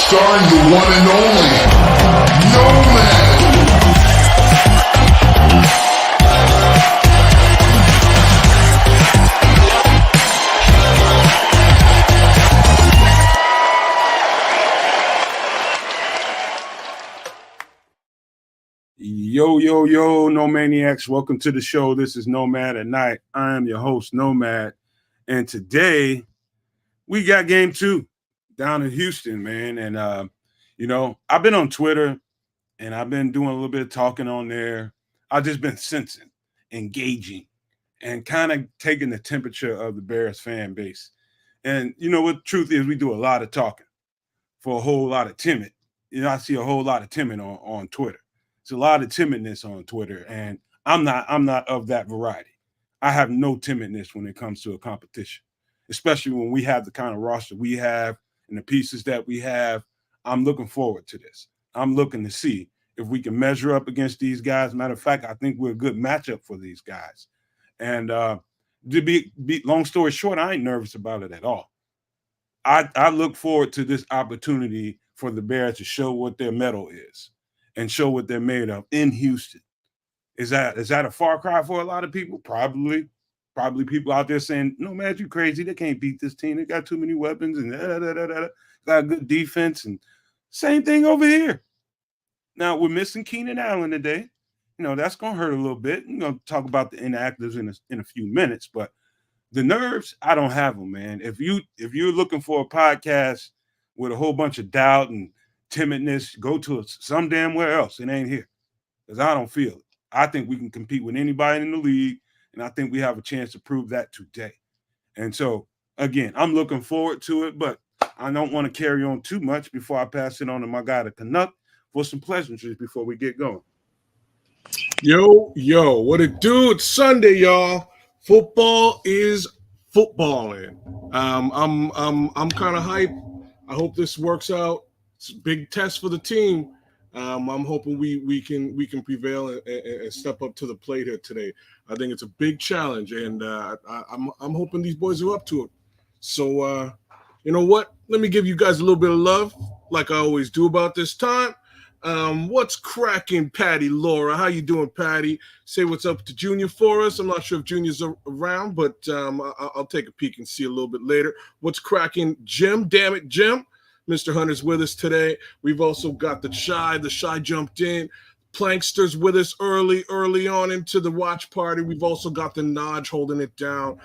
starring the one and only Nomad. Yo, No Maniacs. Welcome to the show. This is Nomad at Night. I am your host, Nomad. And today we got game 2 down in Houston, man. And, I've been on Twitter and I've been doing a little bit of talking on there. I've just been sensing, engaging, and kind of taking the temperature of the Bears fan base. And, what the truth is, we do a lot of talking for a whole lot of timid. I see a whole lot of timid on Twitter. It's a lot of timidness on Twitter, and I'm not of that variety. I have no timidness when it comes to a competition, especially when we have the kind of roster we have and the pieces that we have. I'm looking forward to this. I'm looking to see if we can measure up against these guys. Matter of fact, I think we're a good matchup for these guys. And to be long story short, I ain't nervous about it at all. I look forward to this opportunity for the Bears to show what their mettle is and show what they're made of in Houston. Is that a far cry for a lot of people? Probably people out there saying, "No, man, you crazy. They can't beat this team. They got too many weapons and got a good defense." And same thing over here. Now, we're missing Keenan Allen today. That's going to hurt a little bit. We're going to talk about the inactives in a few minutes, but the nerves, I don't have them, man. If you're looking for a podcast with a whole bunch of doubt and timidness, go to some damn where else. It ain't here because I don't feel it. I think we can compete with anybody in the league, and I think we have a chance to prove that today. And so, again, I'm looking forward to it, but I don't want to carry on too much before I pass it on to my guy, the Canuck, for some pleasantries before we get going. Yo, what it do? It's Sunday, y'all. Football is footballing. I'm kind of hyped. I hope this works out. It's a big test for the team. I'm hoping we can prevail and step up to the plate here today. I think it's a big challenge, and I'm hoping these boys are up to it. So you know what? Let me give you guys a little bit of love, like I always do about this time. What's cracking, Patty Laura? How you doing, Patty? Say what's up to Junior for us. I'm not sure if Junior's around, but I'll take a peek and see a little bit later. What's cracking, Jim? Damn it, Jim. Mr. Hunter's with us today. We've also got the Shy. The Shy jumped in. Plankster's with us early on into the watch party. We've also got the Nodge holding it down.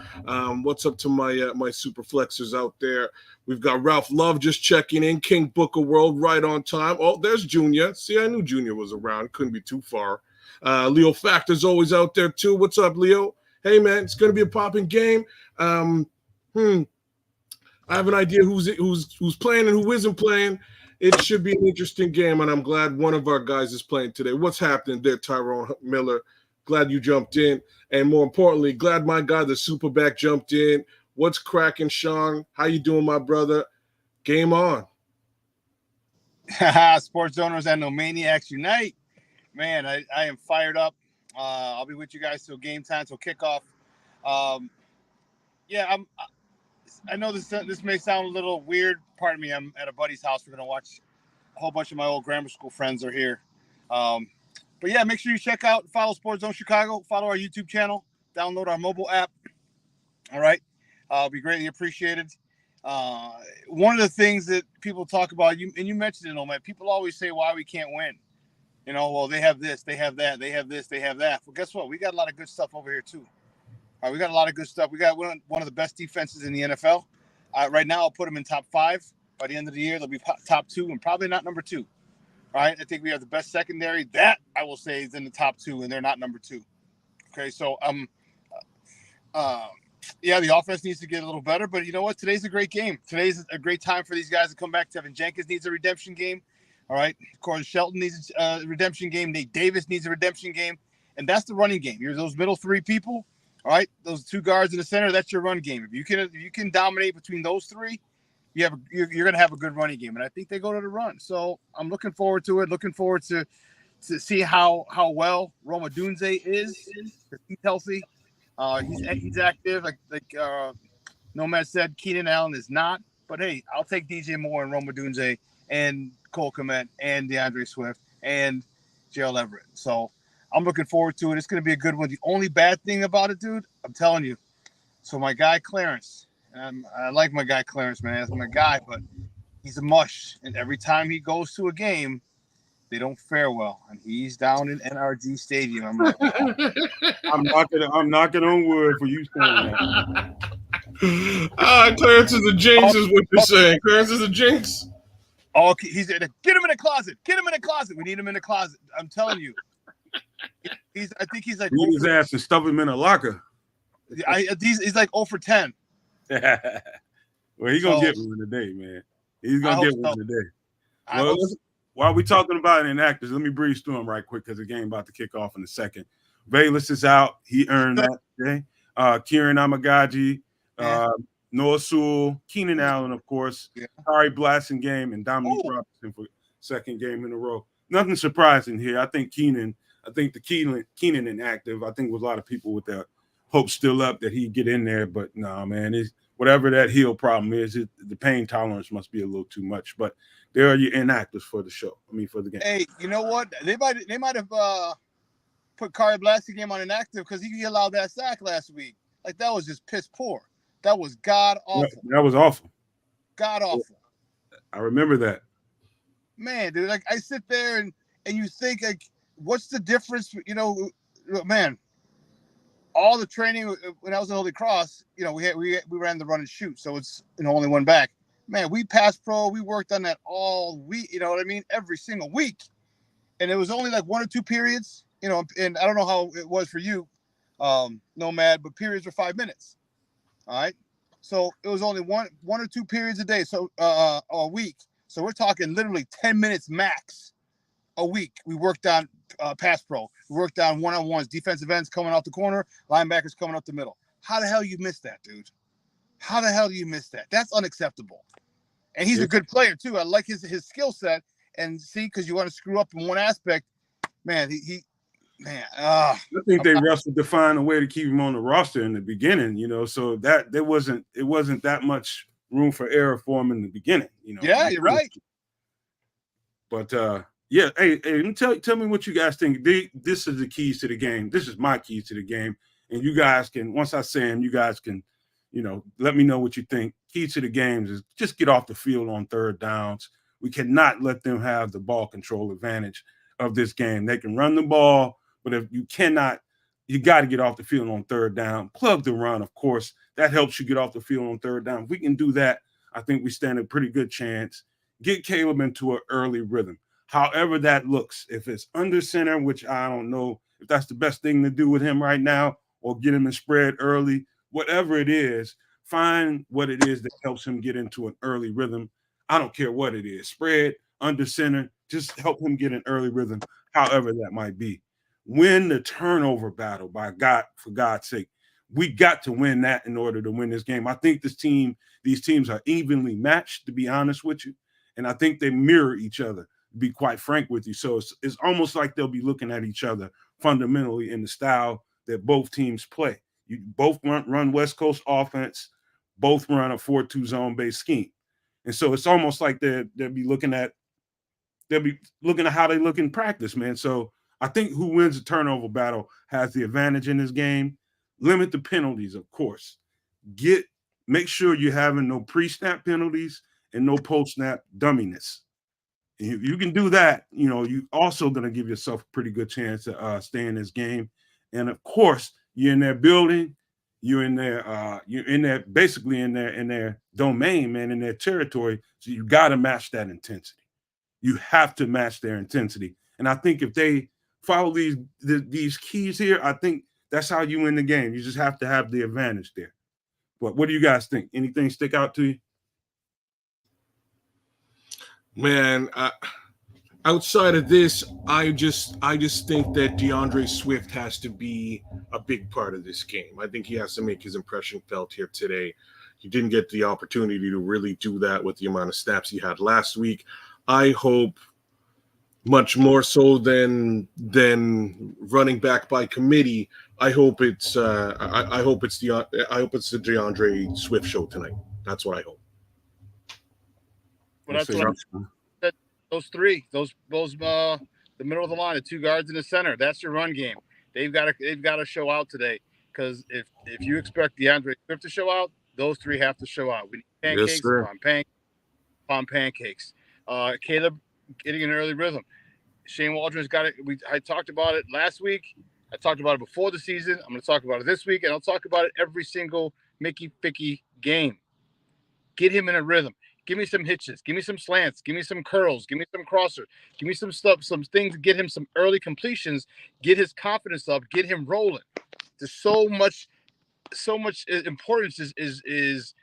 What's up to my super flexers out there? We've got Ralph Love just checking in. King Booker World right on time. Oh, there's Junior. See, I knew Junior was around. Couldn't be too far. Leo Factor's always out there too. What's up, Leo? Hey, man, it's going to be a popping game. I have an idea who's playing and who isn't playing. It should be an interesting game, and I'm glad one of our guys is playing today. What's happening there, Tyrone Miller? Glad you jumped in. And more importantly, glad my guy, the Superback, jumped in. What's cracking, Sean? How you doing, my brother? Game on. Sports owners and No Maniacs unite. Man, I am fired up. I'll be with you guys till game time, till kickoff. I know this may sound a little weird. Pardon me, I'm at a buddy's house. We're going to watch a whole bunch of my old grammar school friends are here. But yeah, make sure you follow Sports Zone Chicago, follow our YouTube channel, download our mobile app. All right. Be greatly appreciated. One of the things that people talk about, you mentioned it, man, people always say why we can't win. Well, they have this, they have that, they have this, they have that. Well, guess what? We got a lot of good stuff over here too. We got a lot of good stuff. We got one of the best defenses in the NFL. Right now, I'll put them in top 5. By the end of the year, they'll be top 2 and probably not number 2. All right. I think we have the best secondary. That I will say is in the top 2, and they're not number 2. Okay. So, the offense needs to get a little better, but you know what? Today's a great game. Today's a great time for these guys to come back. Tevin Jenkins needs a redemption game. All right. Corey Shelton needs a redemption game. Nate Davis needs a redemption game. And that's the running game. You're those middle 3 people. All right. Those 2 guards in the center, that's your run game. If you can dominate between those 3, you're going to have a good running game. And I think they go to the run. So I'm looking forward to it. Looking forward to see how well Roma Dunze is. He's healthy. He's active. Like Nomad said, Keenan Allen is not. But hey, I'll take DJ Moore and Roma Dunze and Cole Kmet and DeAndre Swift and Gerald Everett. So I'm looking forward to it. It's going to be a good one. The only bad thing about it, dude, I'm telling you. So my guy Clarence, I like my guy Clarence, man. That's my guy, but he's a mush. And every time he goes to a game, they don't fare well. And he's down in NRG Stadium. I'm like, I'm knocking on wood for you saying that. Clarence is a jinx, is what you're saying. Clarence is a jinx. oh, he's get him in the closet. Get him in the closet. We need him in the closet. I'm telling you. I think he's like beat his ass and stuff him in a locker. He's like 0 for 10. Well, he's gonna get one today, man. He's gonna get one today. Well, while we're talking about inactives, let me breeze through them right quick because the game about to kick off in a second. Bayless is out. He earned that today. Kieran Amagaji, Noah Sewell, Keenan Allen, of course, Harry Blasingame, and Dominique Robinson for second game in a row. Nothing surprising here. I think the Keenan inactive. I think with a lot of people with their hopes still up that he'd get in there, but no, man, whatever that heel problem is, the pain tolerance must be a little too much. But there are your inactives for the show. I mean, for the game. Hey, you know what? They might have put Kari Blasingame on inactive because he allowed that sack last week. Like that was just piss poor. That was god awful. That was awful. God awful. I remember that. Man, dude, like I sit there and you think like, what's the difference? You know, man. All the training when I was in Holy Cross, you know, we ran the run and shoot, so it's only one back. Man, we passed pro. We worked on that all week. You know what I mean? Every single week, and it was only like 1 or 2 periods. You know, and I don't know how it was for you, Nomad, but periods were 5 minutes. All right, so it was only one or 2 periods a day, so a week. So we're talking literally 10 minutes max a week. We worked on pass pro. We worked on one-on-ones, defensive ends coming out the corner, linebackers coming up the middle. How the hell you missed that, dude? How the hell do you miss that? That's unacceptable. And he's a good player too. I like his skill set. And see, because you want to screw up in one aspect, man. I think they wrestled to find a way to keep him on the roster in the beginning. You know, so that it wasn't that much room for error for him in the beginning. You know. Yeah, you're right. But yeah, hey, tell me what you guys think. This is the keys to the game. This is my keys to the game. And you guys can, once I say them, you guys can, you know, let me know what you think. Key to the games is just get off the field on third downs. We cannot let them have the ball control advantage of this game. They can run the ball, but if you cannot, you got to get off the field on third down. Plug the run, of course. That helps you get off the field on third down. If we can do that, I think we stand a pretty good chance. Get Caleb into an early rhythm. However that looks, if it's under center, which I don't know if that's the best thing to do with him right now, or get him in spread early, whatever it is, find what it is that helps him get into an early rhythm. I don't care what it is, spread, under center, just help him get an early rhythm, however that might be. Win the turnover battle, for God's sake. We got to win that in order to win this game. I think these teams are evenly matched, to be honest with you, and I think they mirror each other, to be quite frank with you. So it's almost like they'll be looking at each other fundamentally in the style that both teams play. You both run West Coast offense, both run a 4-2 zone-based scheme. And so it's almost like they'll be looking at how they look in practice, man. So I think who wins the turnover battle has the advantage in this game. Limit the penalties, of course. Make sure you're having no pre-snap penalties and no post-snap dumminess. If you can do that, you know, you also going to give yourself a pretty good chance to stay in this game. And of course, you're in their building, you're in there basically in their domain, man, in their territory. So you got to match that intensity. You have to match their intensity. And I think if they follow these keys here, I think that's how you win the game. You just have to have the advantage there. But what do you guys think? Anything stick out to you? Man, outside of this, I just think that DeAndre Swift has to be a big part of this game. I think he has to make his impression felt here today. He didn't get the opportunity to really do that with the amount of snaps he had last week. I hope much more so than running back by committee. I hope it's the DeAndre Swift show tonight. That's what I hope. Well, that's those three, the middle of the line, the two guards in the center. That's your run game. They've got to show out today, because if you expect DeAndre Swift to show out, those three have to show out. We need pancakes Yes, sir. upon pancakes. Caleb getting an early rhythm. Shane Waldron's got it. I talked about it last week. I talked about it before the season. I'm going to talk about it this week, and I'll talk about it every single Mickey Ficky game. Get him in a rhythm. Give me some hitches. Give me some slants. Give me some curls. Give me some crossers. Give me some stuff, some things to get him some early completions. Get his confidence up. Get him rolling. There's so much importance is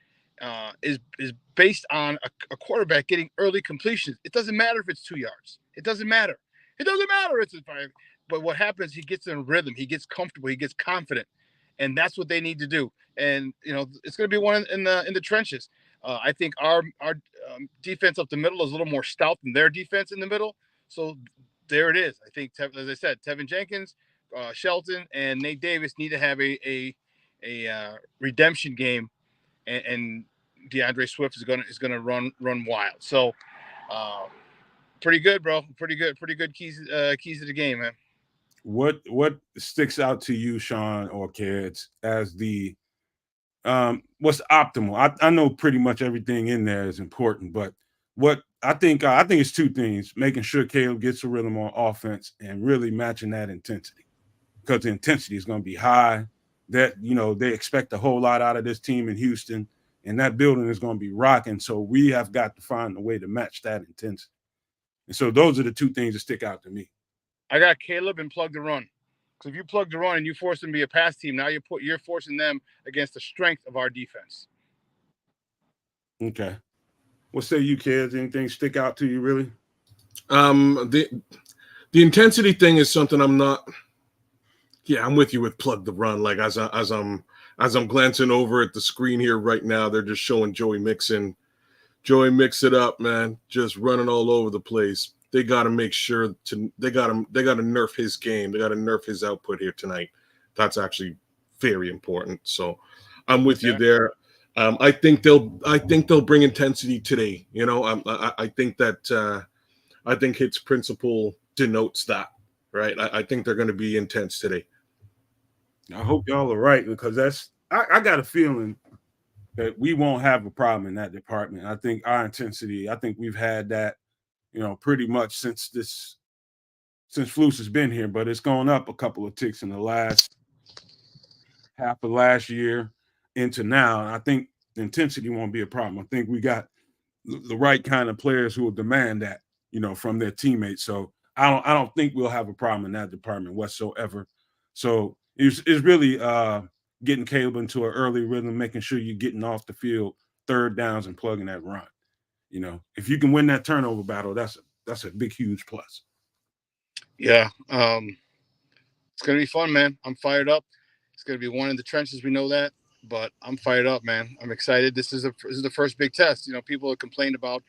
based on a quarterback getting early completions. It doesn't matter if it's 2 yards. It doesn't matter. It's a 5. But what happens? He gets in a rhythm. He gets comfortable. He gets confident, and that's what they need to do. And it's going to be one in the trenches. I think our defense up the middle is a little more stout than their defense in the middle. So there it is. I think, as I said, Tevin Jenkins, Shelton, and Nate Davis need to have a redemption game, and DeAndre Swift is gonna run wild. So pretty good, bro. Pretty good keys to the game, man. What sticks out to you, Sean or Kids, as the what's optimal? I know pretty much everything in there is important, but what I think it's two things: making sure Caleb gets a rhythm on offense and really matching that intensity, because the intensity is going to be high. That they expect a whole lot out of this team in Houston, and that building is going to be rocking. So we have got to find a way to match that intensity. And so those are the two things that stick out to me. I got Caleb and plug the run. Because if you plug the run and you force them to be a pass team, now you're forcing them against the strength of our defense. Okay. What say you, Kids? Anything stick out to you, really? The intensity thing is something I'm not. Yeah, I'm with you with plug the run. Like as I'm glancing over at the screen here right now, they're just showing Joey Mixon. Joey, mix it up, man. Just running all over the place. They got to make sure they got to nerf his game. They got to nerf his output here tonight. That's actually very important. So I'm with you there. I think they'll bring intensity today. I think that I think Hit's principle denotes that, right? I think they're going to be intense today. I hope y'all are right, because I got a feeling that we won't have a problem in that department. I think our intensity, I think we've had that, pretty much since Flus has been here, but it's gone up a couple of ticks in the last half of last year into now. And I think the intensity won't be a problem. I think we got the right kind of players who will demand that, from their teammates. So I don't think we'll have a problem in that department whatsoever. So it's really getting Caleb into an early rhythm, making sure you're getting off the field, third downs, and plugging that run. If you can win that turnover battle, that's a big, huge plus. Yeah. It's going to be fun, man. I'm fired up. It's going to be one in the trenches. We know that, but I'm fired up, man. I'm excited. This is the first big test. People have complained about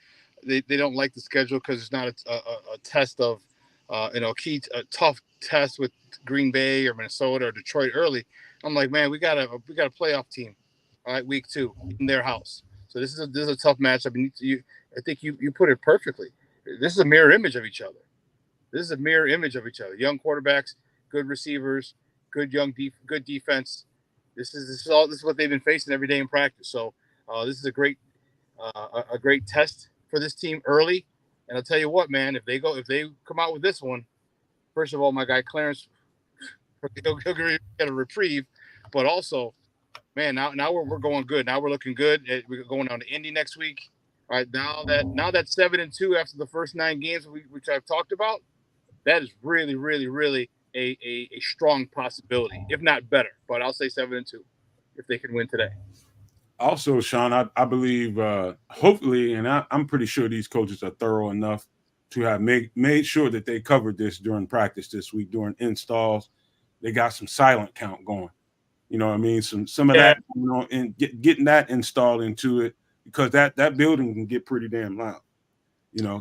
they don't like the schedule because it's not a test of, a tough test with Green Bay or Minnesota or Detroit early. I'm like, man, we got a playoff team, all right, week 2 in their house. So this is a tough matchup. I think you put it perfectly. This is a mirror image of each other. Young quarterbacks, good receivers, good good defense. This is what they've been facing every day in practice. So this is a great test for this team early. And I'll tell you what, man, if they come out with this one, first of all, my guy Clarence, he'll get a reprieve, but also, man, now we're going good. Now we're looking good. We're going down to Indy next week. All right, now that 7-2 after the first 9 games, which I've talked about, that is really, really, really a strong possibility, if not better. But I'll say 7-2 if they can win today. Also, Sean, I believe, hopefully, and I'm pretty sure these coaches are thorough enough to have made sure that they covered this during practice this week, during installs. They got some silent count going. You know what I mean? Some of that, and getting that installed into it, because that building can get pretty damn loud.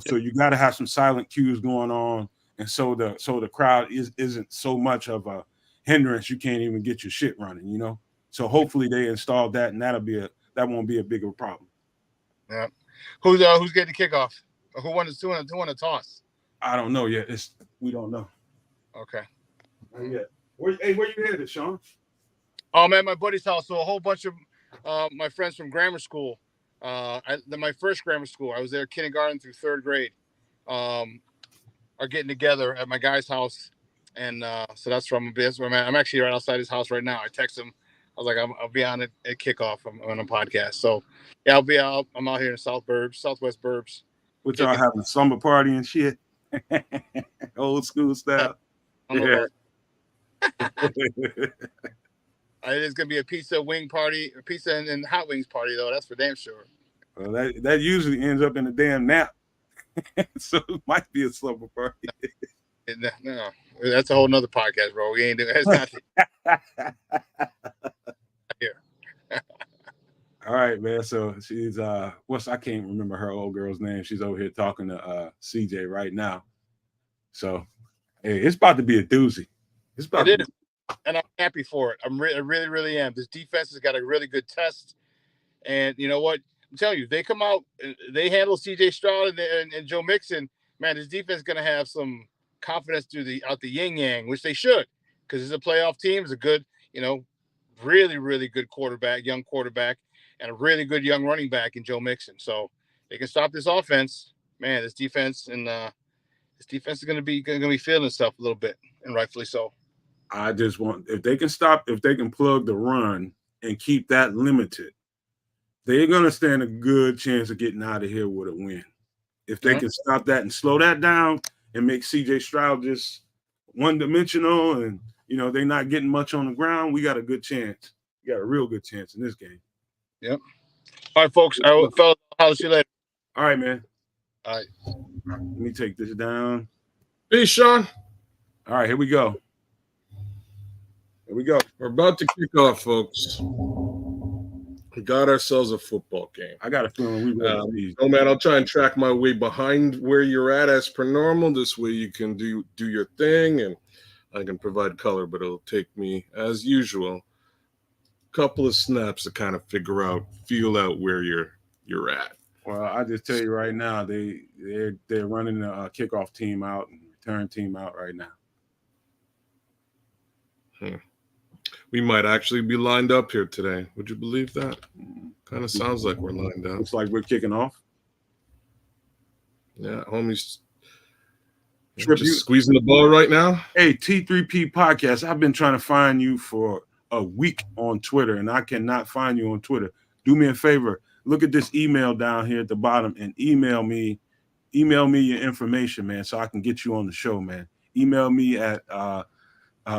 So you got to have some silent cues going on, and so the crowd isn't so much of a hindrance. You can't even get your shit running. So hopefully they installed that, and that won't be a bigger problem. Yeah. Who's getting the kickoff? Who won the toss? I don't know yet. We don't know. Okay. Not yet. Where you headed, Sean? I'm at my buddy's house. So a whole bunch of my friends from grammar school. My first grammar school. I was there kindergarten through third grade. Are getting together at my guy's house, and so that's where I'm at. I'm actually right outside his house right now. I text him. I was like, I'll be on at Kickoff. I'm on a podcast. So yeah, I'll be out. I'm out here in Southwest Burbs. What y'all having a slumber party and shit? Old school style. I don't know Yeah. about it's gonna be a pizza wing party, a pizza and hot wings party though. That's for damn sure. Well, that usually ends up in a damn nap. So it might be a slumber party. No, that's a whole nother podcast, bro. We ain't doing that's not here. All right, man. So she's I can't remember her old girl's name. She's over here talking to CJ right now. So hey, it's about to be a doozy. It is. And I'm happy for it. I really, really am. This defense has got a really good test. And you know what? I'm telling you, they come out, they handle CJ Stroud and Joe Mixon. Man, this defense is going to have some confidence out the yin yang, which they should, because it's a playoff team. It's a good, really, really good young quarterback, and a really good young running back in Joe Mixon. So they can stop this offense. Man, this defense is going to be feeling itself a little bit, and rightfully so. I just want if they can plug the run and keep that limited, they're gonna stand a good chance of getting out of here with a win. If they can stop that and slow that down and make CJ Stroud just one-dimensional and they're not getting much on the ground, we got a good chance. We got a real good chance in this game. Yep. All right, folks. Fellas, I'll see you later. All right, man. All right. Let me take this down. Peace, Sean. All right, here we go. We're about to kick off, folks. We got ourselves a football game. I got a feeling we will. Man, I'll try and track my way behind where you're at as per normal. This way you can do your thing, and I can provide color, but it'll take me, as usual, a couple of snaps to kind of feel out where you're at. Well, I just tell you right now, they're running the kickoff team out and return team out right now. We might actually be lined up here today. Would you believe that? Kind of sounds like we're lined up. Looks like we're kicking off. Yeah, homies. Just squeezing the ball right now. Hey, T3P Podcast, I've been trying to find you for a week on Twitter, and I cannot find you on Twitter. Do me a favor. Look at this email down here at the bottom and email me your information, man, so I can get you on the show, man. Email me at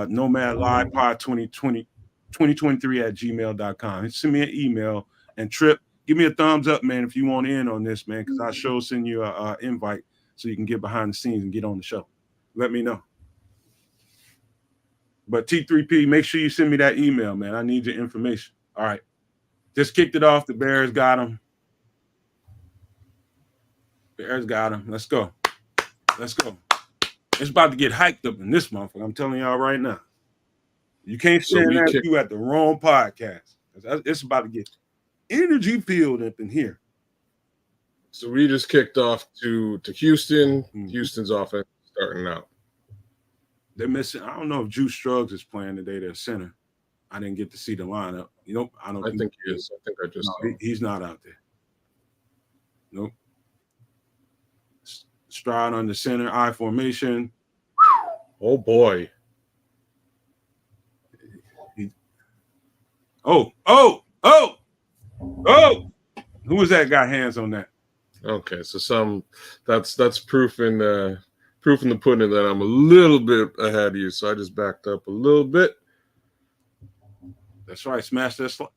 Nomad Live Pod 2023 at gmail.com. Send me an email, and Trip, give me a thumbs up, man, if you want in on this, man, because I sure send you an invite so you can get behind the scenes and get on the show. Let me know. But T3P, make sure you send me that email, man. I need your information. All right. Just kicked it off. The Bears got him. Let's go. It's about to get hyped up in this month, and I'm telling y'all right now. You can't say that you at the wrong podcast. It's about to get energy filled up in here. So we just kicked off to Houston. Houston's offense starting out. They're missing. I don't know if Juice Struggs is playing today. Their center. I didn't get to see the lineup. I think he is. I think I just saw. He's not out there. Nope. Stroud on the center, I formation. Oh boy. Oh. Who was that got hands on that? Okay, so that's proof in the pudding that I'm a little bit ahead of you. So I just backed up a little bit. That's right. Smash that.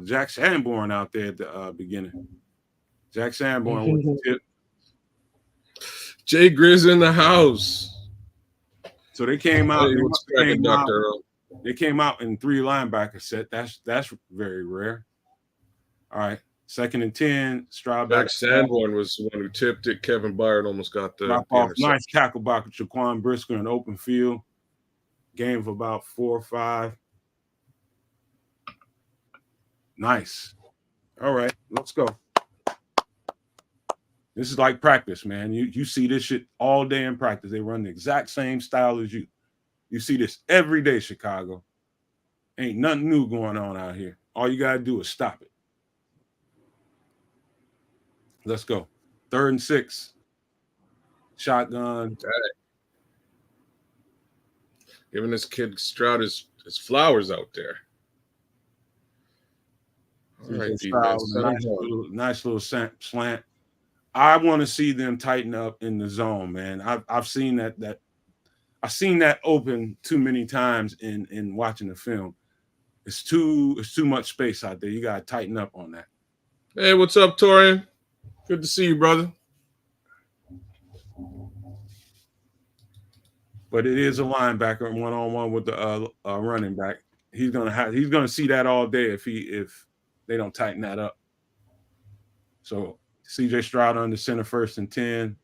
Jack Sanborn out there at the beginning. Jack Sanborn with the tip. Jay Grizz in the house. So they came out. Hey, they came out in 3 linebacker set. That's very rare. All right. 2nd and 10. Stroud Jack Sanborn was the one who tipped it. Kevin Byard almost got the off. Nice tackle by Jaquan Brisker in open field. Game of about 4 or 5. Nice. All right, let's go. This is like practice, man. You see this shit all day in practice. They run the exact same style as you. You see this every day, Chicago. Ain't nothing new going on out here. All you got to do is stop it. Let's go. 3rd and 6. Shotgun. Giving this kid Stroud his flowers out there. All right, defense. Nice little slant. I want to see them tighten up in the zone, man. I've seen that I've seen that open too many times in watching the film. It's too much space out there. You gotta tighten up on that. Hey, what's up, Torian? Good to see you, brother. But it is a linebacker one-on-one with the running back. He's gonna see that all day if they don't tighten that up. So CJ Stroud under center, 1st and 10.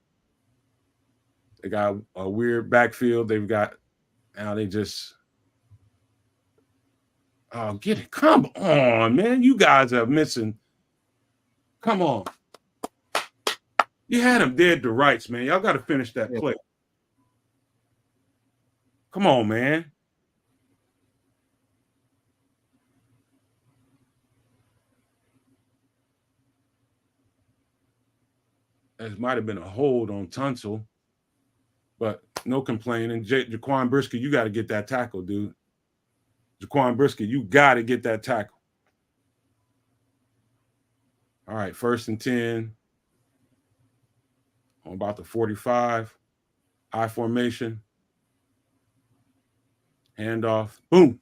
They got a weird backfield. They've got now they just get it. Come on, man. You guys are missing. Come on. You had him dead to rights, man. Y'all got to finish that play. Come on, man. It might have been a hold on Tunsil, but no complaining. Jaquan Brisker, you got to get that tackle, dude. Jaquan Brisker, you got to get that tackle. All right, 1st and 10. On about the 45. I formation. Handoff. Boom.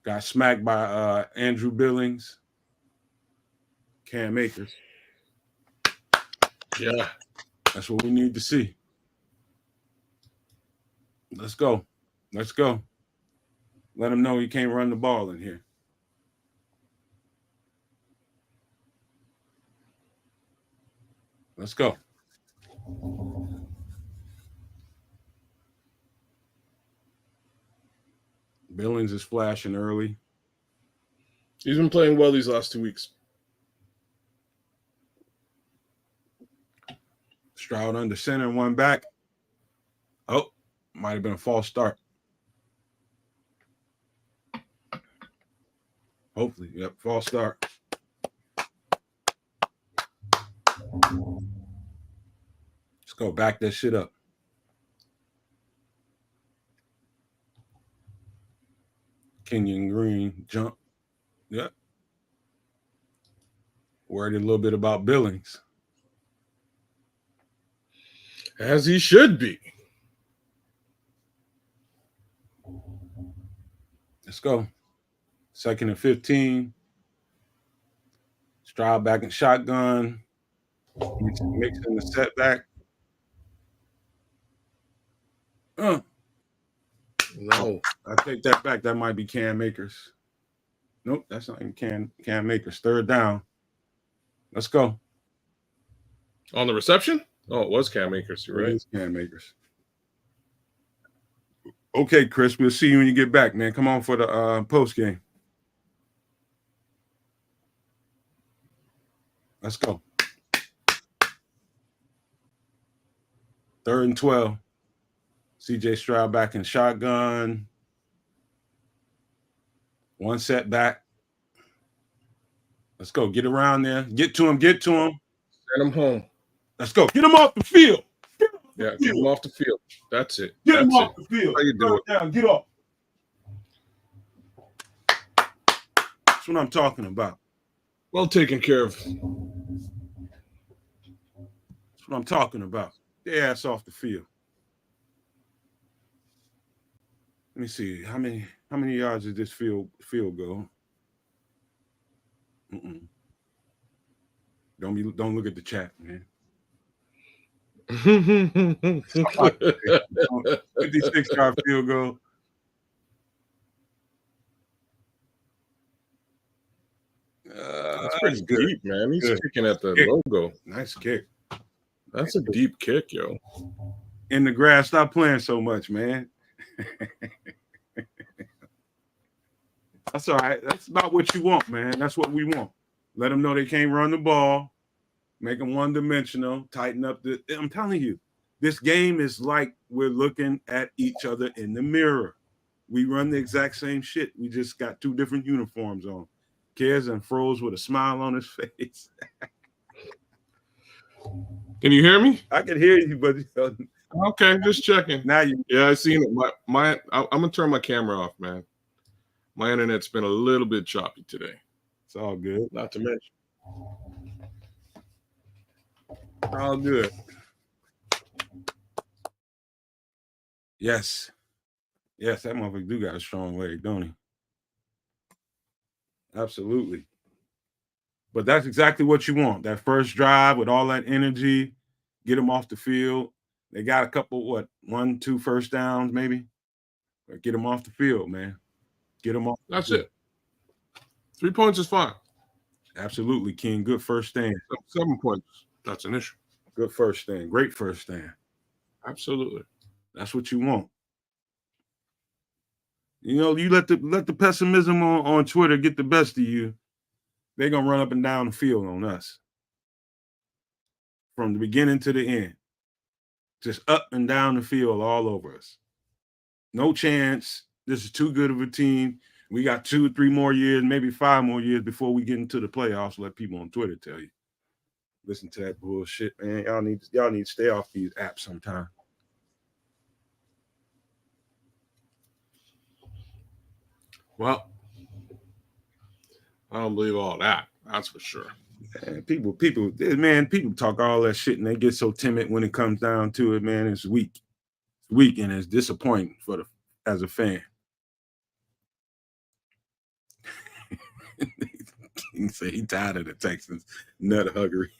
Got smacked by Andrew Billings. Cam Akers. Yeah. That's what we need to see. Let's go. Let's go. Let him know he can't run the ball in here. Let's go. Billings is flashing early. He's been playing well these last 2 weeks. Stroud under center, one back. Oh, might have been a false start. Hopefully, yep, false start. Let's go back that shit up. Kenyon Green jump. Yep. Worried a little bit about Billings. As he should be. Let's go. 2nd and 15. Stroud back in shotgun. Mixing the setback. No. I take that back. That might be Cam Akers. Nope, that's not even Cam Akers. 3rd down. Let's go. On the reception? Oh, it was Cam Akers. You're right. It is Cam Akers. Okay, Chris, we'll see you when you get back, man. Come on for the post game. Let's go. 3rd and 12. CJ Stroud back in shotgun. One setback. Let's go. Get around there. Get to him. Get to him. Send him home. Let's go. Get him off the field. Get him off the field. That's it. Get him off the field. How you do it? Down. Get off. That's what I'm talking about. Well taken care of. That's what I'm talking about. Their ass off the field. Let me see. How many yards did this field goal? Don't look at the chat, man. 56-yard field goal. That's pretty deep, man. He's Good. kicking at the logo. Nice kick. That's a deep kick, yo. In the grass, stop playing so much, man. That's all right. That's about what you want, man. That's what we want. Let them know they can't run the ball. Make them one-dimensional. Tighten up the. I'm telling you, this game is like we're looking at each other in the mirror. We run the exact same shit. We just got 2 different uniforms on. Kez and froze with a smile on his face. Can you hear me? I can hear you, but Okay, just checking. now you. Yeah, I seen it. I'm gonna turn my camera off, man. My internet's been a little bit choppy today. It's all good. Not to mention. All good. Yes. Yes, that motherfucker do got a strong leg, don't he? Absolutely. But that's exactly what you want. That first drive with all that energy, get them off the field. They got a couple, 1, 2 first downs, maybe. But get them off the field, man. Get them off. That's it. 3 points is fine. Absolutely, King. Good first stand. 7 points. That's an issue. Good first stand. Great first stand. Absolutely. That's what you want. You know, you let the pessimism on Twitter get the best of you. They're gonna run up and down the field on us. From the beginning to the end. Just up and down the field all over us. No chance. This is too good of a team. We got 2 or 3 more years, maybe 5 more years before we get into the playoffs. Let people on Twitter tell you. Listen to that bullshit, man. Y'all need to stay off these apps sometime. Well, I don't believe all that. That's for sure. Man, people talk all that shit and they get so timid when it comes down to it, man. It's weak. It's weak and it's disappointing as a fan. He say he tired of the Texans nut huggery.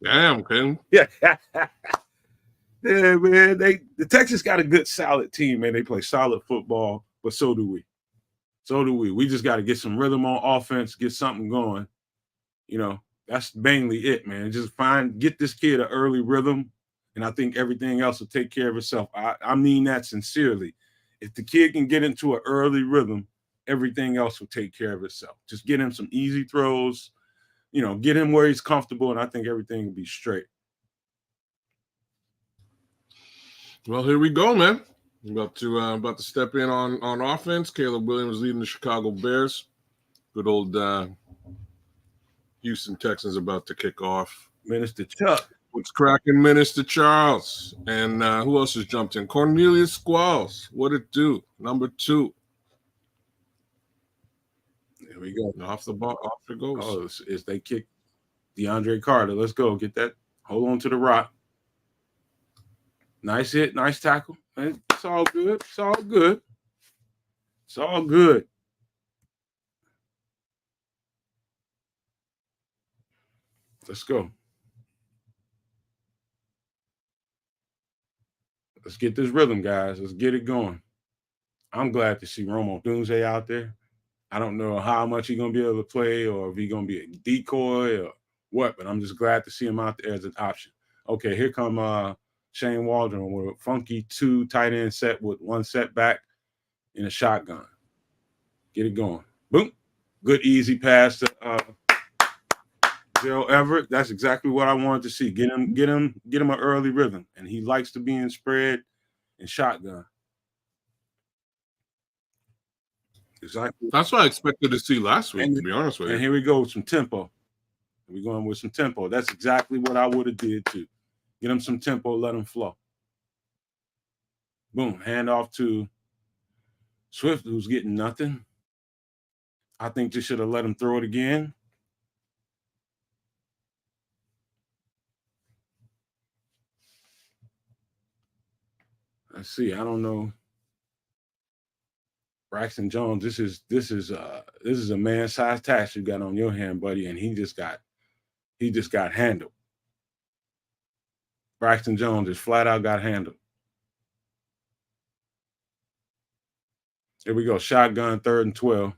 Damn, Ken. Yeah. Yeah, man. The Texans got a good, solid team, man. They play solid football, but so do we. So do we. We just got to get some rhythm on offense, get something going. You know, that's mainly it, man. Just get this kid an early rhythm, and I think everything else will take care of itself. I mean that sincerely. If the kid can get into an early rhythm, everything else will take care of itself. Just get him some easy throws, you know, get him where he's comfortable, and I think everything will be straight. Well, here we go, man. About to step in on offense. Caleb Williams leading the Chicago Bears. Good old Houston Texans about to kick off. Minister Chuck. What's cracking, Minister Charles? And who else has jumped in? Cornelius Squalls. What it do? Number 2. There we go. Off it goes. Oh, is they kick DeAndre Carter. Let's go. Get that. Hold on to the rock. Nice hit. Nice tackle. It's all good. It's all good. It's all good. Let's go. Let's get this rhythm, guys. Let's get it going. I'm glad to see Romo Dunze out there. I don't know how much he's going to be able to play or if he's going to be a decoy or what, but I'm just glad to see him out there as an option. Okay, here come Shane Waldron with a funky 2 tight end set with 1 setback in a shotgun. Get it going. Boom. Good, easy pass to Joe Everett. That's exactly what I wanted to see. Get him an early rhythm. And he likes to be in spread and shotgun. Exactly. That's what I expected to see last week, to be honest with you. And here we go with some tempo. We're going with some tempo. That's exactly what I would have did too. Get him some tempo, let him flow. Boom. Hand off to Swift, who's getting nothing. I think they should have let him throw it again. Let's see. I don't know. Braxton Jones, this is a man-sized task you got on your hand, buddy, and he just got handled. Braxton Jones just flat out got handled. Here we go. Shotgun, 3rd and 12.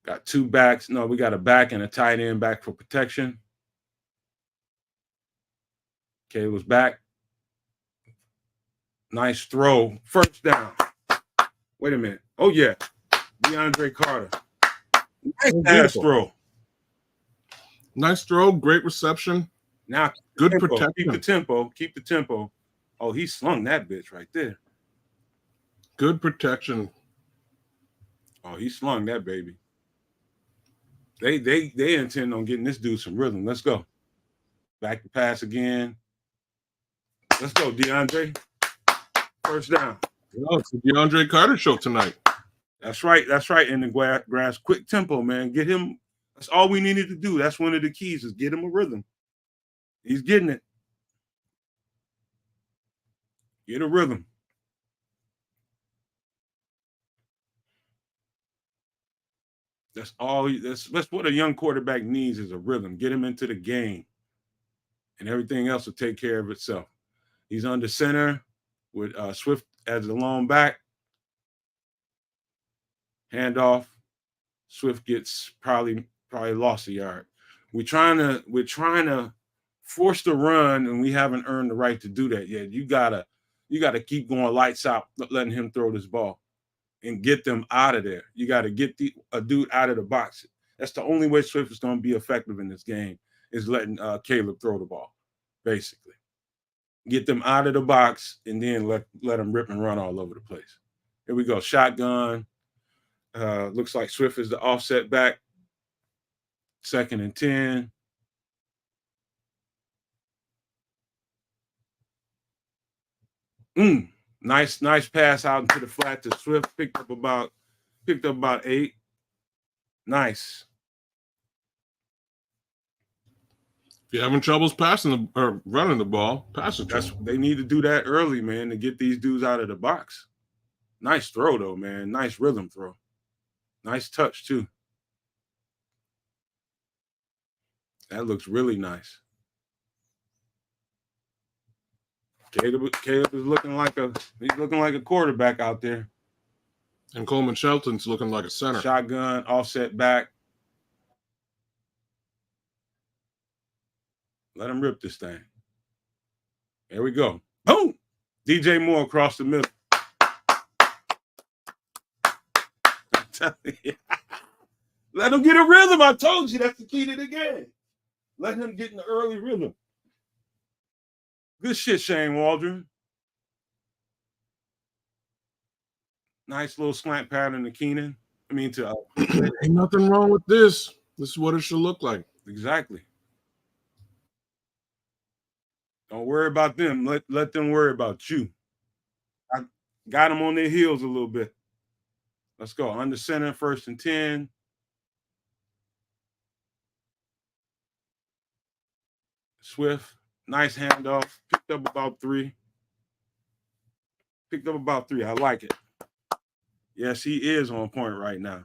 Got 2 backs. No, we got a back and a tight end back for protection. Caleb's back. Nice throw. First down. Wait a minute. Oh, yeah. DeAndre Carter. Nice pass throw. Nice throw, great reception. Now, Good Keep protection. the tempo. Keep the tempo. Oh, he slung that bitch right there. Good protection. Oh, he slung that baby. They intend on getting this dude some rhythm. Let's go. Back to pass again. Let's go, DeAndre. First down. Oh, it's the DeAndre Carter show tonight. That's right. That's right. In the grass, quick tempo, man. Get him. That's all we needed to do. That's one of the keys is get him a rhythm. He's getting it. Get a rhythm. That's all. That's what a young quarterback needs is a rhythm. Get him into the game, and everything else will take care of itself. He's under center with Swift as the lone back. Handoff. Swift gets probably lost a yard. We're trying to force the run, and we haven't earned the right to do that yet. You gotta keep going lights out, letting him throw this ball, and get them out of there. You got to get a dude out of the box. That's the only way Swift is going to be effective in this game is letting Caleb throw the ball, basically. Get them out of the box, and then let them rip and run all over the place. Here we go, shotgun. Looks like Swift is the offset back. 2nd and 10. Nice pass out into the flat to Swift. Picked up about 8. Nice. If you're having troubles passing or running the ball, pass it. They need to do that early, man, to get these dudes out of the box. Nice throw, though, man. Nice rhythm throw. Nice touch, too. That looks really nice. Caleb is looking like a quarterback out there. And Coleman Shelton's looking like a center. Shotgun, offset back. Let him rip this thing. There we go. Boom! DJ Moore across the middle. I'm telling you. Let him get a rhythm. I told you that's the key to the game. Let him get in the early rhythm. Good shit, Shane Waldron. Nice little slant pattern to Keenan. Ain't nothing wrong with this. This is what it should look like. Exactly. Don't worry about them. Let them worry about you. I got them on their heels a little bit. Let's go. Under center, 1st and 10. Swift, nice handoff. Picked up about 3. I like it. Yes, he is on point right now.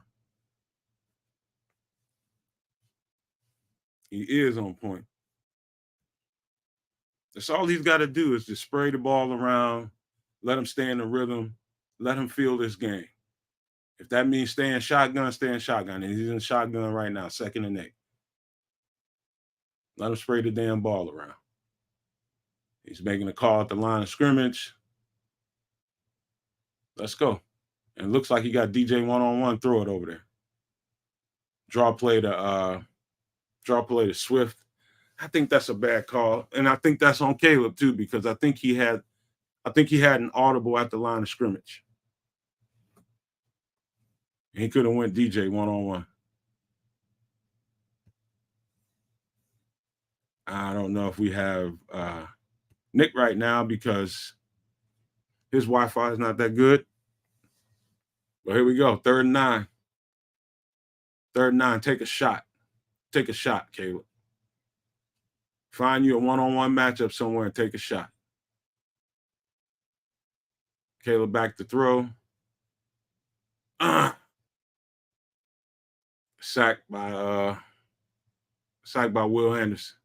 He is on point. That's all he's got to do is just spray the ball around, let him stay in the rhythm, let him feel this game. If that means staying shotgun, and he's in shotgun right now, 2nd and 8. Let him spray the damn ball around. He's making a call at the line of scrimmage. Let's go. And it looks like he got DJ one-on-one. Throw it over there. Draw play to Swift. I think that's a bad call, and I think that's on Caleb too because I think he had an audible at the line of scrimmage. He could have went DJ one-on-one. I don't know if we have Nick right now because his Wi-Fi is not that good. But here we go. 3rd and 9. 3rd and 9. Take a shot. Take a shot, Caleb. Find you a one-on-one matchup somewhere and take a shot. Caleb back to throw. Sacked by Will Anderson.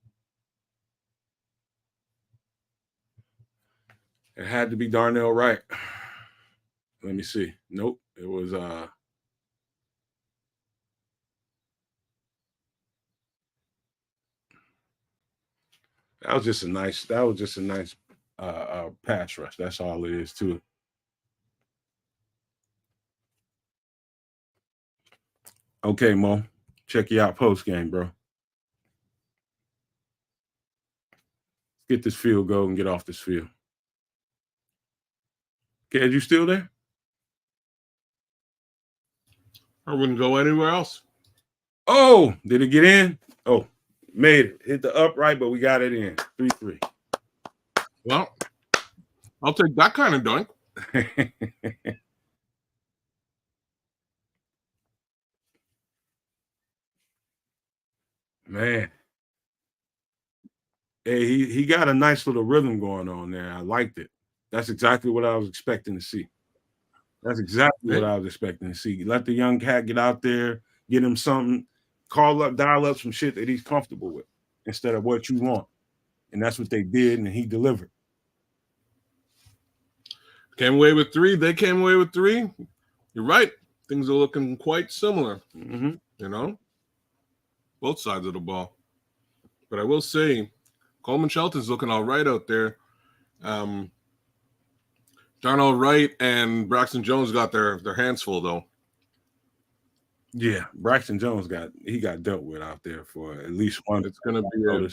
It had to be Darnell Wright. Let me see. Nope. It was that was just a nice pass rush. That's all it is to it. Okay, Mo. Check you out post game, bro. Get this field goal and get off this field. Ked, you still there? I wouldn't go anywhere else. Oh, did it get in? Oh, made it. Hit the upright, but we got it in. 3-3. Well, I'll take that kind of dunk. Man. Hey, he got a nice little rhythm going on there. I liked it. That's exactly what I was expecting to see. That's exactly what I was expecting to see. Let the young cat get out there, get him something, dial up some shit that he's comfortable with instead of what you want. And that's what they did, and he delivered. Came away with 3. They came away with 3. You're right. Things are looking quite similar, Mm-hmm. you know, both sides of the ball. But I will say, Coleman Shelton's looking all right out there. Darnell Wright and Braxton Jones got their hands full, though. Yeah, Braxton Jones got dealt with out there for at least one. It's going to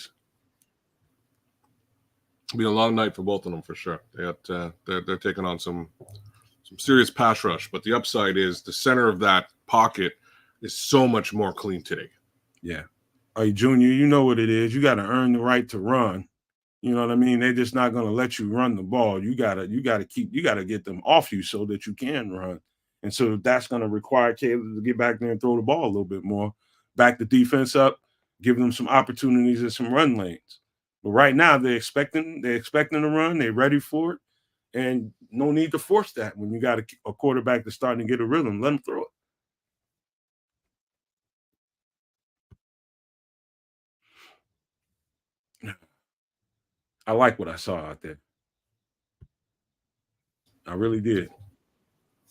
be a long night for both of them for sure. They're taking on some serious pass rush, but the upside is the center of that pocket is so much more clean today. Yeah. Hey, Junior, you know what it is. You got to earn the right to run. You know what I mean? They're just not going to let you run the ball. You gotta get them off you so that you can run. And so that's going to require Caleb to get back there and throw the ball a little bit more, back the defense up, give them some opportunities and some run lanes. But right now they're expecting to run. They're ready for it, and no need to force that when you got a quarterback that's starting to get a rhythm. Let them throw it. I like what I saw out there. I really did.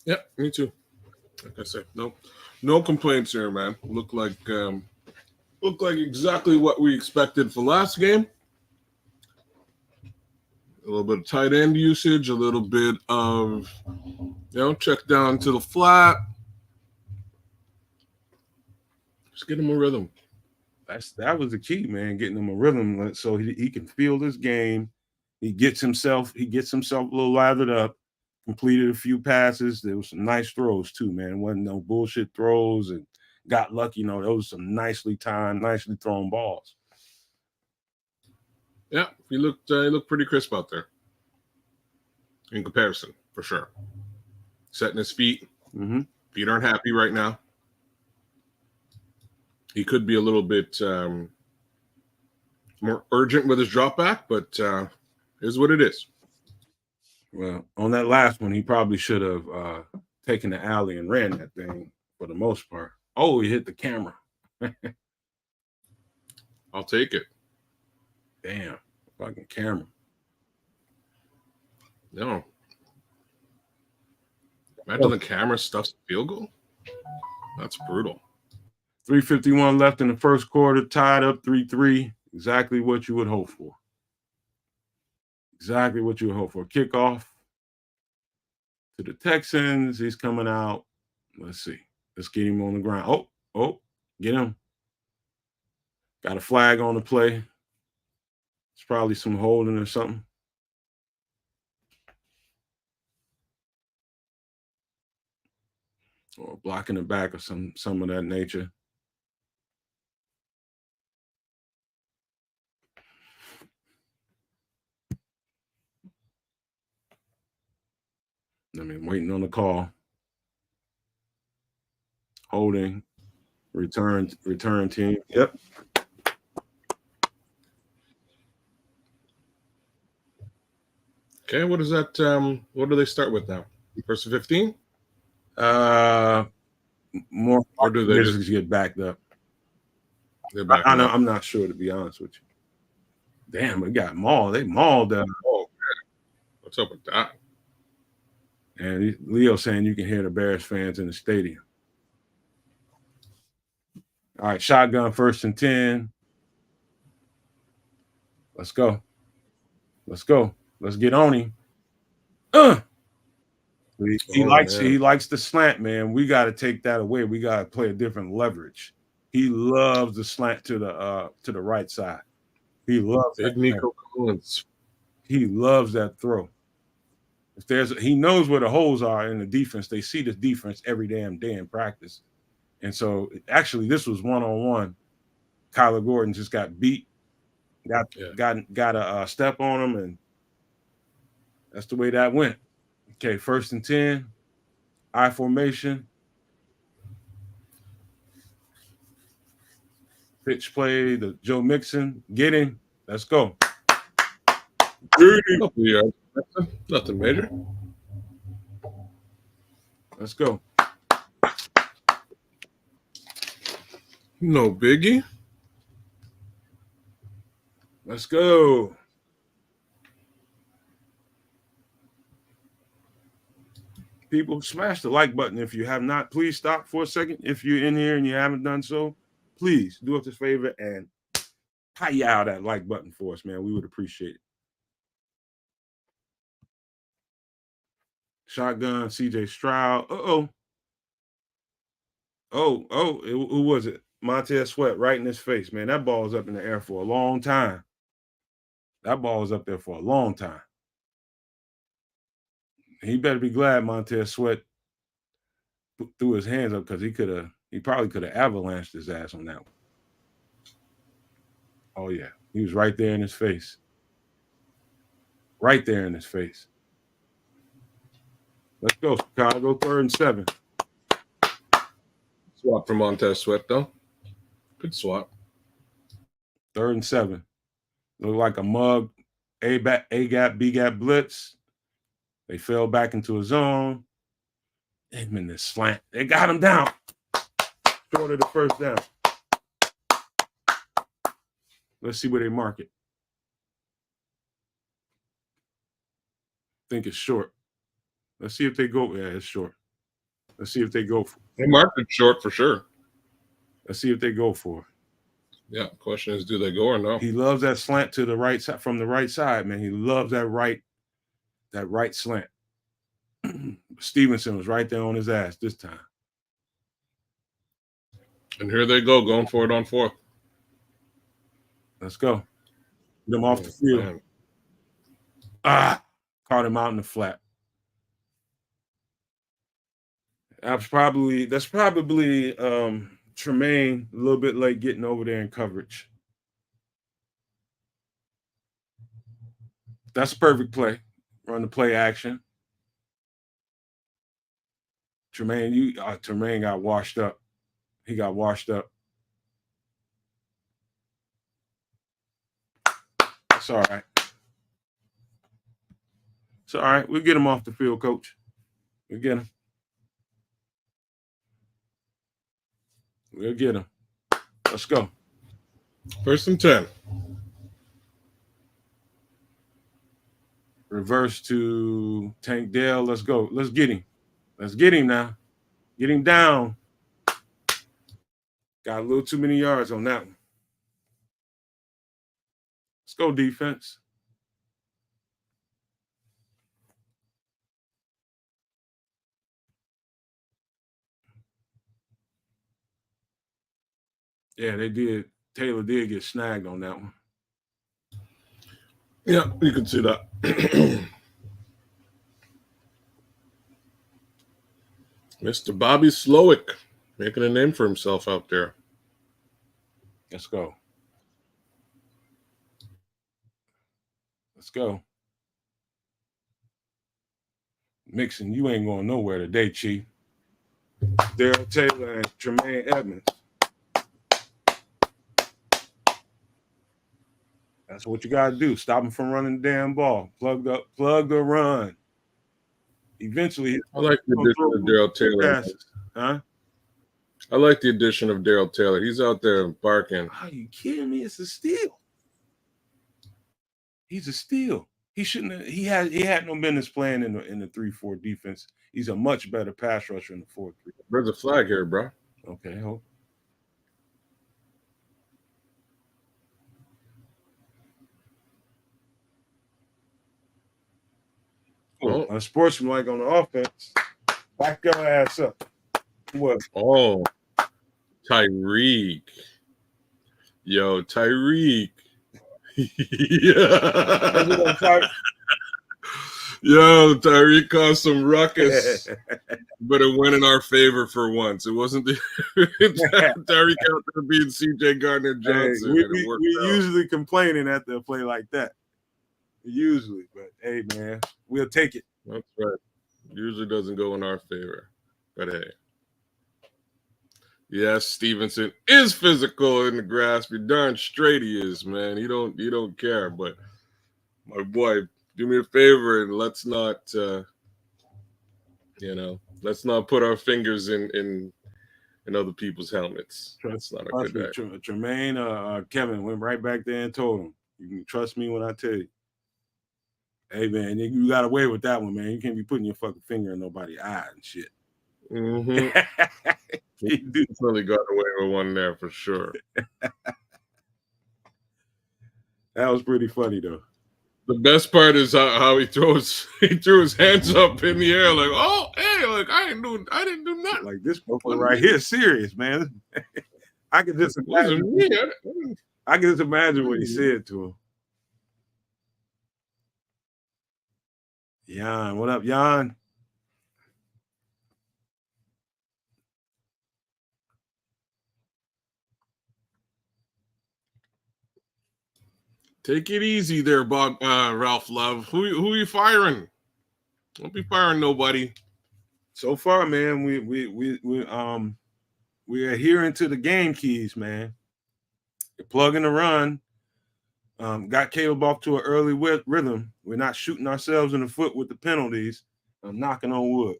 Yeah, me too. Like I said, no complaints here, man. Look like exactly what we expected for last game. A little bit of tight end usage, a little bit of check down to the flat. Just get him a rhythm. That was the key, man. Getting him a rhythm so he can feel this game. He gets himself a little lathered up. Completed a few passes. There was some nice throws too, man. It wasn't no bullshit throws and got lucky. Those were some nicely timed, nicely thrown balls. Yeah, he looked pretty crisp out there. In comparison, for sure. Setting his feet. Mm-hmm. Feet aren't happy right now. He could be a little bit more urgent with his drop back, but here's what it is. Well, on that last one, he probably should have taken the alley and ran that thing for the most part. Oh, he hit the camera. I'll take it. Damn, fucking camera. No. Imagine the camera stuffs the field goal. That's brutal. 3:51 left in the first quarter, tied up 3-3. Exactly what you would hope for. Exactly what you would hope for. Kickoff to the Texans. He's coming out. Let's see. Let's get him on the ground. Oh, get him. Got a flag on the play. It's probably some holding or something. Or blocking the back or some of that nature. Waiting on the call. Holding. Return team. Yep. Okay, what is that? What do they start with now? First and 15? More, or do they just get backed up? They're back. I'm not sure, to be honest with you. Damn, we got mauled. They mauled them. Oh, man. What's up with that? And Leo saying you can hear the Bears fans in the stadium. All right, shotgun, 1st and 10. Let's go. Let's get on him. He likes the slant, man. We got to take that away. We got to play a different leverage. He loves the slant to the right side. He loves Big that Nico Collins. He loves that throw. He knows where the holes are in the defense. They see the defense every damn day in practice. And so actually this was one-on-one. Kyler Gordon just got beat, got a step on him, and that's the way that went. Okay, 1st and 10, I formation. Pitch play to Joe Mixon. Get him. Let's go. Yeah, nothing major. Let's go. No biggie. Let's go. People, smash the like button if you have not. Please stop for a second. If you're in here and you haven't done so, please do us a favor and hi-yow that like button for us, man. We would appreciate it. Shotgun, CJ Stroud. Who was it? Montez Sweat right in his face, man. That ball was up in the air for a long time. That ball was up there for a long time. He better be glad Montez Sweat threw his hands up because he probably could have avalanched his ass on that one. Oh, yeah. He was right there in his face. Right there in his face. Let's go, Chicago. 3rd and 7. Swap for Montez Sweat, though. Good swap. 3rd and 7. Looked like a mug. A-gap, B-gap blitz. They fell back into a zone. Him in this slant. They got him down. Short of the 1st down. Let's see where they mark it. I think it's short. Let's see if they go. Yeah, it's short. Let's see if they go for it. They marked it short for sure. Let's see if they go for it. Yeah, question is, do they go or no? He loves that slant to the right side, from the right side, man. He loves that right slant. Stevenson was right there on his ass this time. And here they go, going for it on 4th. Let's go. Get him off the field. Man. Caught him out in the flat. That's probably Tremaine a little bit late getting over there in coverage. That's a perfect play. Run the play action. Tremaine got washed up. He got washed up. That's all right. It's all right. We'll get him off the field, coach. We'll get him. We'll get him. Let's go. 1st and 10. Reverse to Tank Dell. Let's go. Let's get him. Let's get him now. Get him down. Got a little too many yards on that one. Let's go, defense. Yeah, they did. Taylor did get snagged on that one. Yeah, you can see that. Mr. Bobby Slowick making a name for himself out there. Let's go. Let's go. Mixon, you ain't going nowhere today, Chief. Darrell Taylor and Tremaine Edmonds. That's what you got to do. Stop him from running the damn ball. Plug the run. Eventually, I like the addition of Darrell Taylor. Huh? I like the addition of Darrell Taylor. He's out there barking. Are you kidding me? It's a steal. He's a steal. He shouldn't have, he had no business playing in the 3-4 defense. He's a much better pass rusher in the 4-3. Where's the flag here, bro? Okay, hold. Oh, unsportsmanlike on the offense. Back your ass up. What? Oh, Tyreek. Yo, Tyreek. Yeah. Yo, Tyreek caused some ruckus, but it went in our favor for once. It wasn't the Tyreek out there being C.J. Gardner-Johnson, Hey, and it worked we out. usually complaining after a play like that. Usually, but hey, man, we'll take it. That's right. Usually doesn't go in our favor, but hey. Yes, Stevenson is physical in the grasp. You're darn straight he is, man. You don't care, but my boy, do me a favor and let's not let's not put our fingers in other people's helmets. That's not a good day. Tremaine, Kevin went right back there and told him, "You can trust me when I tell you." Hey, man, you got away with that one, man. You can't be putting your fucking finger in nobody's eye and shit. Mm-hmm. He definitely got away with one there for sure. That was pretty funny though. The best part is how he threw his hands up in the air like, oh, hey, like I didn't do nothing. Like this motherfucker right here is serious, man. I can just imagine. I can just imagine what he said to him. Jan, what up, Jan? Take it easy there, Bob, Ralph Love. Who are you firing? Don't be firing nobody. So far, man, we're adhering to the game keys, man. You're plugging the run. Got Caleb off to an early rhythm. We're not shooting ourselves in the foot with the penalties. I'm knocking on wood.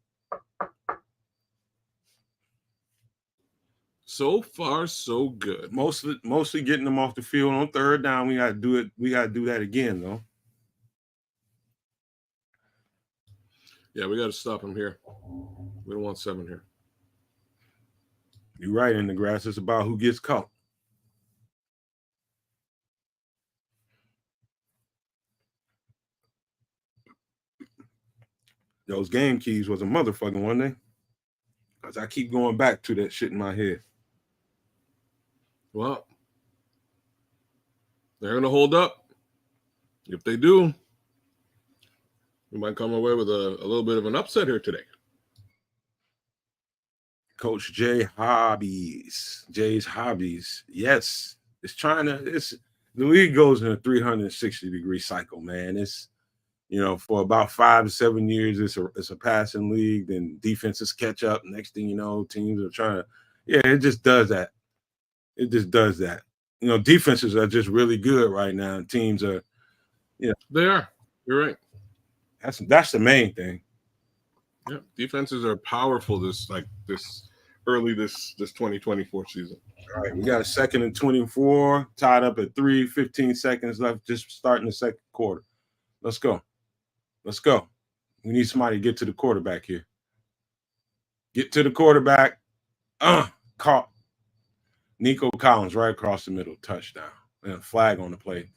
So far, so good. Mostly getting them off the field on third down. We got to do it. We got to do that again, though. Yeah, we got to stop him here. We don't want 7 here. You're right, in the grass. It's about who gets caught. Those game keys was a motherfucking one, they? Because I keep going back to that shit in my head. Well, they're going to hold up. If they do, we might come away with a little bit of an upset here today. Coach Jay's hobbies. Yes. The league goes in a 360-degree cycle, man. It's, for about 5 to 7 years, it's a passing league. Then defenses catch up. Next thing you know, teams are trying to, it just does that. It just does that. Defenses are just really good right now. Teams are, They are. You're right. That's the main thing. Yeah, defenses are powerful this 2024 season. All right, we got a 2nd and 24, tied up at 3, 15 seconds left, just starting the second quarter. Let's go. We need somebody to get to the quarterback here. Get to the quarterback. Caught. Nico Collins right across the middle, touchdown. And a flag on the play.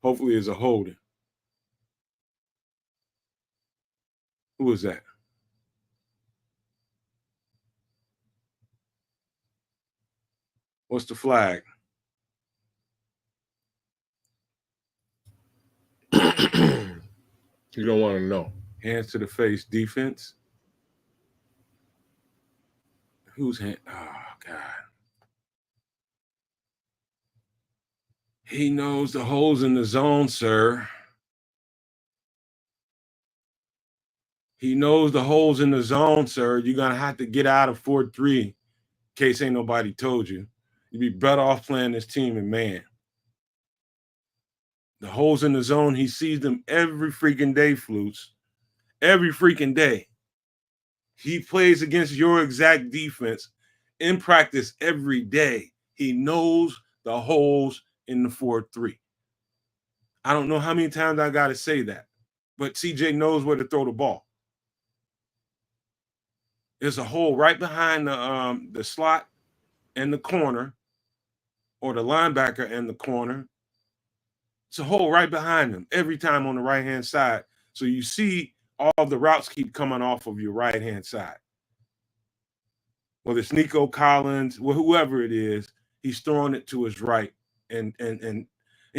Hopefully it's a holding. Who was that? What's the flag? You don't want to know. Hands to the face, defense. Whose hand? Oh, God. He knows the holes in the zone, sir. He knows the holes in the zone, sir. You're going to have to get out of 4-3 in case ain't nobody told you. You'd be better off playing this team in man. The holes in the zone, he sees them every freaking day, Flutes. Every freaking day. He plays against your exact defense in practice every day. He knows the holes in the 4-3. I don't know how many times I got to say that, but CJ knows where to throw the ball. There's a hole right behind the slot and the corner, or the linebacker and the corner. It's a hole right behind them every time on the right-hand side. So you see all the routes keep coming off of your right-hand side. Whether it's Nico Collins, whoever it is, he's throwing it to his right. And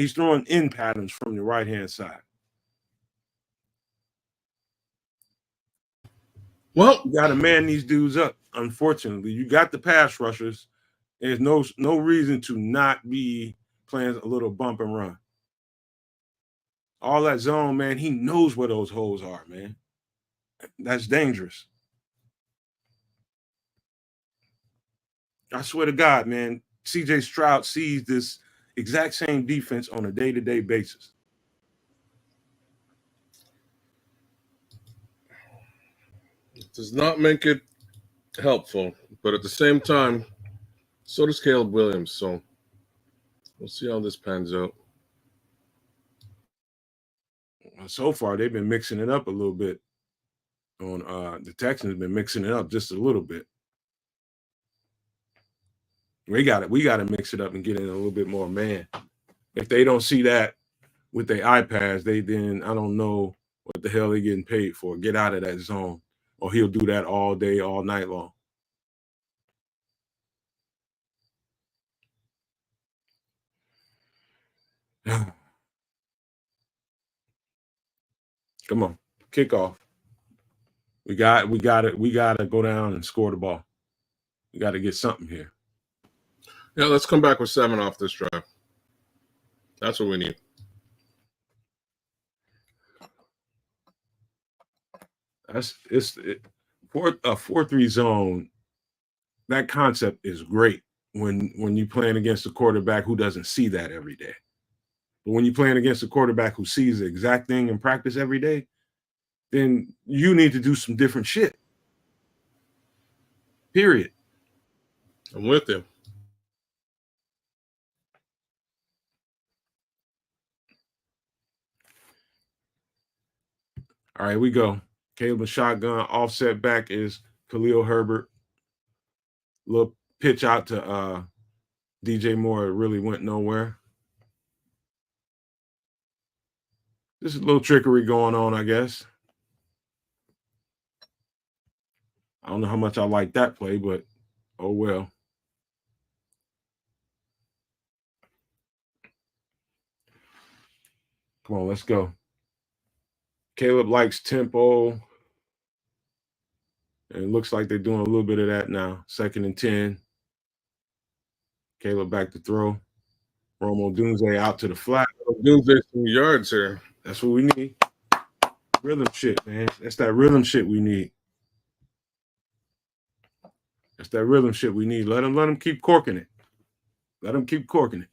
He's throwing in patterns from the right-hand side. Well, You got to man these dudes up. Unfortunately, you got the pass rushers. There's no reason to not be playing a little bump and run. All that zone, man, he knows where those holes are, man. That's dangerous. I swear to God, man, CJ Stroud sees this exact same defense on a day-to-day basis. it does not make it helpful, but at the same time, so does Caleb Williams. So we'll see how this pans out. So far, they've been mixing it up a little bit. The Texans have been mixing it up just a little bit. We got to mix it up and get in a little bit more man. If they don't see that with their iPads, then I don't know what the hell they're getting paid for. Get out of that zone, or he'll do that all day, all night long. Come on, kickoff. We got to go down and score the ball. We got to get something here. Yeah, let's come back with 7 off this drive. That's what we need. For a 4-3 zone. That concept is great when you're playing against a quarterback who doesn't see that every day. But when you're playing against a quarterback who sees the exact thing in practice every day, then you need to do some different shit. Period. I'm with you. All right, we go. Caleb shotgun. Offset back is Khalil Herbert. Little pitch out to DJ Moore. It really went nowhere. There's a little trickery going on, I guess. I don't know how much I like that play, but oh well. Come on, let's go. Caleb likes tempo. And it looks like they're doing a little bit of that now. 2nd and 10. Caleb back to throw. Romo Dunze out to the flat. Dunze some yards here. That's what we need. Rhythm shit, man. That's that rhythm shit we need. That's that rhythm shit we need. Let them keep corking it. Let them keep corking it.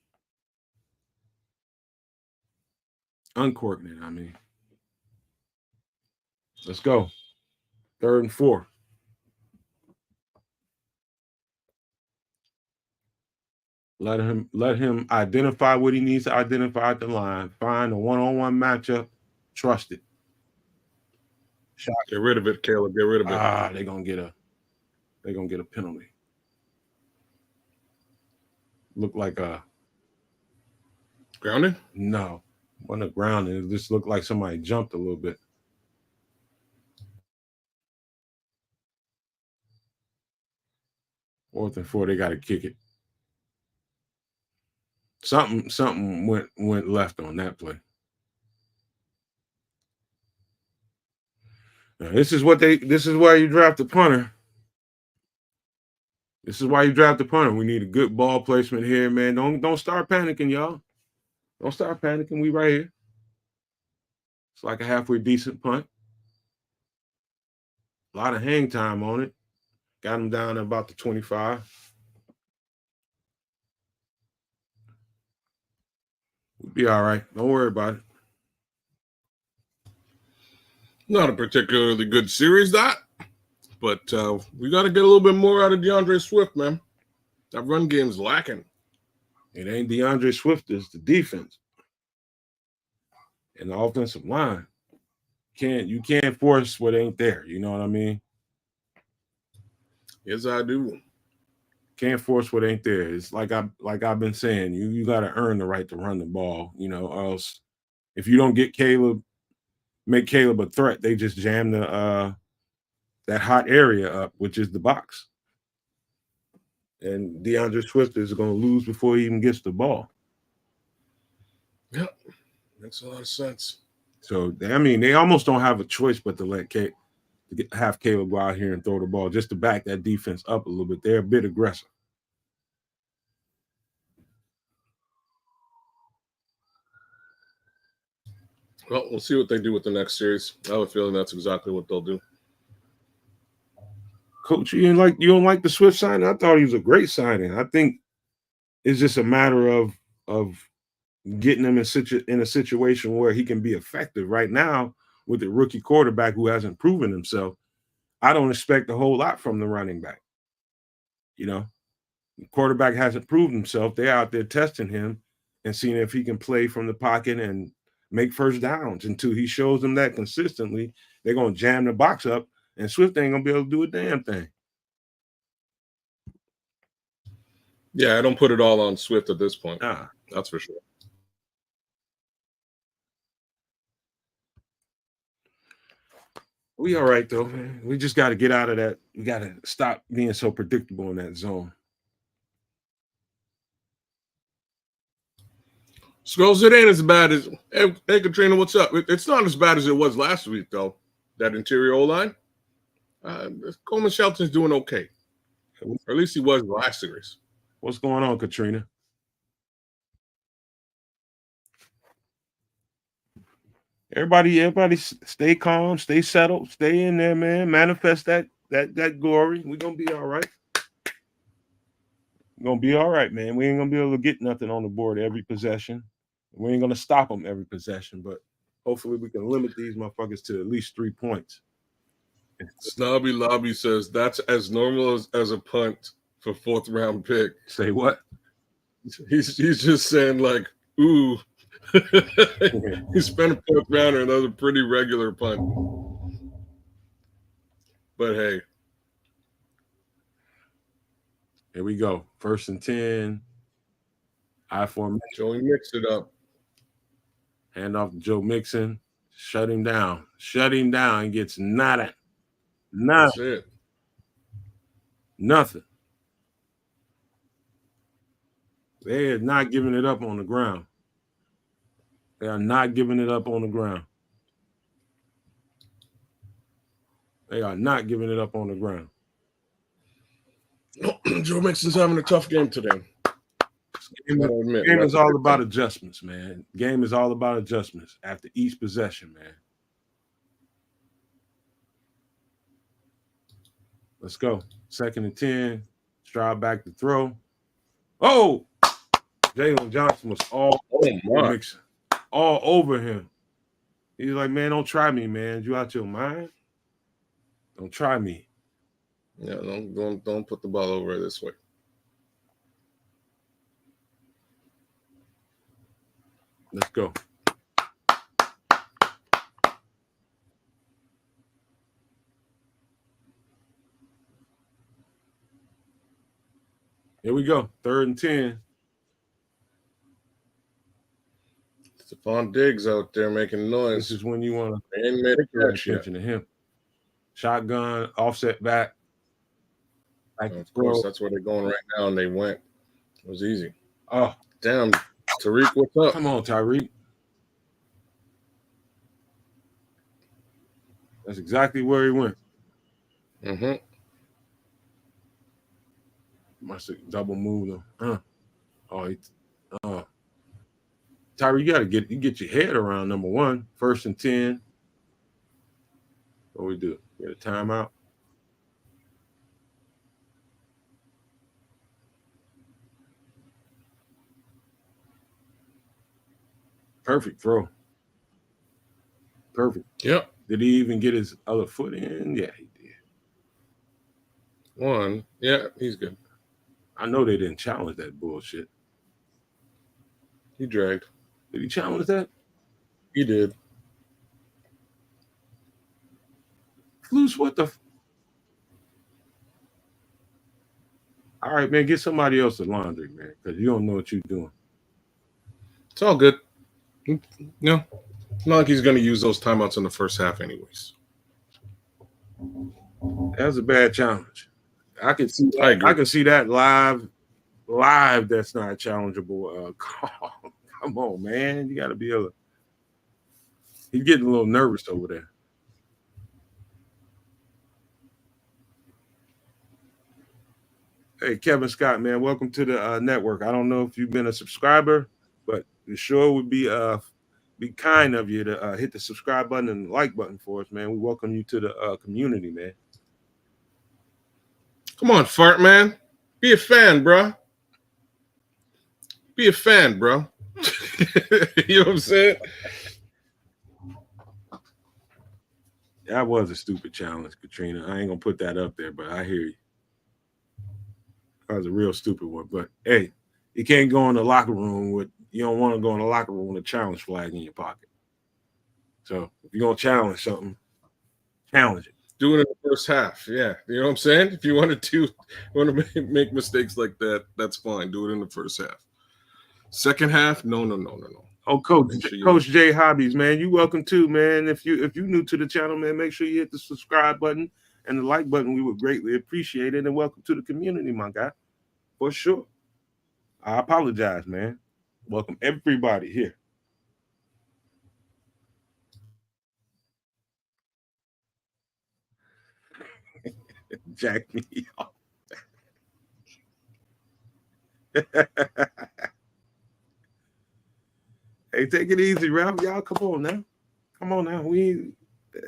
Uncorking it, I mean. Let's go. 3rd and 4. Let him identify what he needs to identify at the line. Find a one-on-one matchup. Trust it. Shot. Get rid of it, Caleb. Get rid of it. They're gonna get a penalty. Look like a grounding? No, wasn't a grounding. It just looked like somebody jumped a little bit. Fourth and 4, they got to kick it. Something went left on that play. Now, this is why you draft a punter. This is why you draft a punter. We need a good ball placement here, man. Don't start panicking, y'all. Don't start panicking. We right here. It's like a halfway decent punt. A lot of hang time on it. Got him down at about the 25. We'll be all right. Don't worry about it. Not a particularly good series, that. But we got to get a little bit more out of DeAndre Swift, man. That run game's lacking. It ain't DeAndre Swift, it's the defense and the offensive line. You can't force what ain't there. You know what I mean? Yes, I do. Can't force what ain't there. It's like I've been saying, you got to earn the right to run the ball, or else if you don't get Caleb, make Caleb a threat, they just jam the that hot area up, which is the box. And DeAndre Swift is going to lose before he even gets the ball. Yeah, makes a lot of sense. So, I mean, they almost don't have a choice but to have Caleb go out here and throw the ball just to back that defense up a little bit. They're a bit aggressive. Well, we'll see what they do with the next series. I have a feeling that's exactly what they'll do. Coach, you don't like the Swift signing? I thought he was a great signing. I think it's just a matter of getting him in a situation where he can be effective. Right now, with the rookie quarterback who hasn't proven himself, I don't expect a whole lot from the running back. You know, the quarterback hasn't proved himself. They're out there testing him and seeing if he can play from the pocket and make first downs. Until he shows them that consistently, they're going to jam the box up, and Swift ain't going to be able to do a damn thing. Yeah, I don't put it all on Swift at this point. That's for sure. We all right, though, man. We just got to get out of that. We got to stop being so predictable in that zone. Scrolls, it ain't as bad as hey Katrina, what's up? It's not as bad as it was last week, though. That interior O-line. Coleman Shelton's doing okay. Or at least he was last series. What's going on, Katrina? Everybody stay calm, stay settled, stay in there, man. Manifest that glory. We're gonna be all right. We're gonna be all right, man. We ain't gonna be able to get nothing on the board every possession. We ain't gonna stop them every possession, but hopefully we can limit these motherfuckers to at least 3 points. Snobby Lobby says that's as normal as a punt for 4th round pick. Say what? He's just saying like, ooh. He spent a 4th rounder, and that was a pretty regular punt. But hey. Here we go. 1st and 10. I formation. Joey mixed it up. Hand off to Joe Mixon. Shut him down. Shut him down. He gets nada. That's it. Nothing. They are not giving it up on the ground. They are not giving it up on the ground. They are not giving it up on the ground. Joe Mixon's having a tough game today. Game is all about adjustments, man. Game is all about adjustments after each possession, man. Let's go. 2nd and 10. Stroud back to throw. Oh! Jalen Johnson was all over Mixon. All over him. He's like, man, don't try me, man. You out your mind? Don't try me. Yeah, don't put the ball over this way. Let's go. Here we go. 3rd and 10. Stephon Diggs out there making noise. This is when you want to pay attention to him. Shotgun, offset back. Of course, that's where they're going right now, and they went. It was easy. Oh, damn. Tariq, what's up? Come on, Tyreek. That's exactly where he went. Mm-hmm. Must have double moved him. Tyreek, you got to get your head around number one. 1st and 10. What we do? Get a timeout. Perfect throw. Perfect. Yep. Did he even get his other foot in? Yeah, he did. One. Yeah, he's good. I know they didn't challenge that bullshit. He dragged. Did he challenge that? He did. Flus, what the? All right, man, get somebody else the laundry, man, because you don't know what you're doing. It's all good. No, not like he's going to use those timeouts in the first half anyways. That was a bad challenge. I can see that. I can see that live. That's not a challengeable call. Come on, man. You got to be able to. He's getting a little nervous over there. Hey, Kevin Scott, man, welcome to the network. I don't know if you've been a subscriber, but it sure would be kind of you to hit the subscribe button and the like button for us, man. We welcome you to the community, man. Come on, fart man. Be a fan, bro. Be a fan, bro. You know what I'm saying? That was a stupid challenge, Katrina. I ain't gonna put that up there, but I hear you. That was a real stupid one. But hey, you can't go in the locker room with you don't want to go in the locker room with a challenge flag in your pocket. So if you're gonna challenge something, challenge it. Do it in the first half. Yeah. You know what I'm saying? If you want to make mistakes like that, that's fine. Do it in the first half. Second half, no. Oh, Coach J Hobbies, man, you welcome too, man. If you new to the channel, man, make sure you hit the subscribe button and the like button. We would greatly appreciate it. And welcome to the community, my guy, for sure. I apologize, man. Welcome everybody here. Jack me off. Hey, take it easy, Ralph. Y'all, come on now. Come on now.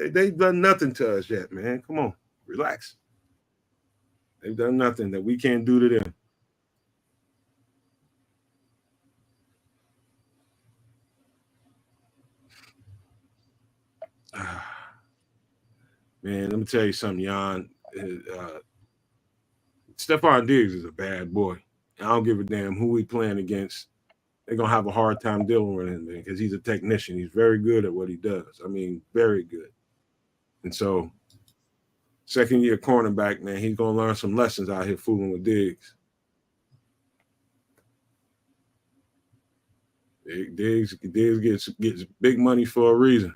They've done nothing to us yet, man. Come on, relax. They've done nothing that we can't do to them. Man, let me tell you something, Jan. Stephon Diggs is a bad boy. I don't give a damn who we playing against. They're gonna have a hard time dealing with him because he's a technician. He's very good at what he does. I mean, very good. And so, second year cornerback, man, he's gonna learn some lessons out here fooling with Diggs. Diggs gets big money for a reason.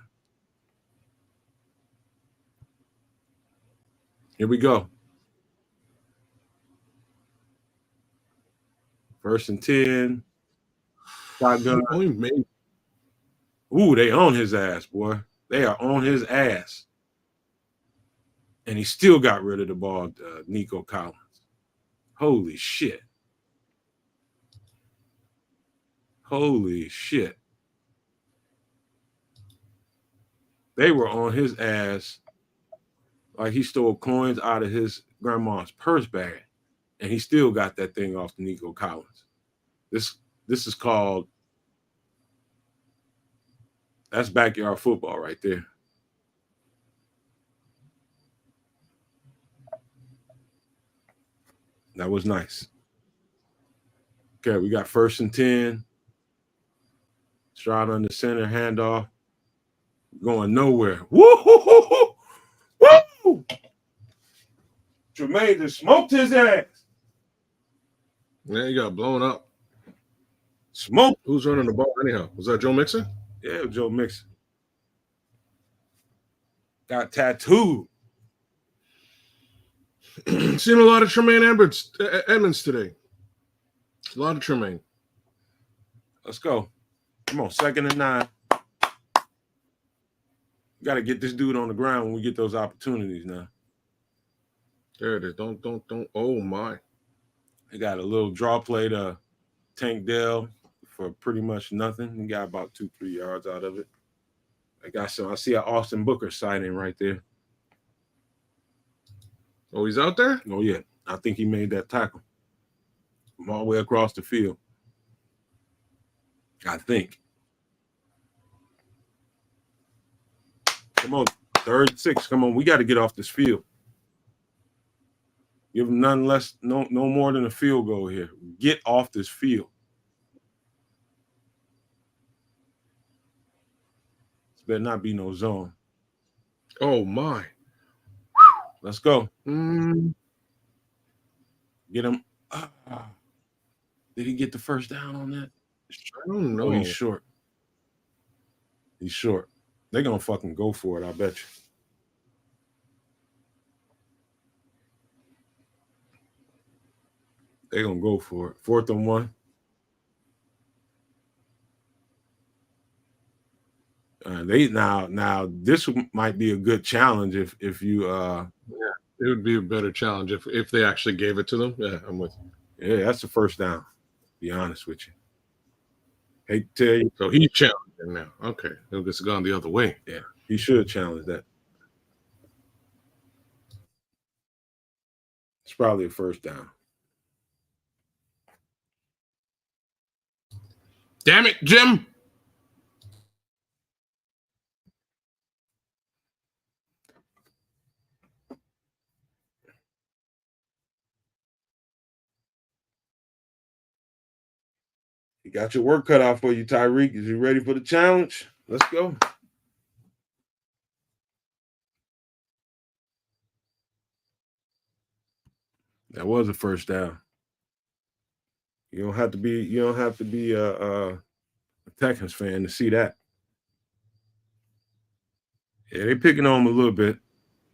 Here we go. 1st and 10. Shotgun. Ooh, they on his ass, boy. They are on his ass. And he still got rid of the ball, Nico Collins. Holy shit. Holy shit. They were on his ass like he stole coins out of his grandma's purse bag. And he still got that thing off the Nico Collins. This is called, that's backyard football right there. That was nice. Okay, we got 1st and 10. Stroud on the center, handoff. Going nowhere. Woo! Woo! Jermaine just smoked his ass. Yeah, he got blown up. Smoke. Who's running the ball anyhow? Was that Joe Mixon? Yeah, Joe Mixon. Got tattooed. Seen a lot of Tremaine Edmonds today. A lot of Tremaine. Let's go. Come on, 2nd and 9. Got to get this dude on the ground when we get those opportunities now. There it is. Don't. Oh, my. They got a little draw play to Tank Dell for pretty much nothing. He got about 2-3 yards out of it. I see an Austin Booker signing right there. Oh, he's out there? Oh, yeah. I think he made that tackle from all the way across the field. I think. Come on, 3rd and 6. Come on, we got to get off this field. Give them no more than a field goal here. Get off this field. This better not be no zone. Oh, my. Let's go. Get him. Did he get the first down on that? I don't know. Oh, he's short. He's short. They're going to fucking go for it, I bet you. They're going to go for it. 4th and 1. Now this might be a good challenge if you It would be a better challenge if they actually gave it to them. Yeah, I'm with you. yeah, that's the first down. To be honest with you. Hate to tell you. So he's challenging now. Okay, it's gone the other way. Yeah, he should challenge that. It's probably a first down. Damn it, Jim. You got your work cut out for you, Tyreek. Is you ready for the challenge? Let's go. That was a first down. You don't have to be a Texans fan to see that. Yeah, they picking on him a little bit,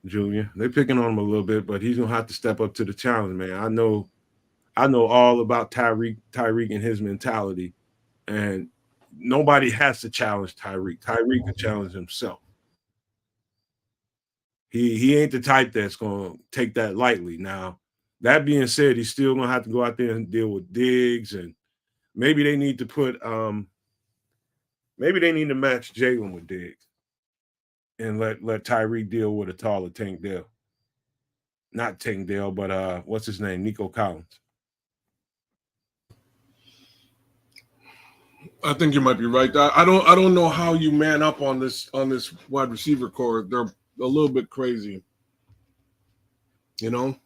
Junior. They picking on him a little bit, but he's gonna have to step up to the challenge, man. I know all about Tyreek and his mentality, and nobody has to challenge Tyreek. Tyreek can challenge himself. He ain't the type that's gonna take that lightly. Now, that being said, he's still gonna have to go out there and deal with Diggs, and maybe they need to match Jalen with Diggs and let Tyreek deal with a taller Tank Dell. Not Tank Dell, but what's his name? Nico Collins. I think you might be right. I don't know how you man up on this wide receiver core. They're a little bit crazy. You know?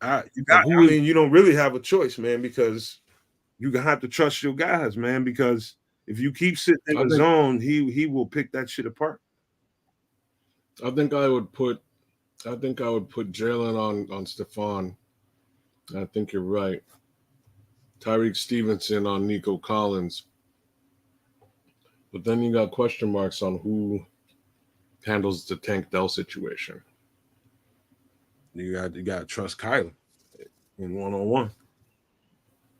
You don't really have a choice, man, because you have to trust your guys, man, because if you keep sitting in the zone, he will pick that shit apart. I think I would put Jalen on Stephon. I think you're right. Tyreek Stevenson on Nico Collins. But then you got question marks on who handles the Tank Dell situation. You got to trust Kyler in one-on-one.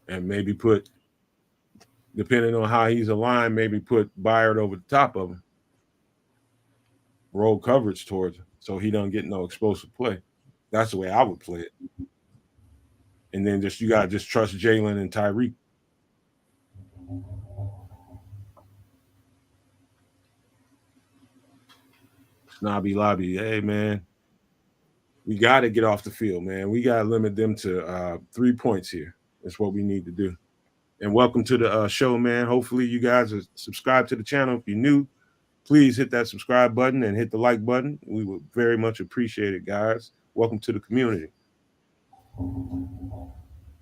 And maybe put, depending on how he's aligned, maybe put Byard over the top of him. Roll coverage towards him so he don't get no explosive play. That's the way I would play it. And then you gotta just trust Jalen and Tyreek. Snobby lobby. Hey man, we gotta get off the field, man. We gotta limit them to 3 points here. That's what we need to do. And welcome to the show, man. Hopefully you guys are subscribed to the channel. If you're new, please hit that subscribe button and hit the like button. We would very much appreciate it, guys. Welcome to the community.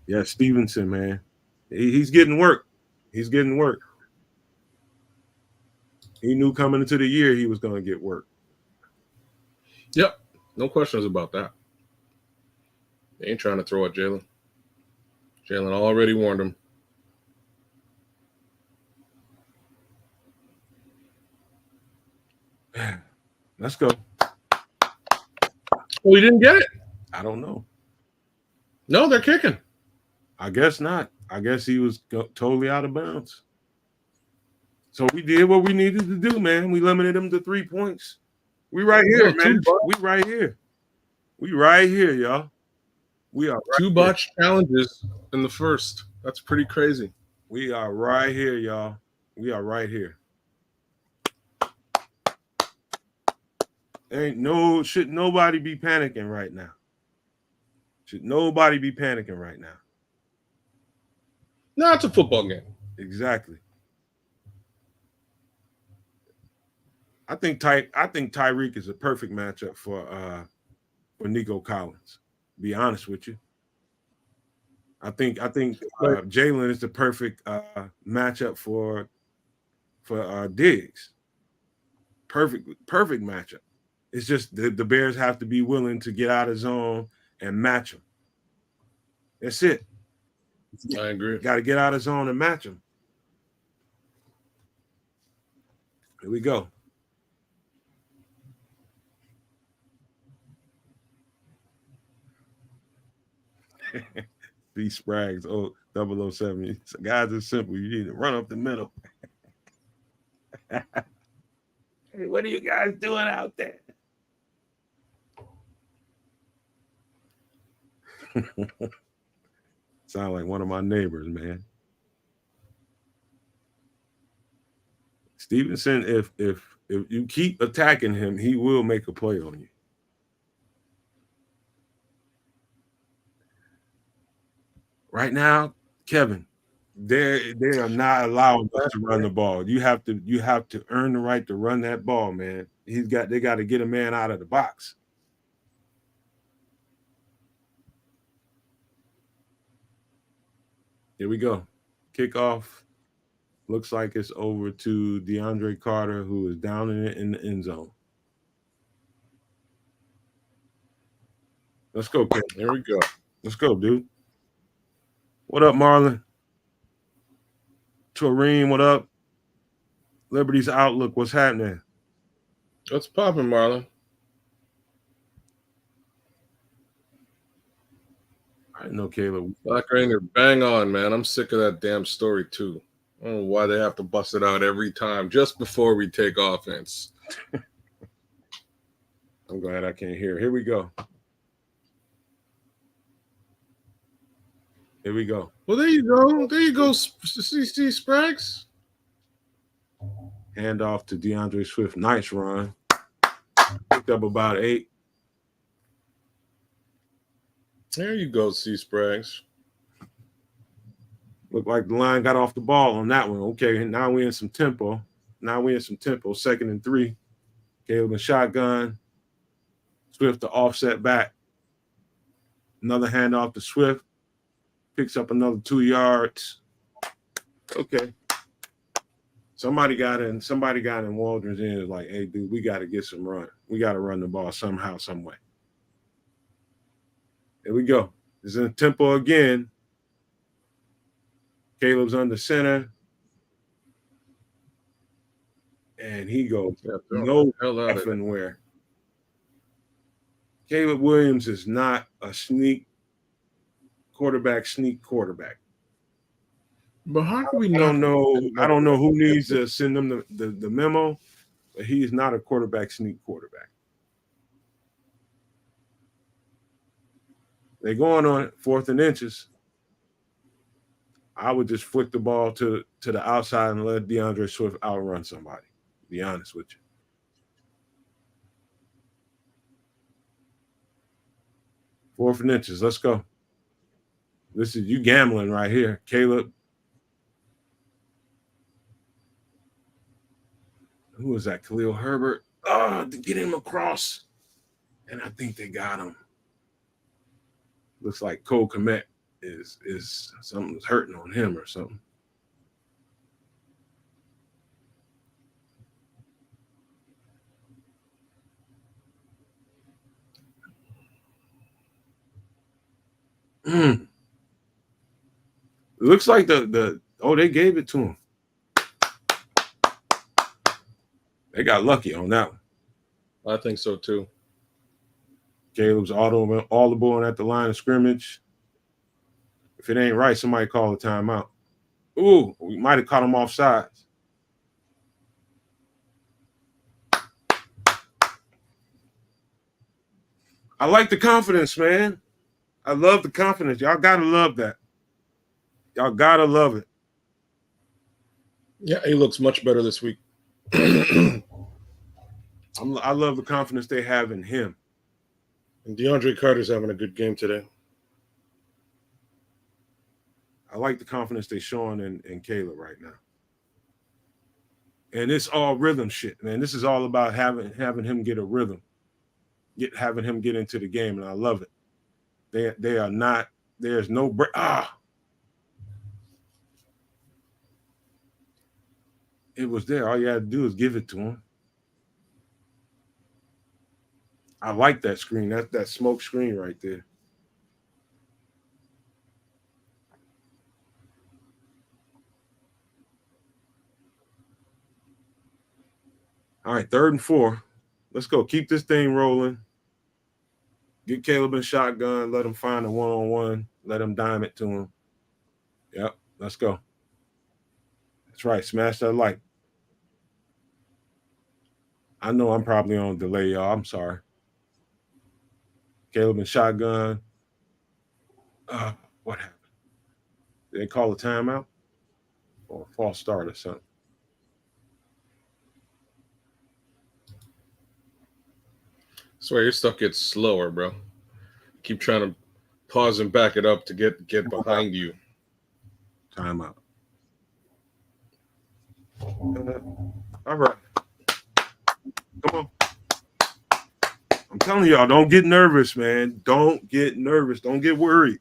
Yeah, Stevenson, man. He's getting work. He's getting work. He knew coming into the year he was going to get work. Yep. No questions about that. They ain't trying to throw at Jalen. Jalen already warned him. Let's go. Well, he didn't get it. I don't know. No, they're kicking. I guess not. I guess he was totally out of bounds. So we did what we needed to do, man. We limited him to 3 points. We right here, man. We right here. We right here, y'all. We are right 2 botched challenges in the first. That's pretty crazy. We are right here, y'all. We are right here. Should nobody be panicking right now. Should nobody be panicking right now. No, it's a football game. Exactly. I think Tyreek is a perfect matchup for Nico Collins. To be honest with you. I think Jalen is the perfect matchup for Diggs. Perfect matchup. It's just the Bears have to be willing to get out of zone and match them. That's it. I agree. Got to get out of zone and match them. Here we go. B Sprags, 007. Guys, it's simple. You need to run up the middle. What are you guys doing out there? Sound like one of my neighbors, man. Stevenson, if you keep attacking him, he will make a play on you. Right now, Kevin, they are not allowing us to run the ball. You have to earn the right to run that ball, man. They got to get a man out of the box. Here we go. Kickoff. Looks like it's over to DeAndre Carter, who is down in the end zone. Let's go, Kevin. Here we go. Let's go, dude. What up, Marlon? Toreen, what up? Liberty's Outlook, what's happening? What's popping, Marlon? I know, Caleb. Black Ranger, bang on, man. I'm sick of that damn story, too. I don't know why they have to bust it out every time just before we take offense. I'm glad I can't hear. Here we go. Here we go. Well, there you go. There you go, CC Sprags. Hand off to DeAndre Swift. Nice run. Picked up about 8. There you go, C Sprags. Looked like the line got off the ball on that one. Okay, now we're in some tempo. 2nd and 3. Caleb in shotgun. Swift to offset back. Another handoff to Swift. Picks up another 2 yards. Okay. Somebody got in Waldron's ear like, hey, dude, we got to get some run. We got to run the ball somehow, some way. Here we go. It's in tempo again. Caleb's under center. And he goes, no effing where. Caleb Williams is not a sneak quarterback. But how can we I don't know who needs to send them the memo, but he's not a sneak quarterback. They're going on it, 4th and inches. I would just flick the ball to the outside and let DeAndre Swift outrun somebody, to be honest with you. Fourth and inches. Let's go. This is you gambling right here, Caleb. Who was that? Khalil Herbert. To get him across. And I think they got him. Looks like Cole Kmet is something's hurting on him or something. It looks like they gave it to him. They got lucky on that one. I think so too. Caleb's audible at the line of scrimmage. If it ain't right, somebody call a timeout. Ooh, we might have caught him off sides. I like the confidence, man. I love the confidence. Y'all got to love that. Y'all got to love it. Yeah, he looks much better this week. I love the confidence they have in him. And DeAndre Carter's having a good game today. I like the confidence they're showing in Caleb right now. And it's all rhythm shit, man. This is all about having him get a rhythm, having him get into the game, and I love it. They are not. There's no break. It was there. All you had to do is give it to him. I like that screen. That's that smoke screen right there. All right, 3rd and 4. Let's go. Keep this thing rolling. Get Caleb in shotgun. Let him find a one-on-one. Let him dime it to him. Yep, let's go. That's right. Smash that like. I know I'm probably on delay, y'all. I'm sorry. Caleb and shotgun. What happened? Did they call a timeout or a false start or something? Swear your stuff gets slower, bro. Keep trying to pause and back it up to get behind you. Timeout. All right. Come on. I'm telling y'all, don't get nervous, man. Don't get nervous. Don't get worried.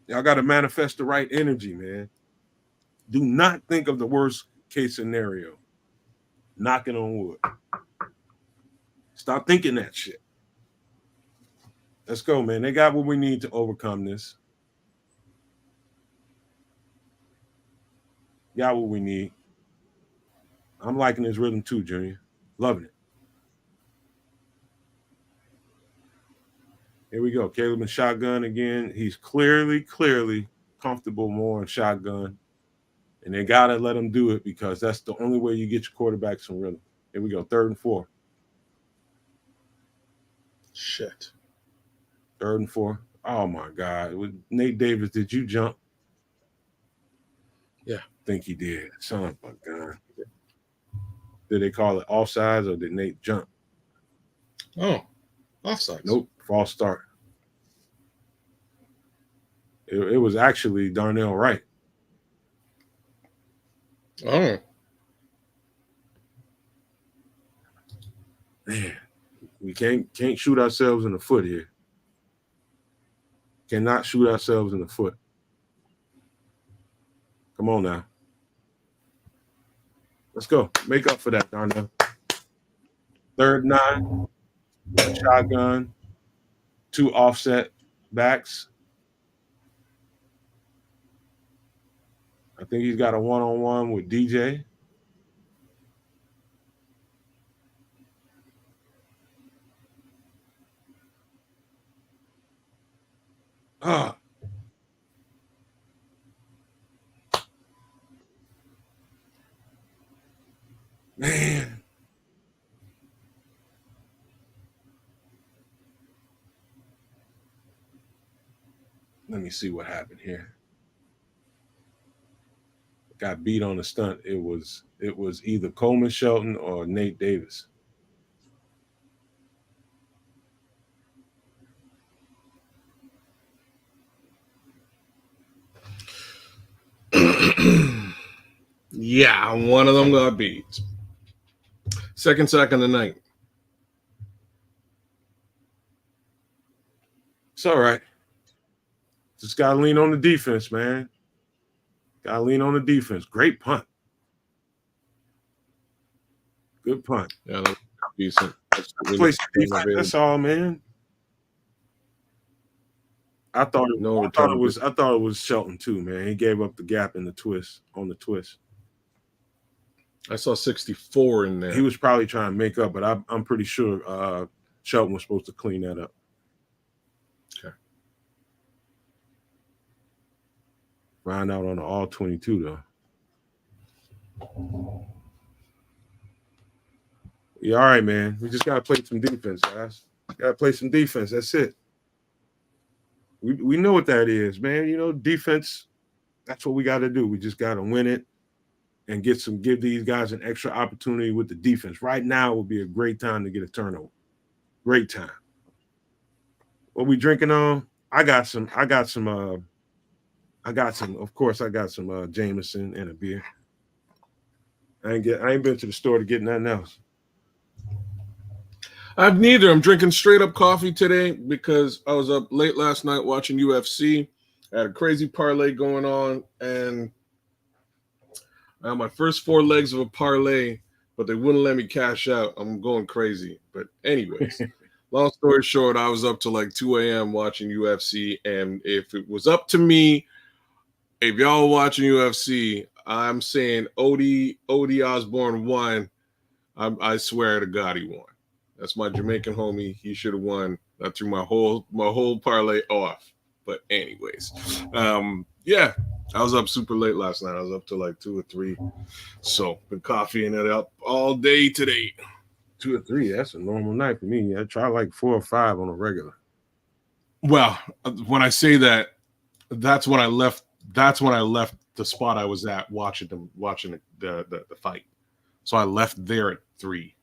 Y'all got to manifest the right energy, man. Do not think of the worst case scenario. Knocking on wood. Stop thinking that shit. Let's go, man. They got what we need to overcome this. Got what we need. I'm liking this rhythm too, Junior. Loving it. Here we go. Caleb and shotgun again. He's clearly comfortable more in shotgun. And they got to let him do it because that's the only way you get your quarterback some rhythm. Here we go. 3rd and 4. Shit. 3rd and 4. Oh, my God. Nate Davis, did you jump? Yeah. I think he did. Son of a gun. Did they call it offsides or did Nate jump? Oh, offsides. Nope. False start. It was actually Darnell Wright. Oh. Man, we can't shoot ourselves in the foot here. Cannot shoot ourselves in the foot. Come on now. Let's go. Make up for that, Darnell. 3rd 9. Shotgun. 2 offset backs. I think he's got a one-on-one with DJ. Man. Let me see what happened here. Got beat on the stunt. It was either Coleman Shelton or Nate Davis. Yeah, one of them got beat. Second sack of the night. It's all right. Just got to lean on the defense, man. Got to lean on the defense. Great punt. Good punt. Yeah, that's decent. That's all, man. I thought it was Shelton too, man. He gave up the gap in the twist on the twist. I saw 64 in there. He was probably trying to make up, but I'm pretty sure Shelton was supposed to clean that up. Okay. Find out on the all 22 though. Yeah, all right, man. We just gotta play some defense, guys. Gotta play some defense. That's it. We know what that is, man. You know, defense. That's what we got to do. We just got to win it and give these guys an extra opportunity with the defense. Right now would be a great time to get a turnover. Great time. What we drinking on? I got some. Of course, I got some Jameson and a beer. I ain't been to the store to get nothing else. I've neither. I'm drinking straight up coffee today because I was up late last night watching UFC. I had a crazy parlay going on, and I had my first 4 legs of a parlay, but they wouldn't let me cash out. I'm going crazy. But anyways, long story short, I was up till like 2 a.m. watching UFC, and if it was up to me, if y'all are watching UFC, I'm saying Odie Osborne won. I swear to God he won. That's my Jamaican homie. He should have won. That threw my whole parlay off. But anyways, yeah, I was up super late last night. I was up till like 2 or 3. So been coffeeing it up all day today. 2 or 3. That's a normal night for me. I try like 4 or 5 on a regular. Well, when I say that, that's when I left. That's when I left the spot I was at watching the fight. So I left there at 3.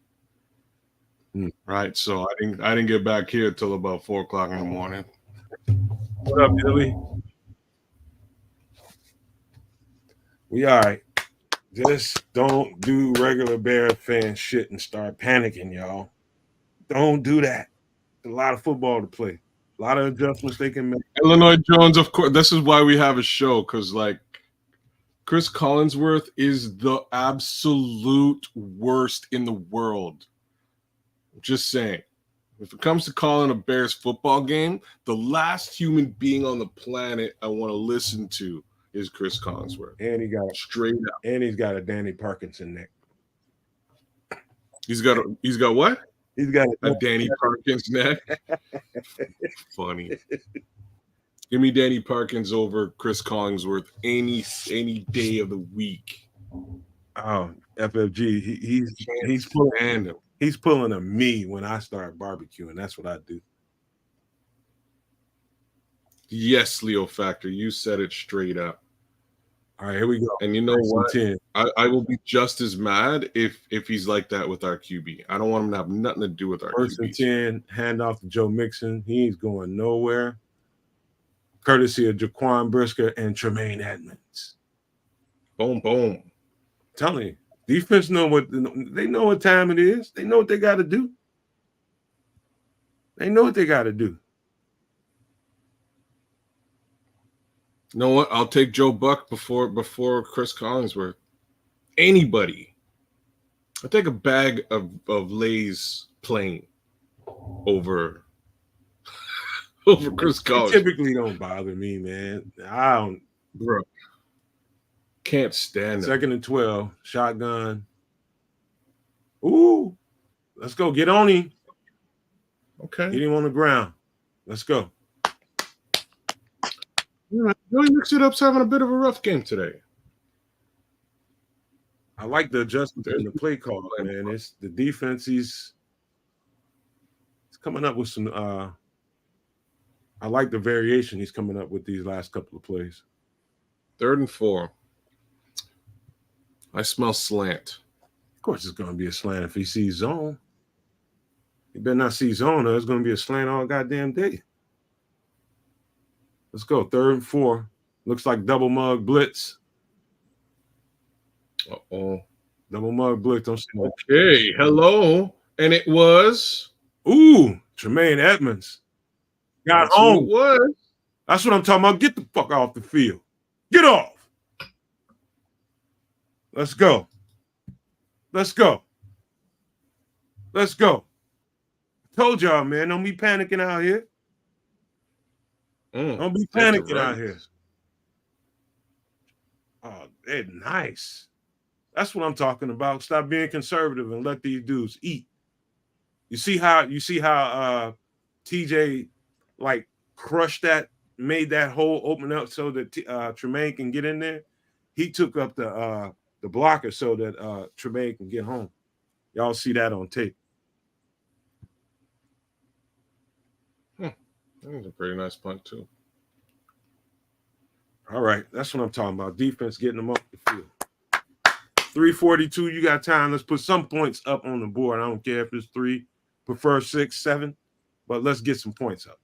Right. So I didn't get back here till about 4 o'clock in the morning. What up, Billy? We all right. Just don't do regular Bear fan shit and start panicking, y'all. Don't do that. There's a lot of football to play. A lot of adjustments they can make. Illinois Jones, of course. This is why we have a show, because like Chris Collinsworth is the absolute worst in the world. Just saying. If it comes to calling a Bears football game, the last human being on the planet I want to listen to is Chris Collinsworth. And he got straight up. And he's got a Danny Parkinson neck. He's got what? He's got a Danny Parkins neck. Funny. Give me Danny Parkins over Chris Collinsworth any day of the week. Oh, FFG. He's pulling a me when I start barbecuing. That's what I do. Yes, Leo Factor. You said it straight up. All right, here we go. And you know what? I will be just as mad if he's like that with our QB. I don't want him to have nothing to do with our First QB. and 10, handoff to Joe Mixon. He's going nowhere. Courtesy of Jaquan Brisker and Tremaine Edmonds. Boom, boom. I'm telling you, defense know what time it is. They know what they got to do. They know what they got to do. You know what? I'll take Joe Buck before Chris Collinsworth. Anybody. I'll take a bag of Lay's plain over Chris Collinsworth. Typically don't bother me, man. I don't. Bro. Can't stand it. 2nd and 12. Shotgun. Ooh. Let's go. Get on him. Okay. Get him on the ground. Let's go. Joey Mix-It-Up's having a bit of a rough game today. I like the adjustment in the play call, man. It's the defense. He's coming up with some. I like the variation he's coming up with these last couple of plays. 3rd and 4. I smell slant. Of course, it's going to be a slant if he sees zone. He better not see zone, or it's going to be a slant all goddamn day. Let's go. 3rd and 4. Looks like double mug blitz. Uh-oh. Double mug blitz. Okay. Hello. And it was? Ooh, Tremaine Edmonds. Got home. It was. That's what I'm talking about. Get the fuck off the field. Get off. Let's go. Let's go. Let's go. Told y'all, man. Don't be panicking out here. Don't be panicking out here. Oh, they're nice. That's what I'm talking about. Stop being conservative and let these dudes eat. You see how TJ like crushed that, made that hole open up so that Tremaine can get in there. He took up the blocker so that Tremaine can get home. Y'all see that on tape. That was a pretty nice punt, too. All right. That's what I'm talking about. Defense getting them up the field. 3:42. You got time. Let's put some points up on the board. I don't care if it's 3, prefer 6, 7, but let's get some points up.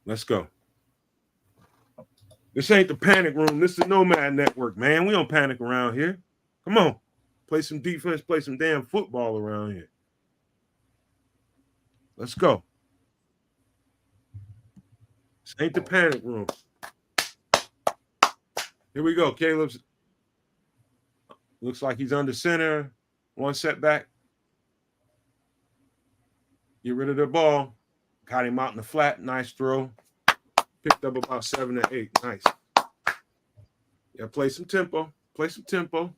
Let's go. This ain't the panic room. This is the Nomad Network, man. We don't panic around here. Come on. Play some defense, play some damn football around here. Let's go. This ain't the panic room. Here we go. Caleb's looks like he's under center. 1 setback. Get rid of the ball. Got him out in the flat. Nice throw. Picked up about 7 or 8. Nice. Yeah, play some tempo. Play some tempo.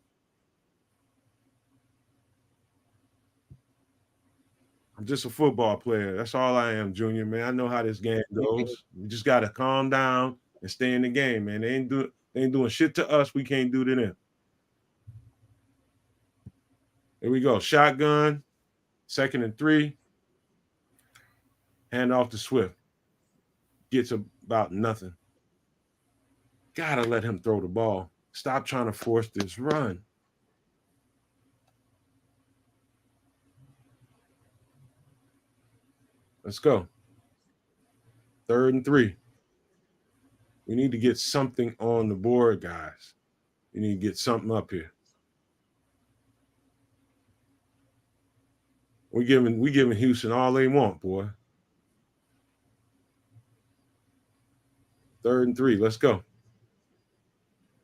I'm just a football player. That's all I am, Junior, man. I know how this game goes. We just got to calm down and stay in the game, man. They ain't doing shit to us. We can't do to them. Here we go. Shotgun, 2nd and 3. Hand off to Swift. Gets about nothing. Gotta let him throw the ball. Stop trying to force this run. Let's go. 3rd and 3. We need to get something on the board, guys. We need to get something up here. We giving Houston all they want, boy. 3rd and 3. Let's go.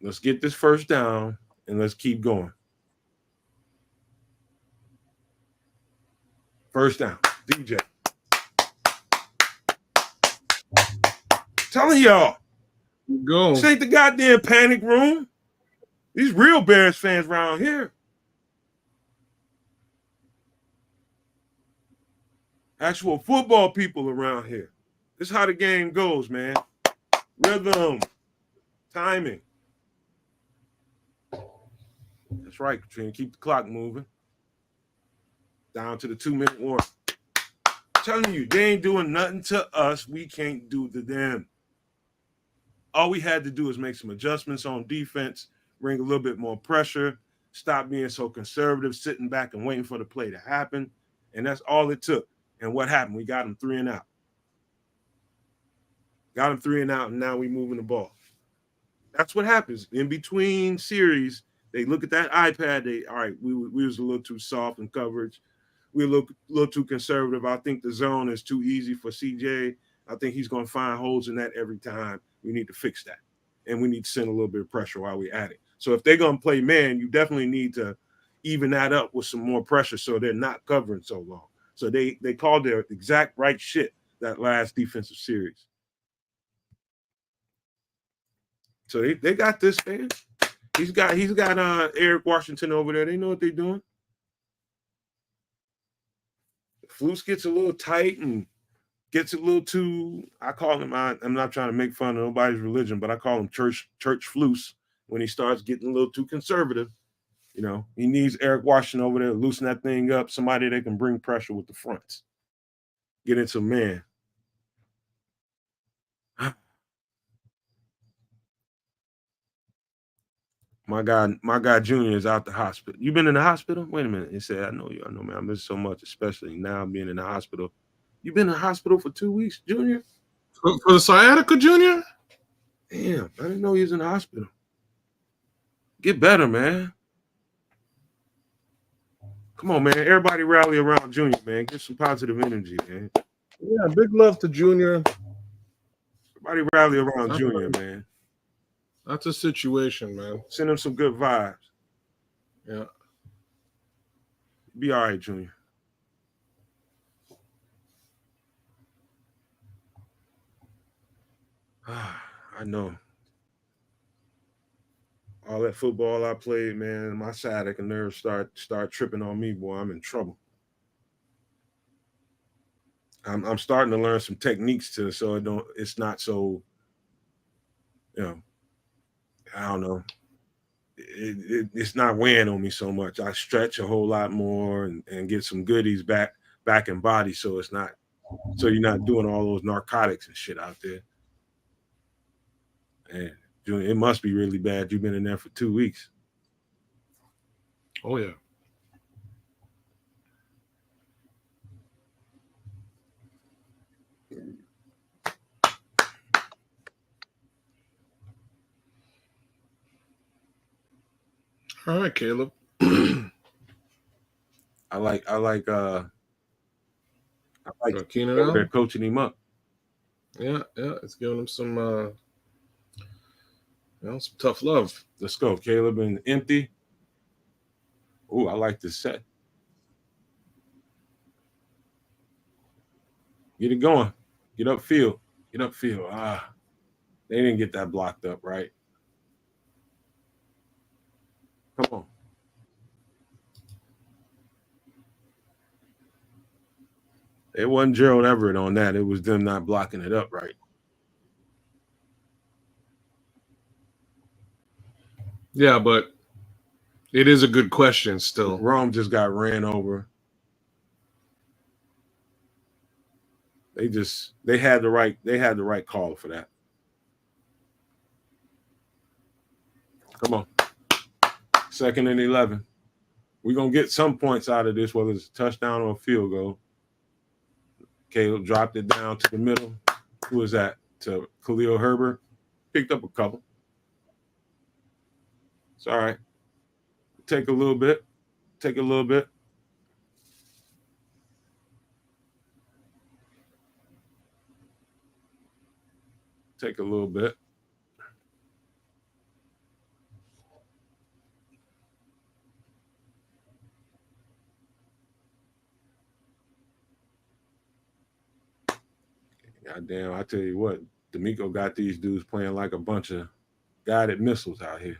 Let's get this first down and let's keep going. First down. DJ. Telling y'all. Go. This ain't the goddamn panic room. These real Bears fans around here. Actual football people around here. This is how the game goes, man. Rhythm. Timing. That's right, Katrina. Keep the clock moving. Down to the 2-minute warning. Telling you, they ain't doing nothing to us. We can't do to them. All we had to do is make some adjustments on defense, bring a little bit more pressure, stop being so conservative, sitting back and waiting for the play to happen. And that's all it took. And what happened? We got them 3 and out. Got them 3 and out, and now we moving the ball. That's what happens. In between series, they look at that iPad. All right, we was a little too soft in coverage. We were a little too conservative. I think the zone is too easy for CJ. I think he's going to find holes in that every time. We need to fix that. And we need to send a little bit of pressure while we're at it. So if they're going to play man, you definitely need to even that up with some more pressure so they're not covering so long. So they called their exact right shit that last defensive series. So they got this, man. He's got Eric Washington over there. They know what they're doing. Flus gets a little tight and gets a little too, I call him, I'm not trying to make fun of nobody's religion, but I call him church Flus when he starts getting a little too conservative. You know, he needs Eric Washington over there to loosen that thing up, somebody that can bring pressure with the fronts. Get into man. My guy Junior is out the hospital. You been in the hospital? Wait a minute. He said, I know, man. I miss so much, especially now being in the hospital. You been in the hospital for 2 weeks, Junior? For the sciatica, Junior? Damn, I didn't know he was in the hospital. Get better, man. Come on, man. Everybody rally around Junior, man. Get some positive energy, man. Yeah, big love to Junior. Everybody rally around Junior, man. That's a situation, man. Send him some good vibes. Yeah. Be all right, Junior. I know. All that football I played, man, my sciatic nerves start tripping on me, boy. I'm in trouble. I'm starting to learn some techniques so it's not so, I don't know. It's not weighing on me so much. I stretch a whole lot more and get some goodies back in body, so you're not doing all those narcotics and shit out there. And Junior, it must be really bad. You've been in there for 2 weeks. Oh yeah. All right, Caleb. I like Keenan they're Allen. coaching him up. Yeah, it's giving him some some tough love. Let's go, Caleb and empty. Oh, I like this set. Get it going. Get upfield. They didn't get that blocked up, right? Come on. It wasn't Gerald Everett on that. It was them not blocking it up right. Yeah, but it is a good question still. Rome just got ran over. They had the right call for that. Come on. 2nd and 11. We're gonna get some points out of this, whether it's a touchdown or a field goal. Caleb dropped it down to the middle. Who is that? To Khalil Herbert. Picked up a couple. It's all right. Take a little bit. Take a little bit. Take a little bit. Goddamn, I tell you what, D'Amico got these dudes playing like a bunch of guided missiles out here.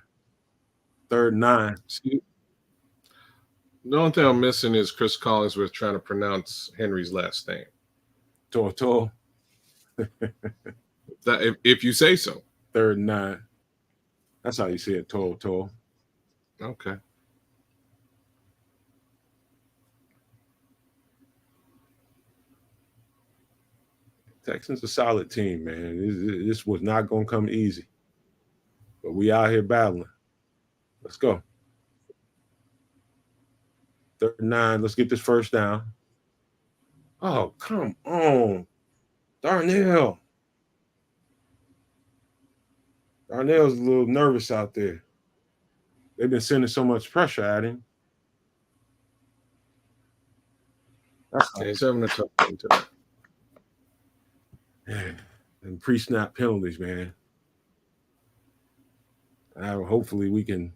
3rd and 9. See, the only thing I'm missing is Chris Collinsworth trying to pronounce Henry's last name. Torto. That if you say so. 3rd and 9. That's how you say it, Torto. Okay. Texans a solid team, man. This was not going to come easy. But we out here battling. Let's go. 3rd and 9. Let's get this first down. Oh, come on. Darnell. Darnell's a little nervous out there. They've been sending so much pressure at him. He's having a tough game today. And pre-snap penalties, man. Hopefully we can.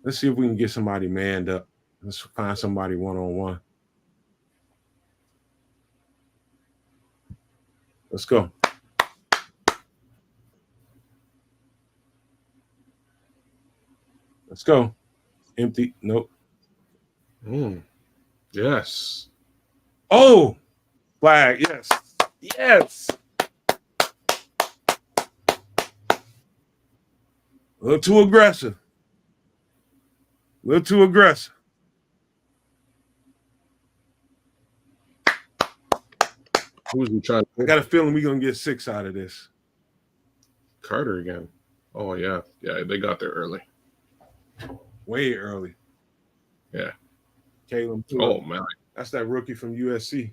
Let's see if we can get somebody manned up. Let's find somebody one-on-one. Let's go. Let's go. Empty. Nope. Yes. Oh, flag. Yes. Yes. A little too aggressive. A little too aggressive. Who's he trying to? I got a feeling we're going to get 6 out of this. Carter again. Oh, yeah. Yeah, they got there early. Way early. Yeah. Caleb. Oh, man. That's that rookie from USC.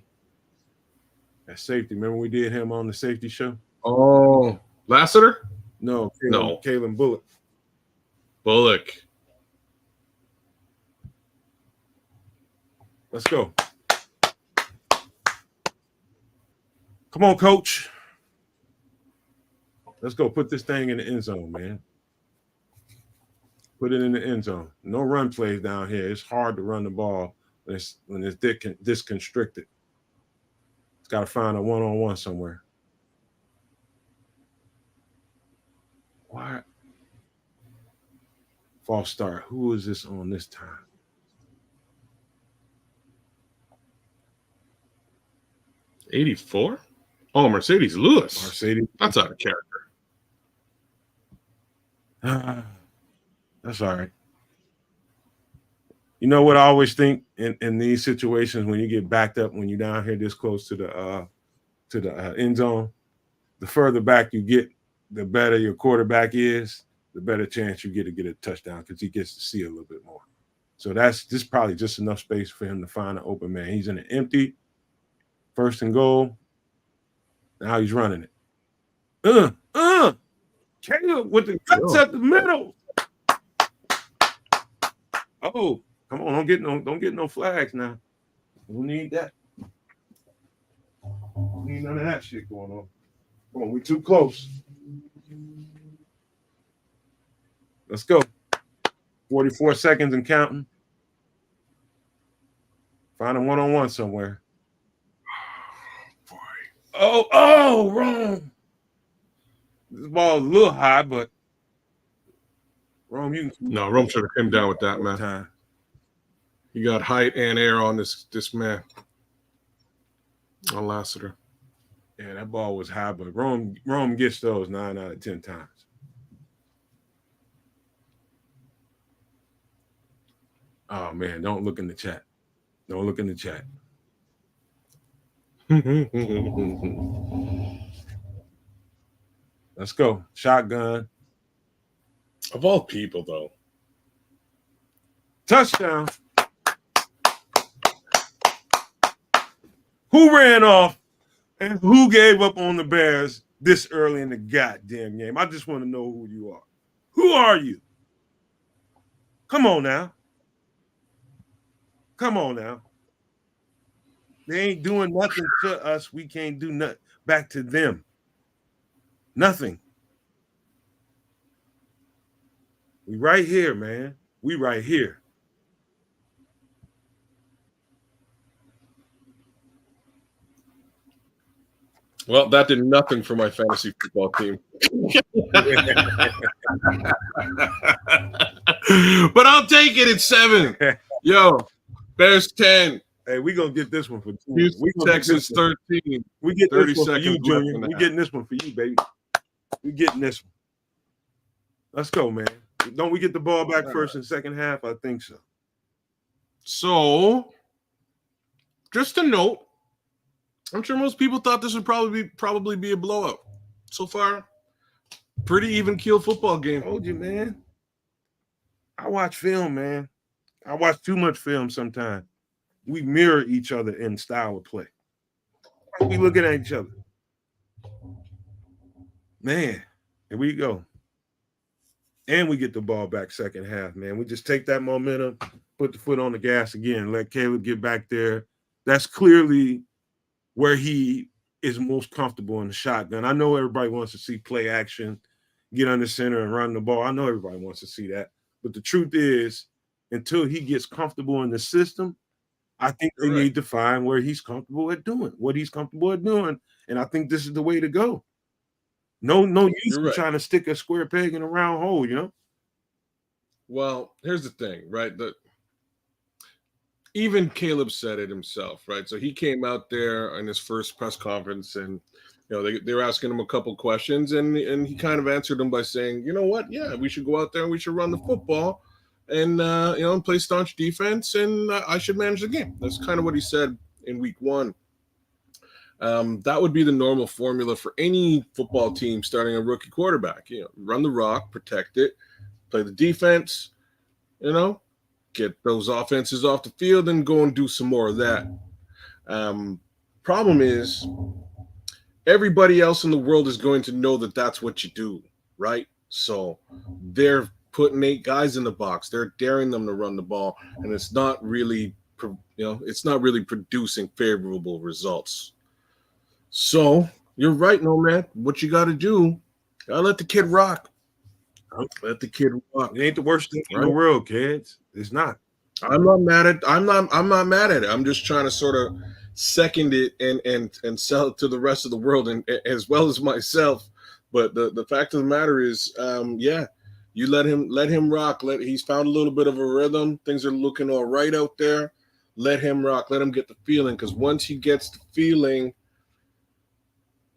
That safety. Remember we did him on the safety show? Oh, Lassiter? No. No. Caleb Bullock. Bullock. Let's go. Come on, coach. Let's go put this thing in the end zone, man. Put it in the end zone. No run plays down here. It's hard to run the ball when it's disconstricted. It's got to find a one-on-one somewhere. What? False start. Who is this on this time? $84? Oh, Mercedes Lewis. Mercedes. That's out of character. That's all right. You know what I always think in these situations when you get backed up, when you're down here this close to the end zone, the further back you get, the better your quarterback is, the better chance you get to get a touchdown because he gets to see a little bit more. So this is probably just enough space for him to find an open man. He's in an empty, 1st and goal. Now he's running it. Caleb with the guts at the middle. Oh, come on! Don't get no flags now. We don't need that. Don't need none of that shit going on. Come on, we too close. Let's go. 44 seconds and counting. Find a one-on-one somewhere. Oh, wrong. This ball is a little high, but Rome, you can. No, Rome should have come down with that, man. Time. You got height and air on this man. On Lassiter. Yeah, that ball was high, but Rome gets those 9 out of 10 times. Oh man, don't look in the chat. Don't look in the chat. Let's go. Shotgun. Of all people, though. Touchdown. Who ran off and who gave up on the Bears this early in the goddamn game? I just want to know who you are. Who are you? Come on now. Come on now. They ain't doing nothing to us. We can't do nothing back to them. Nothing. We right here, man. We right here. Well, that did nothing for my fantasy football team. But I'll take it at 7. Yo, Bears 10. Hey, we gonna get this one for Texans 13. We get 30 this one for you, seconds left Junior. in the We half. getting this one for you, baby. We getting this one. Let's go, man. Don't we get the ball back first and second half? I think so. So, just a note, I'm sure most people thought this would probably be a blowout. So far, pretty even keel football game. Told you, man. I watch film, man. I watch too much film sometimes. We mirror each other in style of play. We looking at each other. Man, here we go. And we get the ball back second half, man. We just take that momentum, put the foot on the gas again, let Caleb get back there. That's clearly where he is most comfortable in the shotgun. I know everybody wants to see play action, get under center and run the ball. I know everybody wants to see that. But the truth is, until he gets comfortable in the system, I think they need to find where he's comfortable at doing, what he's comfortable at doing. And I think this is the way to go. No use in trying to stick a square peg in a round hole, you know? Well, here's the thing, right? Even Caleb said it himself, right? So he came out there in his first press conference and, they were asking him a couple questions and he kind of answered them by saying, you know what? Yeah, we should go out there and we should run the football and, and play staunch defense and I should manage the game. That's kind of what he said in week 1. That would be the normal formula for any football team starting a rookie quarterback. Run the rock, protect it, play the defense, get those offenses off the field and go and do some more of that. Problem is, everybody else in the world is going to know that that's what you do, right? So they're putting 8 guys in the box. They're daring them to run the ball, and it's not really, producing favorable results. So you're right, Nomad. What you got to do, gotta let the kid rock. Let the kid rock. It ain't the worst thing in the world, kids. It's not. I'm not mad at it. I'm just trying to sort of second it and sell it to the rest of the world and as well as myself. But the fact of the matter is, you let him rock. He's found a little bit of a rhythm. Things are looking all right out there. Let him rock. Let him get the feeling, because once he gets the feeling,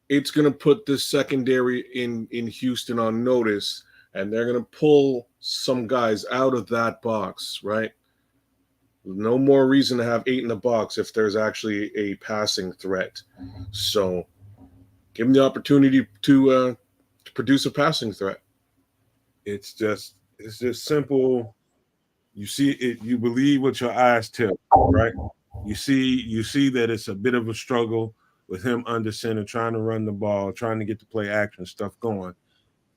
it's going to put the secondary in Houston on notice, and they're going to pull some guys out of that box, right? No more reason to have 8 in the box if there's actually a passing threat. So give him the opportunity to produce a passing threat. It's just simple. You see it, you believe what your eyes tell, right? You see that it's a bit of a struggle with him under center, trying to run the ball, trying to get the play action stuff going.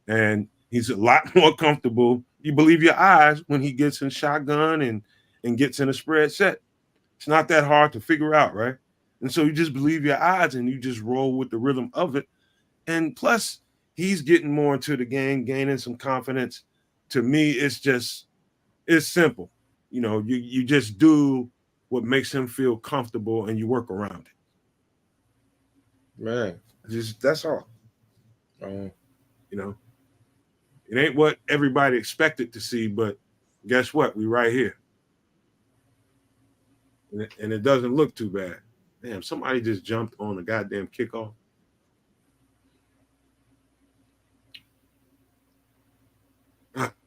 And he's a lot more comfortable. You believe your eyes when he gets in shotgun and gets in a spread set. It's not that hard to figure out, right? And so you just believe your eyes and you just roll with the rhythm of it. And plus, he's getting more into the game, gaining some confidence. To me, it's simple. You just do what makes him feel comfortable and you work around it. Man, that's all. It ain't what everybody expected to see, but guess what? We right here. And it doesn't look too bad. Damn, somebody just jumped on the goddamn kickoff.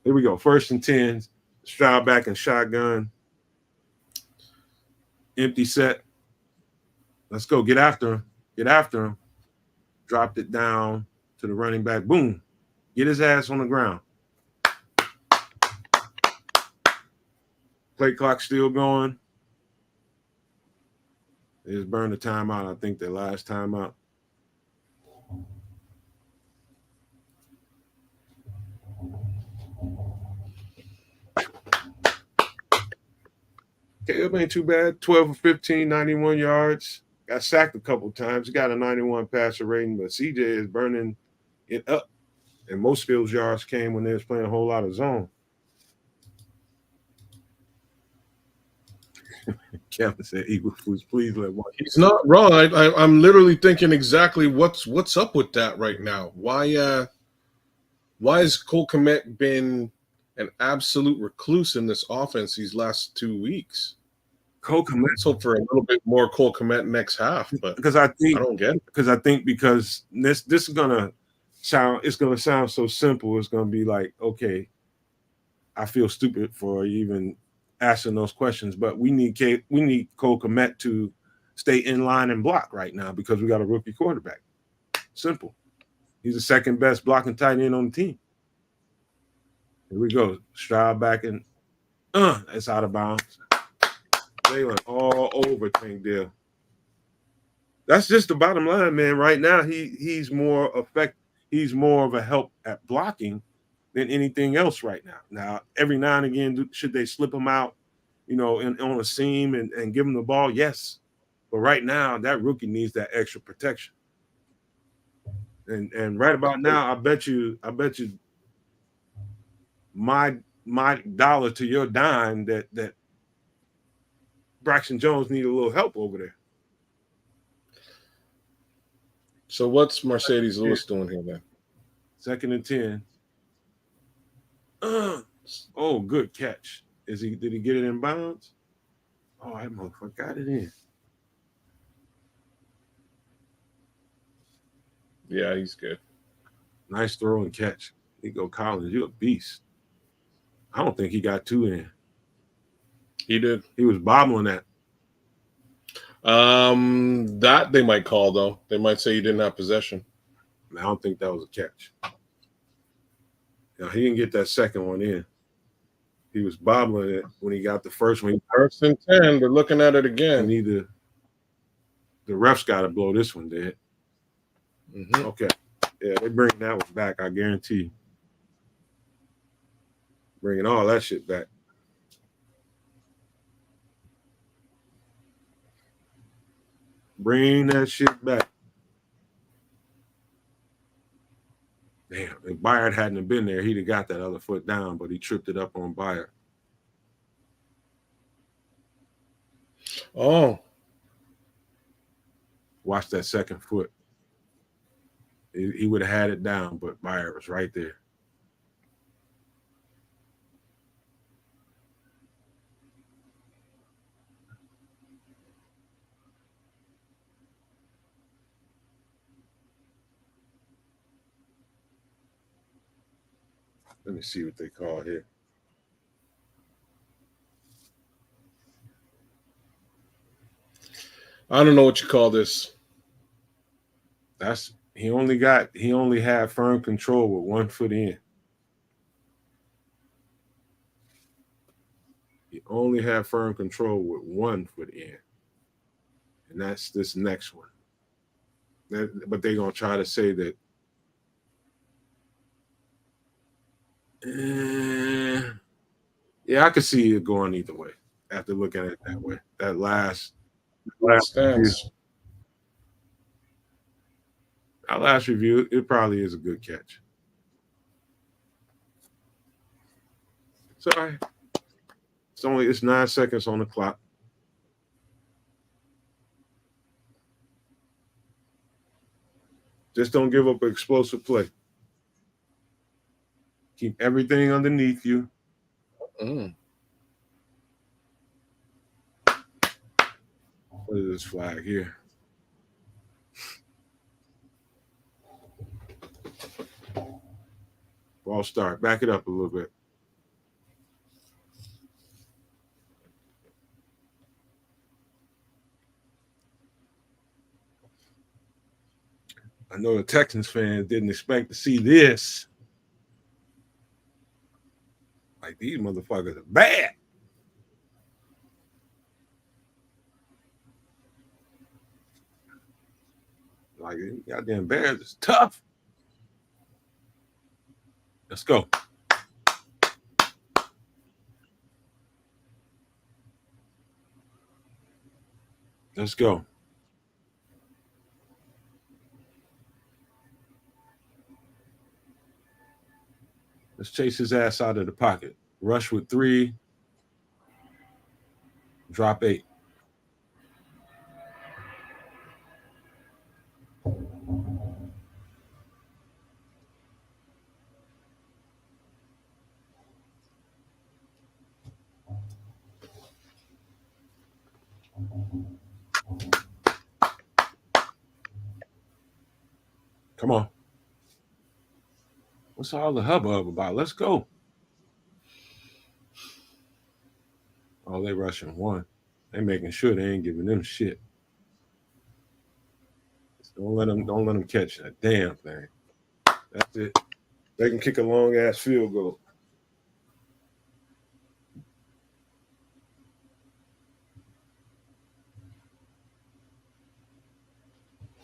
Here we go. 1st and 10. Stroud back and shotgun. Empty set. Let's go. Get after him. Get after him. Dropped it down to the running back. Boom. Get his ass on the ground. Play clock still going. They just burned the timeout. I think their last timeout. Caleb ain't too bad. 12 of 15, 91 yards. Got sacked a couple times. He got a 91 passer rating, but CJ is burning it up. And most of those yards came when they was playing a whole lot of zone. Kevin said, "Eagle foods, please let one." He's not wrong. I'm literally thinking exactly what's up with that right now. Why has Cole Kmet been an absolute recluse in this offense these last 2 weeks? Cole Kmet. Let's hope for a little bit more Cole Kmet next half, but Because I don't get it. Because this is gonna sound so simple. It's gonna be like, okay, I feel stupid for even asking those questions, but we need Cole Kmet to stay in line and block right now because we got a rookie quarterback. Simple. He's the second best blocking tight end on the team. Here we go. Stroud back and it's out of bounds. They went all over Tank Dell. That's just the bottom line, man. Right now, he's more of a help at blocking than anything else right now. Now, every now and again, should they slip him out, on a seam and give him the ball? Yes. But right now, that rookie needs that extra protection. And right about now, I bet you my dollar to your dime that Braxton Jones need a little help over there. So what's Mercedes Lewis doing here, man? 2nd and 10. Oh, good catch. Did he get it in bounds? Oh, that motherfucker got it in. Yeah, he's good. Nice throw and catch. He go Collins. You're a beast. I don't think he got 2 in. He did. He was bobbling that. That they might call, though. They might say he didn't have possession. I don't think that was a catch. Now, he didn't get that second one in. He was bobbling it when he got the first one. 1st and 10. They're looking at it again. The refs got to blow this one dead. Mm-hmm. Okay. Yeah, they bring that one back, I guarantee. Bringing all that shit back. Bring that shit back. Damn, if Byard hadn't been there, he'd have got that other foot down, but he tripped it up on Byard. Oh. Watch that second foot. He would have had it down, but Byard was right there. Let me see what they call here. I don't know what you call this. He only had firm control with 1 foot in. He only had firm control with 1 foot in. And that's this next one. But they're going to try to say that yeah, I could see it going either way after looking at it that way. That last stance. Our last review, it probably is a good catch. Sorry. It's 9 seconds on the clock. Just don't give up an explosive play. Keep everything underneath you. What is this flag here? Ball start. Back it up a little bit. I know the Texans fans didn't expect to see this. Like, these motherfuckers are bad. Like, goddamn Bears is tough. Let's go. Let's go. Let's chase his ass out of the pocket. Rush with 3. Drop 8. Come on. What's all the hubbub about? Let's go. Oh, they rushing 1. They making sure they ain't giving them shit. Don't let them catch that damn thing. That's it. They can kick a long ass field goal.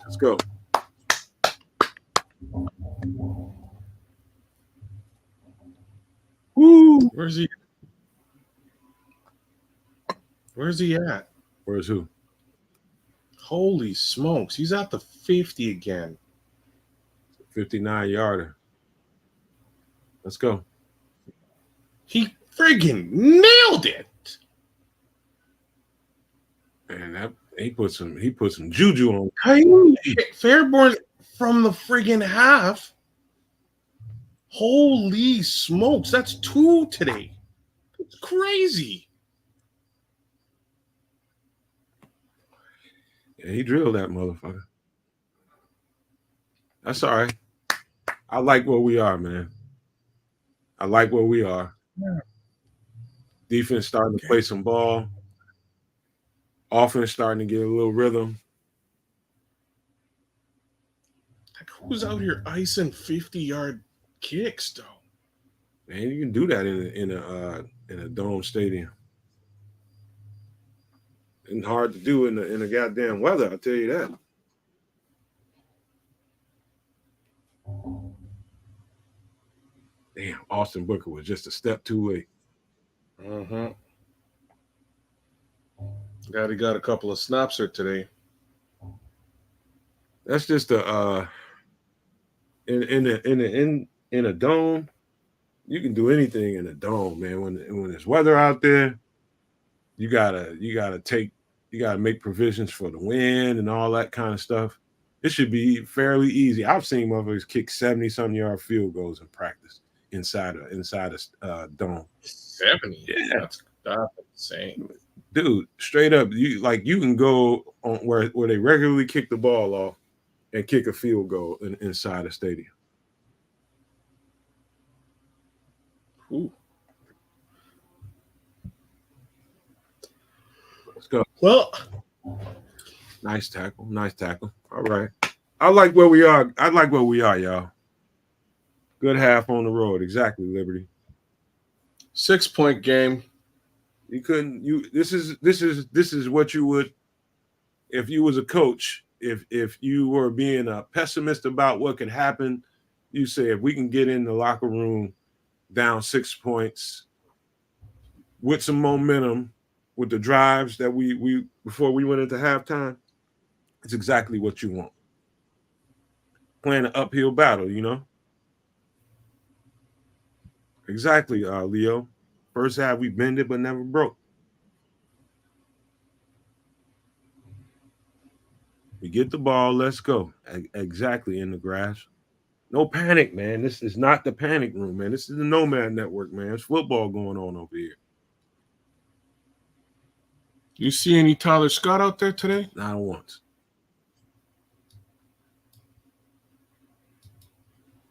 Let's go. Woo! Where's he? Where's he at? Where's who? Holy smokes. He's at the 50 again. 59-yarder. Let's go. He friggin' nailed it. Man, that he put some juju on. Fairborn from the friggin' half. Holy smokes. That's 2 today. It's crazy. Yeah, he drilled that motherfucker. That's all right. I like where we are, man. I like where we are. Yeah. Defense starting to play some ball. Offense starting to get a little rhythm. Like, who's out here icing 50-yard kicks, though? Man, you can do that in a dome stadium. It's hard to do in the goddamn weather, I'll tell you that. Damn, Austin Booker was just a step too late. Mm-hmm. He got a couple of snaps there today. That's just in a dome. You can do anything in a dome, man. When there's weather out there, you gotta make provisions for the wind and all that kind of stuff. It should be fairly easy. I've seen motherfuckers kick 70-some yard field goals in practice inside a dome. 70? Yeah, that's insane, dude. Straight up, you can go on where they regularly kick the ball off and kick a field goal inside a stadium. Ooh. Let's go. Well, nice tackle. All right. I like where we are, y'all. Good half on the road. Exactly, Liberty. 6-point game. This is what you would if you was a coach, if you were being a pessimist about what could happen, you say if we can get in the locker room down 6 points with some momentum with the drives that we before we went into halftime, it's exactly what you want. Playing an uphill battle, you know? Exactly, Leo. First half we bended but never broke. We get the ball, let's go. Exactly, in the grass. No panic, man. This is not the panic room, man. This is the Nomad Network, man. It's football going on over here. You see any Tyler Scott out there today? Not once.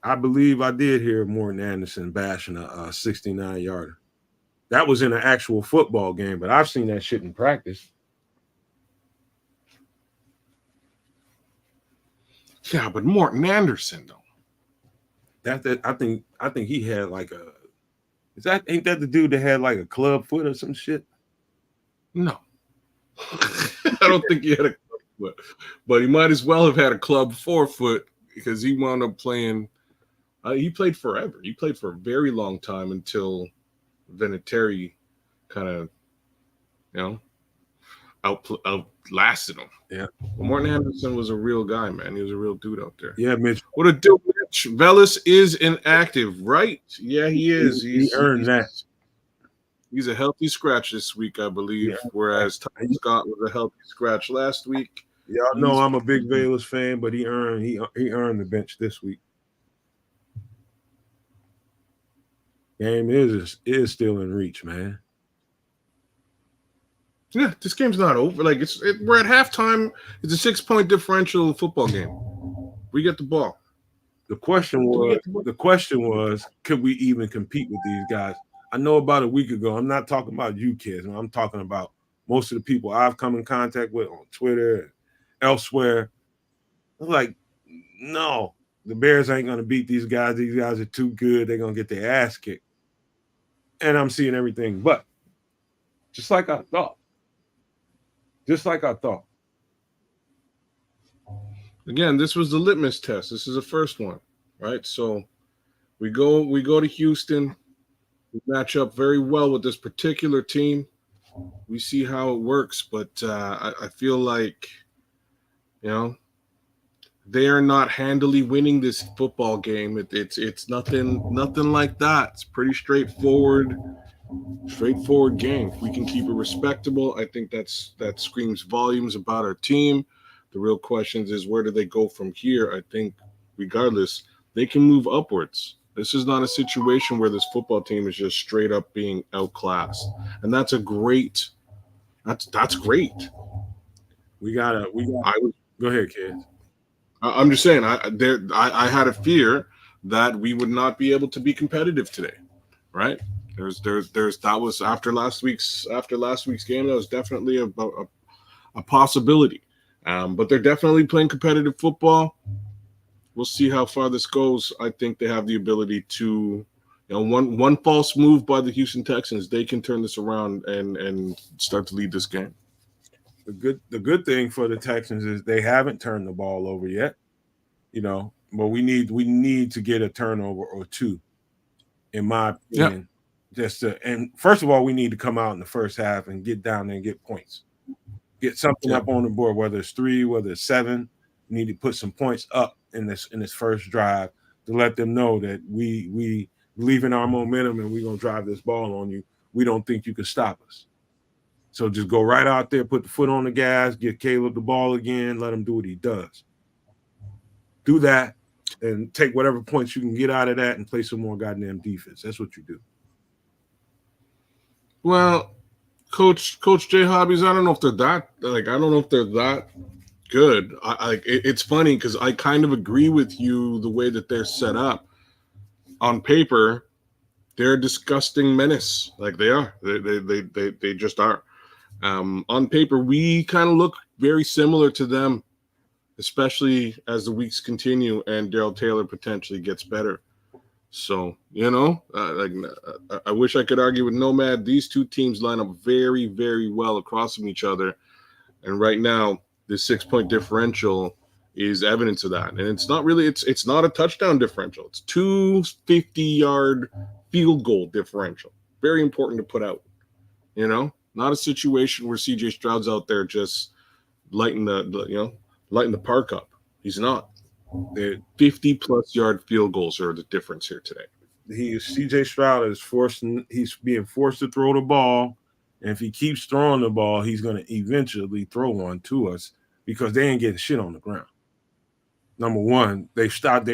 I believe I did hear Morton Anderson bashing a 69-yarder. That was in an actual football game, but I've seen that shit in practice. Yeah, but Morton Anderson though. That I think he had like ain't that the dude that had like a club foot or some shit? No. I don't think he had a club foot. But he might as well have had a club forefoot because he wound up playing. He played forever. He played for a very long time until Vinatieri kind of, outlasted him. Yeah. But Morton Anderson was a real guy, man. He was a real dude out there. Yeah, Mitch. What a dude, Mitch. Velas is inactive, right? Yeah, he is. He earned that. He's a healthy scratch this week, I believe, whereas Tyler Scott was a healthy scratch last week. Y'all know I'm a big Velas fan, but he earned the bench this week. Game is still in reach, man. Yeah, this game's not over. Like we're at halftime. It's a 6-point differential football game. We get the ball. The question was, could we even compete with these guys? I know about a week ago. I'm not talking about you kids. I'm talking about most of the people I've come in contact with on Twitter and elsewhere. I was like, no, the Bears ain't going to beat these guys. These guys are too good. They're going to get their ass kicked. And I'm seeing everything but just like I thought. Again, this was the litmus test. This is the first one, right? So we go to Houston. We match up very well with this particular team. We see how it works, but I feel like, they are not handily winning this football game. It's nothing like that. It's pretty straightforward game. If we can keep it respectable, I think that screams volumes about our team. The real question is, where do they go from here? I think regardless, they can move upwards. This is not a situation where this football team is just straight up being outclassed. And that's great. That's great. Go ahead, kid. I'm just saying, I had a fear that we would not be able to be competitive today, right? That was after last week's game. That was definitely a possibility. But they're definitely playing competitive football. We'll see how far this goes. I think they have the ability to, one false move by the Houston Texans, they can turn this around and start to lead this game. The good thing for the Texans is they haven't turned the ball over yet, but we need to get a turnover or two, in my opinion. Yeah. And first of all, we need to come out in the first half and get down there and get points, get something up on the board, whether it's 3, whether it's 7. We need to put some points up in this first drive to let them know that we believe in our momentum and we're gonna drive this ball on you. We don't think you can stop us. So just go right out there, put the foot on the gas, give Caleb the ball again, let him do what he does. Do that and take whatever points you can get out of that and play some more goddamn defense. That's what you do. Well, Coach J Hobbies, I don't know if they're that good. It's funny because I kind of agree with you the way that they're set up. On paper, they're a disgusting menace. Like they are. They just are. On paper, we kind of look very similar to them, especially as the weeks continue and Darrell Taylor potentially gets better. So, I wish I could argue with Nomad. These two teams line up very, very well across from each other. And right now, this 6-point differential is evidence of that. And it's not really, it's not a touchdown differential. It's 2 50-yard field goal differential. Very important to put out, Not a situation where CJ Stroud's out there just lighting the park up. He's not. The 50-plus yard field goals are the difference here today. CJ Stroud he's being forced to throw the ball, and if he keeps throwing the ball, he's going to eventually throw one to us because they ain't getting shit on the ground. Number one, they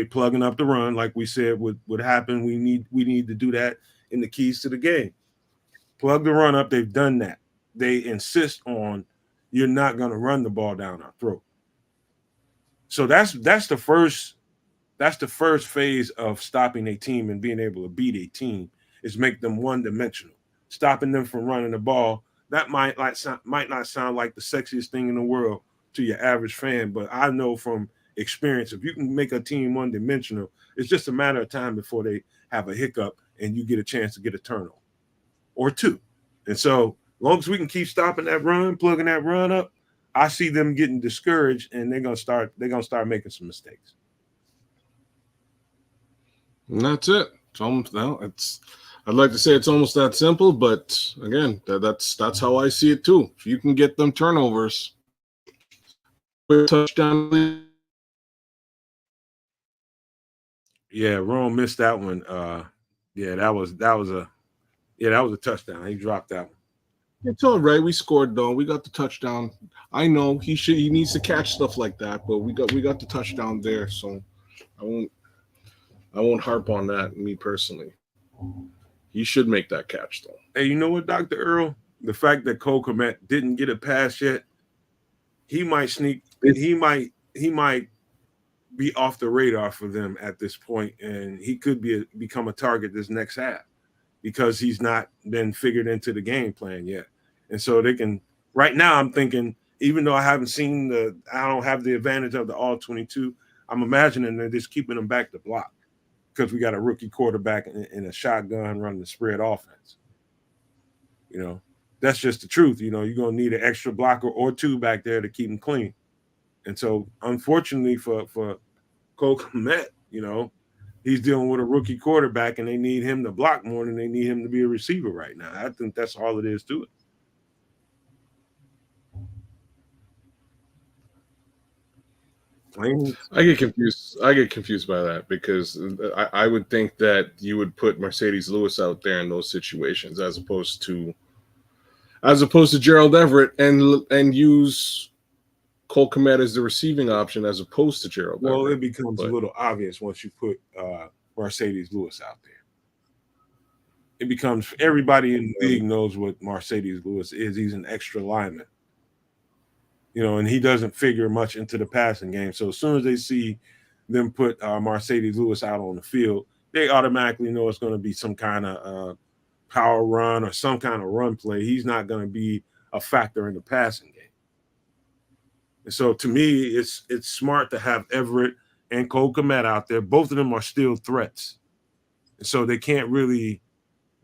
plugging up the run, like we said would happen. We need to do that in the keys to the game. Plug the run up. They've done that. they insist on you're not going to run the ball down our throat. So that's the first phase of stopping a team and being able to beat a team is make them one-dimensional. Stopping them from running the ball, that might not sound like the sexiest thing in the world to your average fan, but I know from experience, if you can make a team one-dimensional, it's just a matter of time before they have a hiccup and you get a chance to get a turnover or two. And so as long as we can keep stopping that run, plugging that run up, I see them getting discouraged and they're gonna start making some mistakes. And that's it. It's almost I'd like to say it's almost that simple, but again, that's how I see it too. If you can get them turnovers, touchdown. Yeah, Rome missed that one. That was a touchdown. He dropped that one. It's all right. We scored though. We got the touchdown. I know he needs to catch stuff like that, but we got the touchdown there. So I won't harp on that. Me personally, he should make that catch though. Hey, you know what, Dr. Earl? The fact that Cole Kmet didn't get a pass yet, he might sneak. He might be off the radar for them at this point, and he could become a target this next half because he's not been figured into the game plan yet. And so they can right now. I'm thinking, even though I don't have the advantage of the all 22. I'm imagining they're just keeping him back to block because we got a rookie quarterback in a shotgun running the spread offense. You know, that's just the truth. You know, you're gonna need an extra blocker or two back there to keep him clean. And so, unfortunately for Cole Kmet, you know, he's dealing with a rookie quarterback, and they need him to block more than they need him to be a receiver right now. I think that's all it is to it. I get confused by that because I would think that you would put Mercedes Lewis out there in those situations as opposed to Gerald Everett and use Cole Kmet as the receiving option as opposed to Gerald Everett. Well, it becomes a little obvious once you put Mercedes Lewis out there. It becomes everybody in the league knows what Mercedes Lewis is. He's an extra lineman. You know, and he doesn't figure much into the passing game. So as soon as they see them put Mercedes Lewis out on the field, they automatically know it's going to be some kind of power run or some kind of run play. He's not going to be a factor in the passing game. And so to me, it's smart to have Everett and Cole Kmet out there. Both of them are still threats. And so they can't really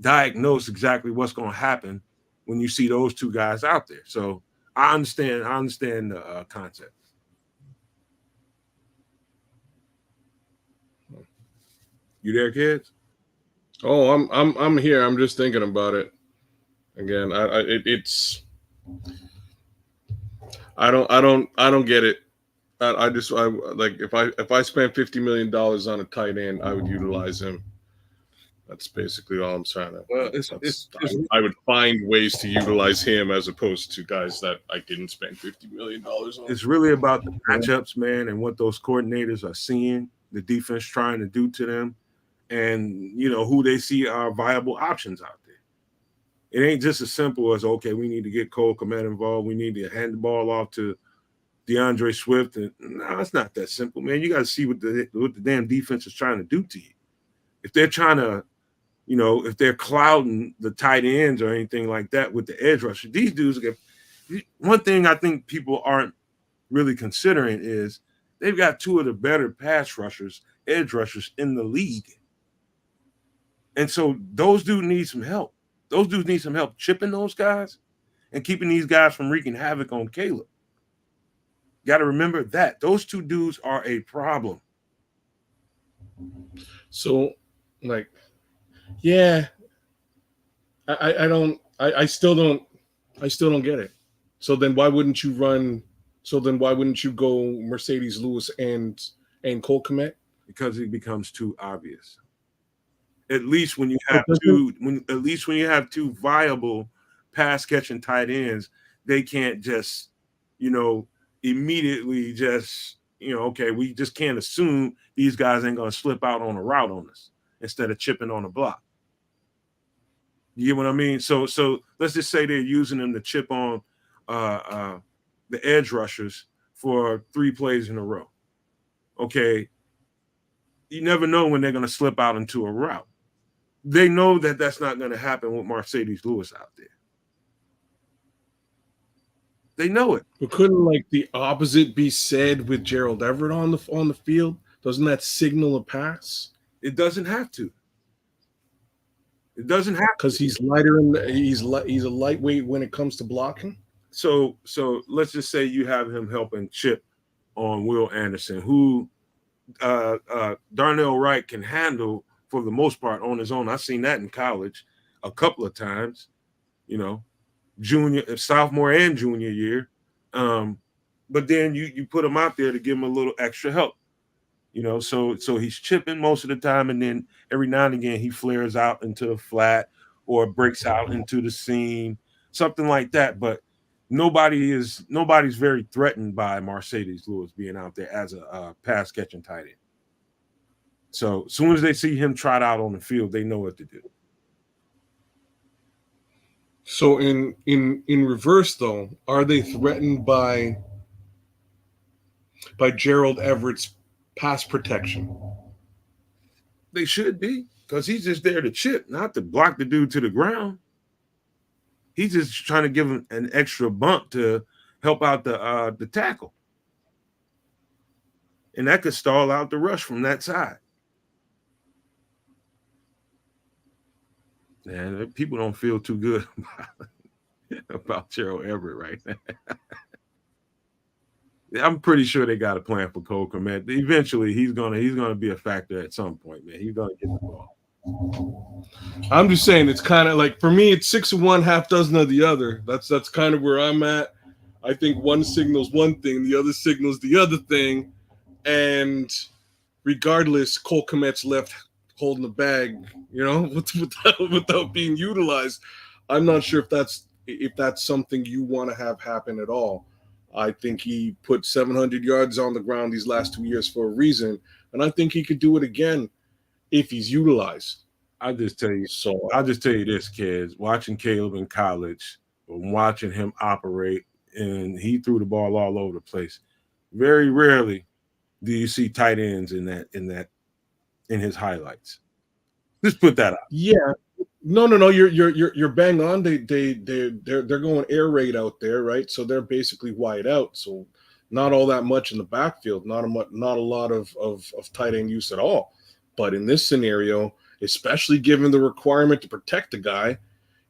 diagnose exactly what's going to happen when you see those two guys out there. So I understand the concept. You there, kids? Oh, I'm here. I'm just thinking about it. Again, I don't get it. I like if I spent $50 million on a tight end, I would utilize him. That's basically all I'm trying to. Well, I would find ways to utilize him as opposed to guys that I didn't spend $50 million on. It's really about the matchups, man, and what those coordinators are seeing, the defense trying to do to them, and you know who they see are viable options out there. It ain't just as simple as okay, we need to get Cole Kmet involved. We need to hand the ball off to DeAndre Swift. And no, it's not that simple, man. You got to see what the damn defense is trying to do to you. If they're trying to, you know, if they're clouding the tight ends or anything like that with the edge rusher, these dudes get one thing I think people aren't really considering is they've got two of the better pass rushers, edge rushers in the league. And so those dudes need some help. Those dudes need some help chipping those guys and keeping these guys from wreaking havoc on Caleb. Got to remember that. Those two dudes are a problem. So, like, yeah, I still don't get it. So then why wouldn't you go Mercedes Lewis and Cole Kmet? Because it becomes too obvious. At least when you have two viable pass catching tight ends, they can't just, you know, immediately just, you know, okay, we just can't assume these guys ain't gonna slip out on a route on us instead of chipping on a block. You get what I mean? So let's just say they're using him to chip on the edge rushers for 3 plays in a row. Okay, you never know when they're going to slip out into a route. They know that that's not going to happen with Mercedes Lewis out there. They know it. But couldn't like the opposite be said with Gerald Everett on the field? Doesn't that signal a pass? It doesn't have to. It doesn't have because he's lighter he's a lightweight when it comes to blocking. So let's just say you have him helping chip on Will Anderson, who Darnell Wright can handle for the most part on his own. I've seen that in college a couple of times, you know, sophomore and junior year. But then you put him out there to give him a little extra help, you know. So he's chipping most of the time, and then every now and again he flares out into the flat or breaks out into the seam, something like that. But nobody's very threatened by Mercedes Lewis being out there as a pass catching tight end. So as soon as they see him trot out on the field, they know what to do. So in reverse though, are they threatened by Gerald Everett's pass protection? They should be, because he's just there to chip, not to block the dude to the ground. He's just trying to give him an extra bump to help out the tackle. And that could stall out the rush from that side. And people don't feel too good about Gerald Everett right now. I'm pretty sure they got a plan for Cole Kmet. Eventually, he's gonna be a factor at some point, man. He's gonna get the ball. I'm just saying, it's kind of like, for me, it's 6 of one, half dozen of the other. That's kind of where I'm at. I think one signals one thing, the other signals the other thing, and regardless, Cole Kmet's left holding the bag, you know, without being utilized. I'm not sure if that's something you want to have happen at all. I think he put 700 yards on the ground these last 2 years for a reason, and I think he could do it again if he's utilized. I'll just tell you this, kids. Watching Caleb in college, watching him operate, and he threw the ball all over the place. Very rarely do you see tight ends in his highlights. Just put that out. Yeah. No. You're bang on. They're going air raid out there, right? So they're basically wide out. So not all that much in the backfield. Not a lot of tight end use at all. But in this scenario, especially given the requirement to protect the guy, you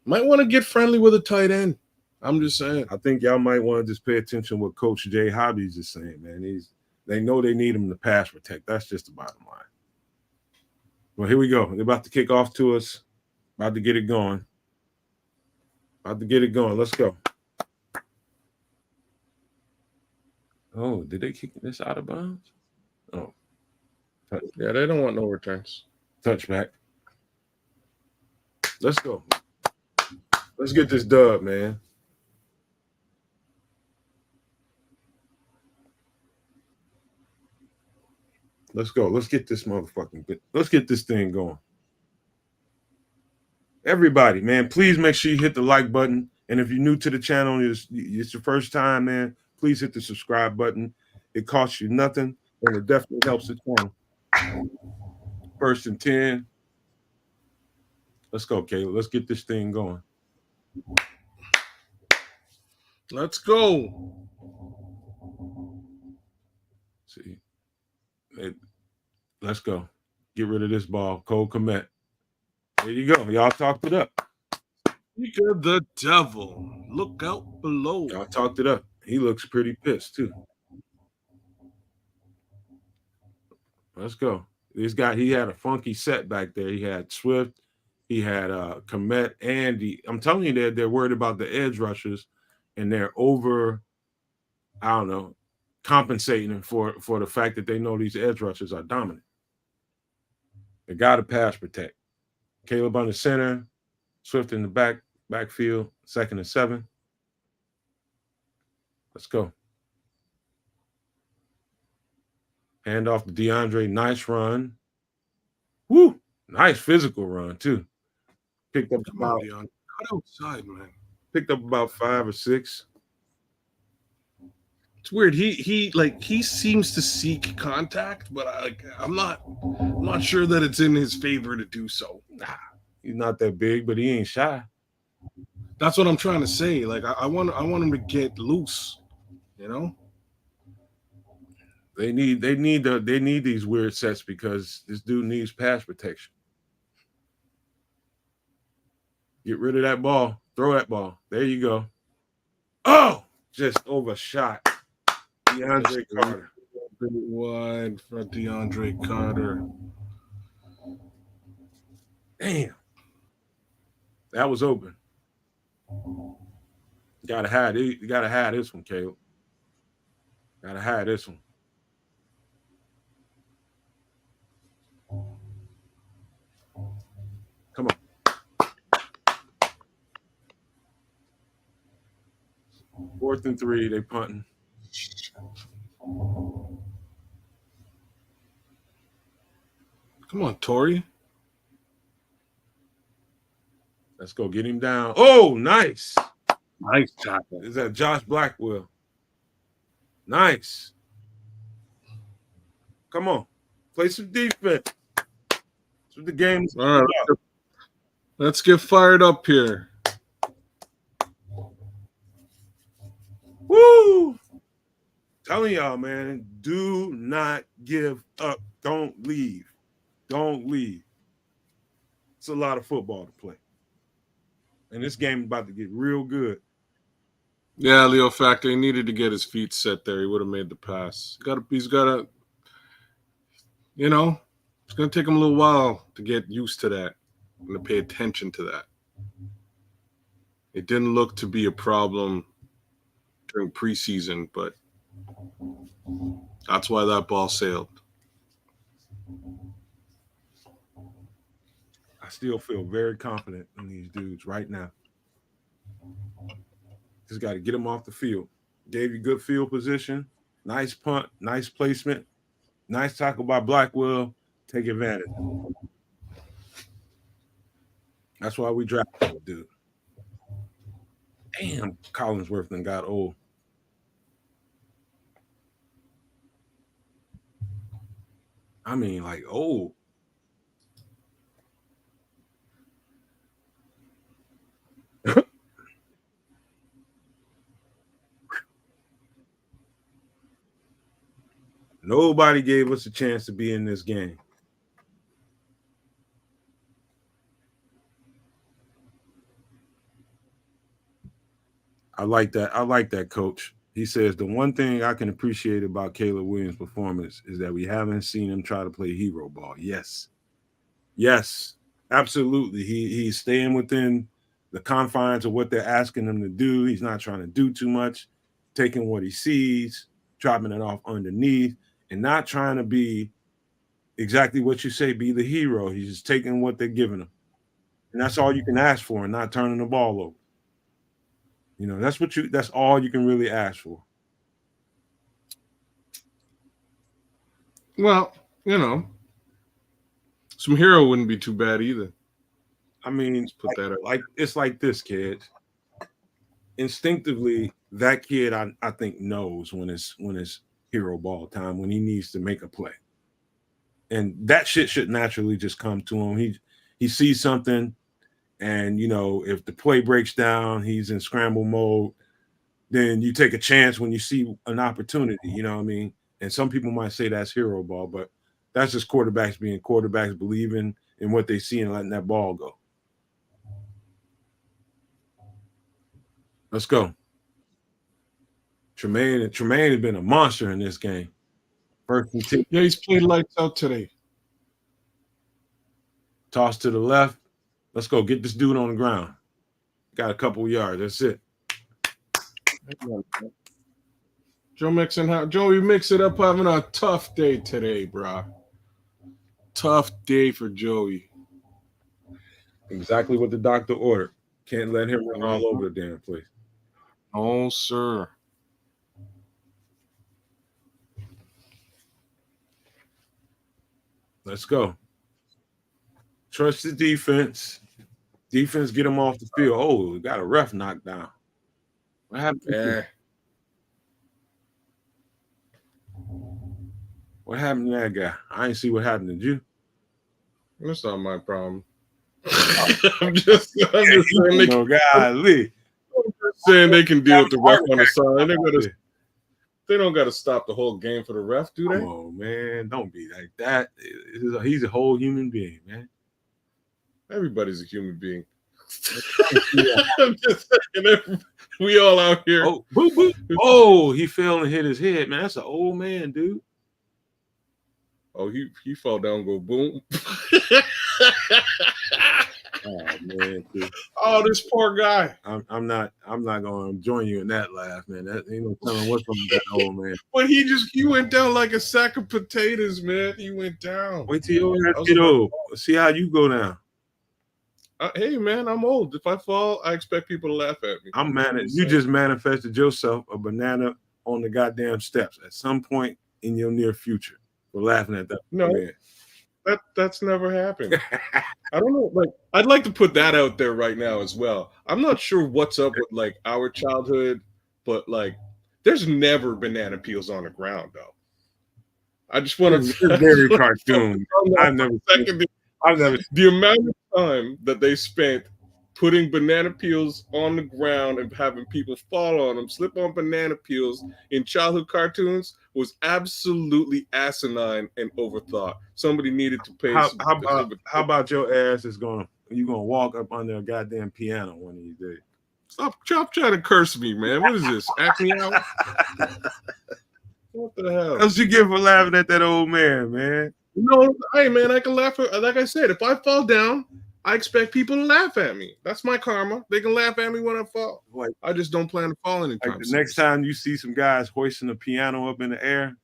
might want to get friendly with a tight end. I'm just saying. I think y'all might want to just pay attention to what Coach Jay Hobbies is saying, man. They know they need him to pass protect. That's just the bottom line. Well, here we go. They're about to kick off to us. About to get it going. Let's go. Oh, did they kick this out of bounds? Oh. Yeah, they don't want no returns. Touchback. Let's go. Let's get this dub, man. Let's go. Let's get this thing going. Everybody, man, please make sure you hit the like button. And if you're new to the channel, it's your first time, man, please hit the subscribe button. It costs you nothing, and it definitely helps the channel. 1st and 10. Let's go, Caleb. Let's get this thing going. Let's go. See. Let's go. Get rid of this ball. Cole Kmet. There you go. Y'all talked it up. Speak of the devil. Look out below. Y'all talked it up. He looks pretty pissed, too. Let's go. This guy, he had a funky set back there. He had Swift. He had Kmet. And I'm telling you, they're worried about the edge rushers, and they're compensating for the fact that they know these edge rushers are dominant. They got to pass protect. Caleb on the center, Swift in the backfield, 2nd and 7. Let's go. Hand off to DeAndre. Nice run. Woo! Nice physical run, too. Picked up Come on, about Deion. Cut outside, man. 5 or 6. It's weird. He seems to seek contact, but I'm not sure that it's in his favor to do so. He's not that big, but he ain't shy. That's what I'm trying to say. Like I want him to get loose, you know? They need these weird sets because this dude needs pass protection. Get rid of that ball. Throw that ball. There you go. Oh, just overshot. DeAndre Carter. Wide for DeAndre Carter. Damn. That was open. You gotta have this one, Caleb. Gotta have this one. Come on. 4th and 3, they punting. Come on, Torrey. Let's go get him down. Oh, nice. Nice tackle. Is that Josh Blackwell? Nice. Come on. Play some defense. That's what the game's All right, let's get fired up here. Woo! Telling y'all, man, do not give up. Don't leave. Don't leave. It's a lot of football to play. And this game is about to get real good. Yeah, Leo Factor, he needed to get his feet set there. He would have made the pass. He's got to, you know, it's going to take him a little while to get used to that and to pay attention to that. It didn't look to be a problem during preseason, but that's why that ball sailed. I still feel very confident in these dudes right now. Just got to get them off the field. Gave you good field position. Nice punt. Nice placement. Nice tackle by Blackwell. Take advantage. That's why we drafted the dude. Damn, Collinsworth done got old. I mean, like, old. Nobody gave us a chance to be in this game. I like that, coach. He says the one thing I can appreciate about Caleb Williams' performance is that we haven't seen him try to play hero ball. Yes. Yes, absolutely. He's staying within the confines of what they're asking him to do. He's not trying to do too much, taking what he sees, dropping it off underneath, and not trying to be exactly what you say, be the hero. He's just taking what they're giving him. And that's all you can ask for, and not turning the ball over. You know, that's all you can really ask for. Well, you know, some hero wouldn't be too bad either. I mean, it's like this, kid. Instinctively, that kid I think knows when it's hero ball time, when he needs to make a play. And that shit should naturally just come to him. He sees something, and you know, if the play breaks down, he's in scramble mode, then you take a chance when you see an opportunity, you know what I mean? And some people might say that's hero ball, but that's just quarterbacks being quarterbacks, believing in what they see and letting that ball go. Let's go. Tremaine has been a monster in this game. First and 10. Yeah, he's played lights out today. Toss to the left. Let's go. Get this dude on the ground. Got a couple yards. That's it. Joey mix it up, having a tough day today, bro. Tough day for Joey. Exactly what the doctor ordered. Can't let him run all over the damn place. Oh, sir. Let's go. Trust the defense. Defense get him off the field. Oh, we got a ref knocked down. What happened? What happened to that guy? I ain't see what happened. Did you? That's not my problem. I'm just saying. Saying they can deal with the ref on the side. They don't got to stop the whole game for the ref, do they? Come on, man. Don't be like that. He's a whole human being, man. Everybody's a human being. I'm just saying, we all out here. Oh, boop, boop. Oh, he fell and hit his head, man. That's an old man, dude. Oh, he fell down, go boom. Oh man, dude. Oh, this poor guy. I'm not gonna join you in that laugh, man. That ain't no telling what's from that old man. But he went down like a sack of potatoes, man. He went down. Wait till your ass get old. See how you go down. Hey man, I'm old. If I fall, I expect people to laugh at me. You just manifested yourself a banana on the goddamn steps at some point in your near future. We're laughing at that. No, man. That's never happened. I don't know. Like, I'd like to put that out there right now as well. I'm not sure what's up with like our childhood, but like, there's never banana peels on the ground though. I just want to very cartoon. I've never the amount of time that they spent putting banana peels on the ground and having people fall on them, slip on banana peels in childhood cartoons was absolutely asinine and overthought. Somebody needed to pay. How about your ass is gonna walk up under a goddamn piano one of these days? Stop trying to curse me, man. What is this? Act me out. What the hell? That's what you get for laughing at that old man. No, hey man, I can laugh. Like I said, if I fall down, I expect people to laugh at me. That's my karma. They can laugh at me when I fall. Like, I just don't plan to fall anytime. Like the next time you see some guys hoisting a piano up in the air,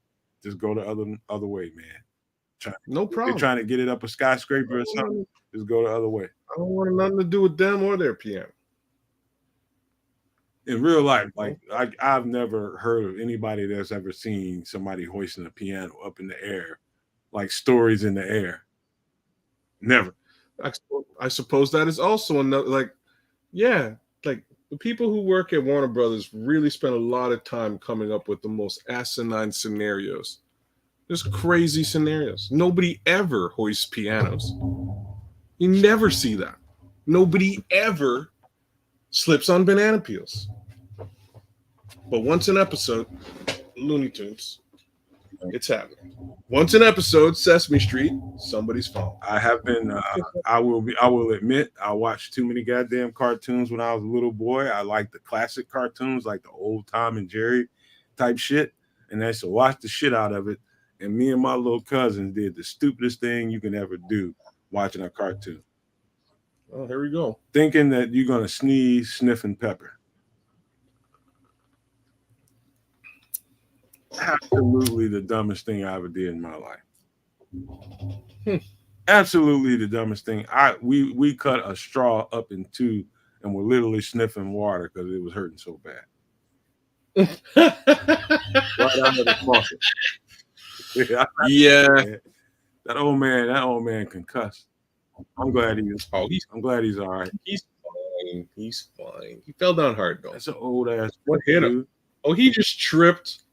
just go the other way, man. No problem. You're trying to get it up a skyscraper or something, just go the other way. I don't want nothing to do with them or their piano. In real life, like I've never heard of anybody that's ever seen somebody hoisting a piano up in the air, like stories in the air. Never. I suppose that is also another, like the people who work at Warner Brothers really spend a lot of time coming up with the most asinine scenarios. There's crazy scenarios. Nobody ever hoists pianos. You never see that. Nobody ever slips on banana peels. But once an episode, Looney Tunes, it's happening. Once an episode, Sesame Street, somebody's falling. I have been. I will admit, I watched too many goddamn cartoons when I was a little boy. I like the classic cartoons, like the old Tom and Jerry type shit, and I used to watch the shit out of it. And me and my little cousins did the stupidest thing you can ever do watching a cartoon. Oh, here we go. Thinking that you're gonna sneeze, sniffing pepper. Absolutely the dumbest thing I ever did in my life. Absolutely the dumbest thing. We cut a straw up in two and were literally sniffing water because it was hurting so bad. Right out of the faucet. Yeah. That old man can cuss. I'm glad he's all right. He's fine. He's fine. He fell down hard though. That's an old ass. What hit him? Oh, he just tripped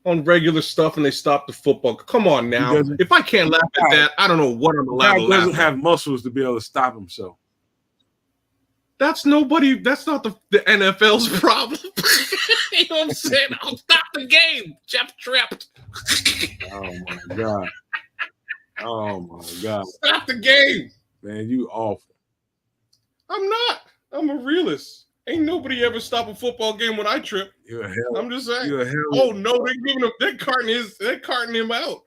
on regular stuff and they stopped the football. Come on now. If I can't laugh at that, I don't know what I'm allowed to laugh at. He doesn't have muscles to be able to stop himself. That's nobody. That's not the NFL's problem. You know what I'm saying? I'll stop the game. Jeff tripped. Oh my god. Oh my god. Stop the game. Man, you awful. I'm not. I'm a realist. Ain't nobody ever stop a football game when I trip. You're a hell. I'm just saying. You're a hell. Oh no, they're carting him out.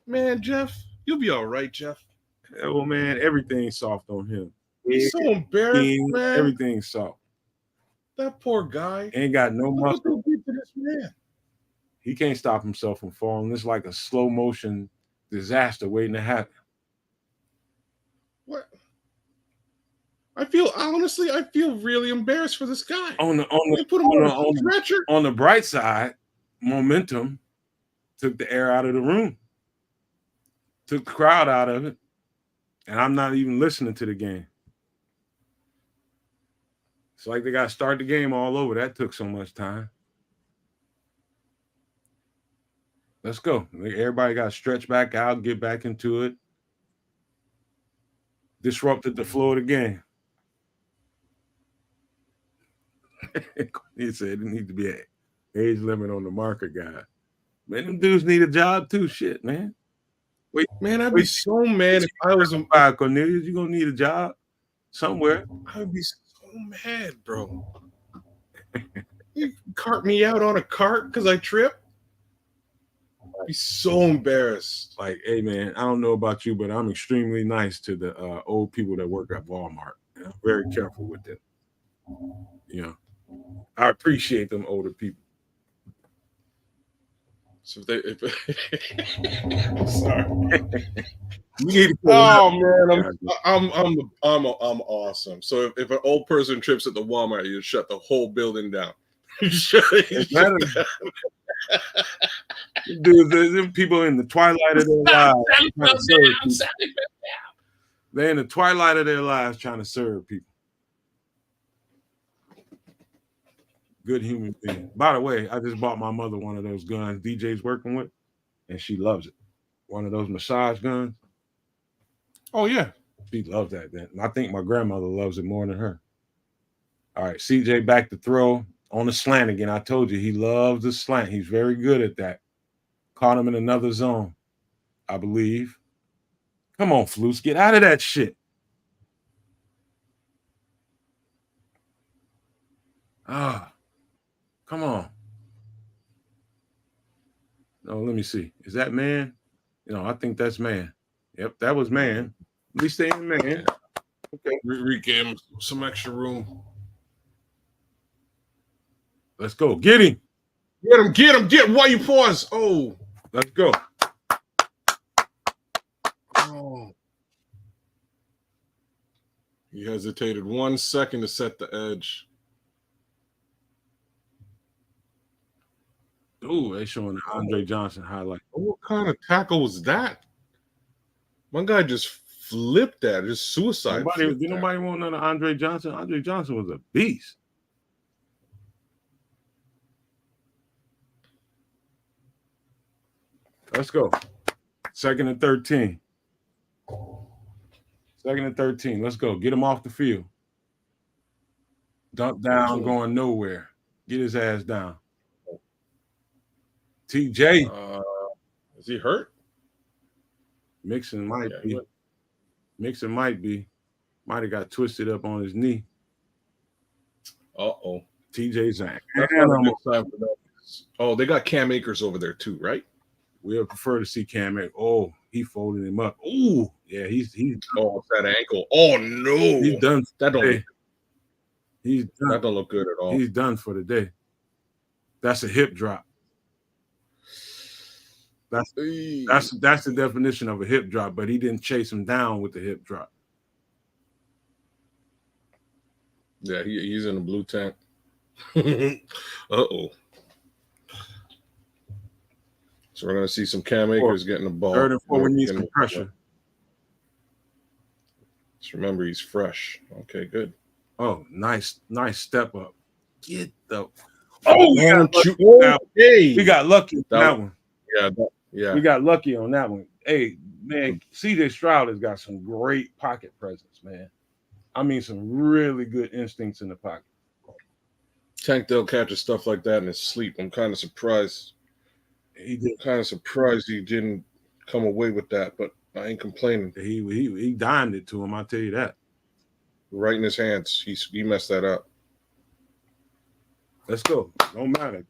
Man, Jeff, you'll be all right, Jeff. Oh man, everything's soft on him. He's so embarrassed, man. Everything's soft. That poor guy. Ain't got no muscle. What they did to this man? He can't stop himself from falling. It's like a slow motion disaster waiting to happen. What? I feel really embarrassed for this guy. On the bright side, momentum took the air out of the room, took the crowd out of it, and I'm not even listening to the game. It's like they got to start the game all over. That took so much time. Let's go. Everybody got to stretch back out, get back into it. Disrupted the flow of the game. He said it need to be an age limit on the marker guy. Man, them dudes need a job too. Shit, man. Wait, Man, I'd be so mad if I was Cornelius. You're gonna need a job somewhere. I would be so mad, bro. You cart me out on a cart because I tripped? I'd be so embarrassed. Like, hey man, I don't know about you, but I'm extremely nice to the old people that work at Walmart. I'm very careful with them. You know, I appreciate them older people. So if I'm sorry. You need to Oh man, I'm awesome. So if an old person trips at the Walmart, you shut the whole building down. Dude, there's people in the twilight of their lives. They're in the twilight of their lives trying to serve people. Good human being. By the way, I just bought my mother one of those guns DJ's working with, and she loves it. One of those massage guns. Oh yeah, she loves that. Then I think my grandmother loves it more than her. All right, CJ back to throw on the slant again. I told you he loves the slant. He's very good at that. Caught him in another zone, I believe. Come on, Flus, get out of that shit. Come on. No, let me see. Is that man? I think that's man. Yep, that was man. At least they ain't man. Okay. Gave him some extra room. Let's go. Get him. Get him. Why you pause? Oh. Let's go. Oh. He hesitated 1 second to set the edge. Ooh, they showing the Andre Johnson highlight. What kind of tackle was that? One guy just flipped that. Just suicide. Nobody want none of Andre Johnson? Andre Johnson was a beast. Let's go. 2nd and 13. 2nd and 13. Let's go. Get him off the field. Dump down, going nowhere. Get his ass down. TJ. Is he hurt? Mixon might be. Mixon might be. Might have got twisted up on his knee. Uh-oh. TJ's an Oh, they got Cam Akers over there too, right? We would prefer to see Cam Akers. Oh, he folded him up. Ooh, yeah, he's oh, that ankle. Oh no, he's done. That don't look, that don't look good at all. He's done for the day. That's a hip drop. That's the definition of a hip drop, but he didn't chase him down with the hip drop. Yeah, he's in a blue tent. Uh-oh. So we're going to see some Cam Akers getting the ball. 3rd and 4, we need some pressure. Just remember, he's fresh. Okay, good. Oh, nice step up. Get the. Oh, we got lucky on that one. Yeah. We got lucky on that one. Hey, man, CJ Stroud has got some great pocket presence, man. I mean, some really good instincts in the pocket. Tank Dell catches stuff like that in his sleep. I'm kind of surprised. I'm kind of surprised he didn't come away with that, but I ain't complaining. He dimed it to him, I'll tell you that. Right in his hands. He messed that up. Let's go. Don't matter.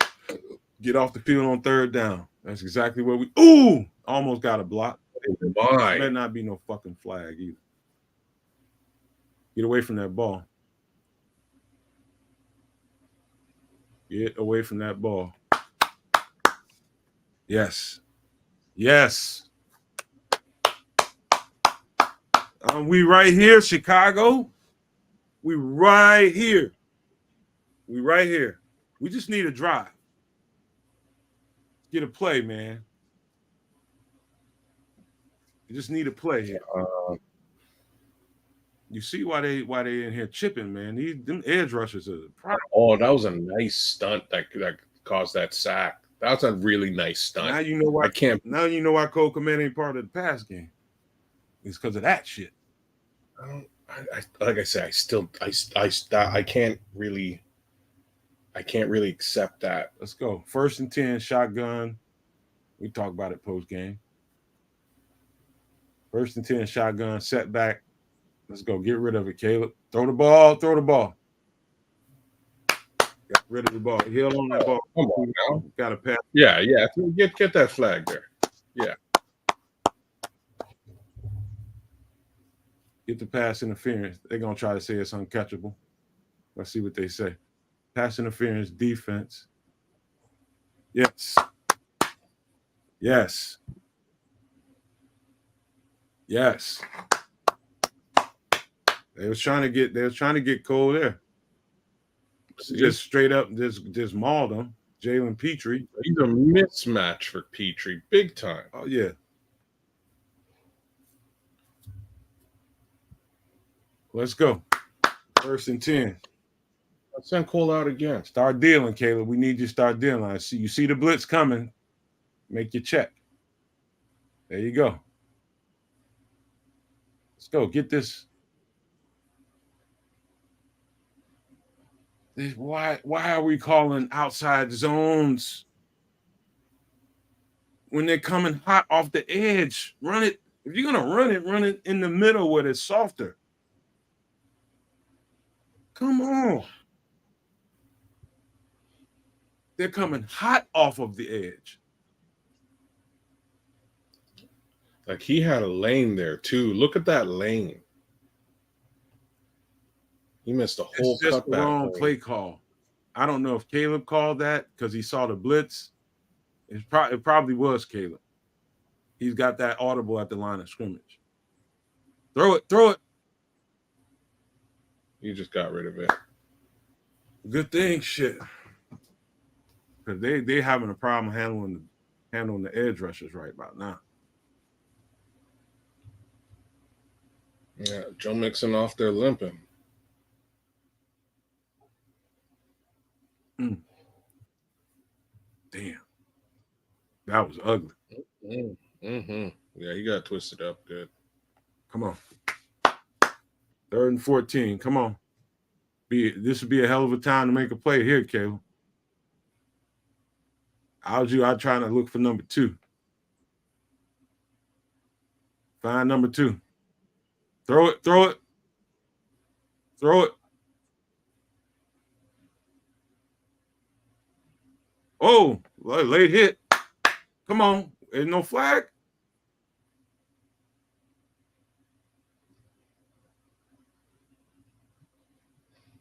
Get off the field on 3rd down. That's exactly where we. Ooh, almost got a block. Better not be no fucking flag either. Get away from that ball. Get away from that ball. Yes. We right here, Chicago. We right here. We just need a drive. Get a play, man. You just need a play here. You see why they in here chipping, man. Them edge rushers are the problem. Oh, that was a nice stunt that caused that sack. That's a really nice stunt. Now you know why. I can't. Now you know why Cole Komet ain't part of the pass game. It's because of that shit. I don't. Like I said, I can't really. I can't really accept that. Let's go. 1st and 10, shotgun. We talk about it post game. 1st and 10, shotgun, setback. Let's go. Get rid of it, Caleb. Throw the ball. Throw the ball. Got rid of the ball. He held on that ball. Come on now. Got a pass. Yeah. Get that flag there. Yeah. Get the pass interference. They're going to try to say it's uncatchable. Let's see what they say. Pass interference, defense. Yes. Yes. Yes. They was trying to get Cole there. Just straight up, just mauled him. Jalen Petrie. He's a mismatch for Petrie, big time. Oh yeah. Let's go. 1st and 10. Let's send Cole out again. Start dealing, Caleb. We need you to start dealing. I see you see the blitz coming. Make your check. There you go. Let's go. Get this. Why are we calling outside zones when they're coming hot off the edge? Run it. If you're gonna run it in the middle where it's softer. Come on. They're coming hot off of the edge. Like he had a lane there too. Look at that lane. He missed a whole It's just the cutback. wrong play call. I don't know if Caleb called that because he saw the blitz. It probably was Caleb. He's got that audible at the line of scrimmage. Throw it. He just got rid of it. Good thing, shit. Because they having a problem handling the edge rushers right about now. Yeah, Joe Mixon off there limping. Damn. That was ugly. Mm-hmm. Yeah, he got twisted up good. Come on. 3rd and 14. Come on. This would be a hell of a time to make a play here, Caleb. I'd try to look for number 2. Find number 2. Throw it. Oh, late hit. Come on. There's no flag.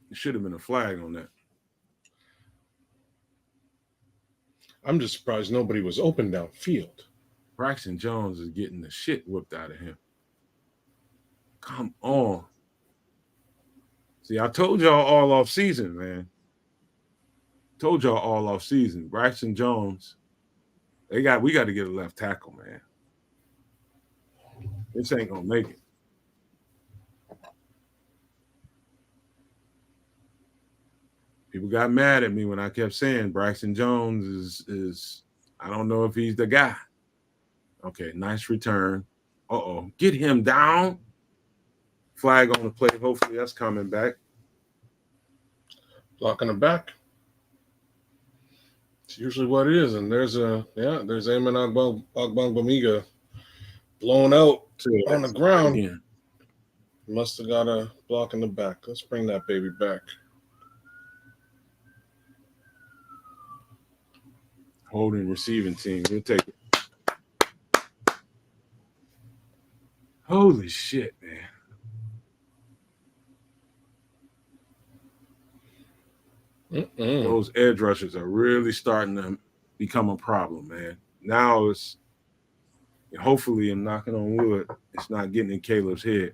There should have been a flag on that. I'm just surprised nobody was open downfield. Braxton Jones is getting the shit whooped out of him. Come on. See, I told y'all all off season, man. Braxton Jones. We got to get a left tackle, man. This ain't gonna make it. People got mad at me when I kept saying Braxton Jones is I don't know if he's the guy. Okay, nice return. Uh-oh. Get him down. Flag on the play. Hopefully that's coming back. Blocking the back. It's usually what it is. And there's Ayman Agbangbamiga blown out on the ground. Yeah. Must have got a block in the back. Let's bring that baby back. Holding receiving team. We'll take it. Holy shit, man. Those edge rushers are really starting to become a problem, man. Now it's hopefully, I'm knocking on wood, it's not getting in Caleb's head.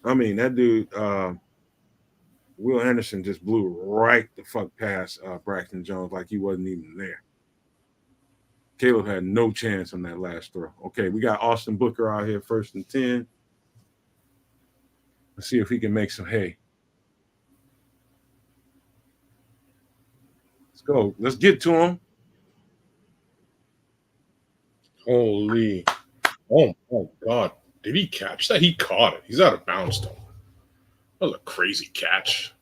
I mean, that dude, Will Anderson just blew right the fuck past Braxton Jones like he wasn't even there. Caleb had no chance on that last throw. Okay, we got Austin Booker out here 1st and 10. Let's see if he can make some hay. Let's go. Let's get to him. Holy. Oh, my God. Did he catch that? He caught it. He's out of bounds, though. That was a crazy catch.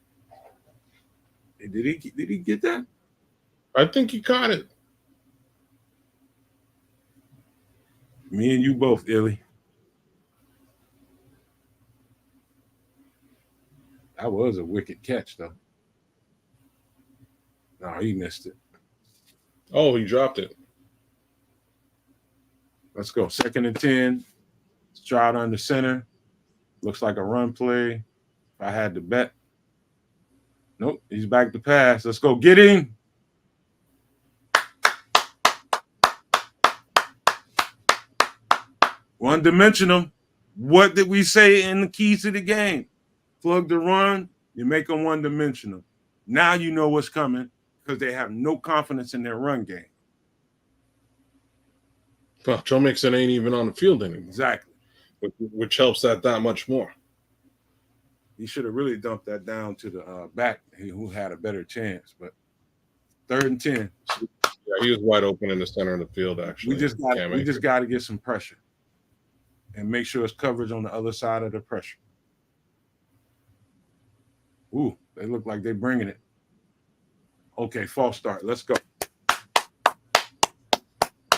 Did he get that? I think he caught it. Me and you both, Illy. That was a wicked catch, though. No, he missed it. Oh, he dropped it. Let's go. 2nd and 10. Stroud under center. Looks like a run play. If I had to bet. Nope, he's back to pass. Let's go. Get him. One-dimensional. What did we say in the keys to the game? Plug the run, you make them one-dimensional. Now you know what's coming because they have no confidence in their run game. Well, Joe Mixon ain't even on the field anymore. Exactly. Which helps that much more. He should have really dumped that down to the back who had a better chance. But 3rd and 10. Yeah, he was wide open in the center of the field, actually. We just got to get some pressure and make sure it's coverage on the other side of the pressure. Ooh, they look like they're bringing it. Okay, false start. Let's go.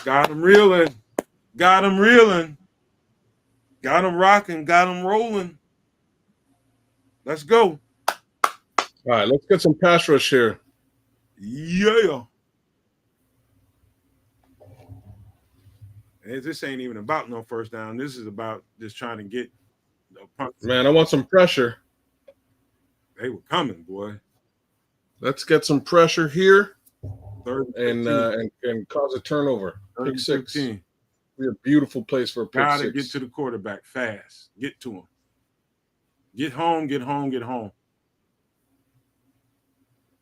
Got him reeling. Got him reeling. Got him rocking. Got him rolling. Let's go. All right, let's get some pass rush here. Yeah. This ain't even about no first down. This is about just trying to get the punt. Man, I want some pressure. They were coming, boy. Let's get some pressure here 3rd and cause a turnover. Pick 6. 15. Be a beautiful place for a pick 6. Gotta get to the quarterback fast. Get to him. Get home, get home, get home.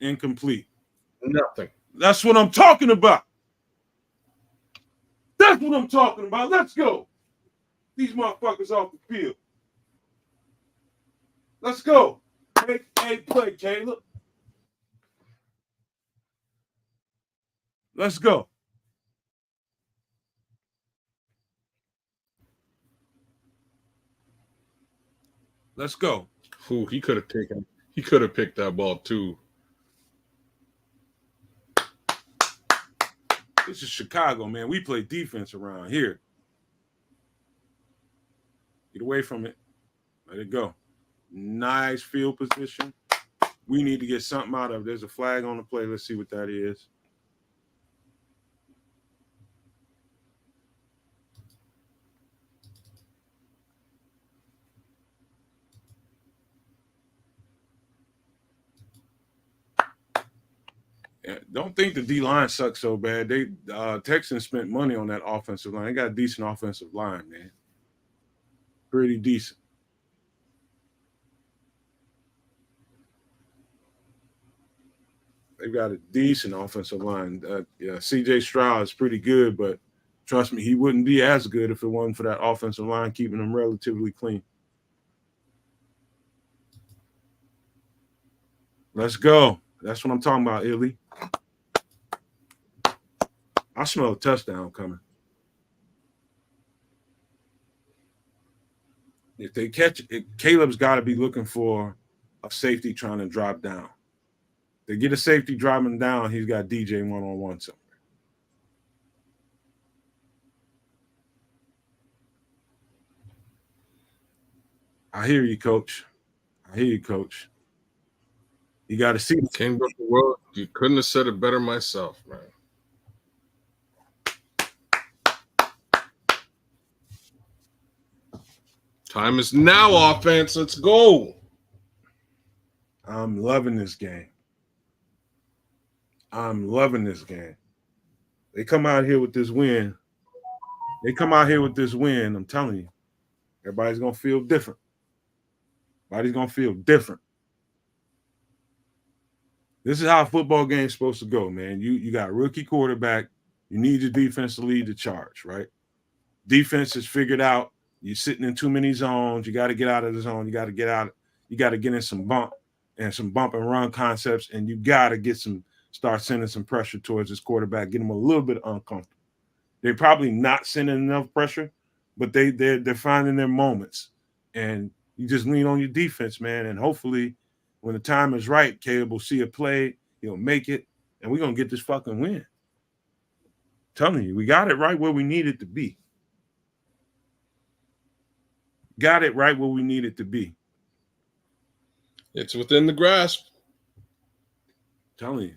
Incomplete. Nothing. That's what I'm talking about. That's what I'm talking about. Let's go. These motherfuckers off the field. Let's go. Make a play, Caleb. Let's go. Let's go. Ooh, he could have picked that ball too. This is Chicago, man. We play defense around here. Get away from it. Let it go. Nice field position. We need to get something out of it. There's a flag on the play. Let's see what that is. Don't think the D-line sucks so bad. They Texans spent money on that offensive line. They got a decent offensive line, man. Pretty decent. They've got a decent offensive line. C.J. Stroud is pretty good, but trust me, he wouldn't be as good if it wasn't for that offensive line keeping them relatively clean. Let's go. That's what I'm talking about, Illy. I smell a touchdown coming. If they catch it, Caleb's got to be looking for a safety trying to drop down. They get a safety dropping down, he's got DJ one-on-one somewhere. I hear you, Coach. I hear you, Coach. You got to see. King of the world. You couldn't have said it better myself, man. Time is now, offense. Let's go. I'm loving this game. I'm loving this game. They come out here with this win. I'm telling you. Everybody's going to feel different. Everybody's going to feel different. This is how a football game's supposed to go, man. You got a rookie quarterback. You need your defense to lead the charge, right? Defense is figured out. You're sitting in too many zones. You got to get out of the zone. You got to get out. You got to get in some bump and run concepts, and you got to start sending some pressure towards this quarterback, get him a little bit uncomfortable. They're probably not sending enough pressure, but they're finding their moments. And you just lean on your defense, man. And hopefully when the time is right, Caleb will see a play, he'll make it, and we're gonna get this fucking win. I'm telling you, we got it right where we need it to be. Got it right where we need it to be. It's within the grasp. I'm telling you.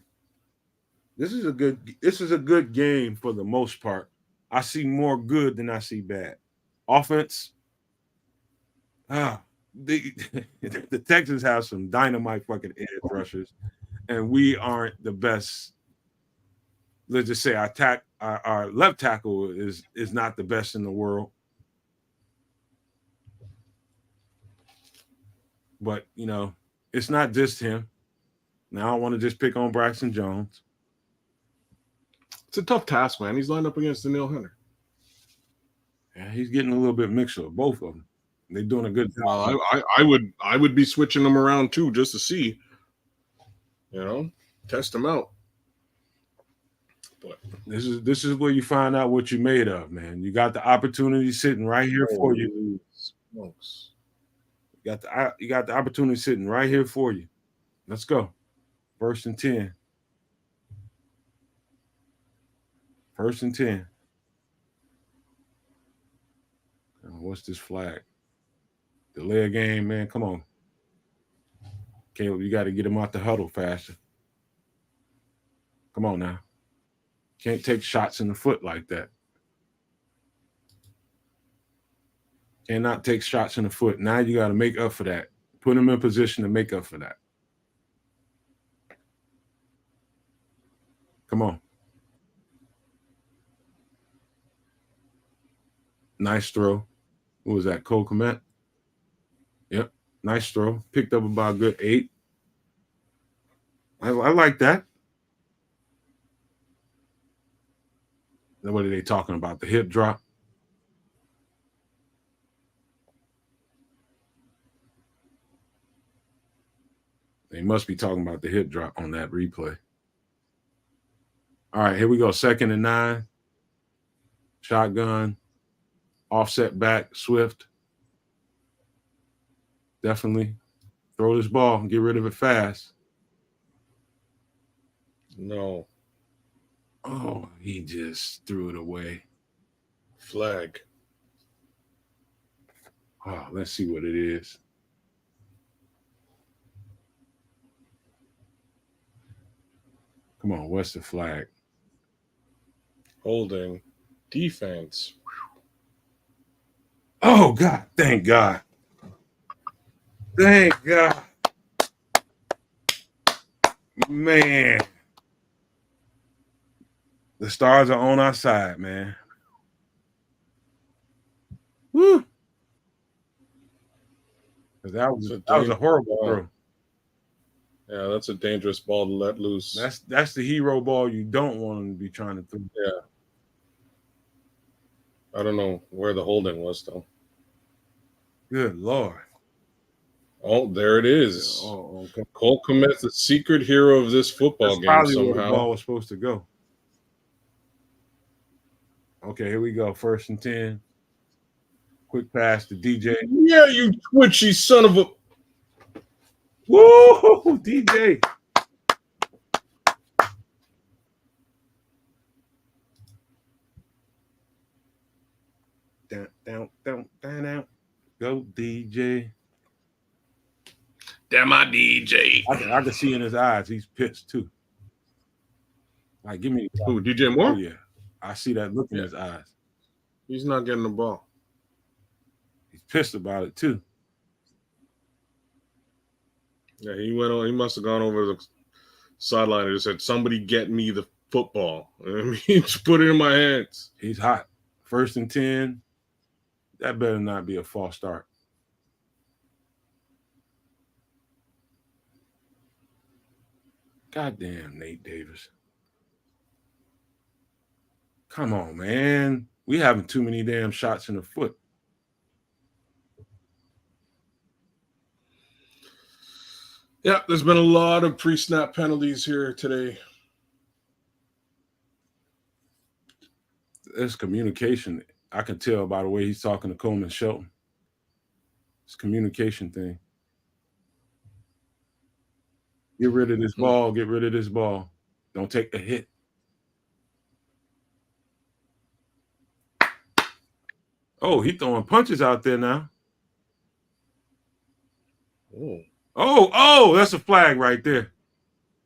This is a good game for the most part. I see more good than I see bad. Offense. The Texans have some dynamite fucking edge rushers, and we aren't the best. Let's just say our left tackle is not the best in the world. But it's not just him. Now I want to just pick on Braxton Jones. It's a tough task, man. He's lined up against Danielle Hunter. Yeah, he's getting a little bit mixed of both of them. They're doing a good job. Well, I would be switching them around too, just to see, test them out. But this is where you find out what you're made of, man. You got the opportunity sitting right here for you. Smokes. You got the opportunity sitting right here for you. Let's go. 1st and 10. 1st and 10. What's this flag? Delay a game, man. Come on. Caleb, you got to get him out the huddle faster. Come on now. Can't take shots in the foot like that. Cannot take shots in the foot. Now you got to make up for that. Put him in position to make up for that. Come on. Nice throw. Who was that? Cole Kmet? Yep. Nice throw. Picked up about a good 8. I like that. What are they talking about? The hip drop? They must be talking about the hip drop on that replay. All right, here we go. 2nd and 9. Shotgun. Offset back. Swift. Definitely throw this ball and get rid of it fast. No. Oh, he just threw it away. Flag. Oh, let's see what it is. Come on, what's the flag? Holding. Defense. Oh, God. Thank God. Thank God. Man. The stars are on our side, man. Woo. That was a horrible throw. Yeah, that's a dangerous ball to let loose. That's the hero ball you don't want to be trying to throw. Yeah. I don't know where the holding was, though. Good Lord. Oh, there it is. Oh, okay. Cole Kmet's the secret hero of this football game probably somehow. where the ball was supposed to go. Okay, here we go. 1st and 10. Quick pass to DJ. Yeah, you twitchy son of a... Woo, DJ. Down. Go, DJ. Damn my DJ. I can see in his eyes he's pissed too. Like, give me. Who, DJ Moore? Oh, yeah. I see that look in his eyes. He's not getting the ball. He's pissed about it too. Yeah, he went on. He must have gone over to the sideline and just said, "Somebody get me the football." Just put it in my hands. He's hot. 1st and 10. That better not be a false start. Goddamn, Nate Davis. Come on, man. We having too many damn shots in the foot. Yeah, there's been a lot of pre-snap penalties here today. It's communication. I can tell by the way he's talking to Coleman Shelton. It's a communication thing. Get rid of this ball. Get rid of this ball. Don't take the hit. Oh, he throwing punches out there now. Oh, that's a flag right there.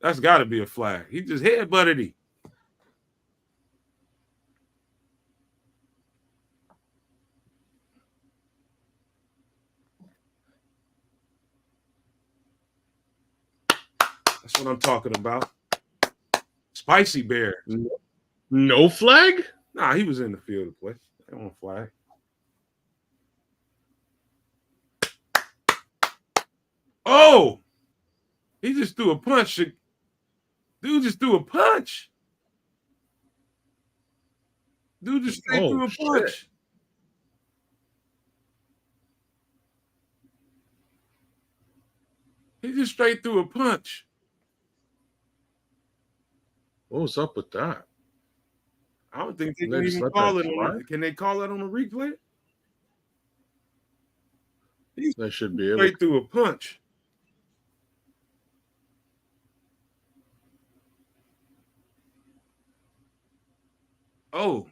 That's got to be a flag. He just headbutted him. That's what I'm talking about. Spicy Bear. No flag? Nah, he was in the field of play. They don't flag. Oh, he just threw a punch. Dude just threw a punch. Dude just straight threw a punch. He just straight threw a punch. What was up with that? I don't think they can even call it on. Can they call it on a replay? They should be able. Straight through a punch. Oh,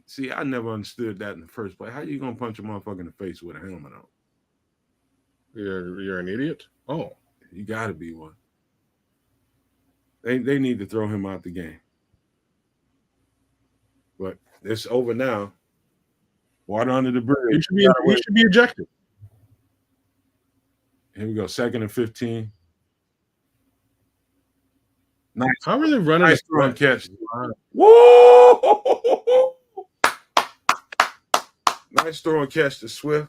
see, I never understood that in the first place. How you gonna punch a motherfucker in the face with a helmet on? You're an idiot? Oh. You gotta be one. They need to throw him out the game. But it's over now. Water under the bridge. He should be ejected. Here we go. 2nd and 15. Nice. How are they running? Nice throw and catch. Woo! Nice throw and catch to Swift.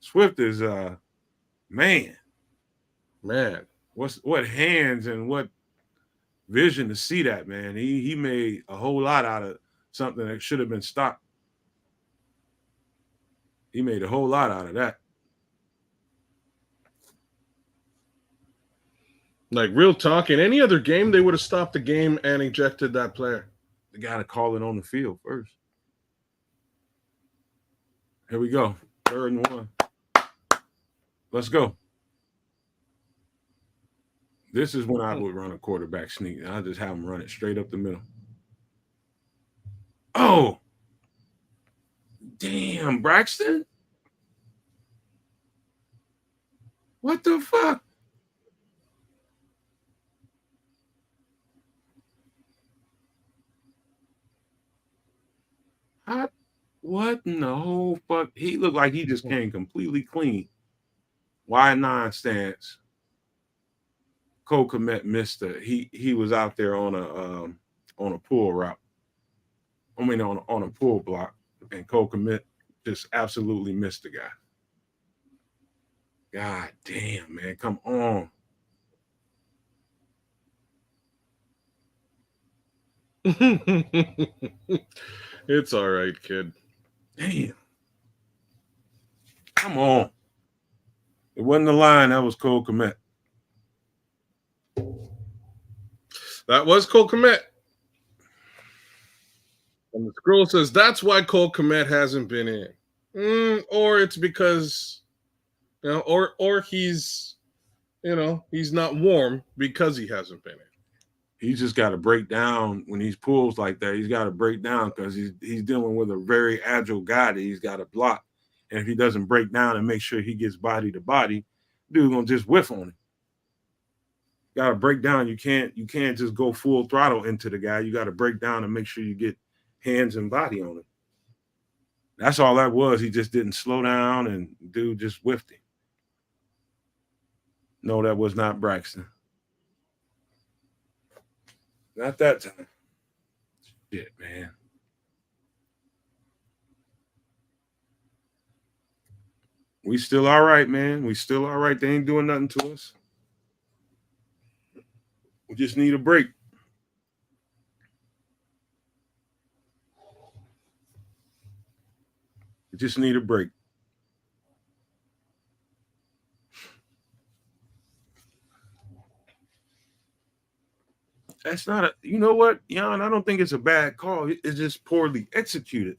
Swift is man. What hands and what vision to see that, man. He made a whole lot out of something that should have been stopped. He made a whole lot out of that. Like, real talk, in any other game, they would have stopped the game and ejected that player. They got to call it on the field first. Here we go. 3rd and 1. Let's go. This is when I would run a quarterback sneak. I just have him run it straight up the middle. Oh! Damn, Braxton? What the fuck? What in the whole fuck? He looked like he just came completely clean. Wide 9 stance. Cole Kmet missed it. He was out there on a pull route. I mean on a pull block, and Cole Kmet just absolutely missed the guy. God damn, man, come on. It's all right, kid. Damn. Come on. It wasn't the line. That was Cole Kmet. That was Cole Kmet. And the scroll says that's why Cole Kmet hasn't been in. Or it's because, or he's, he's not warm because he hasn't been in. He's just got to break down when he pulls like that. He's got to break down because he's dealing with a very agile guy that he's got to block. And if he doesn't break down and make sure he gets body to body, dude gonna just whiff on him. Got to break down. You can't just go full throttle into the guy. You got to break down and make sure you get hands and body on him. That's all that was. He just didn't slow down, and dude just whiffed him. No, that was not Braxton. Not that time. Shit, man. We still all right, man. We still all right. They ain't doing nothing to us. We just need a break. Just need a break. That's not a, you know what, Jan? I don't think it's a bad call. It's just poorly executed.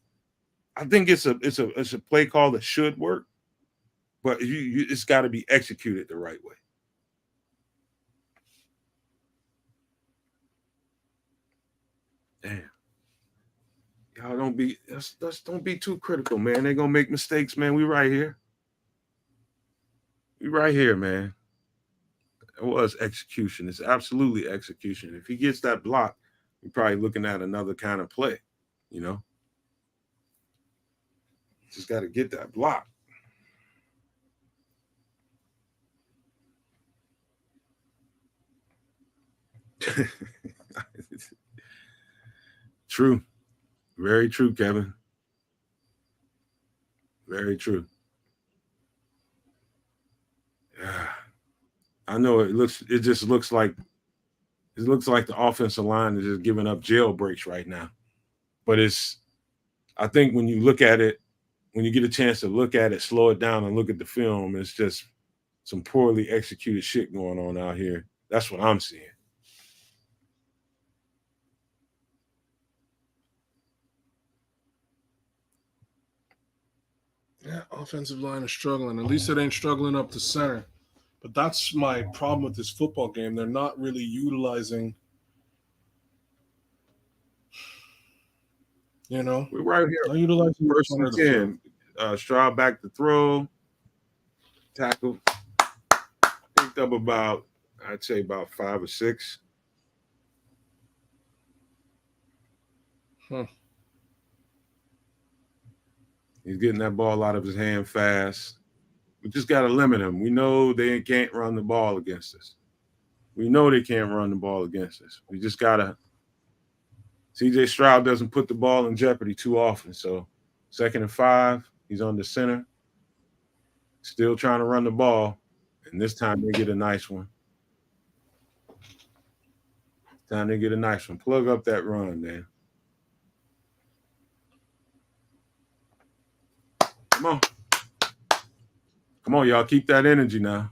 I think it's a play call that should work, but it's got to be executed the right way. Damn. Y'all don't be too critical, man. They're gonna make mistakes, man. We right here. We right here, man. It was execution. It's absolutely execution. If he gets that block, you're probably looking at another kind of play, you know. Just got to get that block. True. Very true, Kevin. Very true. Yeah. I know it just looks like the offensive line is just giving up jailbreaks right now. But I think when you look at it, when you get a chance to look at it, slow it down and look at the film, it's just some poorly executed shit going on out here. That's what I'm seeing. Yeah, offensive line is struggling. At least it ain't struggling up the center. But that's my problem with this football game. They're not really utilizing, We're right here. not utilizing First and 10. Stroud back to throw. Tackle. Picked up about, I'd say about 5 or 6. Huh. He's getting that ball out of his hand fast. We just got to limit him. We know they can't run the ball against us. We know they can't run the ball against us. We just got to. CJ Stroud doesn't put the ball in jeopardy too often. So 2nd and 5, he's on the center. Still trying to run the ball. And this time they get a nice one. Plug up that run, man. Come on, y'all. Keep that energy now.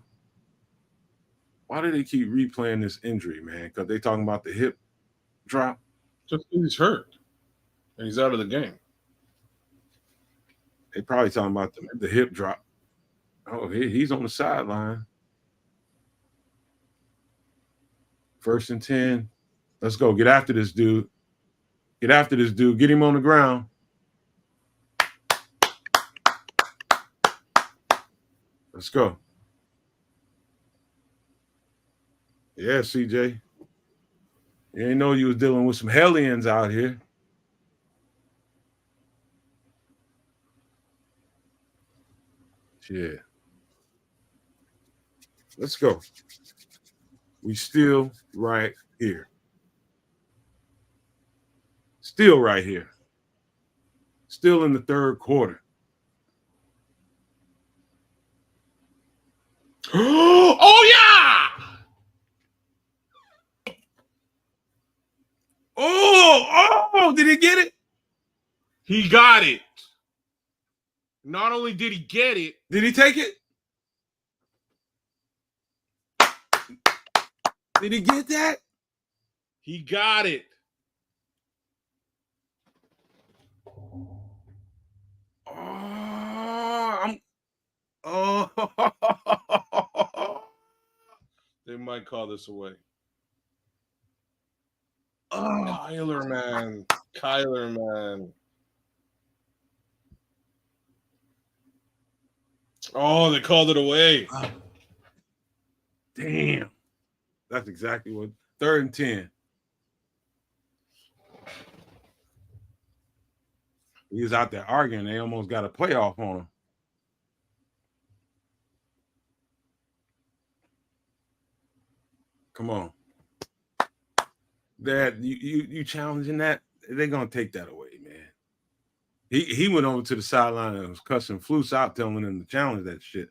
Why do they keep replaying this injury, man? Because they talking about the hip drop. Just he's hurt. And he's out of the game. They probably talking about the hip drop. Oh, he's on the sideline. 1st and 10. Let's go. Get after this dude. Get him on the ground. Let's go. Yeah, CJ. You didn't know you was dealing with some hellions out here. Yeah. Let's go. We still right here. Still right here. Still in the 3rd quarter. Oh, yeah! Oh, did he get it? He got it. Not only did he get it. Did he take it? Did he get that? He got it. They might call this away. Kyler, man. Oh, they called it away. Damn. That's exactly what. 3rd and 10. He was out there arguing. They almost got a playoff on him. Come on. That you challenging that? They're gonna take that away, man. He went over to the sideline and was cussing Flus out, telling him to challenge that shit.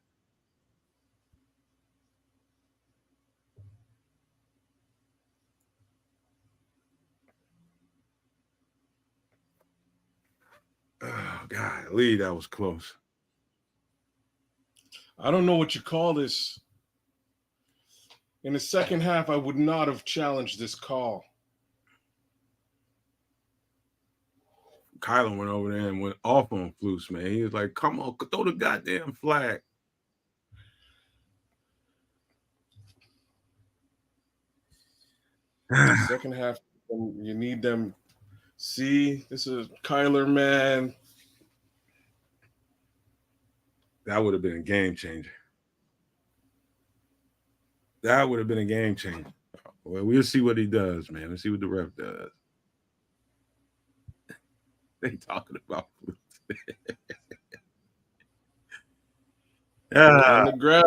Oh, golly, that was close. I don't know what you call this. In the second half, I would not have challenged this call. Kyler went over there and went off on Flus, man. He was like, come on, throw the goddamn flag. Second half, you need them. See, this is Kyler, man. That would have been a game changer. That would have been a game changer. Well, we'll see what he does, man. Let's see what the ref does. They talking about On the grass.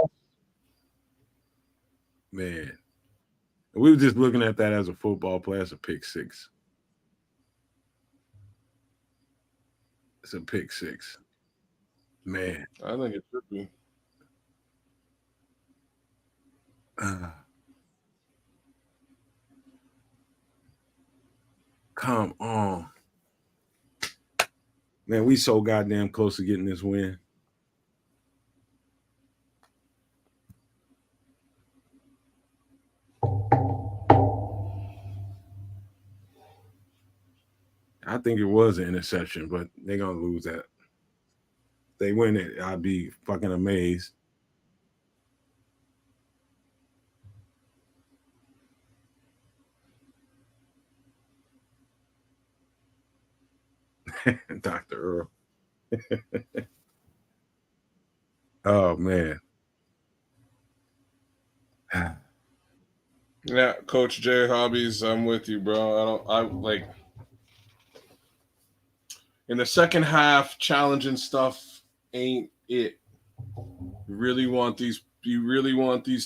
Man. We were just looking at that as a football player. It's a pick six. It's a pick six. Man. I think it should be. Come on. Man, we so goddamn close to getting this win. I think it was an interception, but they're going to lose that. They win it, I'd be fucking amazed. Dr. Earl. Oh, man. Yeah, Coach J Hobbies, I'm with you, bro. I like in the second half, challenging stuff ain't it. You really want these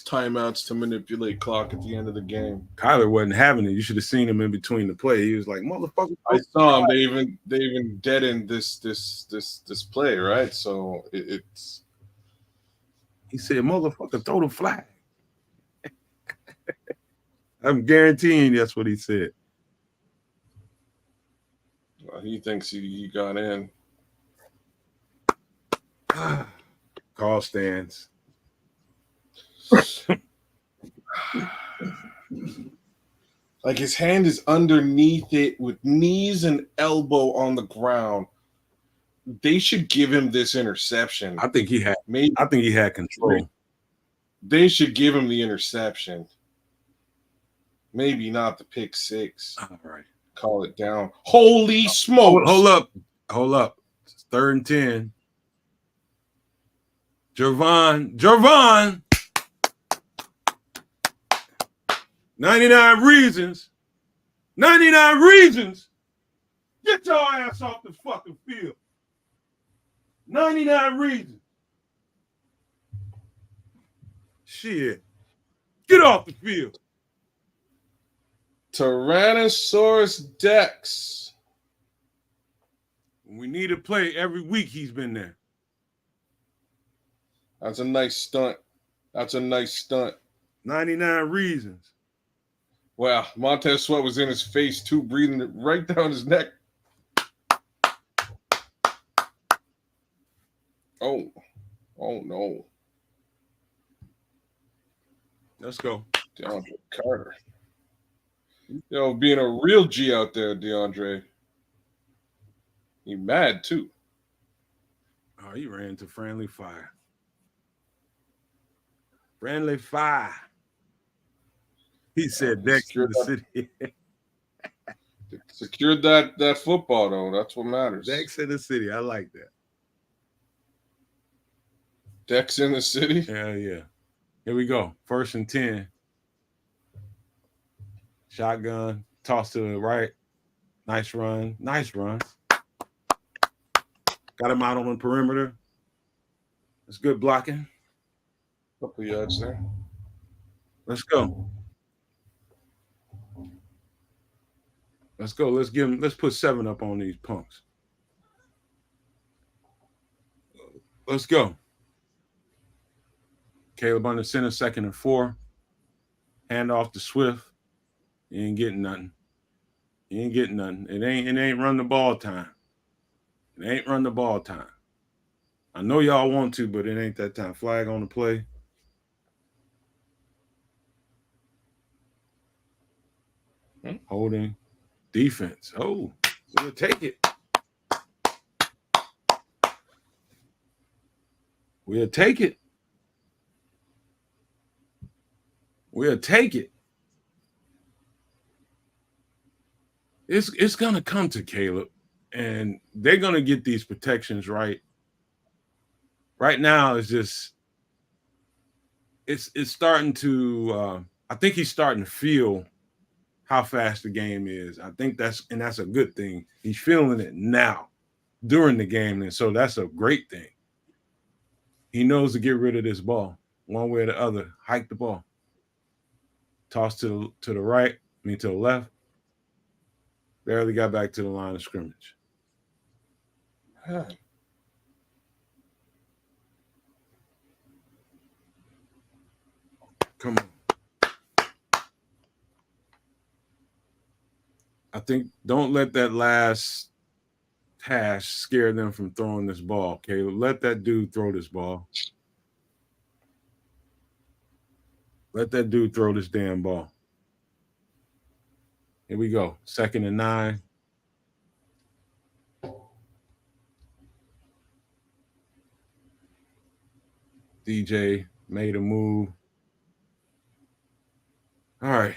timeouts to manipulate clock at the end of the game. Kyler wasn't having it. You should have seen him in between the play. He was like, motherfucker. I saw him. They even deadened this play, right? So it's. He said, motherfucker, throw the flag. I'm guaranteeing that's what he said. He thinks he got in. Call stands. Like his hand is underneath it with knees and elbow on the ground. They should give him this interception. I think he had control. They should give him the interception. Maybe not the pick six. All right. Call it down. Holy smokes. Hold up. It's 3rd and 10. Jervon. 99 reasons. 99 reasons. Get your ass off the fucking field. 99 reasons. Shit. Get off the field. Tyrannosaurus Dex. When we need a play every week, he's been there. That's a nice stunt. 99 reasons. Wow, Montez Sweat was in his face too, breathing it right down his neck. Oh no. Let's go. DeAndre Carter. Yo, being a real G out there, DeAndre. He mad too. Oh, he ran into friendly fire. Friendly fire. He said Dex to the city. Secured that football, though. That's what matters. Dex in the city. I like that. Dex in the city? Hell yeah. Here we go. 1st and 10. Shotgun. Toss to the right. Nice run. Got him out on the perimeter. That's good blocking. Couple yards there. Let's go. Let's put 7 up on these punks. Let's go. Caleb under center, 2nd and 4. Hand off to Swift. He ain't getting nothing. It ain't run the ball time. It ain't run the ball time. I know y'all want to, but it ain't that time. Flag on the play. Holding. Defense. Oh, we'll take it. We'll take it. We'll take it. It's gonna come to Caleb, and they're gonna get these protections right. Right now, it's starting to. I think he's starting to feel how fast the game is. I think that's a good thing. He's feeling it now during the game, and so that's a great thing. He knows to get rid of this ball one way or the other. Hike the ball, toss to the right, to the left. Barely got back to the line of scrimmage. Huh. Come on. I think don't let that last pass scare them from throwing this ball, Caleb. Let that dude throw this ball. Let that dude throw this damn ball. Here we go. 2nd and 9. DJ made a move. All right.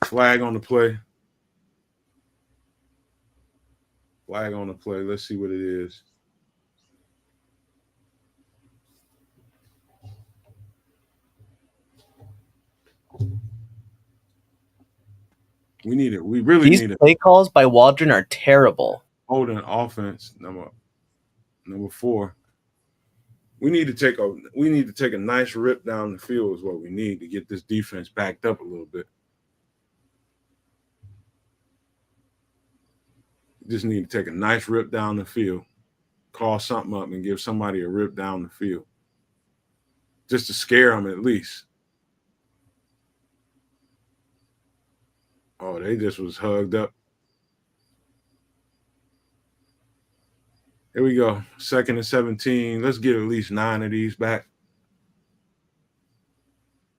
Flag on the play. Flag on the play. Let's see what it is. We need it. We really These need it. play calls by Waldron are terrible. Holding offense number 4. We need to take a nice rip down the field is what we need to get this defense backed up a little bit. Just need to take a nice rip down the field, call something up, and give somebody a rip down the field, just to scare them at least. Oh, they just was hugged up. Here we go. 2nd and 17. Let's get at least 9 of these back.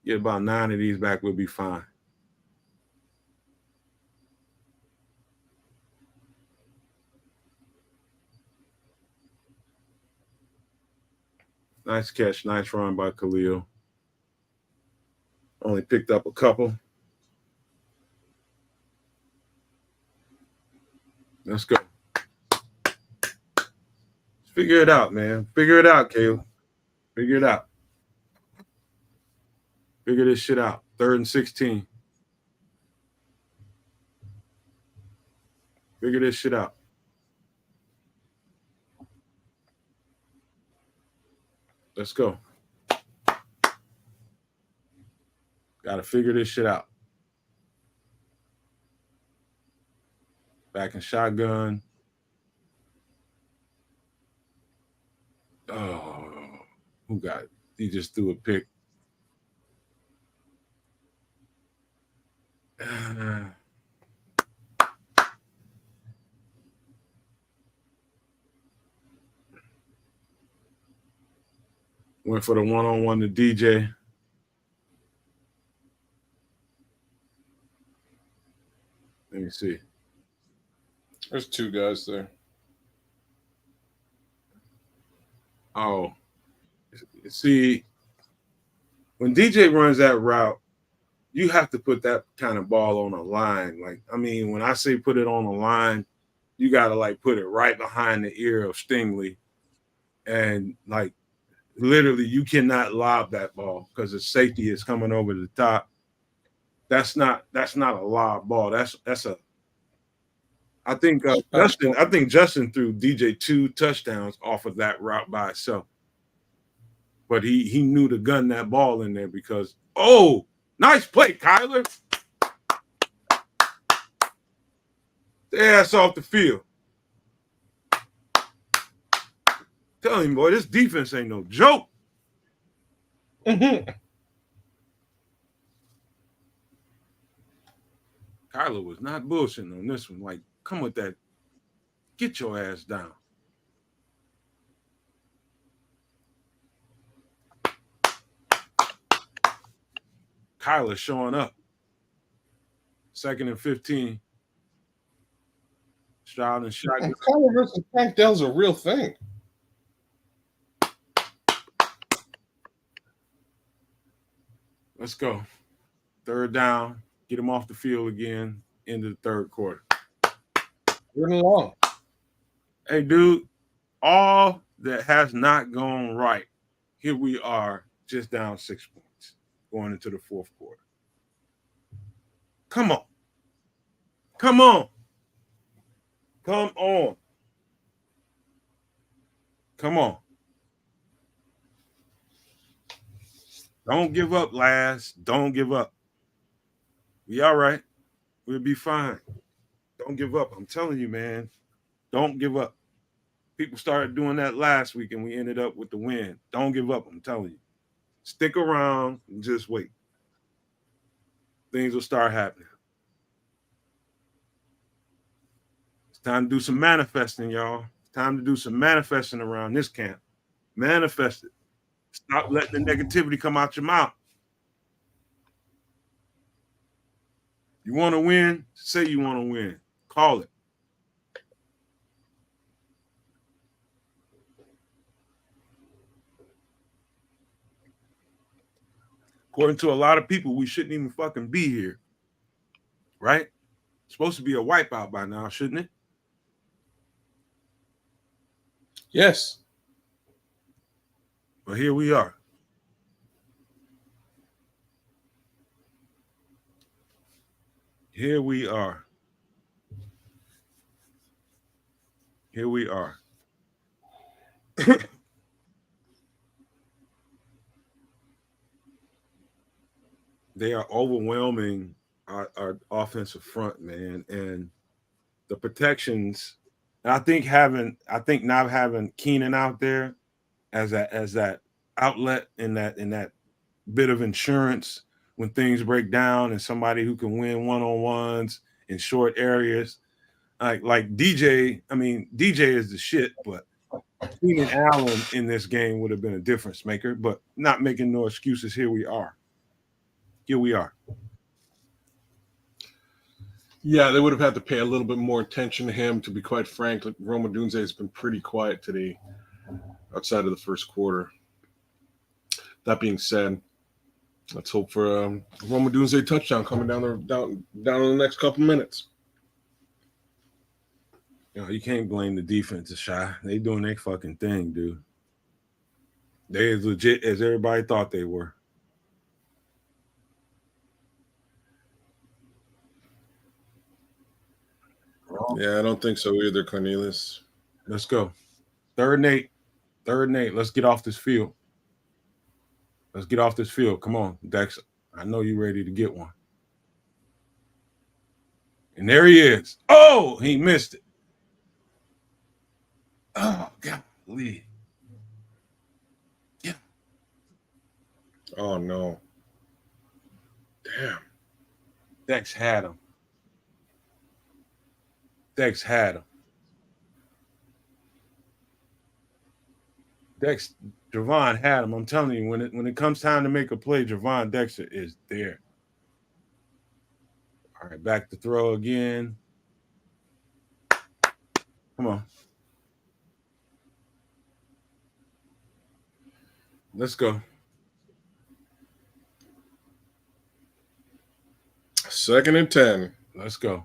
Get about 9 of these back, we'll be fine. Nice catch, nice run by Khalil. Only picked up a couple. Let's go. Figure it out, man. Figure it out, Caleb. Figure it out. Figure this shit out. 3rd and 16. Figure this shit out. Let's go. Got to figure this shit out. Back in shotgun. Oh, who got it? He just threw a pick. Went for the one-on-one to DJ. Let me see. There's 2 guys there. Oh, see, when DJ runs that route, you have to put that kind of ball on a line. Like, when I say put it on a line, you got to put it right behind the ear of Stingley. And literally you cannot lob that ball because the safety is coming over the top. That's not a lob ball. I think Justin threw DJ 2 touchdowns off of that route by itself. But he knew to gun that ball in there because, nice play, Kyler. The ass off the field. Tell him, boy, this defense ain't no joke. Mm-hmm. Kyler was not bullshitting on this one. Come with that. Get your ass down. Kyler showing up. 2nd and 15. Stroud and shotgun. Kyler versus Tank Dell's a real thing. Let's go. 3rd down. Get him off the field again into the 3rd quarter. Running along. Hey, dude, all that has not gone right. Here we are, just down 6 points, going into the 4th quarter. Come on. Come on. Come on. Come on. Don't give up, lads. Don't give up. We all right. We'll be fine. Don't give up. I'm telling you, man. Don't give up. People started doing that last week, and we ended up with the win. Don't give up. I'm telling you. Stick around and just wait. Things will start happening. It's time to do some manifesting, y'all. It's time to do some manifesting around this camp. Manifest it. Stop letting the negativity come out your mouth. You want to win? Say you want to win. Call it. According to a lot of people, we shouldn't even fucking be here. Right? It's supposed to be a wipeout by now, shouldn't it? Yes. But here we are. Here we are. Here we are. They are overwhelming our offensive front, man, and the protections. And I think not having Keenan out there as that outlet in that bit of insurance when things break down, and somebody who can win one-on-ones in short areas, like DJ. I mean, DJ is the shit, but Keenan Allen in this game would have been a difference maker. But not making no excuses. Here we are. Here we are. Yeah, they would have had to pay a little bit more attention to him, to be quite frank. Like, Rome Odunze has been pretty quiet today outside of the first quarter. That being said, let's hope for a Rome Odunze touchdown coming down in the next couple minutes. You can't blame the defense, Shy. They doing their fucking thing, dude. They as legit as everybody thought they were. Yeah, I don't think so either, Cornelius. Let's go. 3rd and 8. 3rd and 8. Let's get off this field. Let's get off this field. Come on, Dex. I know you're ready to get one. And there he is. Oh, he missed it. Oh, golly. Yeah. Oh, no. Damn. Dex had him. Dex had him. Javon had him. I'm telling you, when it comes time to make a play, Javon Dexter is there. All right, back to throw again. Come on. Let's go. 2nd and 10. Let's go.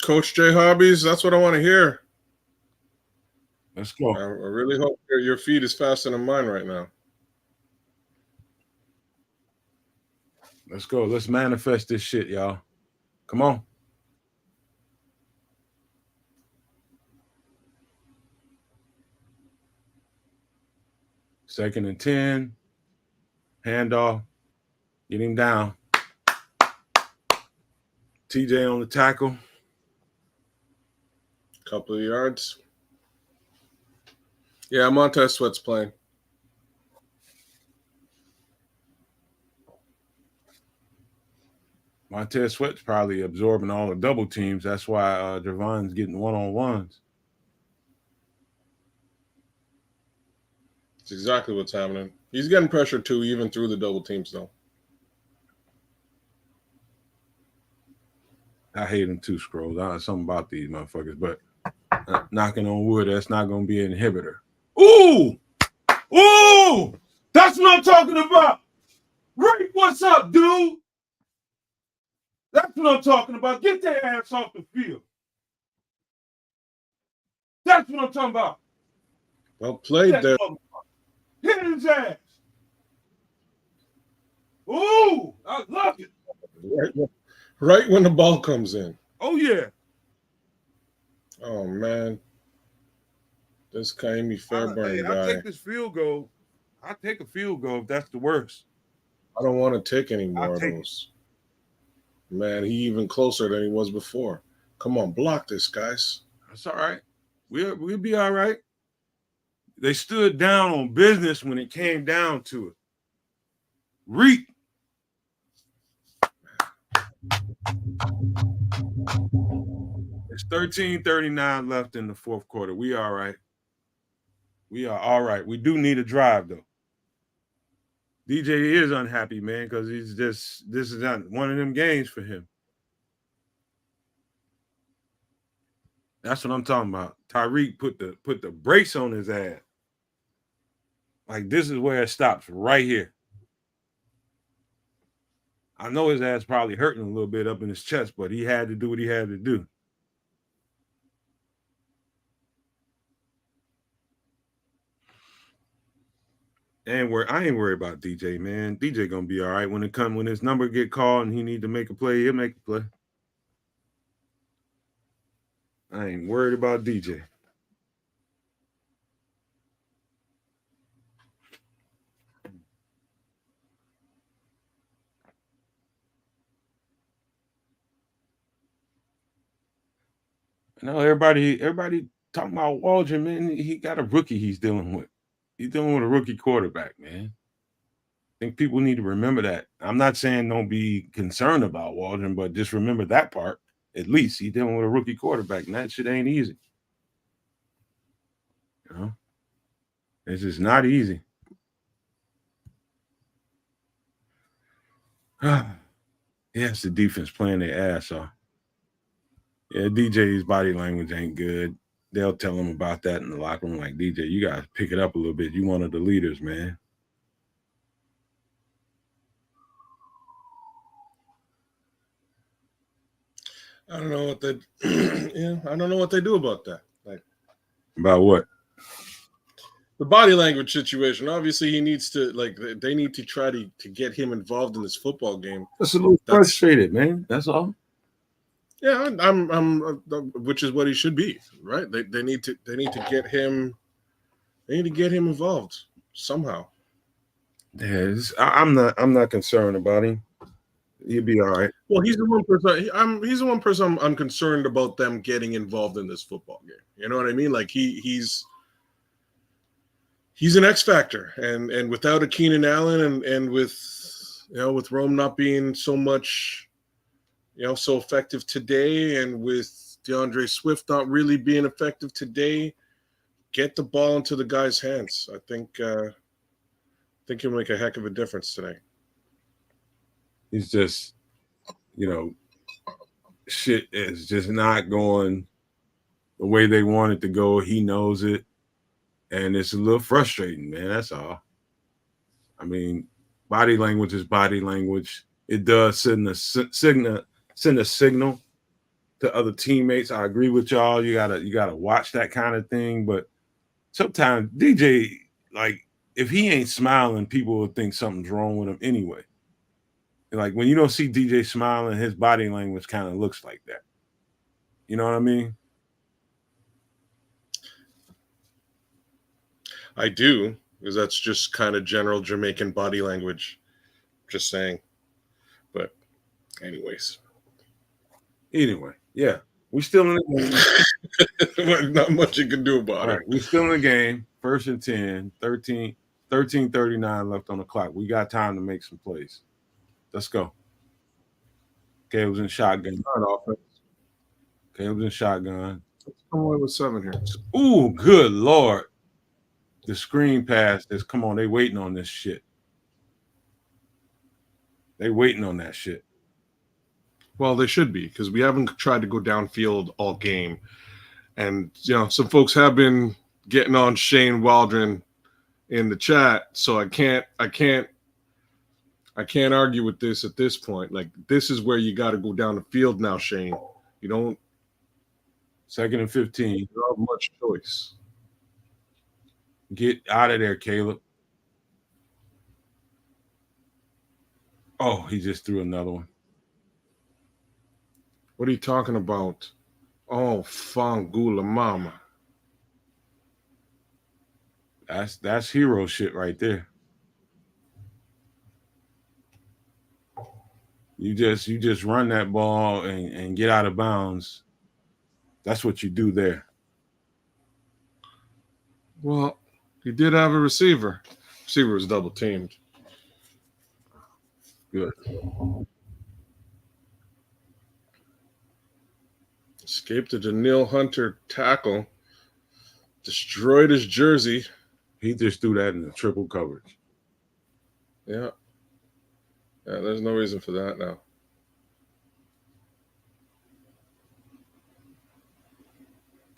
Coach J Hobbies, that's what I want to hear. Let's go. I really hope your feed is faster than mine right now. Let's go. Let's manifest this shit, y'all. Come on. Second and 10. Handoff. Get him down. TJ on the tackle. Couple of yards. Yeah, Montez Sweat's playing. Montez Sweat's probably absorbing all the double teams. That's why Javon's getting one-on-ones. That's exactly what's happening. He's getting pressure too, even through the double teams, though. I hate them too, Scrolls. I know something about these motherfuckers, but knocking on wood, that's not going to be an inhibitor. Ooh! Ooh! That's what I'm talking about! Rick, what's up, dude? That's what I'm talking about. Get their ass off the field. That's what I'm talking about. Well played there. Hit his ass. Ooh! I love it. Right when the ball comes in. Oh, yeah. Oh, man. This Kaimi Fairburn I'll guy. take this field goal. I'll take a field goal if that's the worst. I don't want to take any more of take those. Man, he even closer than he was before. Come on, block this, guys. That's all right. We'll be all right. They stood down on business when it came down to it. Reek. It's 13:39 left in the fourth quarter. We all right. We are all right. We do need a drive, though. DJ is unhappy, man, because this is not one of them games for him. That's what I'm talking about. Tyreek put the brakes on his ass. Like, this is where it stops, right here. I know his ass probably hurting a little bit up in his chest, but he had to do what he had to do. And I ain't worried about DJ, man. DJ gonna be all right when his number get called and he need to make a play. He'll make a play. I ain't worried about DJ. I know everybody talking about Waldron, man. He got a rookie he's dealing with. He's dealing with a rookie quarterback, man. I think people need to remember that. I'm not saying don't be concerned about Waldron, but just remember that part. At least he's dealing with a rookie quarterback, and that shit ain't easy. You know? It's just not easy. Yes, the defense playing their ass off. Yeah, DJ's body language ain't good. They'll tell him about that in the locker room. Like, DJ, you got to pick it up a little bit. You one of the leaders, man. I don't know what they I don't know what they do about that. Like, about what? The body language situation. Obviously, he needs to, like, they need to try to get him involved in this football game. That's a little frustrated, man. That's all. Yeah, I'm which is what he should be, right? They need to get him. They need to get him involved somehow. Yeah, I'm not concerned about him. He'll be all right. Well, he's the one person. He's the one person I'm concerned about them getting involved in this football game. You know what I mean? Like he's an X factor, and without a Keenan Allen, and with with Rome not being so much, so effective today, and with DeAndre Swift not really being effective today, get the ball into the guy's hands. I think he'll make a heck of a difference today. He's just, shit is just not going the way they want it to go. He knows it, and it's a little frustrating, man. That's all. I mean, body language is body language. It does send a signal to other teammates. I agree with y'all. You gotta watch that kind of thing. But sometimes DJ, like, if he ain't smiling, people will think something's wrong with him anyway. Like, when you don't see DJ smiling, his body language kind of looks like that. You know what I mean? I do, because that's just kind of general Jamaican body language. Just saying. But anyways. Anyway, yeah. We still in the game. Not much you can do about it. We still in the game. 1st and 10, 13:39 left on the clock. We got time to make some plays. Let's go. Caleb's in shotgun. Caleb's in shotgun. Let's come away with 7 here. Ooh, good Lord. The screen pass is, come on, they waiting on this shit. They waiting on that shit. Well, they should be, because we haven't tried to go downfield all game. And, some folks have been getting on Shane Waldron in the chat, so I can't argue with this at this point. Like, this is where you got to go down the field now, Shane. You don't 2nd and 15. You don't have much choice. Get out of there, Caleb. Oh, he just threw another one. What are you talking about? Oh, Fangula Mama. That's hero shit right there. You just run that ball and get out of bounds. That's what you do there. Well, he did have a receiver. Receiver was double teamed. Good. Escaped a Daniil Hunter tackle. Destroyed his jersey. He just threw that in the triple coverage. Yeah. Yeah, there's no reason for that now.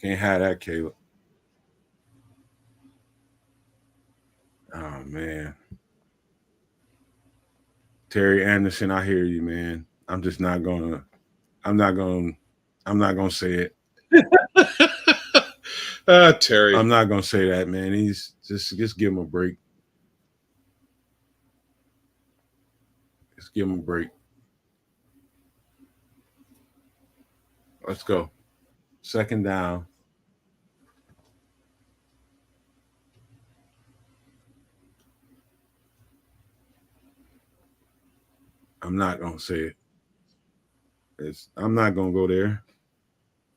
Can't have that, Caleb. Oh, man. Terry Anderson, I hear you, man. I'm not gonna say it. Terry. I'm not gonna say that, man. He's just give him a break. Just give him a break. Let's go. 2nd down. I'm not gonna say it. I'm not gonna go there.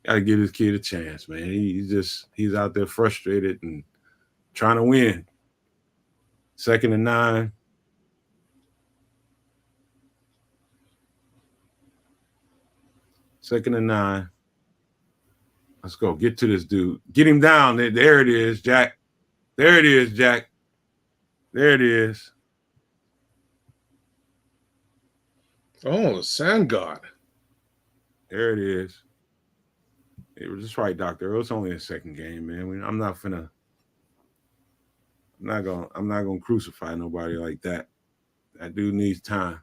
Gotta give this kid a chance, man. He's out there frustrated and trying to win. 2nd and 9. Second and 9. Let's go. Get to this dude. Get him down. There it is, Jack. There it is, Jack. There it is. Oh, the Sand God. There it is. It was just right, Doctor. It was only a second game, man. I'm not gonna crucify nobody like that. That dude needs time.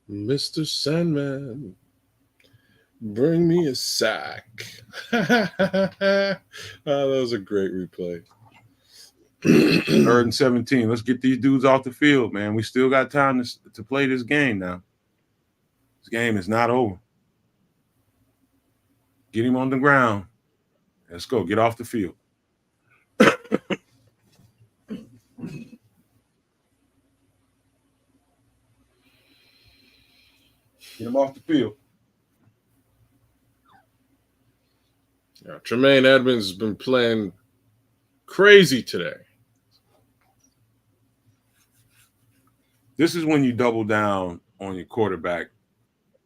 Mr. Sandman, bring me a sack. That was a great replay. 3rd and 17. Let's get these dudes off the field, man. We still got time to play this game now. This game is not over. Get him on the ground. Let's go. Get off the field. Get him off the field. Yeah, Tremaine Edmonds has been playing crazy today. This is when you double down on your quarterback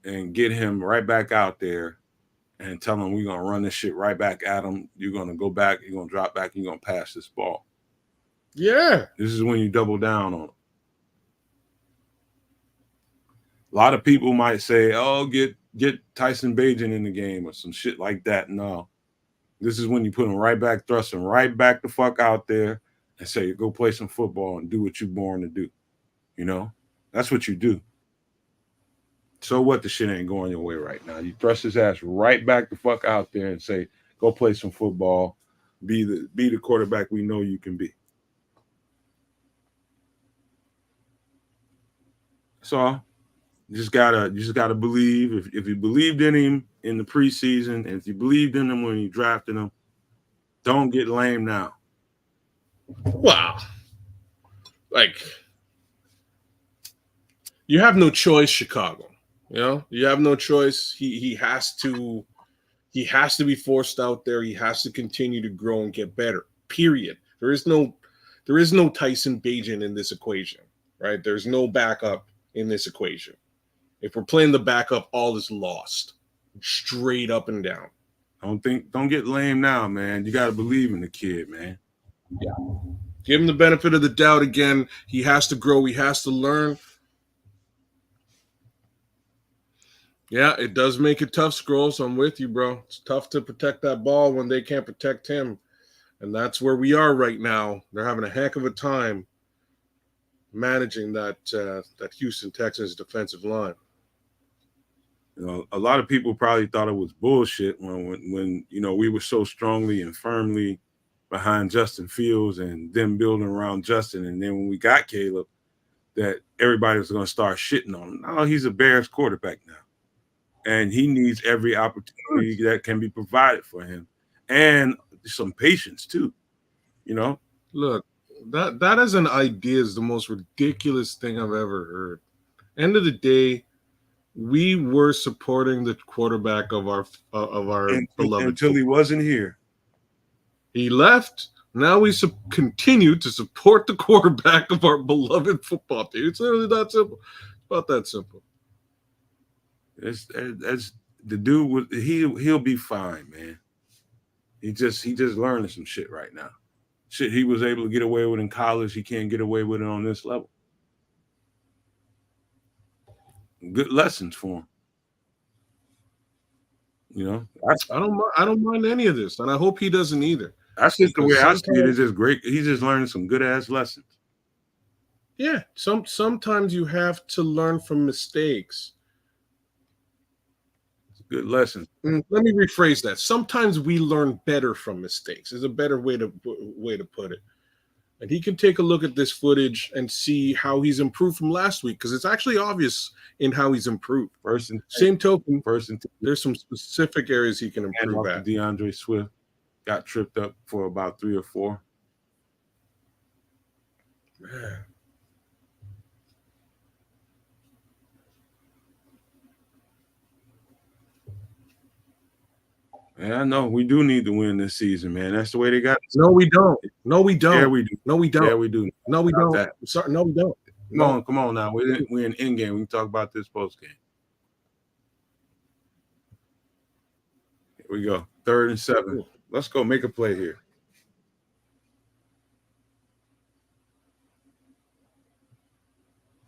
and get him right back out there and tell him we're going to run this shit right back at him. You're going to go back, you're going to drop back, you're going to pass this ball. Yeah. This is when you double down on him. A lot of people might say, oh, get Tyson Bagent in the game or some shit like that. No. This is when you put him right back, thrust him right back the fuck out there and say, go play some football and do what you're born to do. You know? That's what you do. So what, the shit ain't going your way right now. You thrust his ass right back the fuck out there and say, go play some football. Be the quarterback we know you can be. So you just gotta believe. If you believed in him in the preseason, and if you believed in him when you drafted him, don't get lame now. Wow. Like, you have no choice, Chicago. You know, you have no choice. He has to be forced out there. He has to continue to grow and get better. Period. There is no Tyson Bagent in this equation, right? There's no backup in this equation. If we're playing the backup, all is lost. Straight up and down. Don't get lame now, man. You got to believe in the kid, man. Yeah. Give him the benefit of the doubt again. He has to grow. He has to learn. Yeah, it does make it tough, Scroll. So I'm with you, bro. It's tough to protect that ball when they can't protect him. And that's where we are right now. They're having a heck of a time managing that Houston Texans defensive line. You know, a lot of people probably thought it was bullshit when we were so strongly and firmly behind Justin Fields and them building around Justin, and then when we got Caleb, that everybody was going to start shitting on him. Now he's a Bears quarterback now, and he needs every opportunity that can be provided for him, and some patience too. You know, Look, that as an idea is the most ridiculous thing I've ever heard. End of the day, we were supporting the quarterback of our beloved until he wasn't here. He left. Now we continue to support the quarterback of our beloved football team. It's literally that simple. It's about that simple. It's the dude. He'll be fine, man. He just learning some shit right now. Shit he was able to get away with in college, he can't get away with it on this level. Good lessons for him. You know, I don't mind any of this, and I hope he doesn't either. That's just the way I see it. It's just great. He's just learning some good ass lessons. Yeah, sometimes you have to learn from mistakes. Good lessons. Let me rephrase that. Sometimes we learn better from mistakes. Is a better way to put it. And he can take a look at this footage and see how he's improved from last week, because it's actually obvious in how he's improved. Same token, there's some specific areas he can improve at. DeAndre Swift got tripped up for about 3 or 4. Man. Yeah, I know we do need to win this season, man. That's the way they got it. No, we don't. No, we don't. Yeah, we do. No, we don't. Yeah, we do. No, we don't. That. Sorry, no, we don't. Come on now. We're in in-game. We can talk about this post-game. Here we go. 3rd and 7. Let's go make a play here.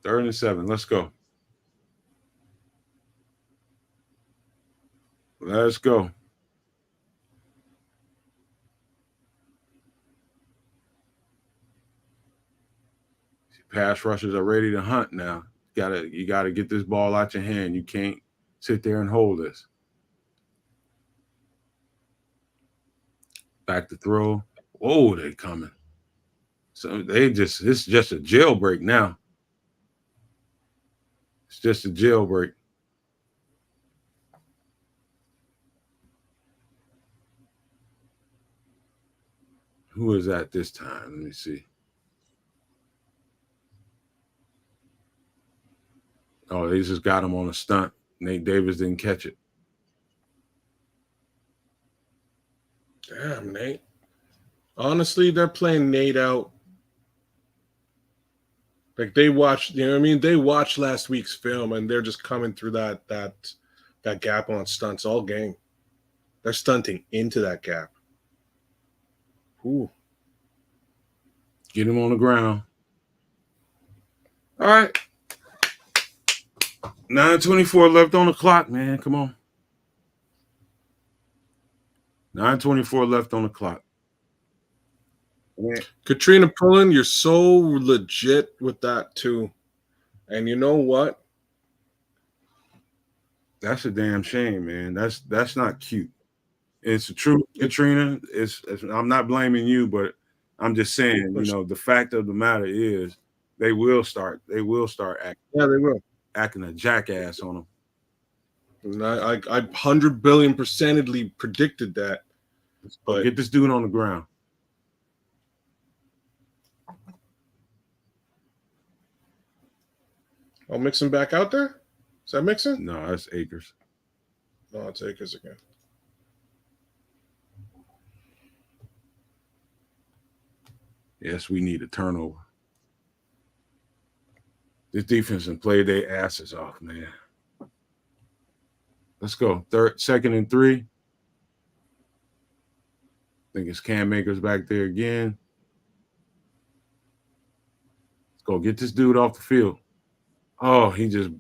Third and 7. Let's go. Let's go. Pass rushers are ready to hunt now. You gotta get this ball out your hand. You can't sit there and hold this. Back to throw. Oh, they coming. So it's just a jailbreak now. It's just a jailbreak. Who is that this time? Let me see. Oh, they just got him on a stunt. Nate Davis didn't catch it. Damn, Nate. Honestly, they're playing Nate out. Like they watched, you know what I mean? They watched last week's film and they're just coming through that gap on stunts all game. They're stunting into that gap. Ooh. Get him on the ground. All right. 9:24 left on the clock, man. Come on. 9:24 left on the clock. Yeah. Katrina Pullen, you're so legit with that too. And you know what? That's a damn shame, man. That's not cute. It's the truth, Katrina. I'm not blaming you, but I'm just saying, the fact of the matter is they will start acting. Yeah, they will. Acting a jackass on them. And I 100 billion percentedly predicted that. But get this dude on the ground. I'll mix him back out there? Is that Mixon? No, that's Akers. No, it's Akers again. Yes, we need a turnover. This defense can play their asses off, man. Let's go. 2nd and 3. I think it's Cam Akers back there again. Let's go. Get this dude off the field. Oh, he's just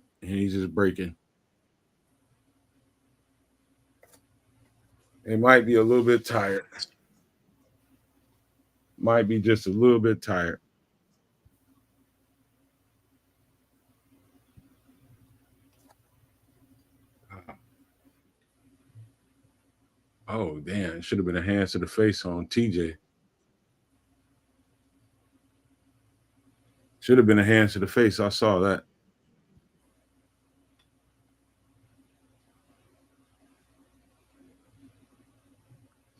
breaking. They might be a little bit tired. Might be just a little bit tired. Oh, damn. It should have been a hands to the face on TJ. Should have been a hands to the face. I saw that.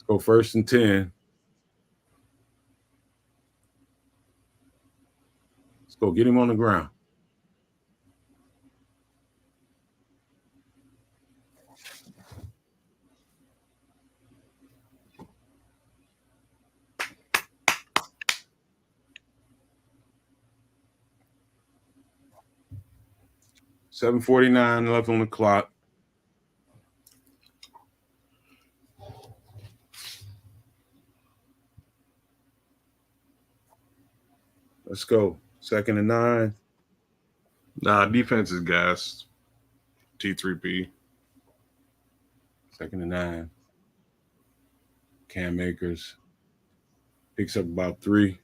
Let's go 1st and 10. Let's go get him on the ground. $7:49 left on the clock. Let's go. 2nd and 9. Nah, defense is gassed. T3P. 2nd and 9. Cam Akers picks up about 3.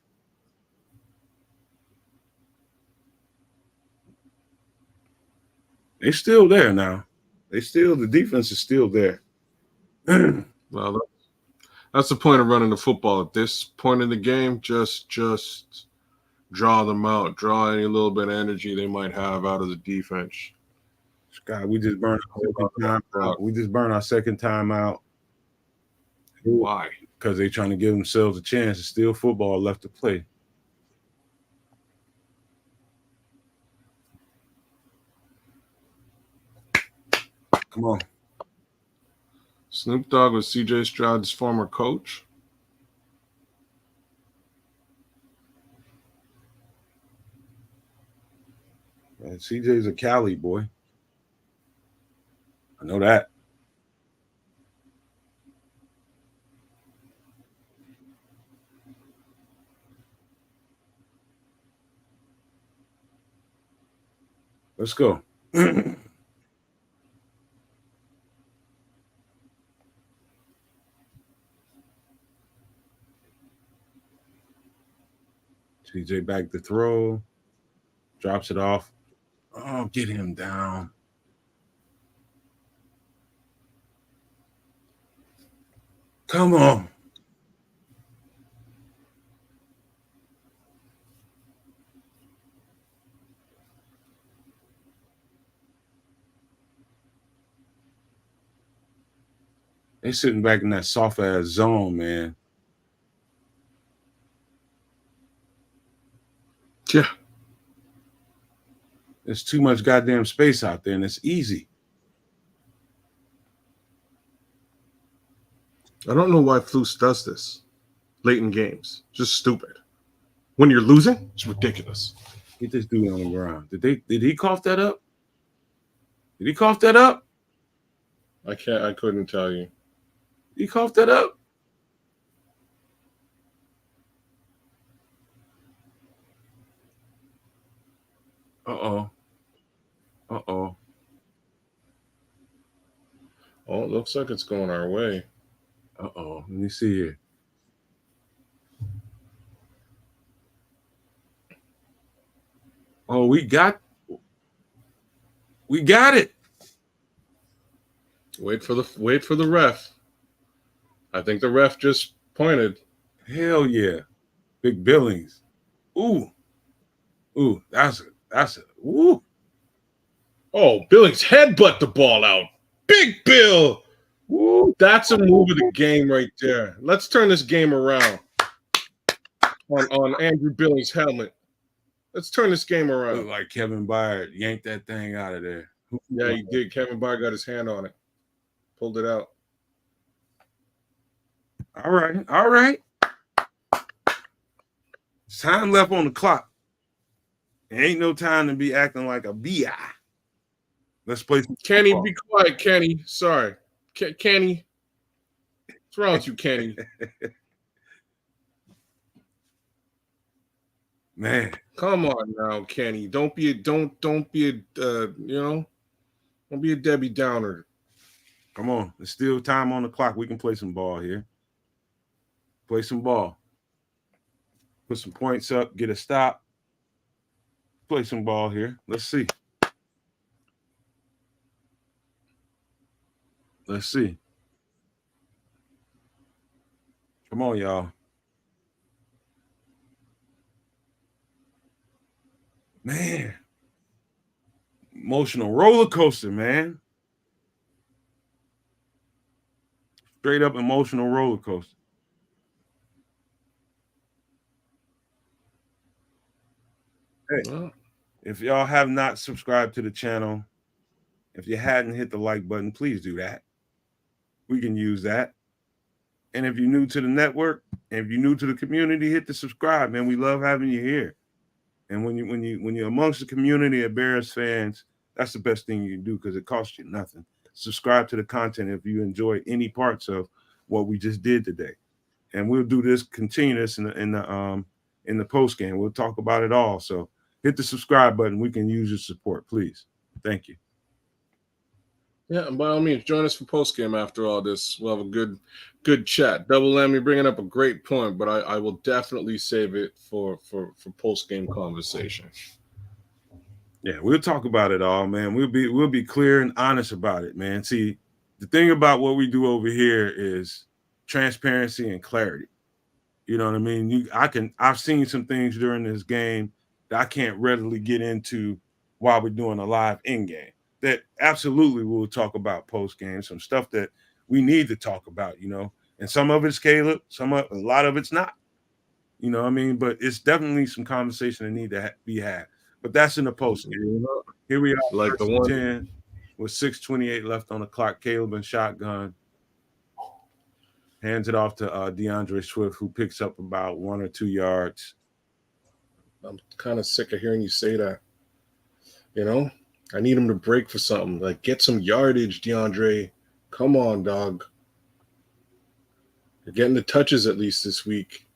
They're still there now. The defense is still there. Well, that's the point of running the football. At this point in the game, just draw them out. Draw any little bit of energy they might have out of the defense. God, we just burned our second time out. We just burned our second time out. Why? Because they're trying to give themselves a chance. There's still football left to play. Come on. Snoop Dogg was CJ Stroud's former coach. Man, CJ's a Cali boy. I know that. Let's go. CJ back to throw. Drops it off. Oh, get him down. Come on. They sitting back in that soft ass zone, man. Yeah. There's too much goddamn space out there, and it's easy. I don't know why Flus does this late in games. Just stupid. When you're losing, it's ridiculous. Get this dude on the ground. Did he cough that up? Did he cough that up? I couldn't tell you. He coughed that up? Uh-oh. Uh-oh. Oh, it looks like it's going our way. Uh-oh. Let me see here. Oh, we got it. Wait for the ref. I think the ref just pointed. Hell yeah. Big Billings. Ooh. Ooh, that's it. Ooh. Oh, Billings headbutt the ball out. Big Bill. Woo. That's a move of the game right there. Let's turn this game around on Andrew Billings' helmet. Let's turn this game around. Looked like Kevin Byard yanked that thing out of there. Yeah, he did. Kevin Byard got his hand on it. Pulled it out. All right. It's time left on the clock. There ain't no time to be acting like a BI. Let's play some Kenny, football. be quiet, Kenny. Sorry. Kenny. What's wrong with you, Kenny? Man. Come on now, Kenny. Don't be a Debbie Downer. Come on. There's still time on the clock. We can play some ball here. Play some ball. Put some points up. Get a stop. Play some ball here. Let's see. Let's see. Come on, y'all. Man. Emotional roller coaster, man. Straight up emotional roller coaster. Hey, if y'all have not subscribed to the channel, if you hadn't hit the like button, please do that. We can use that. And if you're new to the network, and if you're new to the community, hit the subscribe, man. We love having you here. And when you're amongst the community of Bears fans, that's the best thing you can do because it costs you nothing. Subscribe to the content if you enjoy any parts of what we just did today. And we'll do this, continue this in the post game. We'll talk about it all. So hit the subscribe button. We can use your support, please. Thank you. Yeah, and by all means, join us for postgame after all this. We'll have a good chat. Double M, you're bringing up a great point, but I will definitely save it for postgame conversation. Yeah, we'll talk about it all, man. We'll be clear and honest about it, man. See, the thing about what we do over here is transparency and clarity. You know what I mean? I've seen some things during this game that I can't readily get into while we're doing a live in game. That absolutely we'll talk about post game, some stuff that we need to talk about, you know. And some of it's Caleb, a lot of it's not. You know what I mean? But it's definitely some conversation that need to be had. But that's in the post game. Here we are, like the one 10 with 6:28 left on the clock. Caleb and shotgun. Hands it off to DeAndre Swift, who picks up about 1 or 2 yards. I'm kind of sick of hearing you say that. You know, I need him to break for something. Like, get some yardage, DeAndre. Come on, dog. You're getting the touches at least this week.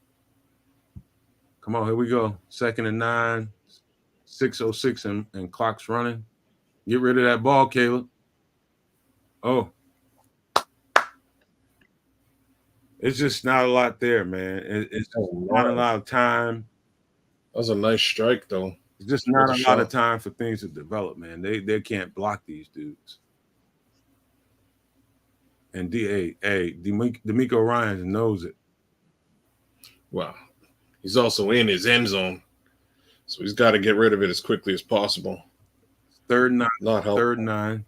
Come on, here we go. 2nd and 9, 6:06, and clock's running. Get rid of that ball, Caleb. Oh. It's just not a lot there, man. It's not a lot of time. That was a nice strike, though. It's just not a lot of time for things to develop, man. They can't block these dudes. And D'Amico Ryans knows it. Wow. He's also in his end zone, so he's got to get rid of it as quickly as possible. 3rd and 9. Not helpful. 3rd and 9.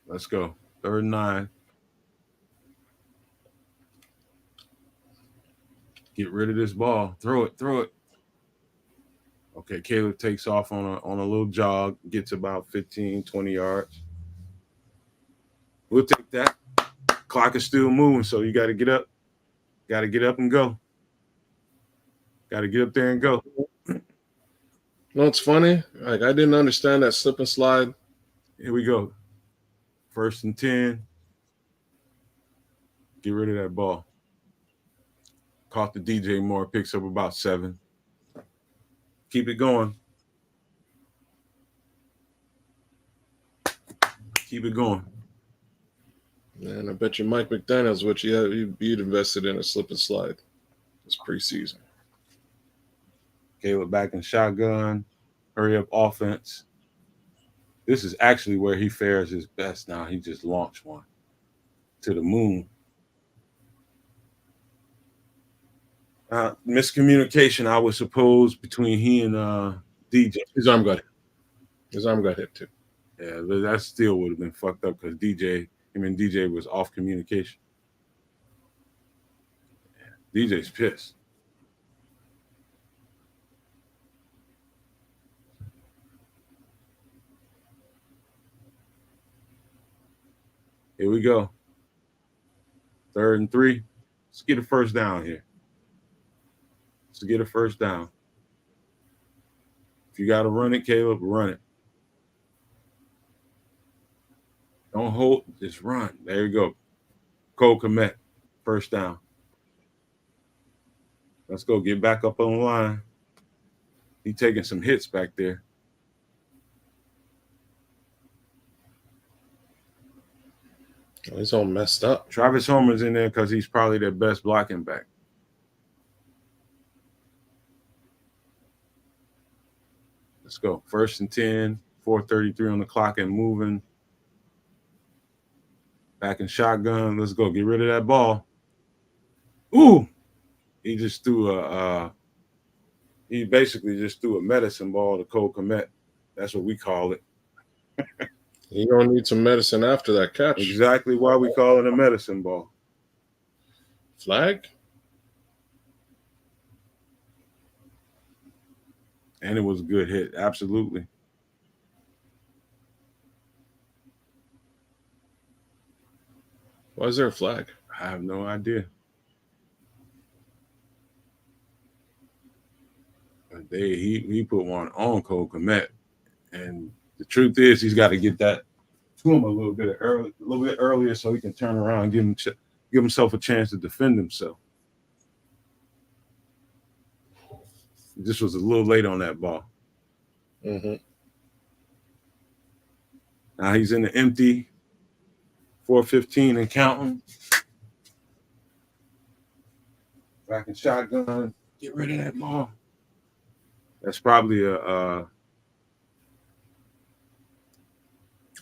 Let's go. 3rd and 9. Get rid of this ball. Throw it. Okay, Caleb takes off on a little jog, gets about 15, 20 yards. We'll take that. Clock is still moving, so you got to get up. Got to get up and go. Got to get up there and go. You know what's funny? Like, I didn't understand that slip and slide. Here we go. 1st and 10. Get rid of that ball. Caught the DJ Moore, picks up about 7. Keep it going. Keep it going. And I bet you Mike McDaniels, which you'd invested in a slip and slide this preseason. Caleb back in shotgun. Hurry up offense. This is actually where he fares his best now. He just launched one to the moon. Miscommunication, I would suppose, between he and DJ. His arm got hit too. Yeah, but that still would have been fucked up because DJ was off communication. Yeah, DJ's pissed. Here we go. 3rd and 3. Let's get a first down here. Let's get a first down. If you got to run it, Caleb, run it. Don't hold, just run. There you go. Cole Kmet, first down. Let's go. Get back up on the line. He taking some hits back there. He's all messed up. Travis Homer's in there because he's probably their best blocking back. Let's go. 1st and 10, 4:33 on the clock and moving. Back in shotgun. Let's go. Get rid of that ball. Ooh! He just threw he basically just threw a medicine ball to Cole Kmet. That's what we call it. You're going to need some medicine after that catch. Exactly why we call it a medicine ball. Flag? And it was a good hit. Absolutely. Why is there a flag? I have no idea. But he put one on Cole Kmet. And the truth is he's got to get that to him a little bit earlier so he can turn around and give himself a chance to defend himself. This was a little late on that ball. Mm-hmm. Now he's in the empty, 4:15 and counting. Back in shotgun, get rid of that ball. That's probably a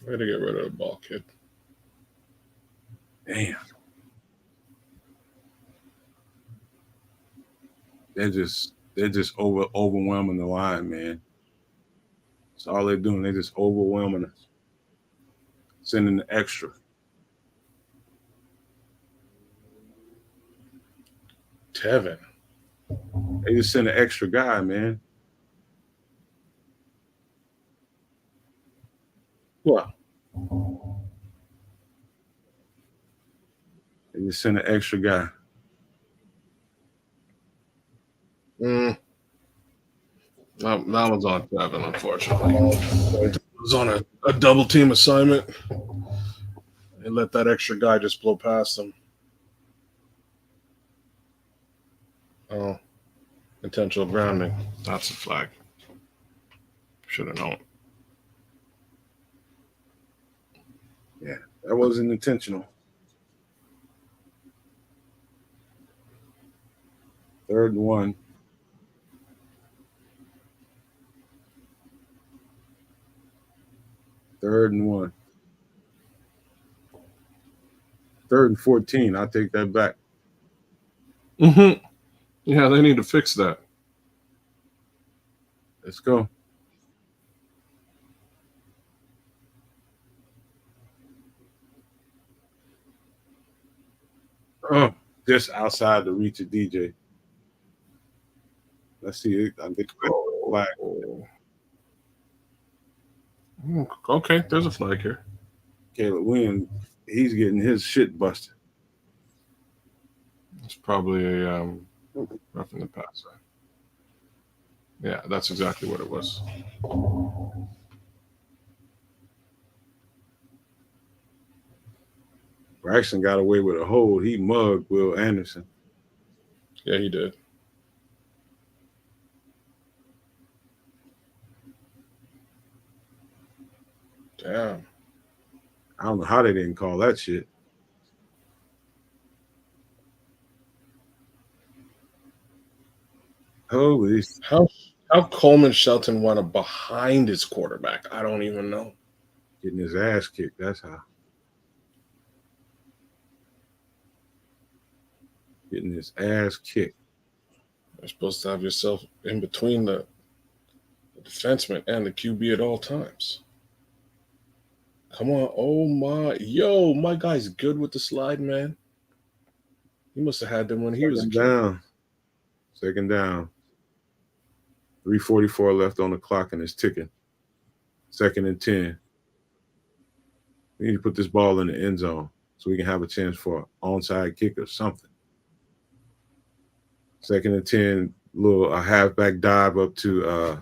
Way to get rid of the ball, kid. damn. They're just overwhelming the line, man. That's all they're doing. They're just overwhelming us. Sending the extra. Tevin. They just send an extra guy, man. What? They just send an extra guy. That one's on Tevin, unfortunately. It was on a double team assignment. They let that extra guy just blow past him. Oh, intentional grounding. That's a flag. Should have known. Yeah, that wasn't intentional. 3rd and 1. Third and 1. 3rd and 14. I'll take that back. Mm-hmm. Yeah, they need to fix that. Let's go. Oh, just outside the reach of DJ. Let's see. I think flag. Okay, there's a flag here. Caleb Williams, he's getting his shit busted. It's probably a roughing the passer. Yeah, that's exactly what it was. Braxton got away with a hold. He mugged Will Anderson. Yeah, he did. Damn. I don't know how they didn't call that shit. Holy. How Coleman Shelton went up behind his quarterback, I don't even know. Getting his ass kicked. That's how. Getting his ass kicked. You're supposed to have yourself in between the defenseman and the QB at all times. Come on. Oh, my. Yo, my guy's good with the slide, man. He must have had them when he was a kid. Down. 2nd down. 3:44 left on the clock and it's ticking. 2nd and 10. We need to put this ball in the end zone so we can have a chance for an onside kick or something. 2nd and 10, a halfback dive up to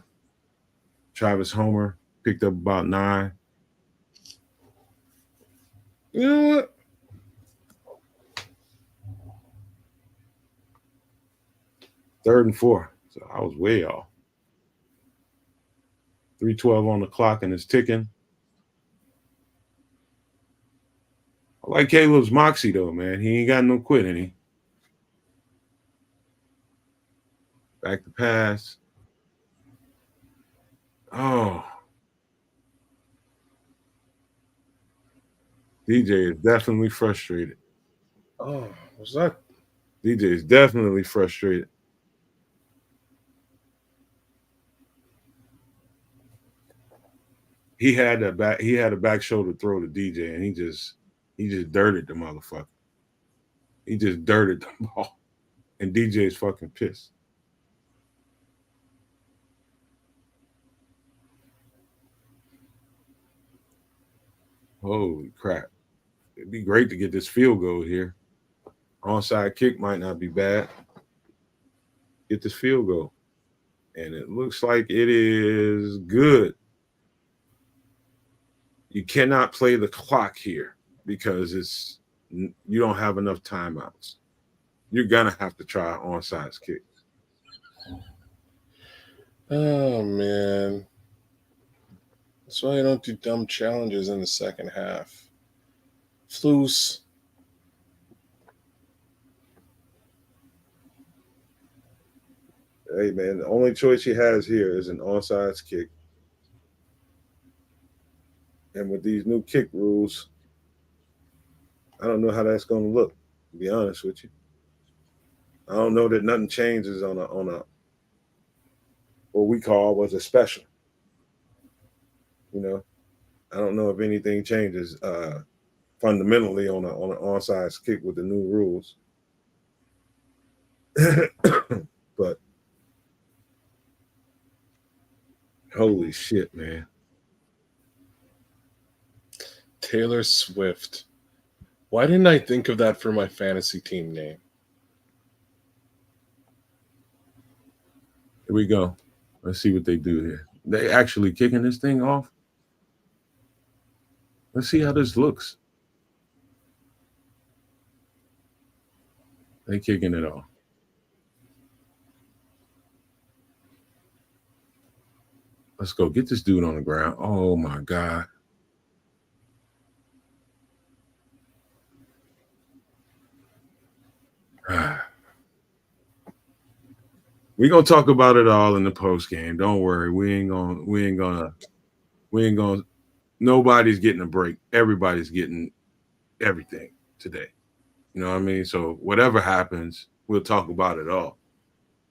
Travis Homer. Picked up about 9. You know what? Third and 4. So I was way off. 3:12 on the clock and it's ticking. I like Caleb's moxie though, man. He ain't got no quit in him. Back to pass. Oh. DJ is definitely frustrated. Oh, was that? DJ is definitely frustrated. He had a back shoulder throw to DJ, and he just dirted the motherfucker. He just dirted the ball. And DJ is fucking pissed. Holy crap. It'd be great to get this field goal here. Onside kick might not be bad. Get this field goal. And it looks like it is good. You cannot play the clock here because you don't have enough timeouts. You're gonna have to try onside kick. Oh man, that's why I don't do dumb challenges in the second half. Flus. Hey man, the only choice he has here is an onside kick. And with these new kick rules, I don't know how that's going to look, to be honest with you. I don't know that nothing changes on a what we call was a special. You know, I don't know if anything changes fundamentally on an onside kick with the new rules. But holy shit, man. Taylor Swift. Why didn't I think of that for my fantasy team name? Here we go. Let's see what they do here. They actually kicking this thing off. Let's see how this looks. They kicking it off. Let's go get this dude on the ground. Oh my God. We're gonna talk about it all in the post game. Don't worry. We ain't gonna nobody's getting a break. Everybody's getting everything today. You know what I mean? So whatever happens, we'll talk about it all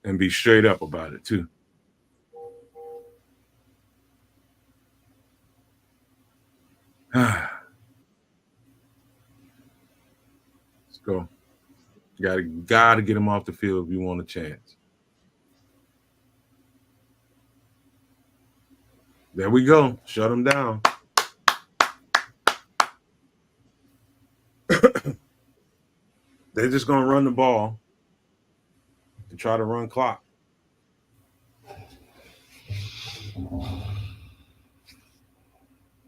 and be straight up about it too. Let's go. Gotta get him off the field if you want a chance. There we go. Shut him down. They're just gonna run the ball and try to run clock.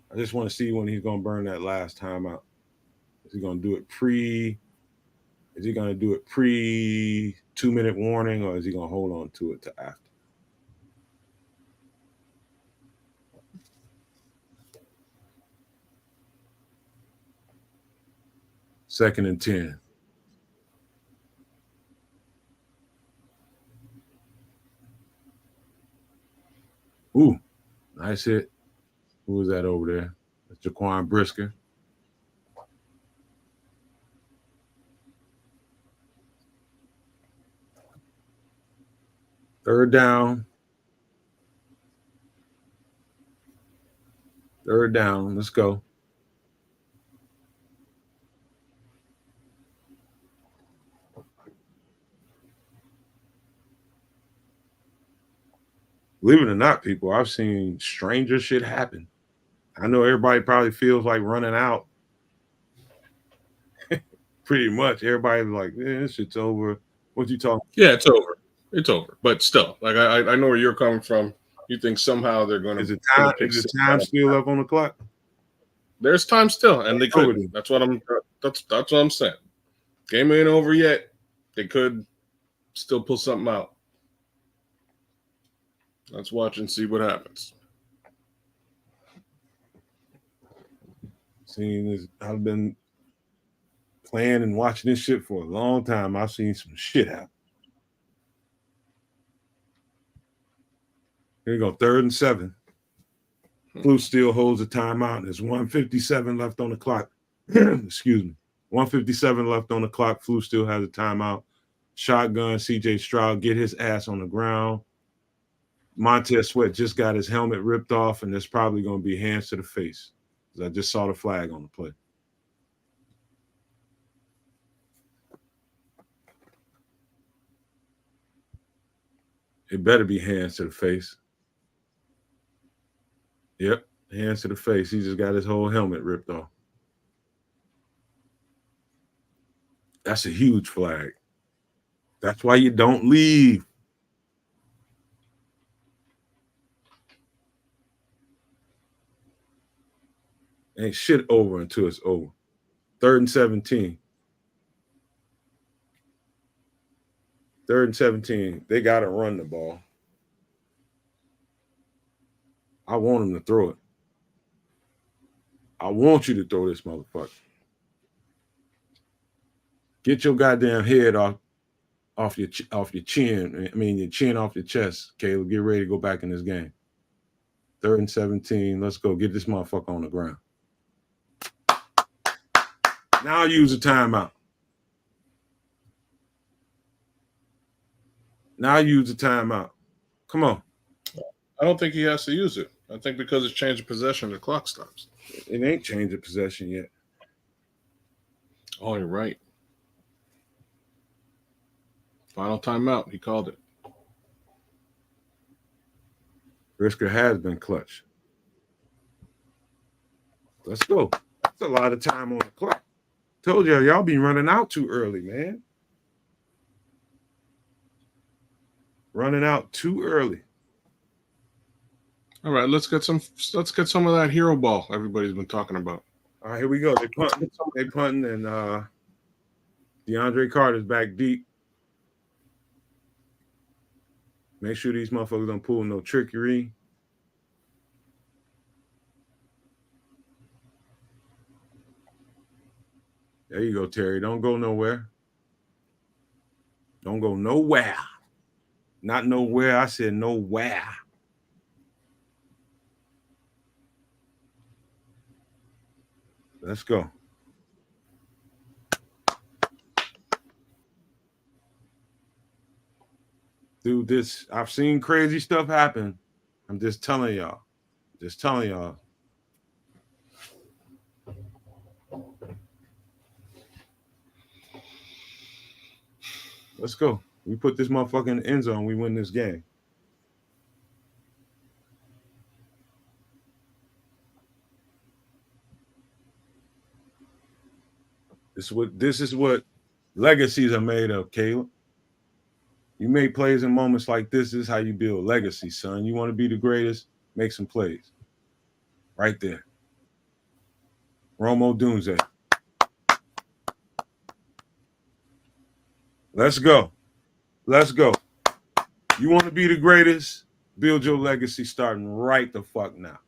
I just want to see when he's gonna burn that last time out. Is he gonna do it pre 2-minute warning, or is he gonna hold on to it to after? Second and 10. Ooh, nice hit. Who was that over there? That's Jaquan Brisker. Third down. Third down. Let's go. Believe it or not, people, I've seen stranger shit happen. I know everybody probably feels like running out. Pretty much. Everybody's like, this shit's over. What you talking? Yeah, it's over. It's over. But still, like I know where you're coming from. You think somehow they're going to Is the time still up on the clock? There's time still, and they could. That's what I'm saying. Game ain't over yet. They could still pull something out. Let's watch and see what happens. Seeing this, I've been Playing and watching this shit for a long time. I've seen some shit happen. Here you go, 3rd and 7. Blue still holds a timeout. There's 1:57 left on the clock. Excuse me. 1:57 left on the clock. Flu still has a timeout. Shotgun, CJ Stroud get his ass on the ground. Montez Sweat just got his helmet ripped off, and there's probably going to be hands to the face. I just saw the flag on the play. It better be hands to the face. Yep, hands to the face. He just got his whole helmet ripped off. That's a huge flag. That's why you don't leave. Ain't shit over until it's over. 3rd and 17. 3rd and 17. They got to run the ball. I want him to throw it. I want you to throw this motherfucker. Get your goddamn head off your chin. I mean, your chin off your chest, Caleb. Get ready to go back in this game. 3rd and 17. Let's go. Get this motherfucker on the ground. Now use a timeout. Now use the timeout. Come on. I don't think he has to use it. I think because it's change of possession, the clock stops. It ain't change of possession yet. Oh, you're right. Final timeout. He called it. Brisker has been clutch. Let's go. That's a lot of time on the clock. Told y'all be running out too early, man. Running out too early. All right, let's get some of that hero ball everybody's been talking about. All right, here we go. They punting, and DeAndre Carter's back deep. Make sure these motherfuckers don't pull no trickery. There you go, Terry. Don't go nowhere. Don't go nowhere. Not nowhere. I said nowhere. Let's go. Dude, I've seen crazy stuff happen. I'm just telling y'all. Just telling y'all. Let's go. We put this motherfucker in the end zone, we win this game. This is what legacies are made of, Caleb. You make plays in moments like this. This is how you build legacy, son. You want to be the greatest? Make some plays. Right there. Romo Dunze. Let's go. Let's go. You want to be the greatest? Build your legacy starting right the fuck now.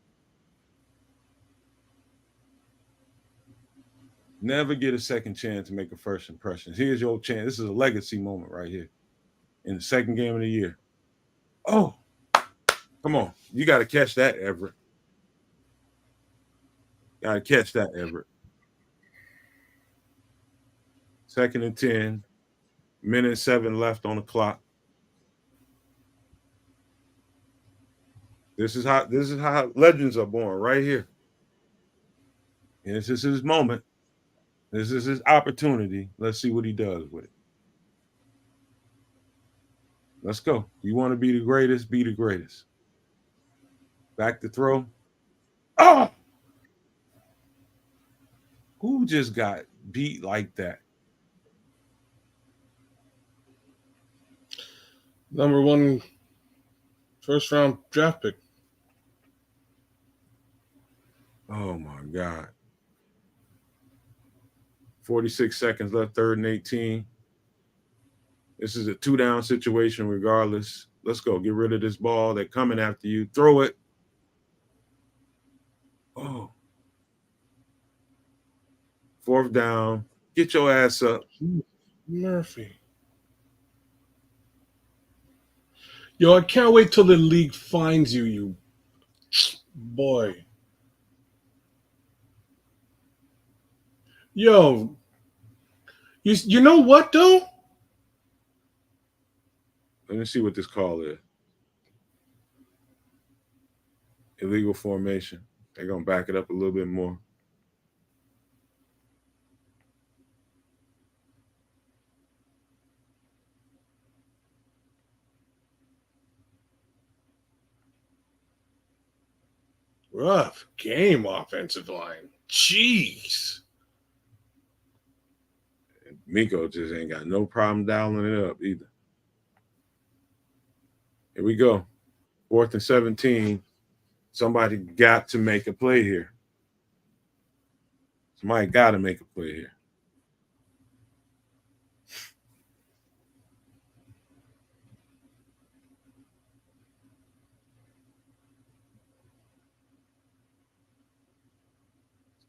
Never get a second chance to make a first impression. Here's your chance. This is a legacy moment right here in the second game of the year. Oh, come on. You got to catch that, Everett. Got to catch that, Everett. 2nd and 10. 1:07 left on the clock. This is how legends are born right here. And this is his moment. This is his opportunity. Let's see what he does with it. Let's go. You want to be the greatest? Be the greatest. Back to throw. Oh! Who just got beat like that? Number 1 first round draft pick. Oh, my God. 46 seconds left, 3rd and 18. This is a 2-down situation regardless. Let's go. Get rid of this ball. They're coming after you. Throw it. Oh. 4th down. Get your ass up. Murphy. Yo, I can't wait till the league finds you, you boy. Yo, you know what though? Let me see what this call is. Illegal formation. They're gonna back it up a little bit more. Rough game, offensive line. Jeez. And Miko just ain't got no problem dialing it up either. Here we go. 4th and 17. Somebody got to make a play here. Somebody got to make a play here.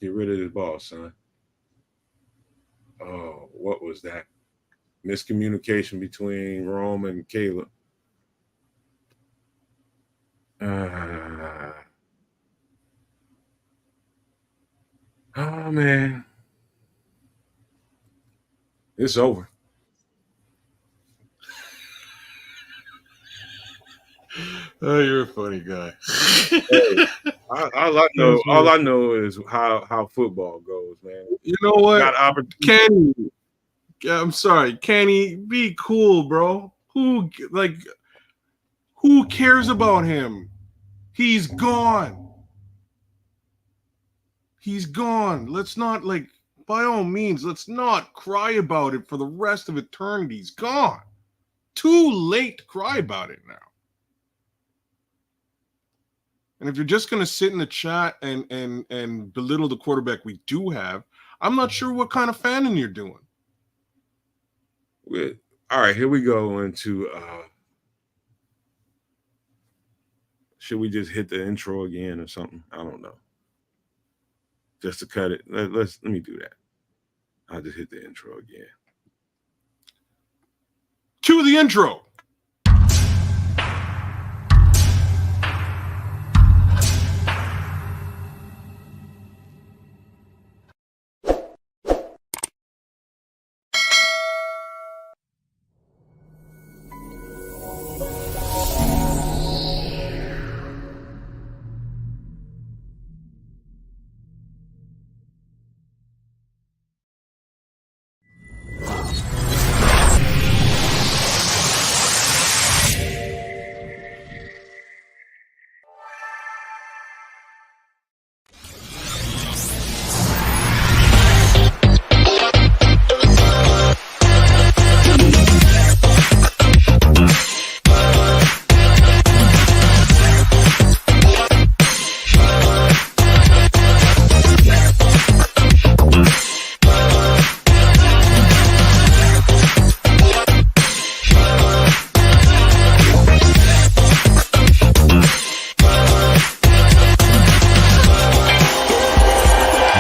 Get rid of this ball, son. Oh, what was that? Miscommunication between Rome and Caleb. Oh, man. It's over. Oh, you're a funny guy. Hey, all I know is how football goes, man. You know what? Got opportunity. Kenny, I'm sorry, Kenny, be cool, bro. Who cares about him? He's gone. He's gone. Let's not by all means, let's not cry about it for the rest of eternity. He's gone. Too late to cry about it now. And if you're just going to sit in the chat and belittle the quarterback we do have, I'm not sure what kind of fanning you're doing. All right, here we go into should we just hit the intro again or something? I don't know. Just to cut it. Let me do that. I'll just hit the intro again. To the intro.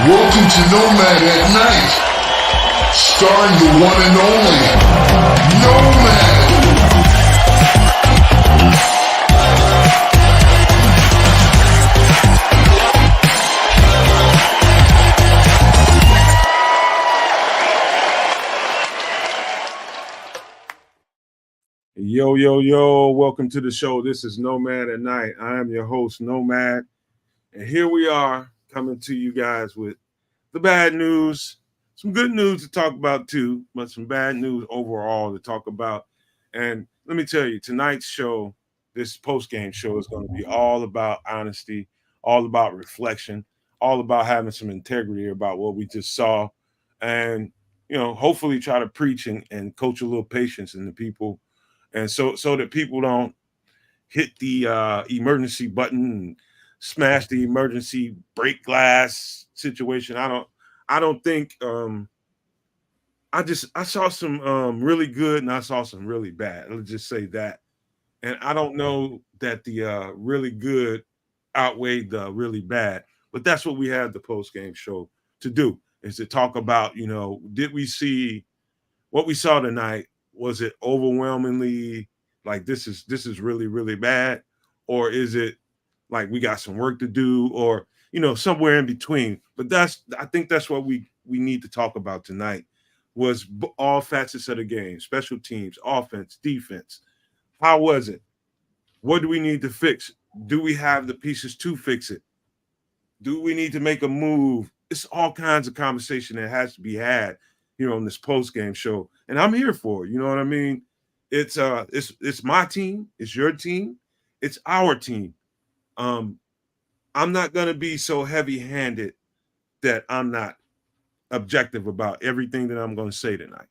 Welcome to Nomad at Night, starring the one and only Nomad. Yo, welcome to the show. This is Nomad at Night. I am your host, Nomad, and here we are coming to you guys with the bad news, some good news to talk about too, but some bad news overall to talk about. And let me tell you, tonight's show, this post-game show, is going to be all about honesty, all about reflection, all about having some integrity about what we just saw, and hopefully try to preach and coach a little patience in the people, and so that people don't hit the emergency button and smash the emergency break glass situation. I don't think I saw some really good and I saw some really bad. Let's just say that. And I don't know that the really good outweighed the really bad, but that's what we had the post game show to do. is to talk about, did we see what we saw tonight? Was it overwhelmingly like this is really, really bad? Or is it like we got some work to do, or somewhere in between? But I think that's what we need to talk about tonight, was all facets of the game, special teams, offense, defense. How was it? What do we need to fix? Do we have the pieces to fix it? Do we need to make a move? It's all kinds of conversation that has to be had here on this post-game show. And I'm here for it. You know what I mean? It's my team, it's your team, it's our team. I'm not gonna be so heavy-handed that I'm not objective about everything that I'm gonna say tonight.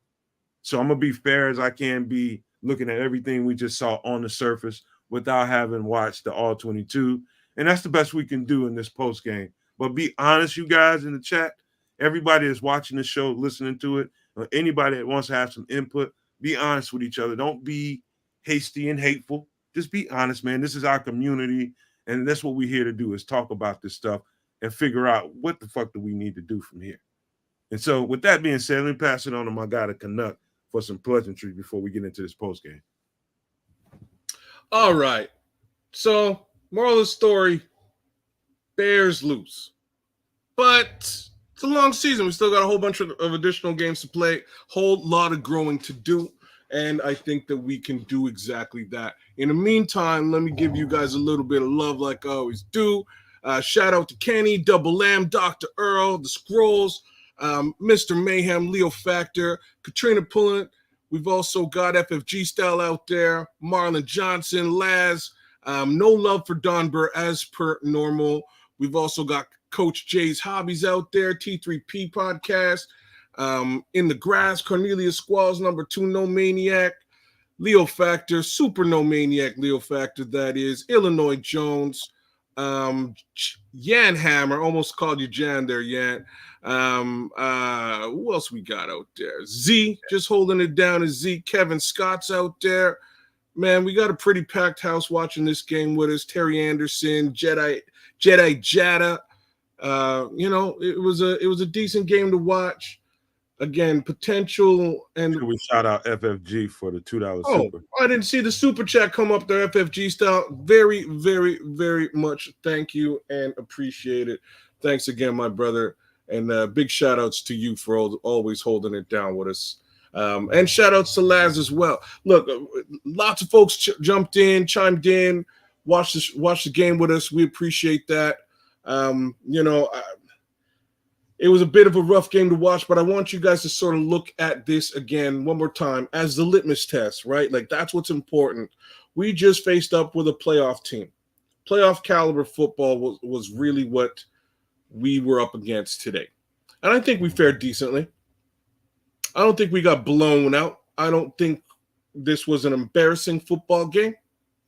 So I'm gonna be fair as I can be, looking at everything we just saw on the surface without having watched the all 22. And that's the best we can do in this post game. But be honest, you guys in the chat, everybody that's watching the show, listening to it, or anybody that wants to have some input, be honest with each other. Don't be hasty and hateful. Just be honest, man. This is our community, and that's what we're here to do, is talk about this stuff and figure out what the fuck do we need to do from here. And so with that being said, let me pass it on to my guy, the Canuck, for some pleasantries before we get into this post game. All right. So, moral of the story, Bears lose. But it's a long season. We still got a whole bunch of additional games to play, whole lot of growing to do, and I think that we can do exactly that. In the meantime, let me give you guys a little bit of love like I always do. Shout out to Kenny, Double Lamb, Dr. Earl, The Scrolls, Mr. Mayhem, Leo Factor, Katrina Pullen. We've also got FFG Style out there, Marlon Johnson, Laz, No Love for Don Burr as per normal. We've also got Coach Jay's Hobbies out there, T3P Podcast, In the Grass, Cornelius Squalls, number 2, No Maniac, Leo Factor, Super No Maniac, Leo Factor, that is, Illinois Jones, Yan Hammer, almost called you Jan there, Yan. Who else we got out there? Z, just holding it down is Z. Kevin Scott's out there. Man, we got a pretty packed house watching this game with us. Terry Anderson, Jedi Jada. It was a decent game to watch. Again, potential and Should we shout out FFG for the $2 super? I didn't see the super chat come up there, FFG Style. Very, very, very much thank you and appreciate it. Thanks again, my brother. And big shout outs to you for always holding it down with us. And shout outs to Laz as well. Look, lots of folks jumped in, chimed in, watched the game with us. We appreciate that. It was a bit of a rough game to watch, but I want you guys to sort of look at this again one more time as the litmus test, right? Like, that's what's important. We just faced up with a playoff team. Playoff caliber football was really what we were up against today. And I think we fared decently. I don't think we got blown out. I don't think this was an embarrassing football game.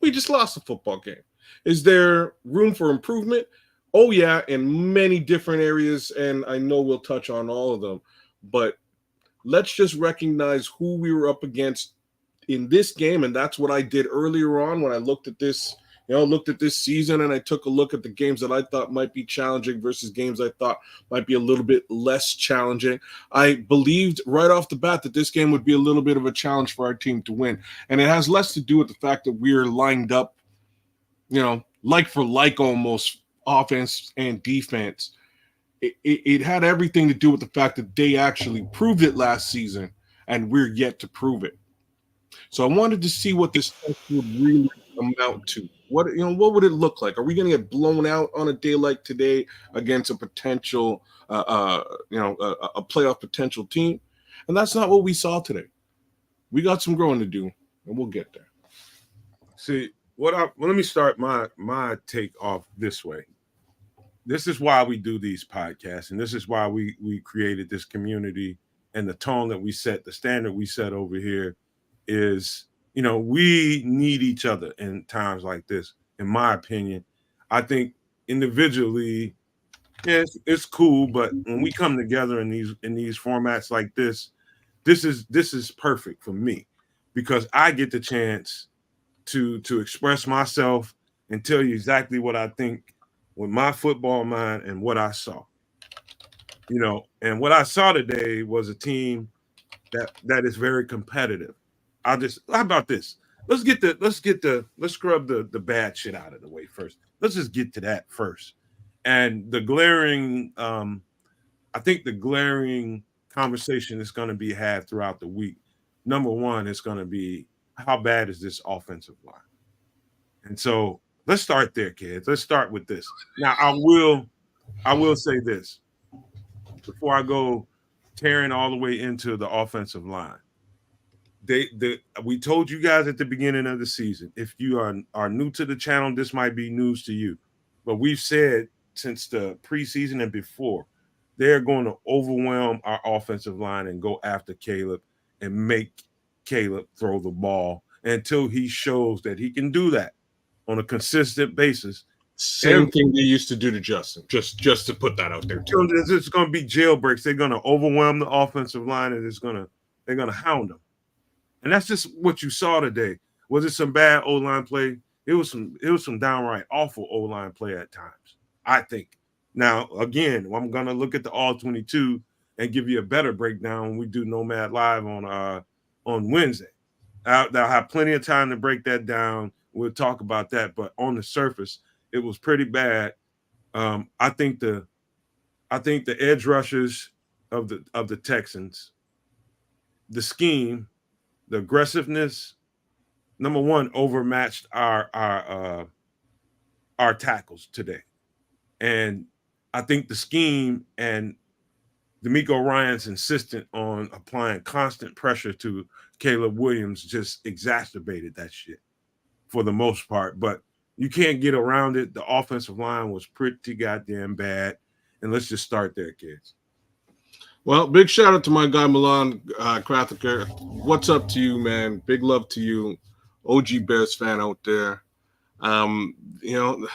We just lost a football game. Is there room for improvement? Oh, yeah, in many different areas, and I know we'll touch on all of them. But let's just recognize who we were up against in this game, and that's what I did earlier on when I looked at this season, and I took a look at the games that I thought might be challenging versus games I thought might be a little bit less challenging. I believed right off the bat that this game would be a little bit of a challenge for our team to win, and it has less to do with the fact that we're lined up, like for like almost, offense and defense. It had everything to do with the fact that they actually proved it last season, and we're yet to prove it. So I wanted to see what this would really amount to. What would it look like? Are we going to get blown out on a day like today against a potential, a playoff potential team? And that's not what we saw today. We got some growing to do, and we'll get there. See, let me start my take off this way. This is why we do these podcasts, and this is why we created this community, and the tone that we set, the standard we set over here is, we need each other in times like this. In my opinion, I think individually, yes, it's cool, but when we come together in these formats like this is perfect for me, because I get the chance to express myself and tell you exactly what I think with my football mind and what I saw. And what I saw today was a team that is very competitive. How about this? Let's scrub the bad shit out of the way first. Let's just get to that first. And I think the glaring conversation is going to be had throughout the week. Number one is going to be, how bad is this offensive line? And so let's start there, kids. Let's start with this. Now, I will say this before I go tearing all the way into the offensive line. We told you guys at the beginning of the season, if you are new to the channel, this might be news to you. But we've said since the preseason and before, they're going to overwhelm our offensive line and go after Caleb and make Caleb throw the ball until he shows that he can do that on a consistent basis. Same thing they used to do to Justin, just to put that out there too. It's going to be jailbreaks. They're going to overwhelm the offensive line, and they're going to hound them. And that's just what you saw today. Was it some bad O-line play? It was some downright awful O-line play at times, I think. Now, again, I'm going to look at the All-22 and give you a better breakdown when we do Nomad Live on Wednesday. I'll have plenty of time to break that down. We'll talk about that. But on the surface, it was pretty bad. I think the edge rushers of the Texans, the scheme, the aggressiveness, number one, overmatched our tackles today. And I think the scheme and D'Amico Ryan's insistent on applying constant pressure to Caleb Williams just exacerbated that shit for the most part. But you can't get around it. The offensive line was pretty goddamn bad. And let's just start there, kids. Well, big shout out to my guy Milan Krathiker. What's up to you, man? Big love to you, OG Bears fan out there. The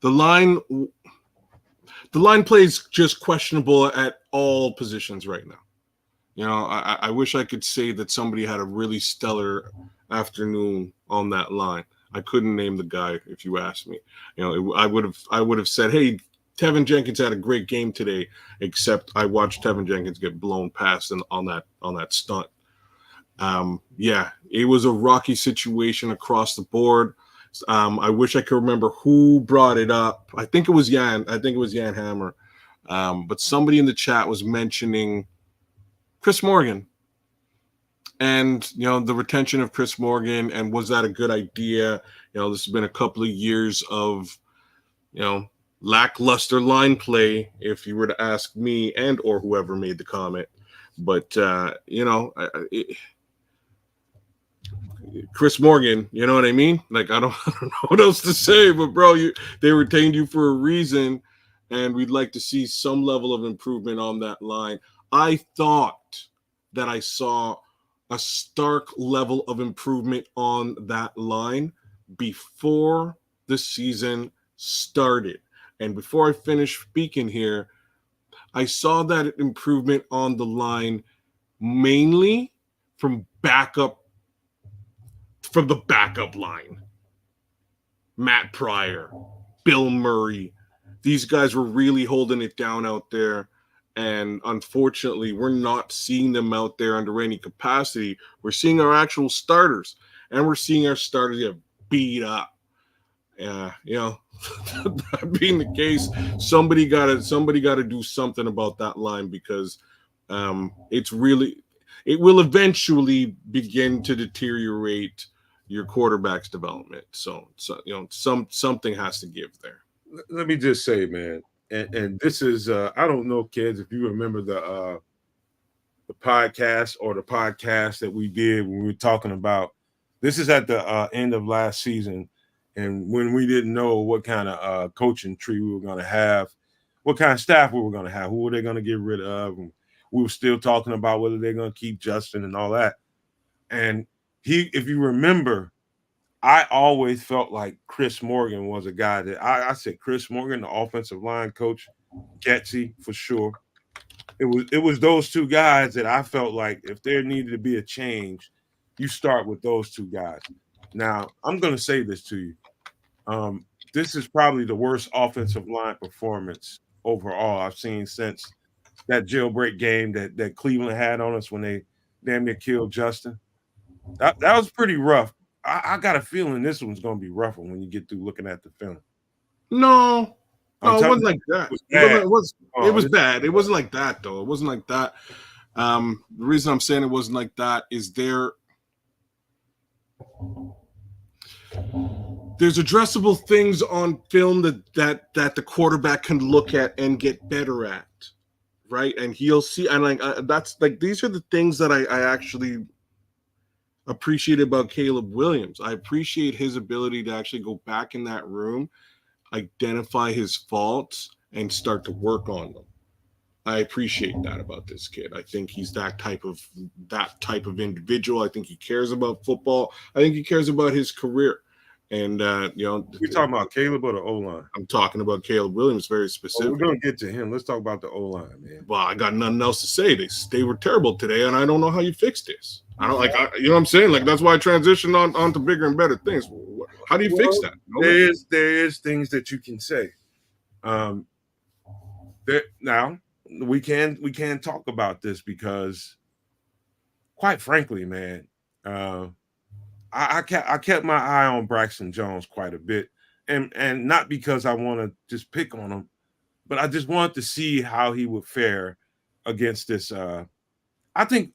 line plays just questionable at all positions right now. I wish I could say that somebody had a really stellar afternoon on that line. I couldn't name the guy if you asked me. I would have said, hey, Tevin Jenkins had a great game today, except I watched Tevin Jenkins get blown past on that stunt. It was a rocky situation across the board. I wish I could remember who brought it up. I think it was Yan. Hammer. But somebody in the chat was mentioning Chris Morgan and, the retention of Chris Morgan, and was that a good idea? This has been a couple of years of, lackluster line play, if you were to ask me and or whoever made the comment. But Chris Morgan, you know what I mean? Like, I don't know what else to say, but bro, they retained you for a reason, and we'd like to see some level of improvement on that line. I thought that I saw a stark level of improvement on that line before the season started. And before I finish speaking here, I saw that improvement on the line mainly from the backup line. Matt Pryor, Bill Murray. These guys were really holding it down out there. And unfortunately, we're not seeing them out there under any capacity. We're seeing our actual starters, and we're seeing our starters get beat up. That being the case, somebody got to do something about that line, because it will eventually begin to deteriorate your quarterback's development. So something has to give there. Let me just say, man, and this is I don't know, kids, if you remember the podcast or the podcast that we did when we were talking about, this is at the end of last season. And when we didn't know what kind of coaching tree we were going to have, what kind of staff we were going to have, who were they going to get rid of, and we were still talking about whether they're going to keep Justin and all that. And if you remember, I always felt like Chris Morgan was a guy that I said Chris Morgan, the offensive line coach, Getsy for sure. It was those two guys that I felt like if there needed to be a change, you start with those two guys. Now, I'm going to say this to you. This is probably the worst offensive line performance overall I've seen since that jailbreak game that Cleveland had on us when they damn near killed Justin. That was pretty rough. I got a feeling this one's going to be rougher when you get through looking at the film. No, it wasn't like that. It was bad. It wasn't like that, though. It wasn't like that. The reason I'm saying it wasn't like that is there's addressable things on film that the quarterback can look at and get better at, right? And he'll see. And that's like these are the things that I actually appreciate about Caleb Williams. I appreciate his ability to actually go back in that room, identify his faults, and start to work on them. I appreciate that about this kid. I think he's that type of individual. I think he cares about football. I think he cares about his career. And you're talking about Caleb or the O-line? I'm talking about Caleb Williams, very specific. We're gonna get to him. Let's talk about the O-line, man. Well, I got nothing else to say. They were terrible today, and I don't know how you fix this. I don't you know what I'm saying? Like that's why I transitioned on to bigger and better things. How do you fix that? There is things that you can say. Now we can talk about this because, quite frankly, man, I kept my eye on Braxton Jones quite a bit, and not because I want to just pick on him, but I just wanted to see how he would fare against this. I think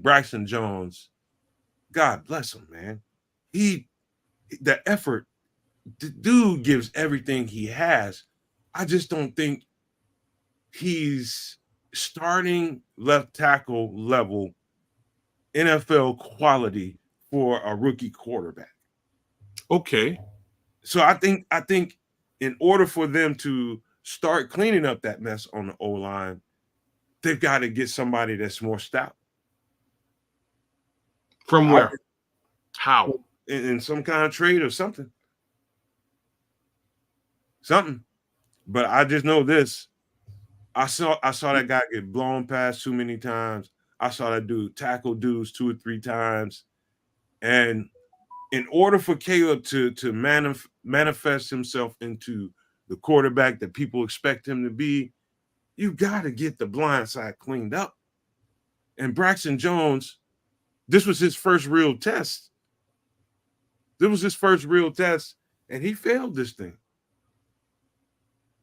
Braxton Jones, God bless him, man. The effort, the dude gives everything he has. I just don't think he's starting left tackle level NFL quality for a rookie quarterback. Okay. So I think in order for them to start cleaning up that mess on the O-line, they've got to get somebody that's more stout. From where? How? In some kind of trade or something. Something. But I just know this. I saw that guy get blown past too many times. I saw that dude tackle dudes 2 or 3 times. And in order for Caleb to manifest himself into the quarterback that people expect him to be, you got to get the blind side cleaned up. And Braxton Jones, this was his first real test. And he failed this thing.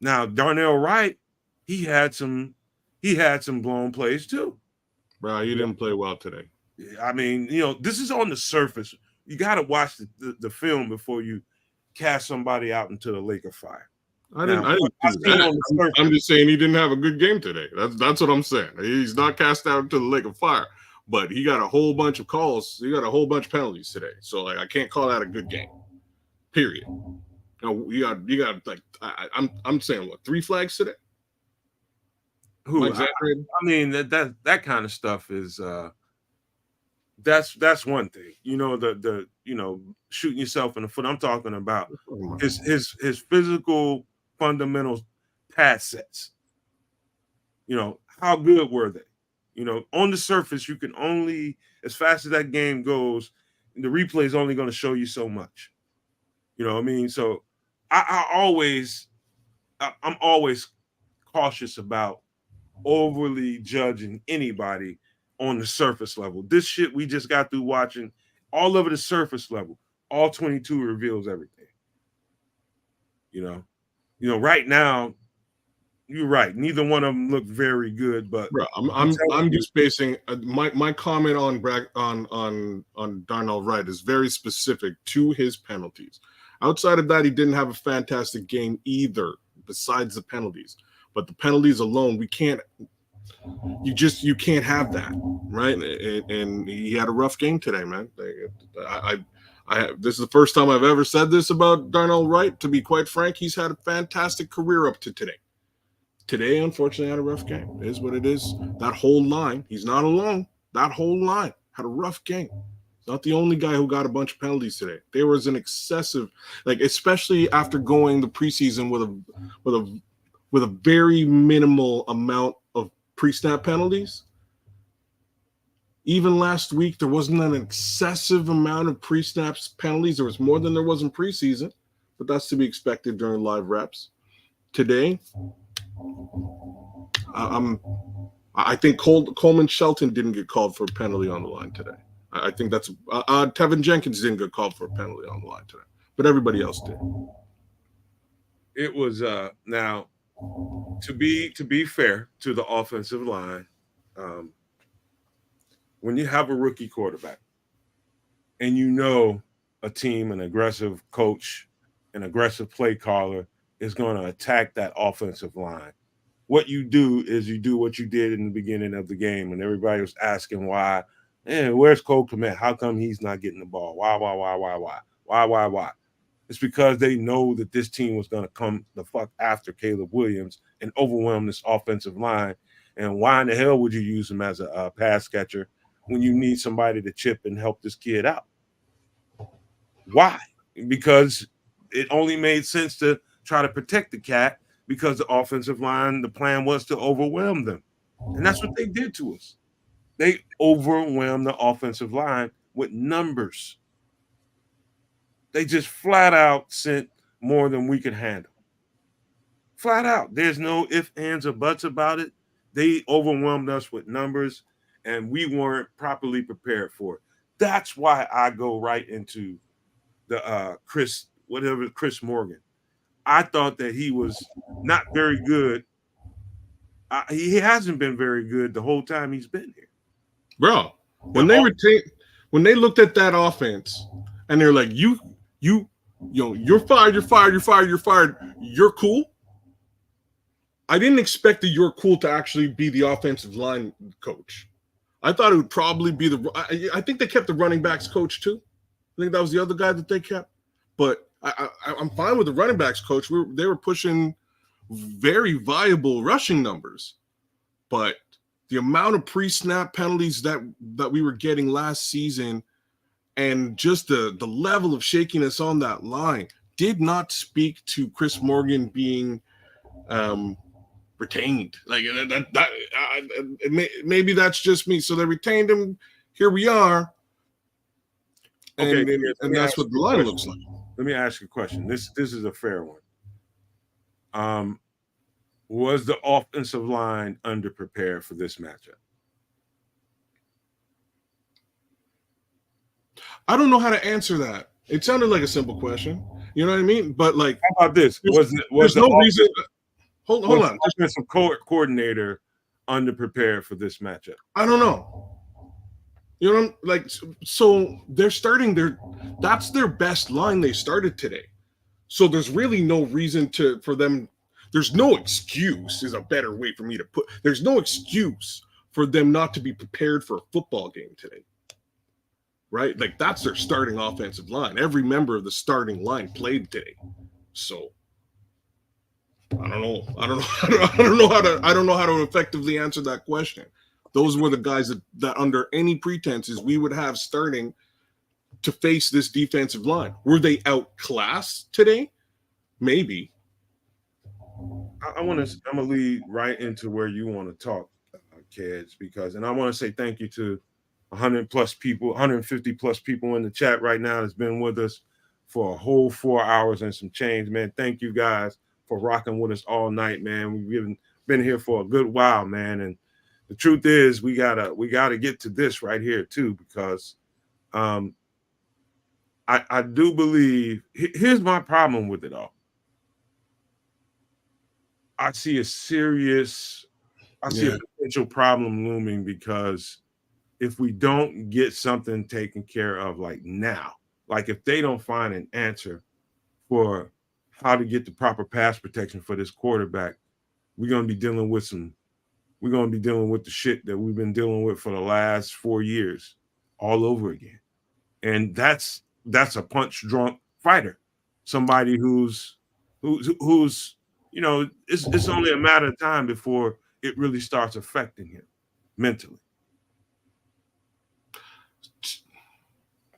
Now, Darnell Wright, he had some blown plays too. Bro, he didn't play well today. I mean, this is on the surface. You got to watch the film before you cast somebody out into the lake of fire. I didn't do that. I'm just saying he didn't have a good game today. That's what I'm saying. He's not cast out into the lake of fire, but he got a whole bunch of calls. He got a whole bunch of penalties today. So I can't call that a good game. Period. You got like I'm saying what 3 flags today? Who? I mean that kind of stuff is that's one thing. The shooting yourself in the foot. I'm talking about his physical fundamental pass sets. How good were they? On the surface, you can only, as fast as that game goes, the replay is only going to show you so much. You know what I mean? So I'm always cautious about overly judging anybody on the surface level. This shit we just got through watching, all over the surface level, all 22 reveals everything. Right now, you're right. Neither one of them look very good, but bro, I'm just basing my comment on Darnell Wright is very specific to his penalties. Outside of that, he didn't have a fantastic game either, besides the penalties. But the penalties alone, you can't have that, right? And he had a rough game today, man. This is the first time I've ever said this about Darnell Wright. To be quite frank, he's had a fantastic career up to today. Today, unfortunately, had a rough game. It is what it is. That whole line, he's not alone. That whole line had a rough game. He's not the only guy who got a bunch of penalties today. There was an excessive, especially after going the preseason with a very minimal amount of pre-snap penalties. Even last week, there wasn't an excessive amount of pre-snaps penalties. There was more than there was in preseason, but that's to be expected during live reps. Today, I think Coleman Shelton didn't get called for a penalty on the line today. I think that's Tevin Jenkins didn't get called for a penalty on the line today, but everybody else did. It was now to be fair to the offensive line, when you have a rookie quarterback and you know a team, an aggressive coach, an aggressive play caller is going to attack that offensive line, what you do is you do what you did in the beginning of the game when everybody was asking why, where's Cole Kmet? How come he's not getting the ball? Why? It's because they know that this team was going to come the fuck after Caleb Williams and overwhelm this offensive line. And why in the hell would you use him as a pass catcher when you need somebody to chip and help this kid out? Why? Because it only made sense to try to protect the cat because the offensive line, the plan was to overwhelm them. And that's what they did to us. They overwhelmed the offensive line with numbers. They just flat out sent more than we could handle. Flat out. There's no ifs, ands, or buts about it. They overwhelmed us with numbers, and we weren't properly prepared for it. That's why I go right into the Chris Morgan. I thought that he was not very good. He hasn't been very good the whole time he's been here. Bro, when they looked at that offense and they're like, you're fired, you're cool. I didn't expect the you're cool to actually be the offensive line coach. I thought it would probably be I think they kept the running backs coach too. I think that was the other guy that they kept. But I'm fine with the running backs coach. They were pushing very viable rushing numbers. But the amount of pre-snap penalties that we were getting last season and just the level of shakiness on that line did not speak to Chris Morgan being retained. Like maybe that's just me. So they retained him. Here we are. Okay, and that's what the line looks like. Let me ask you a question. This is a fair one. Was the offensive line underprepared for this matchup? I don't know how to answer that. It sounded like a simple question. You know what I mean? But like, how about this? Was no reason? Hold on. The offensive coordinator underprepared for this matchup? I don't know. You know, like, so they're starting that's their best line they started today. So there's really no reason for them. There's no excuse is a better way for me to put. There's no excuse for them not to be prepared for a football game today. Right? Like, that's their starting offensive line. Every member of the starting line played today. So I don't know. I don't know how to effectively answer that question. Those were the guys that under any pretenses we would have starting to face this defensive line. Were they outclassed today? Maybe. I'm gonna lead right into where you want to talk, kids, and I want to say thank you to 100 plus people, 150 plus people in the chat right now that's been with us for a whole 4 hours and some change, man. Thank you guys for rocking with us all night, man. We've been here for a good while, man. And the truth is we gotta get to this right here too, because I do believe here's my problem with it all. I see a potential problem looming, because if we don't get something taken care of like now, like if they don't find an answer for how to get the proper pass protection for this quarterback, we're going to be dealing with the shit that we've been dealing with for the last 4 years all over again. And that's a punch drunk fighter, somebody who's you know, it's only a matter of time before it really starts affecting him mentally.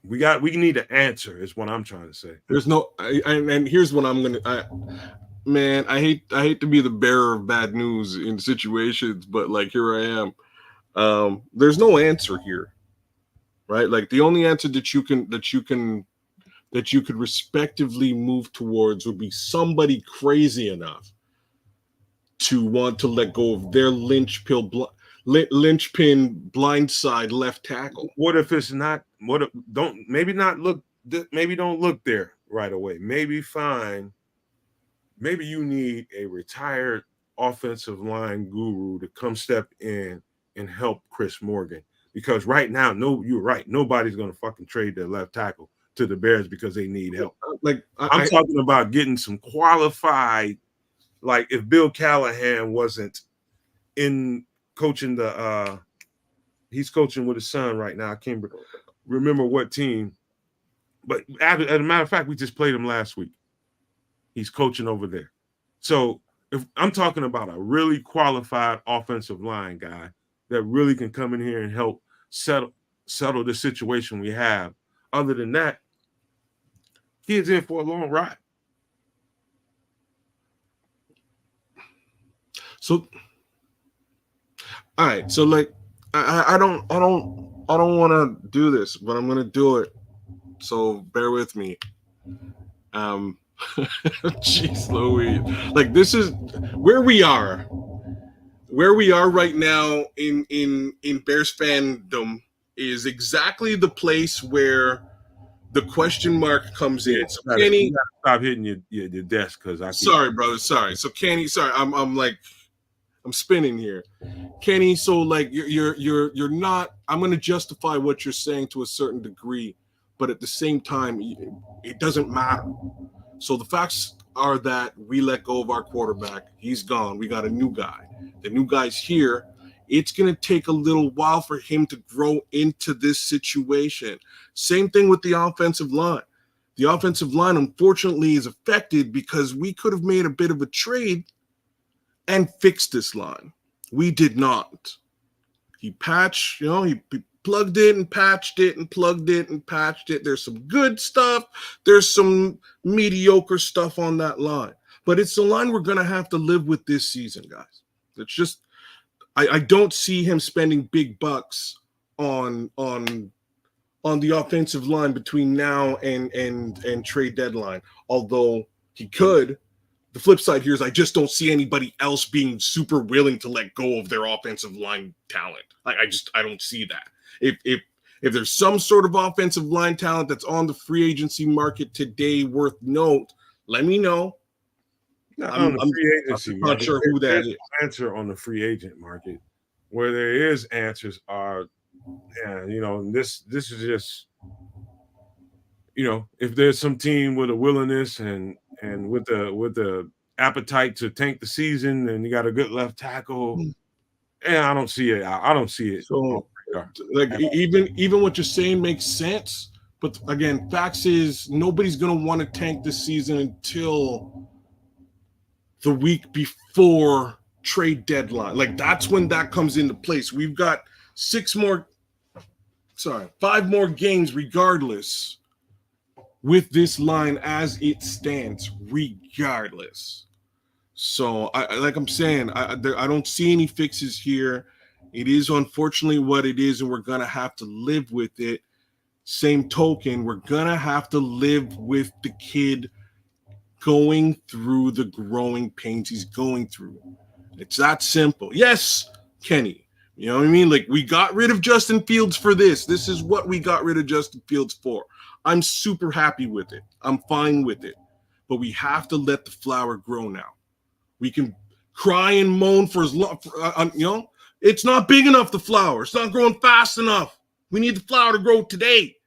We need an answer is what I'm trying to say. There's no and here's what I'm gonna I hate to be the bearer of bad news in situations, but like, here I am. There's no answer here, right? Like, the only answer that you could respectively move towards would be somebody crazy enough to want to let go of their linchpin blindside left tackle. What if it's not? What if, maybe don't look there right away. Maybe you need a retired offensive line guru to come step in and help Chris Morgan, because right now, you're right. Nobody's going to fucking trade their left tackle to the Bears because they need help. Like I'm talking about getting some qualified. Like if Bill Callahan wasn't in coaching he's coaching with his son right now. I can't remember what team, but as a matter of fact, we just played him last week. He's coaching over there. So if I'm talking about a really qualified offensive line guy that really can come in here and help settle the situation we have. Other than that, kid's in for a long ride. So, all right. So like, I don't want to do this, but I'm gonna do it. So bear with me. Jeez Louise. Like, this is where we are right now in Bears fandom is exactly the place where the question mark comes in. So Kenny, you gotta stop hitting your desk because sorry, brother. Sorry. So Kenny, sorry, I'm spinning here. Kenny, so like you're not, I'm going to justify what you're saying to a certain degree, but at the same time, it doesn't matter. So the facts are that we let go of our quarterback. He's gone. We got a new guy. The new guy's here. It's going to take a little while for him to grow into this situation. Same thing with the offensive line. The offensive line, unfortunately, is affected because we could have made a bit of a trade and fixed this line. We did not. He patched, he plugged it and patched it and plugged it and patched it. There's some good stuff. There's some mediocre stuff on that line. But it's the line we're going to have to live with this season, guys. It's just, I don't see him spending big bucks on the offensive line between now and trade deadline. Although he could. The flip side here is I just don't see anybody else being super willing to let go of their offensive line talent. Like I don't see that. If there's some sort of offensive line talent that's on the free agency market today worth note, let me know. I'm free agency. I'm not sure who that is. Answer on the free agent market, where there is answers are, this is just, if there's some team with a willingness and with the appetite to tank the season, and you got a good left tackle, I don't see it. I don't see it. So, like, even what you're saying makes sense, but again, facts is nobody's gonna want to tank this season until the week before trade deadline. Like, that's when that comes into place. We've got 5 more games regardless with this line as it stands, regardless. So, I don't see any fixes here. It is unfortunately what it is, and we're going to have to live with it. Same token, we're going to have to live with the kid going through the growing pains he's going through. It's that simple. Yes, Kenny. You know what I mean? Like, we got rid of Justin Fields for this. This is what we got rid of Justin Fields for. I'm super happy with it. I'm fine with it. But we have to let the flower grow now. We can cry and moan for as long, it's not big enough, the flower. It's not growing fast enough. We need the flower to grow today.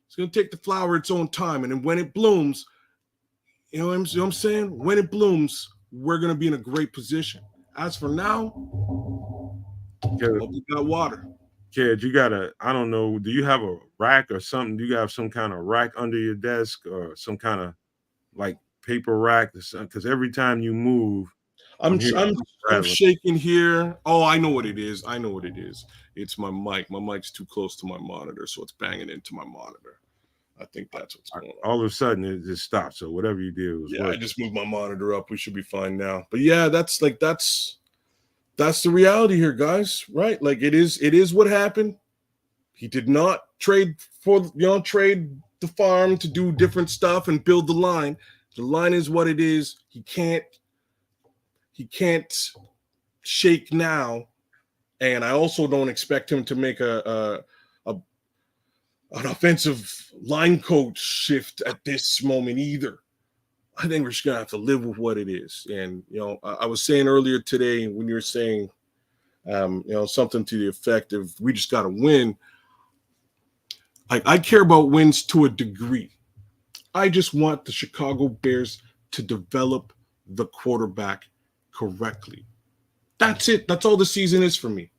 It's going to take the flower its own time. And then when it blooms, you know what I'm saying? When it blooms, we're going to be in a great position. As for now, we got water. Kid, you got I don't know, do you have a rack or something? Do you have some kind of rack under your desk or some kind of like paper rack? Because every time you move, I'm shaking here. Oh, I know what it is. It's my mic. My mic's too close to my monitor, so it's banging into my monitor. I think that's what's going on. All of a sudden, it just stopped. So whatever you did was working. I just moved my monitor up. We should be fine now. But yeah, that's the reality here, guys. Right? Like, it is what happened. He did not trade trade the farm to do different stuff and build the line. The line is what it is. He can't shake now, and I also don't expect him to make an offensive line coach shift at this moment either. I think we're just gonna have to live with what it is. And I was saying earlier today when you were saying, something to the effect of we just got to win. I care about wins to a degree. I just want the Chicago Bears to develop the quarterback correctly. That's it. That's all the season is for me.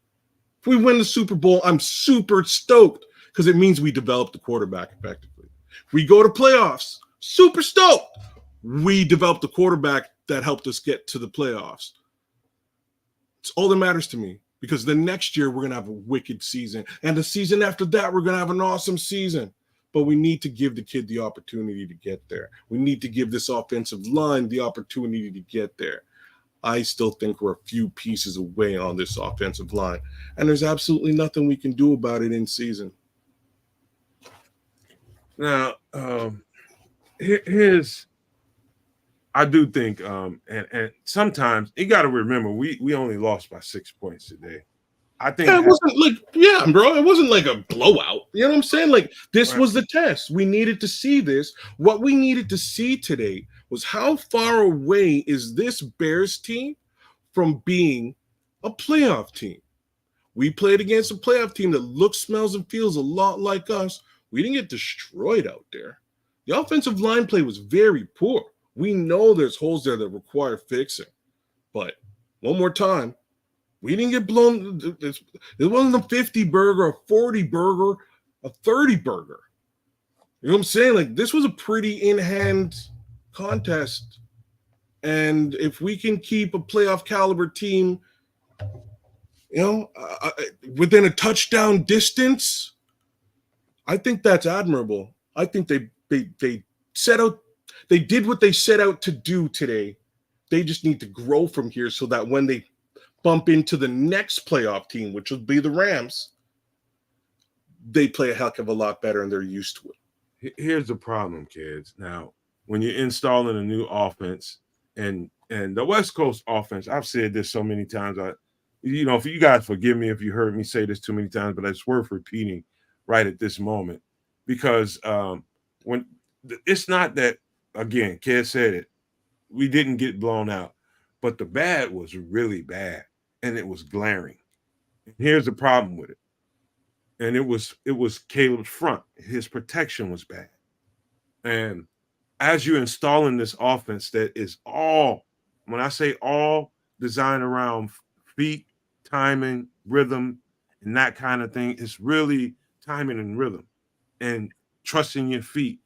If we win the Super Bowl, I'm super stoked because it means we developed the quarterback effectively. If we go to playoffs, super stoked. We developed the quarterback that helped us get to the playoffs. It's all that matters to me because the next year we're going to have a wicked season. And the season after that, we're going to have an awesome season. But we need to give the kid the opportunity to get there. We need to give this offensive line the opportunity to get there. I still think we're a few pieces away on this offensive line. And there's absolutely nothing we can do about it in season. Now, here's, I do think, and sometimes you got to remember, we only lost by 6 points today. I think it wasn't like, bro, it wasn't like a blowout. You know what I'm saying? Like, this was the test. We needed to see this. What we needed to see today was how far away is this Bears team from being a playoff team. We played against a playoff team that looks, smells, and feels a lot like us. We didn't get destroyed out there. The offensive line play was very poor. We know there's holes there that require fixing. But one more time, we didn't get blown. It wasn't a 50 burger, a 40 burger, a 30 burger. You know what I'm saying? Like, this was a pretty in-hand contest. And if we can keep a playoff caliber team, within a touchdown distance, I think that's admirable. I think they set out, they did what they set out to do today. They just need to grow from here so that when they bump into the next playoff team, which will be the Rams, they play a heck of a lot better and they're used to it. Here's the problem, kids. Now, when you're installing a new offense and the West Coast offense, I've said this so many times. If you guys forgive me if you heard me say this too many times, but it's worth repeating right at this moment because when it's not that, again, Ked said it, we didn't get blown out, but the bad was really bad and it was glaring. Here's the problem with it. And it was Caleb's front. His protection was bad. And as you're installing this offense that is all, when I say all, designed around feet, timing, rhythm, and that kind of thing, it's really timing and rhythm and trusting your feet,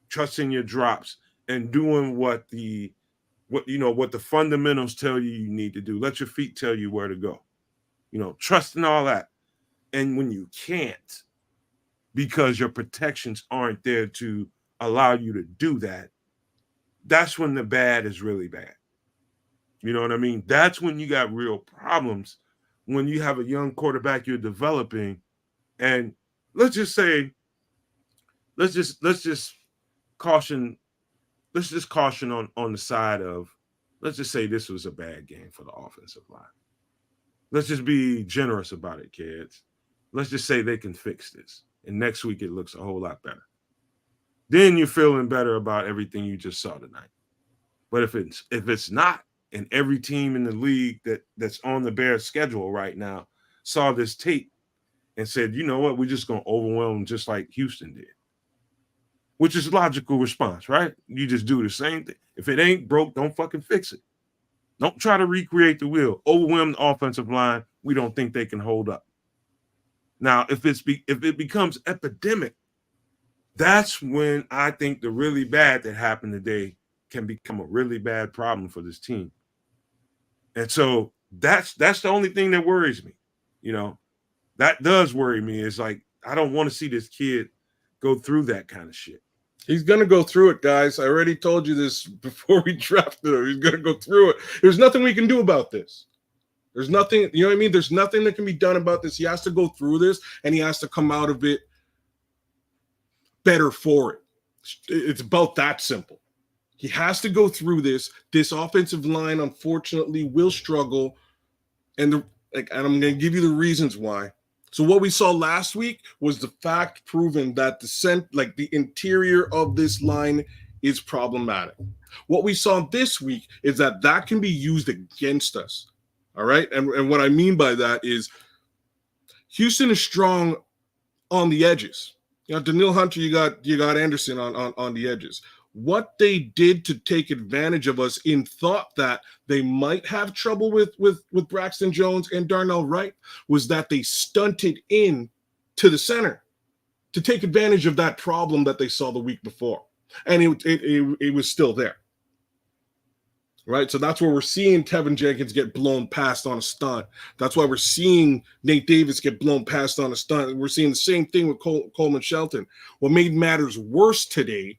trusting your drops, and doing what the fundamentals tell you need to do. Let your feet tell you where to go. Trusting all that. And when you can't, because your protections aren't there to allow you to do that, that's when the bad is really bad. You know what I mean? That's when you got real problems, when you have a young quarterback you're developing. And let's just caution on the side of, let's just say this was a bad game for the offensive line. Let's just be generous about it, kids. Let's just say they can fix this. And next week it looks a whole lot better. Then you're feeling better about everything you just saw tonight. But if it's not, and every team in the league that's on the Bears schedule right now saw this tape and said, you know what, we're just going to overwhelm them just like Houston did. Which is a logical response, right? You just do the same thing. If it ain't broke, don't fucking fix it. Don't try to recreate the wheel. Overwhelm the offensive line. We don't think they can hold up. Now, if it becomes epidemic, that's when I think the really bad that happened today can become a really bad problem for this team. And so that's the only thing that worries me. That does worry me. It's like, I don't want to see this kid go through that kind of shit. He's going to go through it, guys. I already told you this before we drafted him. He's going to go through it. There's nothing we can do about this. There's nothing, you know what I mean? There's nothing that can be done about this. He has to go through this, and he has to come out of it better for it. It's about that simple. He has to go through this. This offensive line, unfortunately, will struggle. And I'm going to give you the reasons why. So what we saw last week was the fact proven that the interior of this line is problematic. What we saw this week is that can be used against us. All right. And what I mean by that is Houston is strong on the edges. Daniil Hunter, you got Anderson on the edges. What they did to take advantage of us in thought that they might have trouble with Braxton Jones and Darnell Wright was that they stunted in to the center to take advantage of that problem that they saw the week before. And it was still there. Right? So that's where we're seeing Tevin Jenkins get blown past on a stunt. That's why we're seeing Nate Davis get blown past on a stunt. We're seeing the same thing with Coleman Shelton. What made matters worse today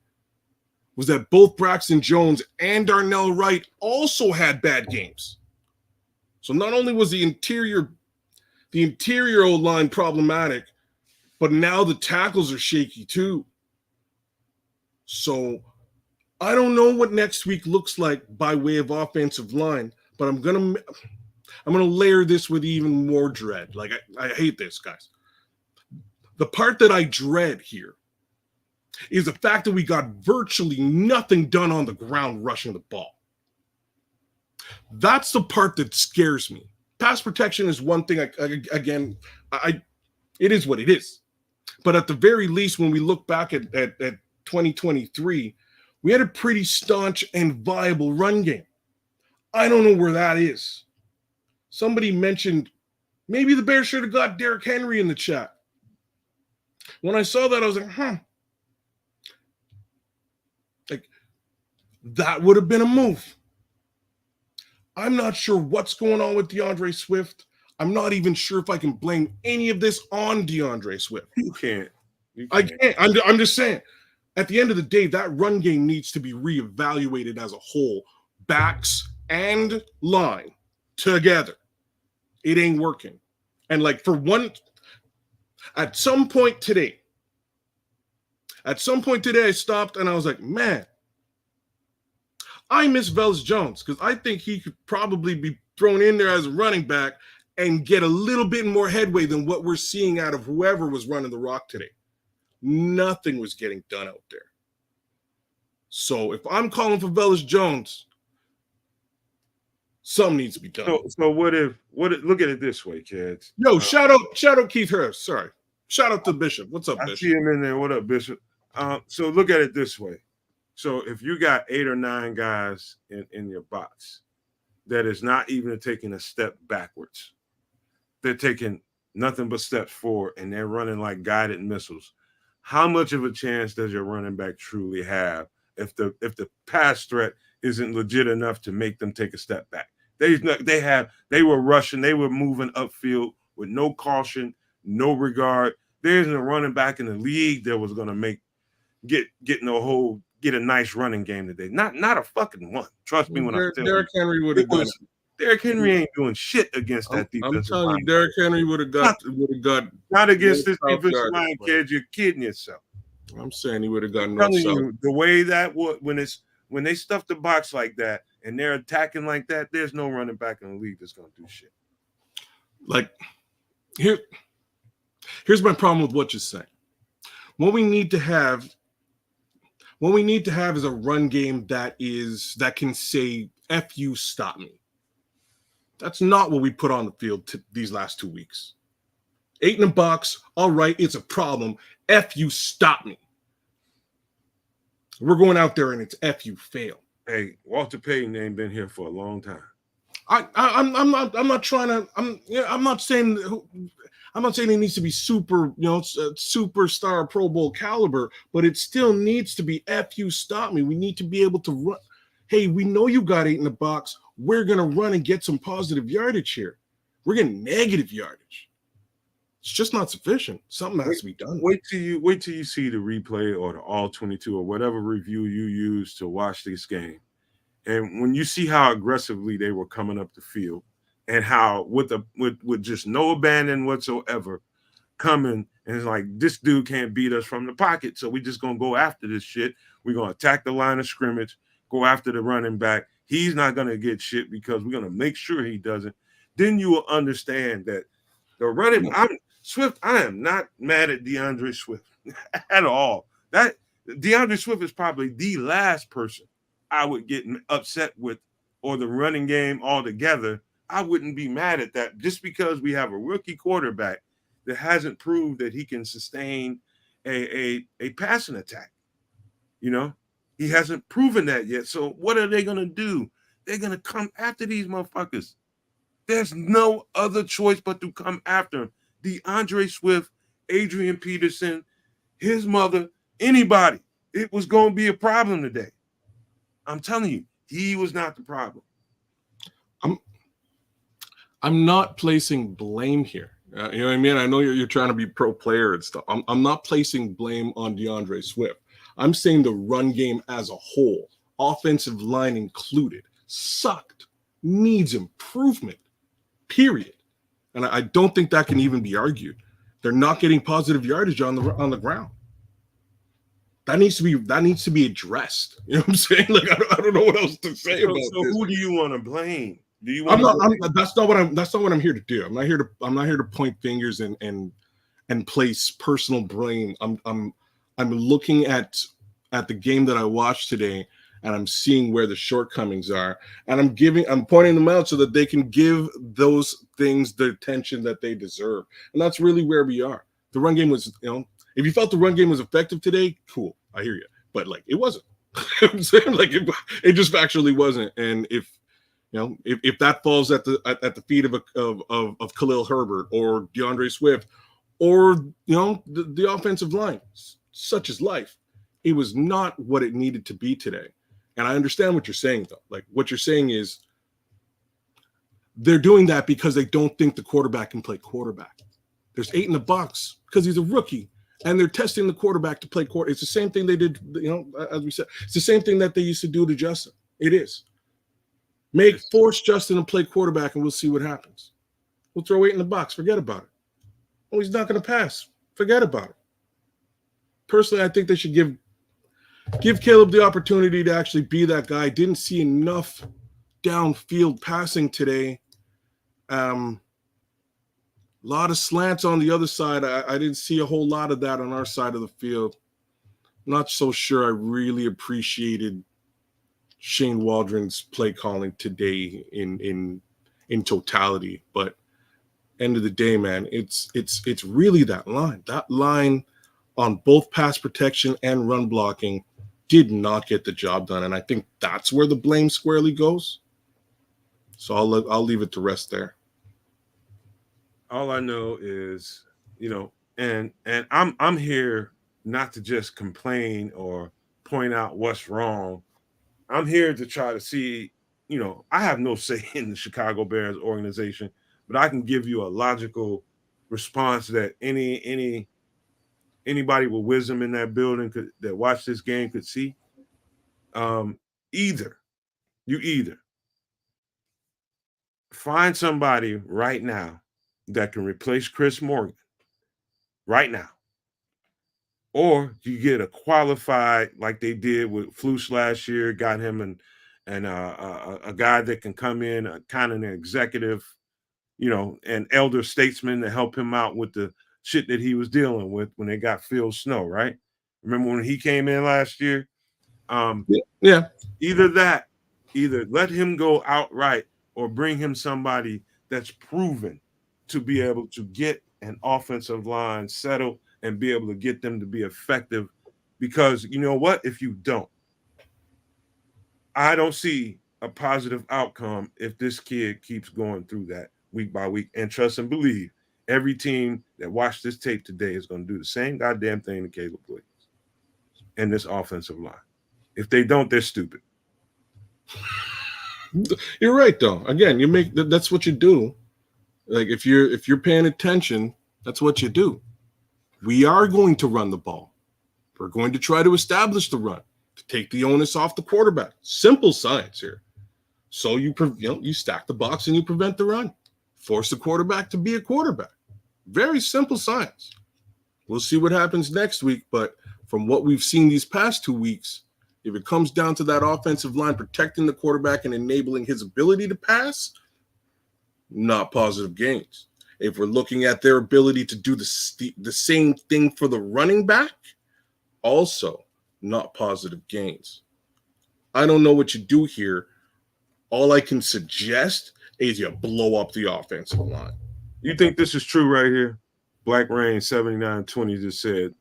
was that both Braxton Jones and Darnell Wright also had bad games. So not only was the interior O-line problematic, but now the tackles are shaky too. So I don't know what next week looks like by way of offensive line, but I'm gonna layer this with even more dread. Like I hate this, guys. The part that I dread here is the fact that we got virtually nothing done on the ground rushing the ball. That's the part that scares me. Pass protection is one thing. It is what it is. But at the very least, when we look back at 2023, we had a pretty staunch and viable run game. I don't know where that is. Somebody mentioned maybe the Bears should have got Derrick Henry in the chat. When I saw that, I was like, like, that would have been a move. I'm not sure what's going on with DeAndre Swift. I'm not even sure if I can blame any of this on DeAndre Swift. You can't. I can't. I'm just saying. At the end of the day, that run game needs to be reevaluated as a whole. Backs and line together. It ain't working. And at some point today, I stopped and I was like, man, I miss Velus Jones because I think he could probably be thrown in there as a running back and get a little bit more headway than what we're seeing out of whoever was running the rock today. Nothing was getting done out there. So if I'm calling for Velus Jones, something needs to be done. So what if look at it this way, kids. Yo, shout out Keith Harris. Sorry. Shout out to Bishop. What's up, I Bishop? see him in there. What up, Bishop? So look at it this way. So if you got 8 or 9 guys in your box that is not even taking a step backwards, they're taking nothing but steps forward and they're running like guided missiles. How much of a chance does your running back truly have if the pass threat isn't legit enough to make them take a step back? They were rushing, they were moving upfield with no caution, no regard. There isn't a running back in the league that was going to get a nice running game today. Not a fucking one. Trust me when I tell you. Derrick Henry would have done it. Derrick Henry ain't doing shit against that defensive line. I'm telling you, Derrick Henry would have got not against this defensive line, kid. You're kidding yourself. I'm saying he would have gotten telling you, the way that when they stuff the box like that and they're attacking like that, there's no running back in the league that's gonna do shit. Like here's my problem with what you're saying. What we need to have is a run game that can say F you, stop me. That's not what we put on the field these last 2 weeks. 8 in the box, all right, it's a problem. F you, stop me. We're going out there and it's F you, fail. Hey, Walter Payton ain't been here for a long time. I'm not saying it needs to be super, superstar Pro Bowl caliber, but it still needs to be F you, stop me. We need to be able to run. Hey, we know you got 8 in the box. We're going to run and get some positive yardage here. We're getting negative yardage. It's just not sufficient. Something has to be done. Wait till you see the replay or the all 22 or whatever review you use to watch this game. And when you see how aggressively they were coming up the field and how with just no abandon whatsoever coming, and it's like, this dude can't beat us from the pocket, so we just going to go after this shit. We're going to attack the line of scrimmage. go after the running back. He's not going to get shit because we're going to make sure he doesn't. Then you will understand that the running Swift, I am not mad at DeAndre Swift at all. That DeAndre Swift is probably the last person I would get upset with, or the running game altogether. I wouldn't be mad at that just because we have a rookie quarterback that hasn't proved that he can sustain a passing attack. You know, he hasn't proven that yet. So what are they going to do? They're going to come after these motherfuckers. There's no other choice but to come after him. DeAndre Swift, Adrian Peterson, his mother, anybody. It was going to be a problem today. I'm telling you, he was not the problem. I'm not placing blame here. You know what I mean? I know you're trying to be pro player and stuff. I'm not placing blame on DeAndre Swift. I'm saying the run game as a whole, offensive line included, sucked, needs improvement, period. And I don't think that can even be argued. They're not getting positive yardage on the ground. That needs to be addressed. You know what I'm saying? Like I don't know what else to say about this. So who do you want to blame? Do you I'm not. That's not what I'm here to do. I'm not here to point fingers and place personal blame. I'm looking at the game that I watched today, and I'm seeing where the shortcomings are, and I'm pointing them out so that they can give those things the attention that they deserve. And that's really where we are. The run game was, if you felt the run game was effective today, cool, I hear you. But like it wasn't. I'm saying like it just factually wasn't. And if that falls at the feet of Khalil Herbert or DeAndre Swift or the offensive line, such is life. It was not what it needed to be today. And I understand what you're saying, though. Like what you're saying is they're doing that because they don't think the quarterback can play quarterback. There's 8 in the box because he's a rookie, and they're testing the quarterback to play quarterback. It's the same thing they did, as we said. It's the same thing that they used to do to Justin. It is. Force Justin to play quarterback, and we'll see what happens. We'll throw 8 in the box. Forget about it. Oh, he's not going to pass. Forget about it. Personally, I think they should give Caleb the opportunity to actually be that guy. Didn't see enough downfield passing today. A lot of slants on the other side. I didn't see a whole lot of that on our side of the field. Not so sure I really appreciated Shane Waldron's play calling today in totality. But end of the day, man, it's really that line. That line on both pass protection and run blocking did not get the job done. And I think that's where the blame squarely goes. So I'll leave it to rest there. All I know is, and I'm here not to just complain or point out what's wrong. I'm here to try to see, I have no say in the Chicago Bears organization, but I can give you a logical response that anybody with wisdom in that building that watched this game could see. Either find somebody right now that can replace Chris Morgan right now, or you get a qualified like they did with Flus last year, got him and a guy that can come in, kind of an executive, an elder statesman to help him out with the shit that he was dealing with when they got Phil Snow, right? Remember when he came in last year? Yeah. Either let him go outright or bring him somebody that's proven to be able to get an offensive line settled and be able to get them to be effective. Because you know what? If you don't, I don't see a positive outcome if this kid keeps going through that week by week. And trust and believe, every team that watched this tape today is going to do the same goddamn thing to Caleb Williams and this offensive line. If they don't, they're stupid. You're right, though. Again, that's what you do. Like if you're paying attention, that's what you do. We are going to run the ball. We're going to try to establish the run to take the onus off the quarterback. Simple science here. So you stack the box and you prevent the run. Force the quarterback to be a quarterback. Very simple science. We'll see what happens next week, but from what we've seen these past 2 weeks, If it comes down to that offensive line protecting the quarterback and enabling his ability to pass, not positive gains. If we're looking at their ability to do the same thing for the running back, also not positive gains. I don't know what you do here. All I can suggest is you blow up the offensive line. You think this is true right here? Black Rain 7920 just said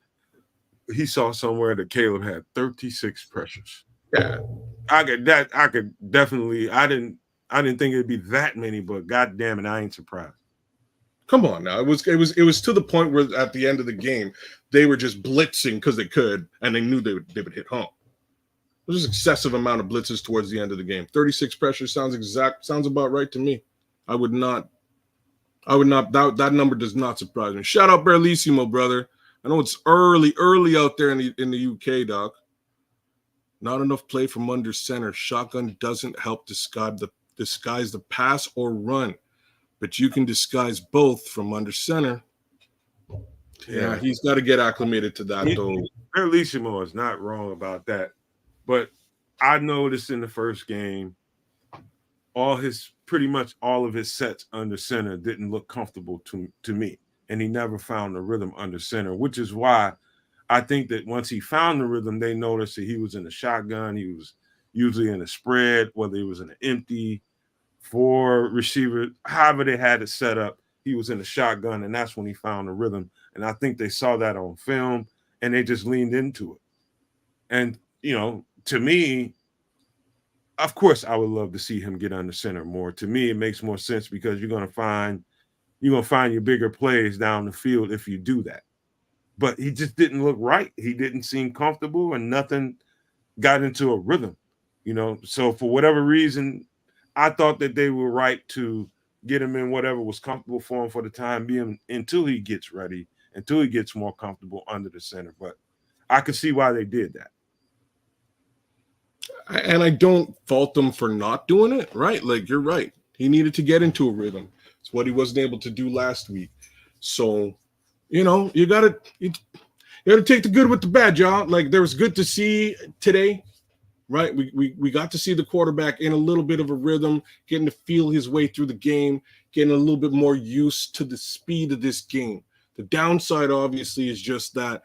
he saw somewhere that Caleb had 36 pressures. Yeah. I could definitely. I didn't think it'd be that many, but god damn it, I ain't surprised. Come on now. It was to the point where at the end of the game, they were just blitzing because they could, and they knew they would hit home. It was just excessive amount of blitzes towards the end of the game. 36 pressures sounds about right to me. I would not that number does not surprise me. Shout out Berlissimo, brother. I know it's early out there in the UK, Doc. Not enough play from under center. Shotgun doesn't help disguise the pass or run, but you can disguise both from under center. Yeah, he's got to get acclimated to that, though. Berlissimo is not wrong about that, but I noticed in the first game, pretty much all of his sets under center didn't look comfortable to me, and he never found the rhythm under center, which is why I think that once he found the rhythm, they noticed that he was in a shotgun. He was usually in a spread, whether he was in an empty, 4 receiver, however they had it set up, he was in a shotgun, and that's when he found the rhythm. And I think they saw that on film, and they just leaned into it. And, to me, of course, I would love to see him get under center more. To me, it makes more sense because you're gonna find your bigger plays down the field if you do that. But he just didn't look right. He didn't seem comfortable, and nothing got into a rhythm, So for whatever reason, I thought that they were right to get him in whatever was comfortable for him for the time being until he gets ready, until he gets more comfortable under the center. But I could see why they did that. And I don't fault them for not doing it, right? Like, you're right. He needed to get into a rhythm. It's what he wasn't able to do last week. So, you gotta take the good with the bad, y'all. Like, there was good to see today, right? We got to see the quarterback in a little bit of a rhythm, getting to feel his way through the game, getting a little bit more used to the speed of this game. The downside, obviously, is just that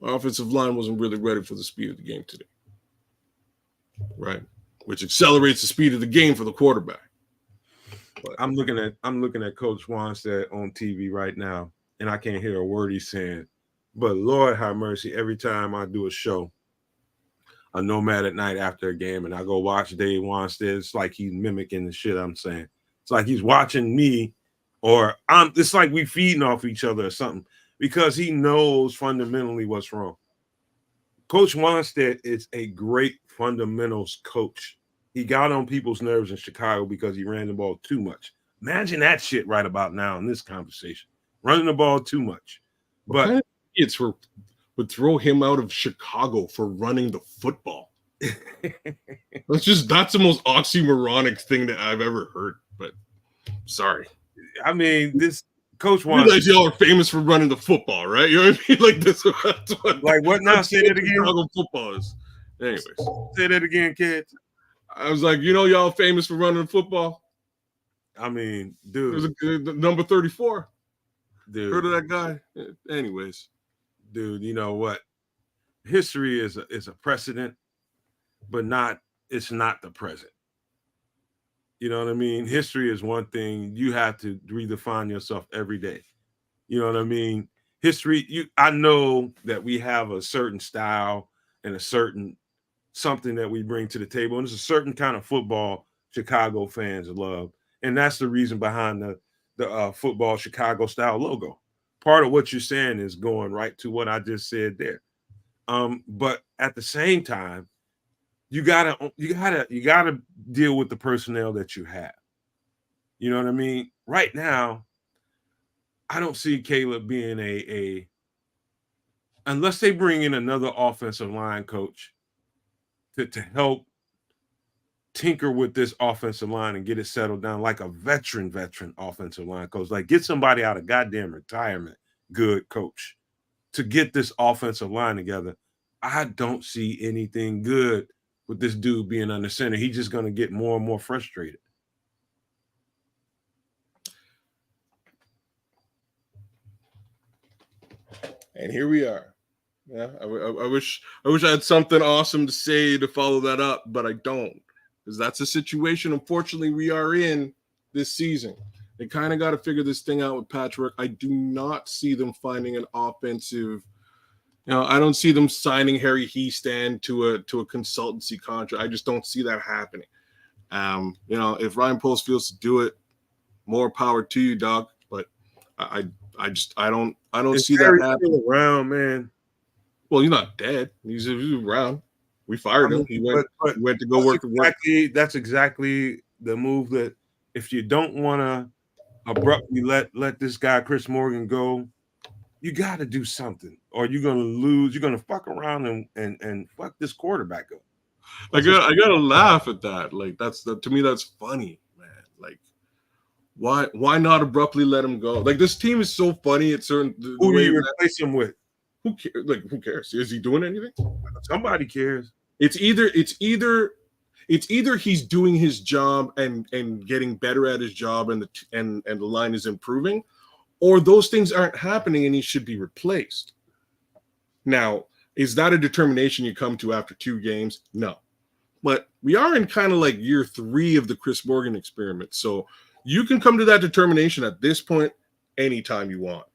our offensive line wasn't really ready for the speed of the game today, right? Which accelerates the speed of the game for the quarterback. But I'm looking at Coach Wanstead on TV right now, and I can't hear a word he's saying. But Lord have mercy, every time I do a show, a Nomad at Night after a game, and I go watch Dave Wanstead, it's like he's mimicking the shit I'm saying. It's like he's watching me, or it's like we feeding off each other or something, because he knows fundamentally what's wrong. Coach Wanstead is a great fundamentals coach. He got on people's nerves in Chicago because he ran the ball too much. Imagine that shit right about now in this conversation. Running the ball too much. But what kind of idiots would throw him out of Chicago for running the football? That's the most oxymoronic thing that I've ever heard. But sorry. I mean, this Coach Wanstead. You realize y'all are famous for running the football, right? You know what I mean? Like this. Like what now? Say that again. Chicago football is. Anyways. Say that again, kids. I was like, y'all famous for running the football. I mean, dude. There's number 34. Dude. Heard of that guy? Anyways. Dude, you know what? History is a precedent, but it's not the present. You know what I mean? History is one thing. You have to redefine yourself every day. You know what I mean? History, I know that we have a certain style and a certain something that we bring to the table. And there's a certain kind of football Chicago fans love. And that's the reason behind the football Chicago style logo. Part of what you're saying is going right to what I just said there. But at the same time, you gotta deal with the personnel that you have. You know what I mean? Right now, I don't see Caleb being unless they bring in another offensive line coach to help tinker with this offensive line and get it settled down like a veteran offensive line coach. Like, get somebody out of goddamn retirement, good coach, to get this offensive line together. I don't see anything good with this dude being under center. He's just going to get more and more frustrated. And here we are. Yeah, I wish I had something awesome to say to follow that up, but I don't, because that's the situation, unfortunately, we are in this season. They kind of got to figure this thing out with patchwork. I do not see them finding an offensive. I don't see them signing Harry Heastand to a consultancy contract. I just don't see that happening. If Ryan Poles feels to do it, more power to you, dog. But I don't see that happening. Around, man. Well, he's not dead. He's around. We fired him. He went to go work. That's exactly the move that if you don't want to abruptly let this guy Chris Morgan go, you got to do something, or you're gonna lose. You're gonna fuck around and fuck this quarterback up. I gotta laugh at that. Like to me that's funny, man. Like why not abruptly let him go? Like this team is so funny. It's certain who do you replace him with? Who cares? Like who cares? Is he doing anything? Somebody cares. It's either he's doing his job and getting better at his job and the line is improving, or those things aren't happening and he should be replaced. Now, is that a determination you come to after 2 games? No. But we are in kind of like year 3 of the Chris Morgan experiment. So you can come to that determination at this point anytime you want.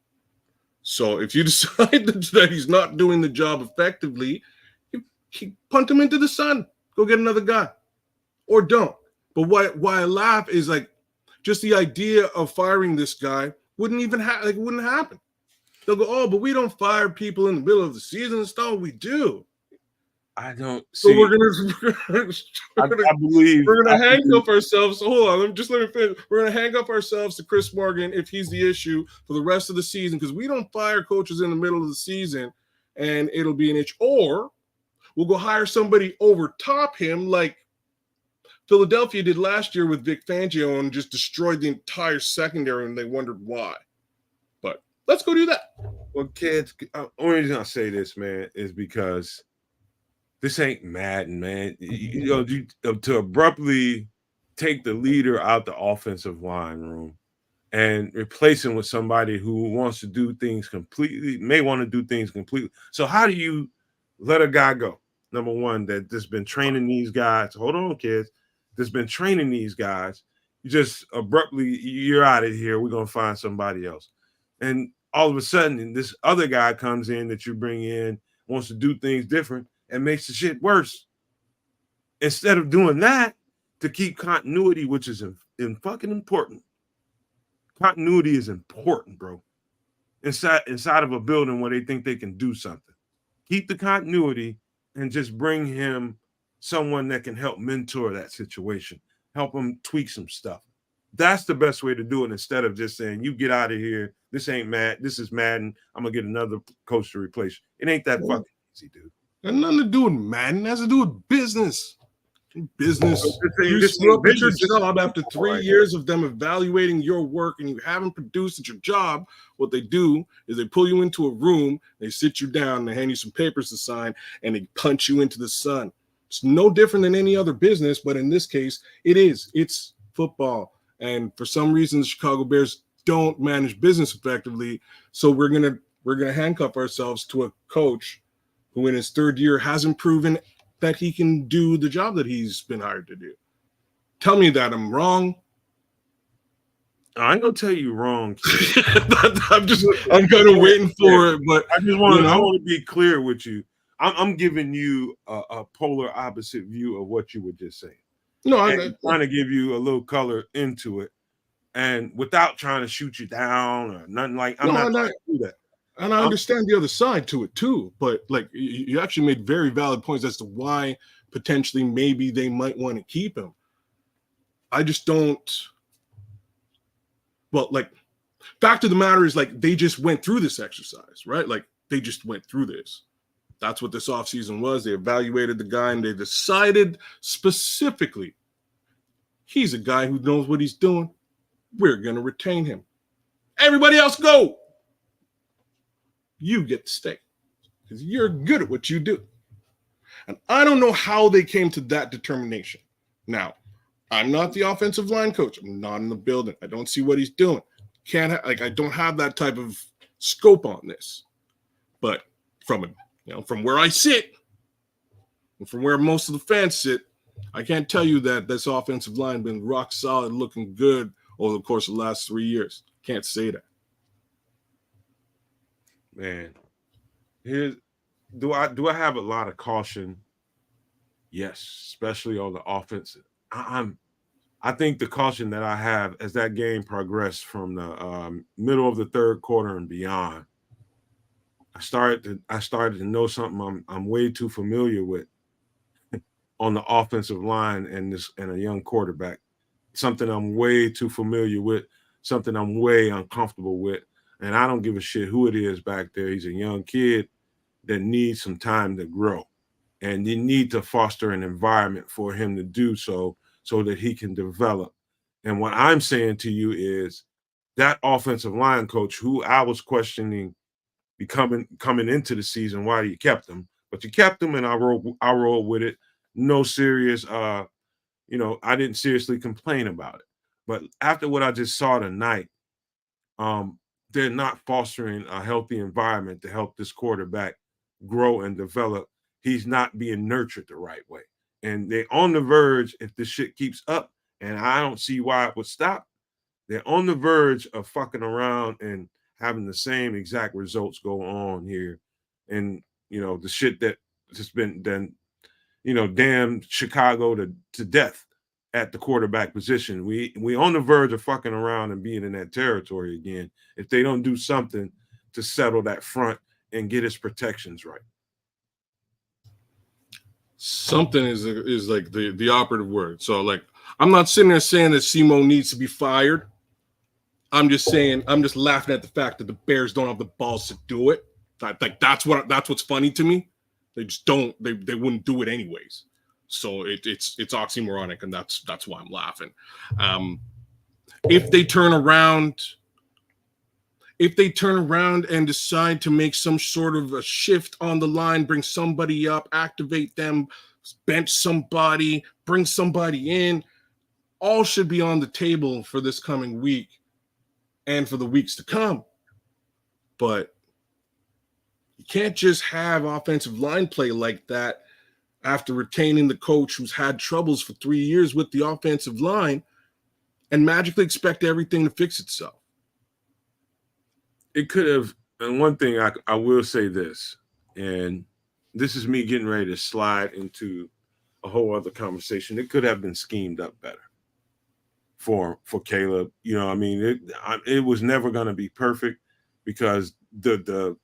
So if you decide that he's not doing the job effectively, you punt him into the sun. Go get another guy. Or don't. But why I laugh is like just the idea of firing this guy wouldn't happen. They'll go, oh, but we don't fire people in the middle of the season and stuff. We do. I don't see. So we're gonna handcuff ourselves. So hold on, let me finish. We're gonna handcuff ourselves to Chris Morgan if he's the issue for the rest of the season, because we don't fire coaches in the middle of the season and it'll be an issue. Or we'll go hire somebody over top him like Philadelphia did last year with Vic Fangio and just destroyed the entire secondary and they wondered why. But let's go do that. Well, kids, only reason I say this, man, is because this ain't Madden, man. To abruptly take the leader out the offensive line room and replace him with somebody who wants to do things completely, may want to do things completely. So how do you let a guy go? Number one, that's been training these guys. Hold on, kids. That's been training these guys. You just abruptly, you're out of here. We're going to find somebody else. And all of a sudden, this other guy comes in that you bring in, wants to do things different, and makes the shit worse. Instead of doing that to keep continuity, which is in fucking important. Continuity is important, bro. Inside of a building where they think they can do something. Keep the continuity and just bring him someone that can help mentor that situation, help him tweak some stuff. That's the best way to do it, instead of just saying, you get out of here. This ain't Madden. This is Madden. I'm going to get another coach to replace you. It ain't that fucking easy, dude. Got nothing to do with Madden. It has to do with business. Business. You screw up at your job after 3 years of them evaluating your work and you haven't produced at your job. What they do is they pull you into a room, they sit you down, they hand you some papers to sign, and they punch you into the sun. It's no different than any other business, but in this case, it is. It's football. And for some reason, the Chicago Bears don't manage business effectively. So we're gonna handcuff ourselves to a coach who in his 3rd year hasn't proven that he can do the job that he's been hired to do. Tell me that I'm wrong. I ain't gonna tell you wrong, kid. I'm kind of waiting for it, but I want to be clear with you. I'm giving you a polar opposite view of what you were just saying. No, I'm trying to give you a little color into it, and without trying to shoot you down or nothing like. I'm not trying to do that. And I understand the other side to it too, but like you actually made very valid points as to why potentially maybe they might want to keep him. I just don't. Well, like, fact of the matter is, like, they just went through this exercise, right? Like, they just went through this. That's what this offseason was. They evaluated the guy and they decided specifically, he's a guy who knows what he's doing. We're going to retain him. Everybody else go. You get to stay because you're good at what you do. And I don't know how they came to that determination. Now, I'm not the offensive line coach. I'm not in the building. I don't see what he's doing. I don't have that type of scope on this. But from where I sit, and from where most of the fans sit, I can't tell you that this offensive line been rock solid, looking good over the course of the last 3 years. Can't say that. Man, do I have a lot of caution? Yes, especially on the offensive. I think the caution that I have as that game progressed from the middle of the third quarter and beyond, I started to know something I'm way too familiar with on the offensive line and a young quarterback. Something I'm way too familiar with, something I'm way uncomfortable with. And I don't give a shit who it is back there. He's a young kid that needs some time to grow. And you need to foster an environment for him to do so that he can develop. And what I'm saying to you is that offensive line coach who I was questioning coming into the season, why you kept him, but you kept him and I rolled with it. No serious, I didn't seriously complain about it. But after what I just saw tonight, they're not fostering a healthy environment to help this quarterback grow and develop. He's not being nurtured the right way. And they're on the verge, if this shit keeps up, and I don't see why it would stop, they're on the verge of fucking around and having the same exact results go on here. And, the shit that has been done, damn Chicago to death at the quarterback position. We on the verge of fucking around and being in that territory again if they don't do something to settle that front and get his protections right. Something is like the operative word. So like, I'm not sitting there saying that Simo needs to be fired. I'm just laughing at the fact that the Bears don't have the balls to do it. Like that's what's funny to me. They just don't. They wouldn't do it anyways. So it's oxymoronic, and that's why I'm laughing. If they turn around and decide to make some sort of a shift on the line, bring somebody up, activate them, bench somebody, bring somebody in, all should be on the table for this coming week and for the weeks to come. But you can't just have offensive line play like that after retaining the coach who's had troubles for 3 years with the offensive line and magically expect everything to fix itself. It could have, and one thing I will say this, and this is me getting ready to slide into a whole other conversation. It could have been schemed up better for Caleb. It was never going to be perfect because the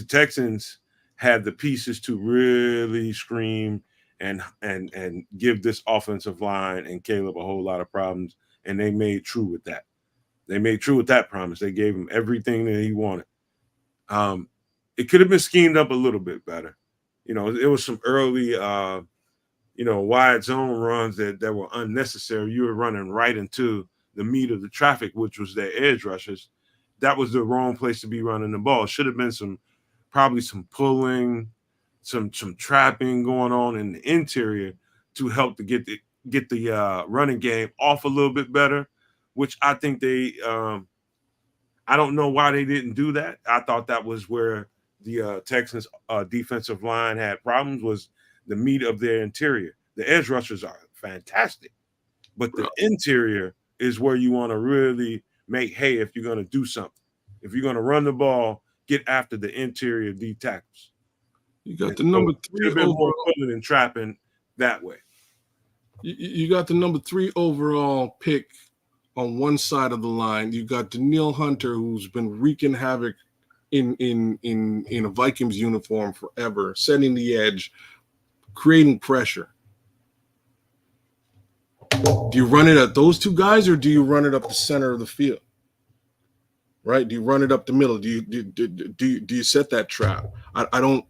Texans had the pieces to really scream and give this offensive line and Caleb a whole lot of problems, and they made true with that. They made true with that promise. They gave him everything that he wanted. It could have been schemed up a little bit better. It was some early, wide zone runs that were unnecessary. You were running right into the meat of the traffic, which was their edge rushers. That was the wrong place to be running the ball. Should have been probably some pulling, some trapping going on in the interior to help to get the running game off a little bit better, which I think they I don't know why they didn't do that. I thought that was where the Texans defensive line had problems, was the meat of their interior. The edge rushers are fantastic, but the interior is where you want to really make hay if you're going to do something. If you're going to run the ball, get after the interior D tackles. You got the number 3 overall. Pulling and trapping that way. You got the number 3 overall pick on one side of the line. You got Danielle Hunter, who's been wreaking havoc in a Vikings uniform forever, setting the edge, creating pressure. Do you run it at those two guys, or do you run it up the center of the field? Right? Do you run it up the middle? Do you set that trap? I don't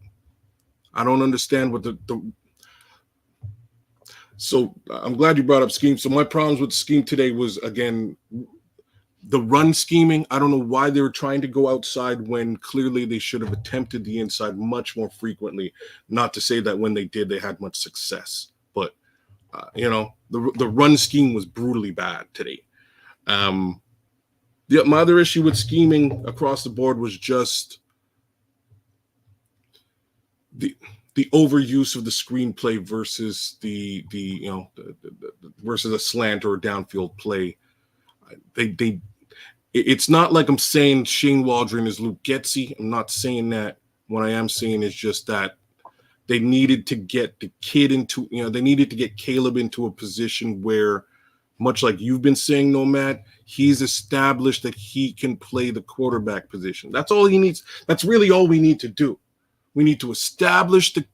understand what the. So I'm glad you brought up scheme. So my problems with the scheme today was, again, The run scheming, I don't know why they were trying to go outside when clearly they should have attempted the inside much more frequently. Not to say that when they did, they had much success. But, the run scheme was brutally bad today. My other issue with scheming across the board was just the overuse of the screenplay versus versus a slant or a downfield play. It's not like I'm saying Shane Waldron is Luke Getsy. I'm not saying that. What I am saying is just that they needed to get the kid into, they needed to get Caleb into a position where, much like you've been saying, Nomad, he's established that he can play the quarterback position. That's all he needs. That's really all we need to do. We need to establish the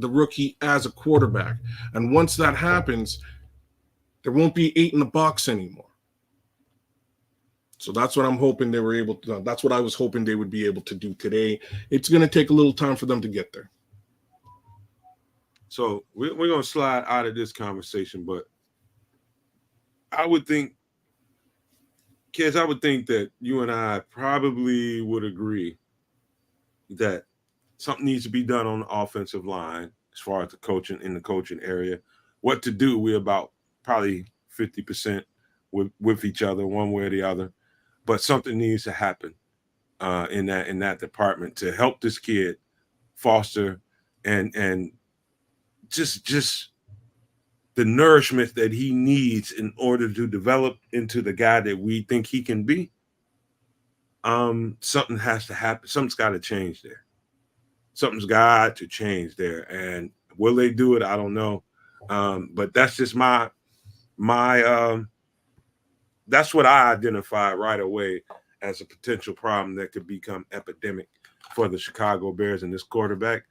rookie as a quarterback. And once that happens, there won't be 8 in the box anymore. So that's what I'm hoping they were able to. That's what I was hoping they would be able to do today. It's going to take a little time for them to get there. So we're going to slide out of this conversation, but I would think, kids, that you and I probably would agree that something needs to be done on the offensive line as far as the coaching area. What to do, we're about probably 50% with each other, one way or the other. But something needs to happen in that department to help this kid foster and just the nourishment that he needs in order to develop into the guy that we think he can be. Something has to happen. Something's got to change there. Something's got to change there. And will they do it? I don't know. But that's just my that's what I identified right away as a potential problem that could become epidemic for the Chicago Bears and this quarterback.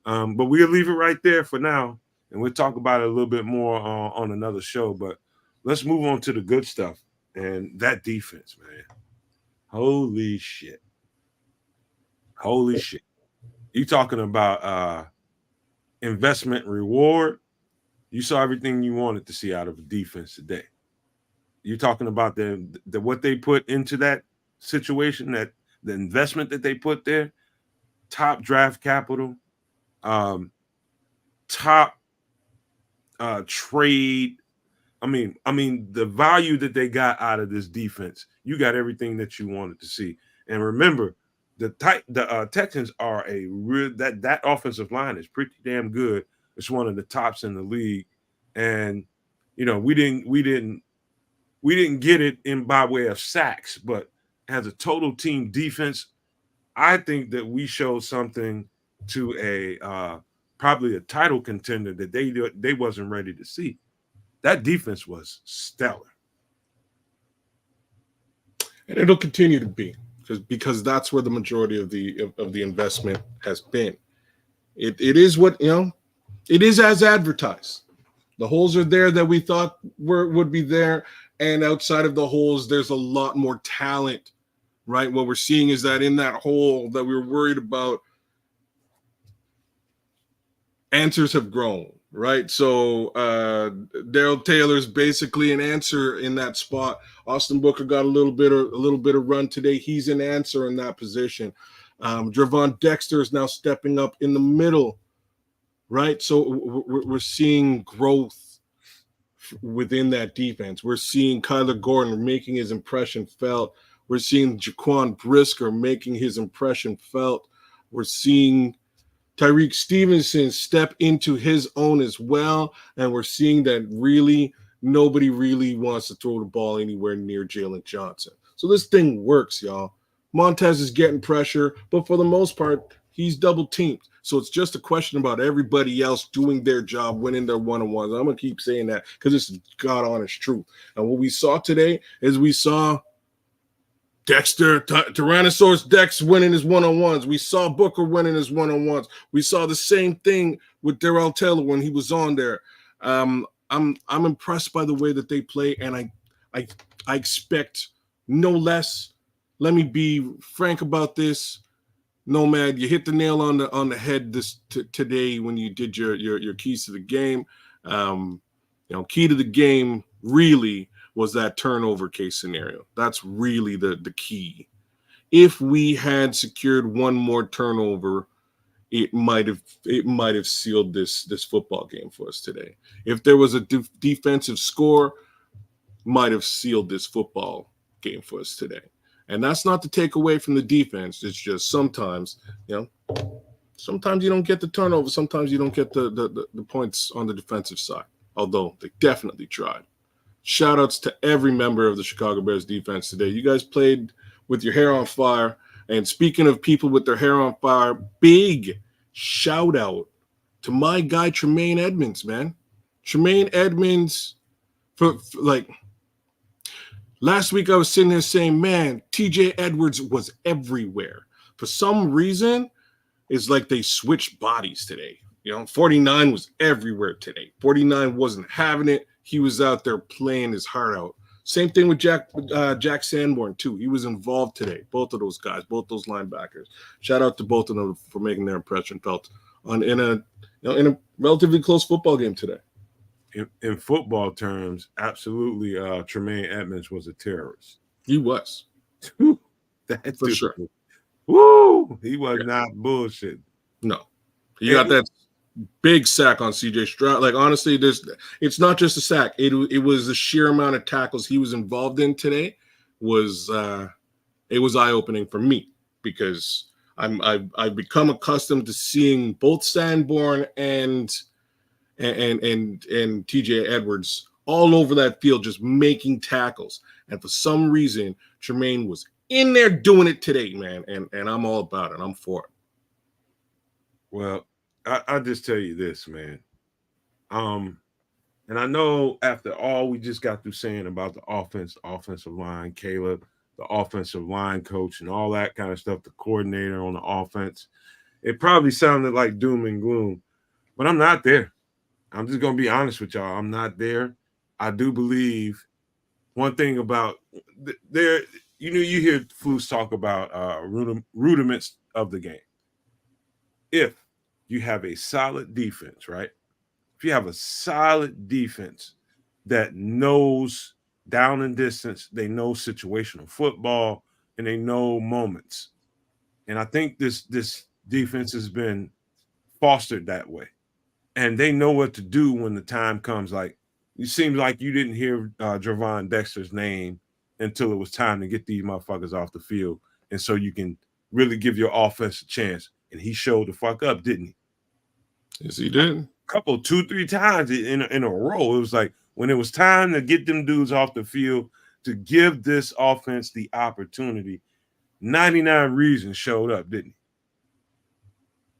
But we'll leave it right there for now, and we'll talk about it a little bit more on another show. But let's move on to the good stuff, and that defense, man. Holy shit. You talking about investment reward? You saw everything you wanted to see out of a defense today. You're talking about the what they put into that situation, that the investment that they put there, top draft capital, top trade. I mean, the value that they got out of this defense, you got everything that you wanted to see. And remember, the Texans are that offensive line is pretty damn good. It's one of the tops in the league, and we didn't get it in by way of sacks, but as a total team defense, I think that we showed something to a probably a title contender that they wasn't ready to see. That defense was stellar, and it'll continue to be because that's where the majority of the investment has been. It is what it is as advertised. The holes are there that we thought would be there. And outside of the holes, there's a lot more talent, right? What we're seeing is that in that hole that we were worried about, answers have grown, right? So Darrell Taylor's basically an answer in that spot. Austin Booker got a little bit of run today. He's an answer in that position. Javon Dexter is now stepping up in the middle, right? So we're seeing growth within that defense. We're seeing Kyler Gordon making his impression felt. We're seeing Jaquan Brisker making his impression felt. We're seeing Tyreek Stevenson step into his own as well. And we're seeing that really nobody really wants to throw the ball anywhere near Jalen Johnson. So this thing works, y'all. Montez is getting pressure, but for the most part, he's double teamed. So it's just a question about everybody else doing their job, winning their one-on-ones. I'm going to keep saying that because it's God honest truth. And what we saw today is we saw Dexter, Tyrannosaurus Dex winning his one-on-ones. We saw Booker winning his one-on-ones. We saw the same thing with Darrell Taylor when he was on there. I'm impressed by the way that they play, and I expect no less. Let me be frank about this. Nomad, you hit the nail on the head today when you did your keys to the game. Key to the game really was that turnover case scenario. That's really the key. If we had secured one more turnover, it might have sealed this football game for us today. If there was a defensive score, might have sealed this football game for us today. And that's not to take away from the defense. It's just sometimes you don't get the turnover. Sometimes you don't get the points on the defensive side, although they definitely tried. Shout outs to every member of the Chicago Bears defense today. You guys played with your hair on fire. And speaking of people with their hair on fire, big shout out to my guy, Tremaine Edmonds, man. Tremaine Edmonds, for last week I was sitting there saying, man, TJ Edwards was everywhere. For some reason, it's like they switched bodies today. 49 was everywhere today. 49 wasn't having it. He was out there playing his heart out. Same thing with Jack Sanborn, too. He was involved today. Both of those guys, both those linebackers. Shout out to both of them for making their impression felt in a relatively close football game today. In football terms, absolutely, Tremaine Edmonds was a terrorist. He was. That for sure. Woo! He was not bullshit. No. He got that big sack on CJ Stroud. Like, honestly, it's not just a sack. It was the sheer amount of tackles he was involved in today was eye-opening for me, because I've become accustomed to seeing both Sanborn and TJ Edwards all over that field just making tackles. And for some reason, Tremaine was in there doing it today, man. And I'm all about it. I'm for it. Well, I'll just tell you this, man. And I know after all we just got through saying about the offensive line, Caleb, the offensive line coach, and all that kind of stuff, the coordinator on the offense, it probably sounded like doom and gloom, but I'm not there. I'm just going to be honest with y'all. I'm not there. I do believe one thing about there, you hear Flus talk about rudiments of the game. If you have a solid defense, right? If you have a solid defense that knows down and distance, they know situational football, and they know moments. And I think this defense has been fostered that way. And they know what to do when the time comes. Like, it seems like you didn't hear Javon Dexter's name until it was time to get these motherfuckers off the field. And so you can really give your offense a chance. And he showed the fuck up, didn't he? Yes, he did. Couple, 2-3 times in a row. It was like when it was time to get them dudes off the field to give this offense the opportunity, 99 Reasons showed up, didn't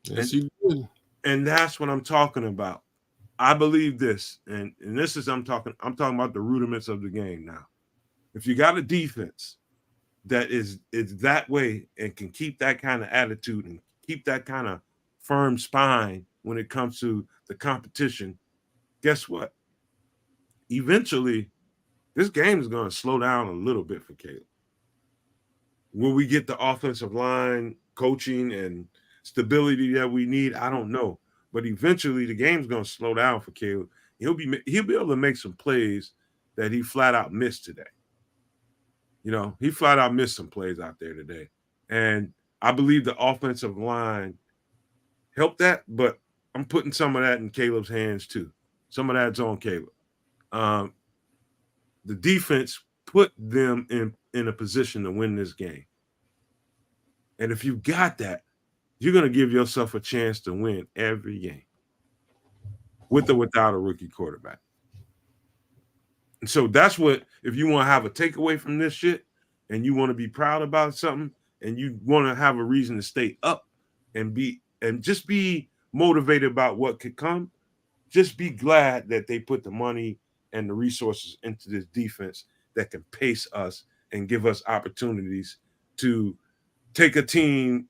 he? Yes, he did. And that's what I'm talking about. I believe this, and this is I'm talking about the rudiments of the game now. If you got a defense that is that way and can keep that kind of attitude and keep that kind of firm spine when it comes to the competition, guess what? Eventually, this game is going to slow down a little bit for Caleb. Will we get the offensive line coaching and stability that we need? I don't know. But eventually, the game's going to slow down for Caleb. He'll be able to make some plays that he flat out missed today. He flat out missed some plays out there today. And I believe the offensive line helped that, but I'm putting some of that in Caleb's hands too. Some of that's on Caleb. The defense put them in a position to win this game. And if you got that, you're going to give yourself a chance to win every game with or without a rookie quarterback. And so that's what, if you want to have a takeaway from this shit and you want to be proud about something and you want to have a reason to stay up and just be motivated about what could come, just be glad that they put the money and the resources into this defense that can pace us and give us opportunities to take a team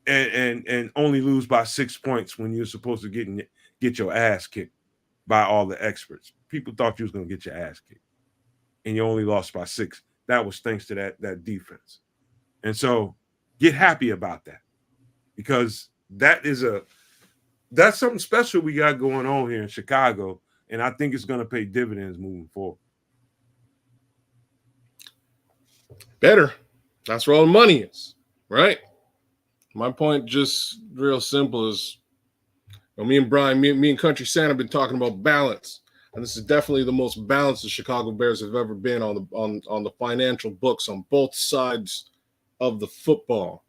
and only lose by 6 points when you're supposed to get your ass kicked by all the experts. People thought you was going to get your ass kicked, and you only lost by 6. That was thanks to that defense. And so get happy about that, because that's something special we got going on here in Chicago, and I think it's going to pay dividends moving forward. Better. That's where all the money is, right? My point, just real simple, is me and Brian, me and Country Santa have been talking about balance, and this is definitely the most balanced the Chicago Bears have ever been on the financial books on both sides of the football.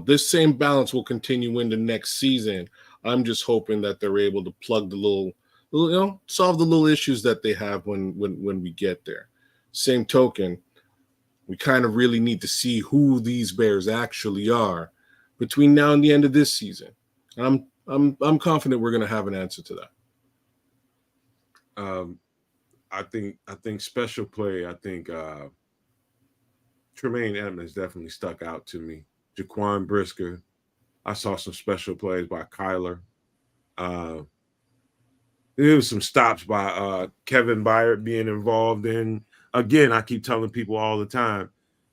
This same balance will continue into next season. I'm just hoping that they're able to plug the solve the little issues that they have when we get there. Same token, we kind of really need to see who these Bears actually are between now and the end of this season. And I'm confident we're going to have an answer to that. I think special play. I think Tremaine Edmonds definitely stuck out to me. Jaquan Brisker. I saw some special plays by Kyler. There was some stops by Kevin Byard being involved in. Again, I keep telling people all the time,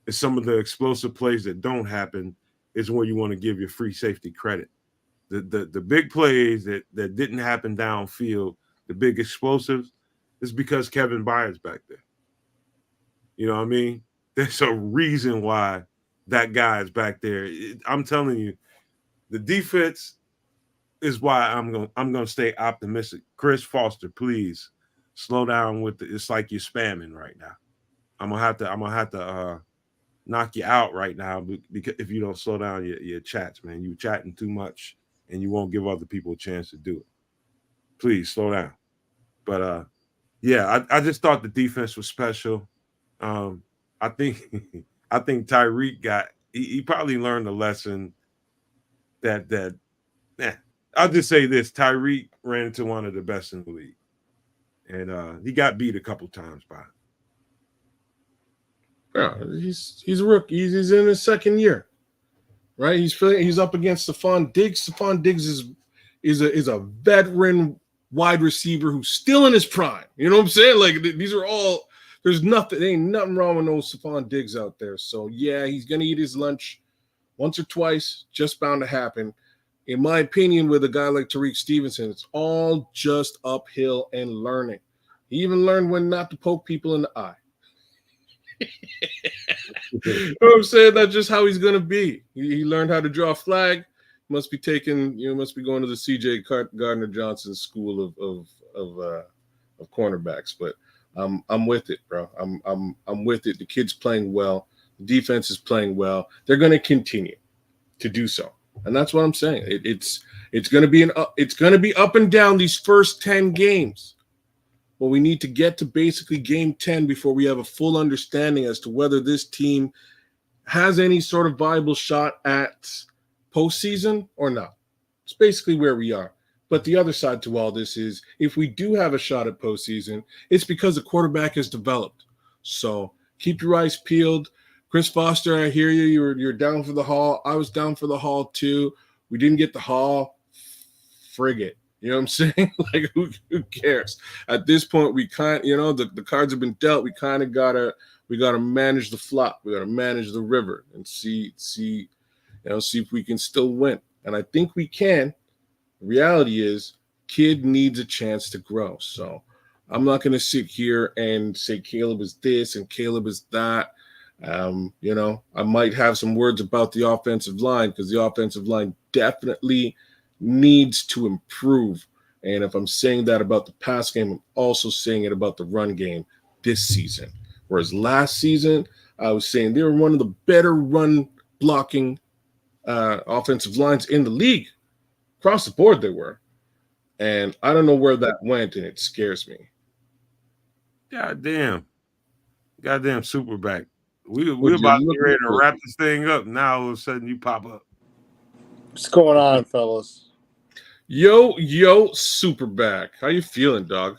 it's some of the explosive plays that don't happen is where you want to give your free safety credit. The big plays that didn't happen downfield, the big explosives, is because Kevin Byard's back there. You know what I mean? There's a reason why that guy is back there. I'm telling you, the defense is why I'm gonna stay optimistic. Chris Foster, please slow down with it. It's like you're spamming right now. I'm gonna have to knock you out right now because if you don't slow down your chats, man, you chatting too much and you won't give other people a chance to do it. Please slow down. But yeah, I just thought the defense was special. I think I think Tyreek he probably learned a lesson that I'll just say this: Tyreek ran into one of the best in the league, and he got beat a couple times by him. Yeah, he's a rookie. He's in his second year, right? He's up against Stephon Diggs. Stephon Diggs is a veteran wide receiver who's still in his prime. You know what I'm saying? Like these are all. There ain't nothing wrong with no Stephon Diggs out there. So yeah, he's gonna eat his lunch once or twice. Just bound to happen. In my opinion, with a guy like Tariq Stevenson, it's all just uphill and learning. He even learned when not to poke people in the eye. You know what I'm saying? That's just how he's gonna be. He learned how to draw a flag. Must be going to the C.J. Gardner Johnson School of cornerbacks. But I'm with it, bro. I'm with it. The kid's playing well. The defense is playing well. They're going to continue to do so, and that's what I'm saying. It's going to be up and down these first 10 games. But we need to get to basically game 10 before we have a full understanding as to whether this team has any sort of viable shot at postseason or not. It's basically where we are. But the other side to all this is if we do have a shot at postseason, it's because the quarterback has developed. So keep your eyes peeled. Chris Foster, I hear you. You're down for the haul. I was down for the haul too. We didn't get the haul. Frig it. You know what I'm saying? Like, who cares? At this point, we can't, the cards have been dealt. We kind of gotta manage the flop. We gotta manage the river and see if we can still win. And I think we can. The reality is, kid needs a chance to grow. So I'm not going to sit here and say Caleb is this and Caleb is that. I might have some words about the offensive line because the offensive line definitely needs to improve. And if I'm saying that about the pass game, I'm also saying it about the run game this season. Whereas last season, I was saying they were one of the better run blocking offensive lines in the league. Across the board they were. And I don't know where that went, and it scares me. Goddamn Superback. We're about to get ready to wrap this thing up. Now all of a sudden you pop up. What's going on, fellas? Yo, Superback. How you feeling, dog?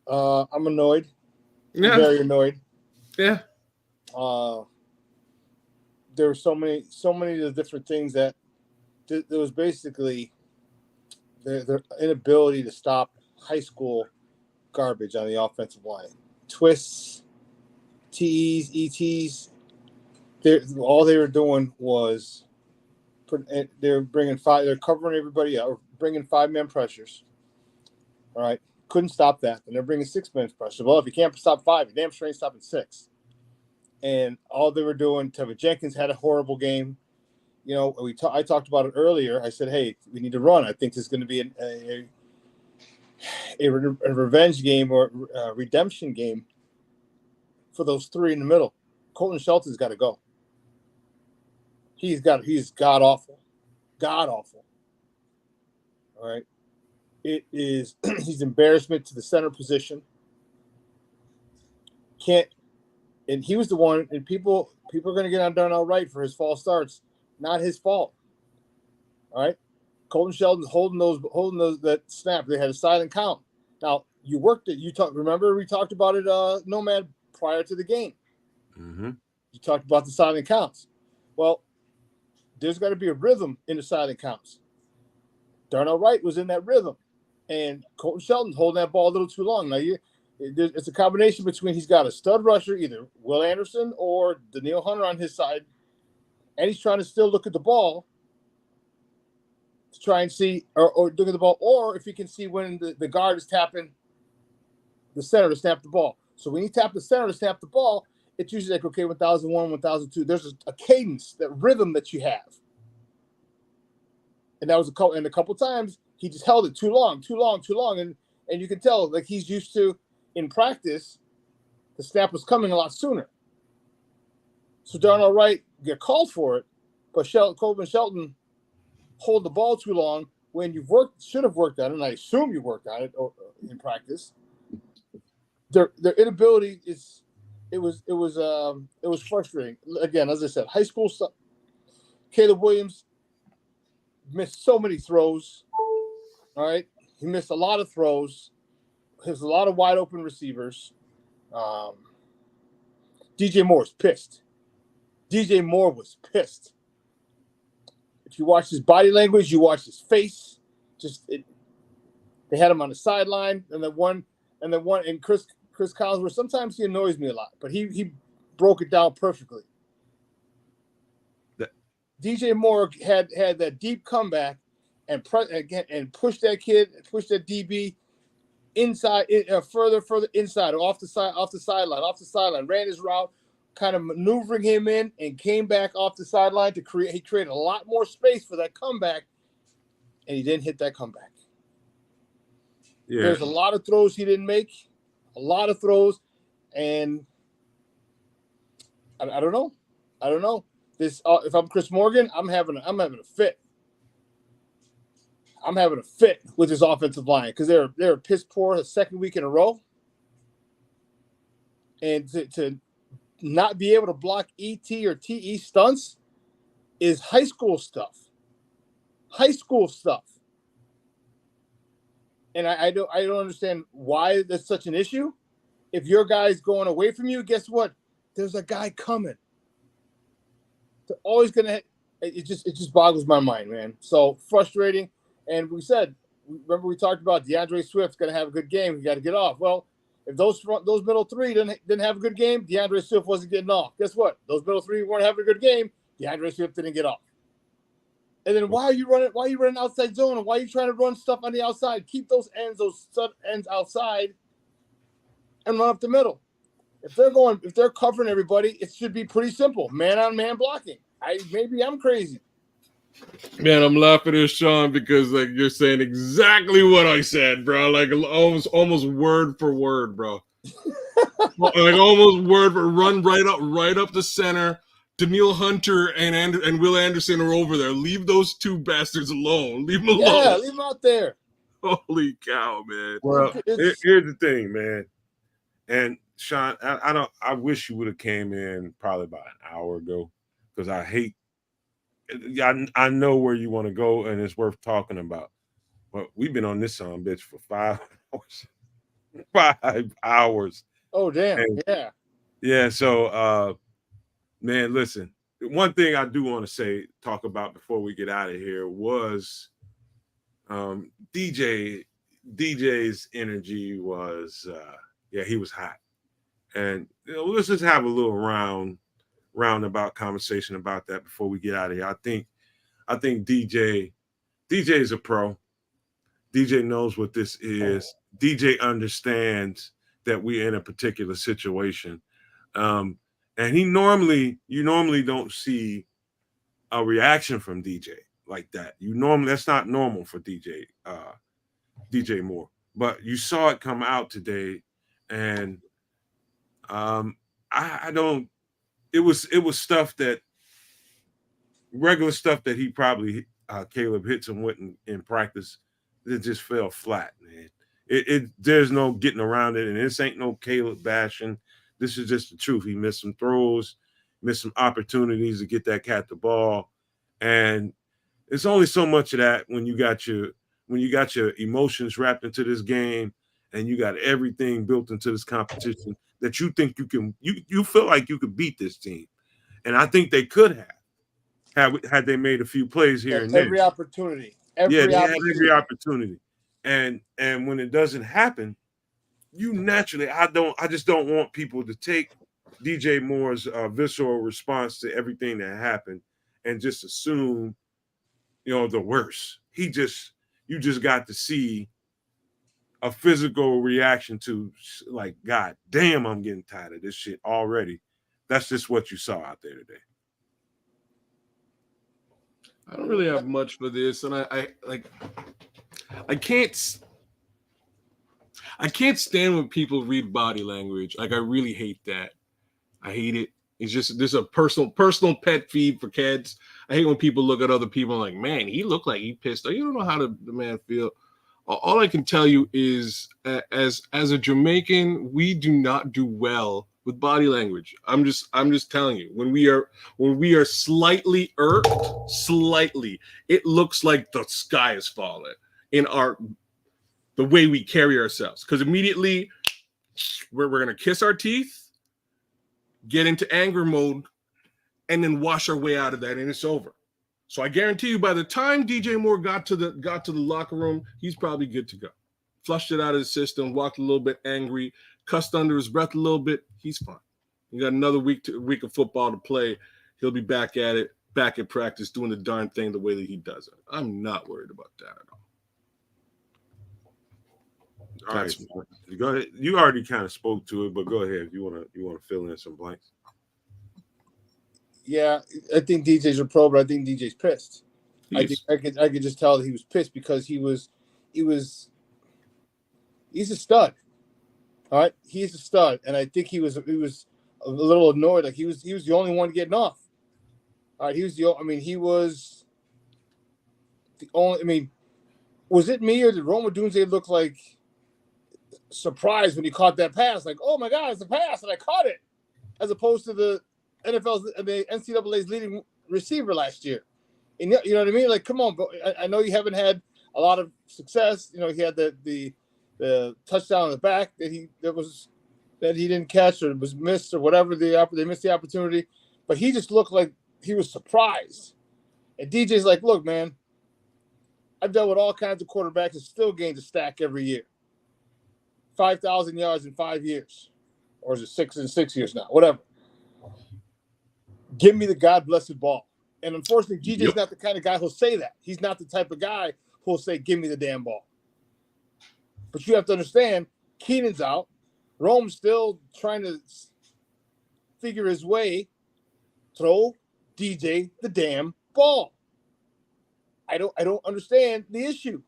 I'm annoyed. Yeah. I'm very annoyed. Yeah. There were so many of the different things that there was basically their inability to stop high school garbage on the offensive line. Twists, TEs, ETs. All they were doing was they're covering everybody out, or bringing 5-man pressures. All right. Couldn't stop that. And they're bringing 6-man pressures. Well, if you can't stop 5, you're damn sure ain't stopping 6. and all they were doing. Tevin Jenkins had a horrible game. You know, I talked about it earlier. I said, hey, we need to run. I think there's going to be a revenge game or a redemption game for those three in the middle. Colton Shelton's got to go. He's god awful. God awful. All right. It is he's embarrassment to the center position. And he was the one, and people are going to get on Darnell Wright for his false starts. Not his fault. All right. Colton Shelton's holding that snap. They had a silent count. Now you worked it. Remember we talked about it, Nomad, prior to the game. Mm-hmm. You talked about the silent counts. Well, there's got to be a rhythm in the silent counts. Darnell Wright was in that rhythm, and Colton Shelton's holding that ball a little too long. Now it's a combination between he's got a stud rusher, either Will Anderson or Daniil Hunter on his side, and he's trying to still look at the ball to try and see, or look at the ball, or if he can see when the guard is tapping the center to snap the ball. So when you tap the center to snap the ball, it's usually like, okay, 1001, 1002. There's a cadence, that rhythm that you have. And that was a couple times he just held it too long. And you can tell, like, he's used to, in practice, the snap was coming a lot sooner. So Darnell Wright get called for it, but Coleman Shelton hold the ball too long when you should have worked on it, and I assume you worked on it in practice. Their inability it was frustrating. Again, as I said, high school stuff. Caleb Williams missed so many throws. All right, he missed a lot of throws. There's a lot of wide open receivers. DJ Moore's pissed. DJ Moore was pissed. If you watch his body language, you watch his face. They had him on the sideline, and Chris Collinsworth. Sometimes he annoys me a lot, but he broke it down perfectly. DJ Moore had that deep comeback and pushed that DB inside, further inside, off the sideline, ran his route, kind of maneuvering him in, and came back off the sideline he created a lot more space for that comeback, and he didn't hit that comeback. Yeah. There's a lot of throws he didn't make, and I don't know. This if I'm Chris Morgan, I'm having a fit. I'm having a fit with this offensive line because they're piss poor a second week in a row, and to not be able to block ET or TE stunts is high school stuff. And I don't understand why that's such an issue. If your guy's going away from you, guess what? There's a guy coming. They're always gonna. It just boggles my mind, man. So frustrating. And remember we talked about DeAndre Swift's gonna have a good game. We got to get off. Well, if those middle three didn't have a good game, DeAndre Swift wasn't getting off. Guess what? Those middle three weren't having a good game. DeAndre Swift didn't get off. And then why are you running outside zone? And why are you trying to run stuff on the outside? Keep those stud ends outside and run up the middle. If they're covering everybody, it should be pretty simple. Man on man blocking. Maybe I'm crazy. Man, I'm laughing at Sean because like you're saying exactly what I said, bro. Like almost word for word, bro. Like almost word for run right up the center. Daniil Hunter and Will Anderson are over there. Leave those two bastards alone. Leave them alone. Yeah, leave them out there. Holy cow, man. Well, here's the thing, man. And Sean, I wish you would have came in probably about an hour ago because I know where you want to go and it's worth talking about. But we've been on this son bitch for 5 hours. 5 hours. Oh, damn. And, yeah. So, man, listen, one thing I do want to talk about before we get out of here was DJ's energy was, he was hot. And let's just have a little roundabout conversation about that before we get out of here. I think DJ is a pro. DJ knows what this is. DJ understands that we're in a particular situation. And And you normally don't see a reaction from DJ like that. That's not normal for DJ Moore. But you saw it come out today, and I don't. It was stuff that regular stuff that he probably Caleb hits him with in practice. It just fell flat, man. There's no getting around it, and this ain't no Caleb bashing. This is just the truth. He missed some throws, missed some opportunities to get that cat the ball, and it's only so much of that when you got your emotions wrapped into this game, and you got everything built into this competition that you think you feel like you could beat this team, and I think they could have had they made a few plays here and there. Every opportunity. Had every opportunity. And when it doesn't happen, you naturally, I just don't want people to take DJ Moore's visceral response to everything that happened and just assume, the worst. You just got to see a physical reaction to, like, God damn, I'm getting tired of this shit already. That's just what you saw out there today. I don't really have much for this, and I can't stand when people read body language. Like, I really hate that. I hate it. It's just this is a personal pet peeve for kids. I hate when people look at other people and like, man, he looked like he pissed. You don't know how the man feel. All I can tell you is, as a Jamaican, we do not do well with body language. I'm just telling you, when we are slightly irked, it looks like the sky is falling in the way we carry ourselves. Because immediately we're gonna kiss our teeth, get into anger mode, and then wash our way out of that, and it's over. So I guarantee you, by the time DJ Moore got to the locker room, he's probably good to go. Flushed it out of the system, walked a little bit angry, cussed under his breath a little bit. He's fine. He got another week of football to play. He'll be back at it, back at practice, doing the darn thing the way that he does it. I'm not worried about that at all. All right, go ahead. You already kind of spoke to it, but go ahead if you want to fill in some blanks. Yeah, I think DJ's a pro, but I think DJ's pissed. I could just tell that he was pissed because he's a stud. All right, he's a stud, and I think he was a little annoyed. Like he was the only one getting off. All right, he was the only. Was it me or did Roma Dunze look like surprised when he caught that pass? Like, oh my God, it's a pass, and I caught it, as opposed to the NCAA's leading receiver last year. And you know what I mean? Like, come on, bro. I know you haven't had a lot of success. He had the touchdown on the back that he didn't catch or was missed or whatever. They missed the opportunity, but he just looked like he was surprised. And DJ's like, look, man, I've dealt with all kinds of quarterbacks and still gained a stack every year. 5,000 yards in 5 years, or is it 6 in 6 years now? Whatever. Give me the God-blessed ball. And unfortunately, DJ's not the kind of guy who'll say that. He's not the type of guy who'll say, give me the damn ball. But you have to understand, Keenan's out. Rome's still trying to figure his way. Throw DJ the damn ball. I don't understand the issue.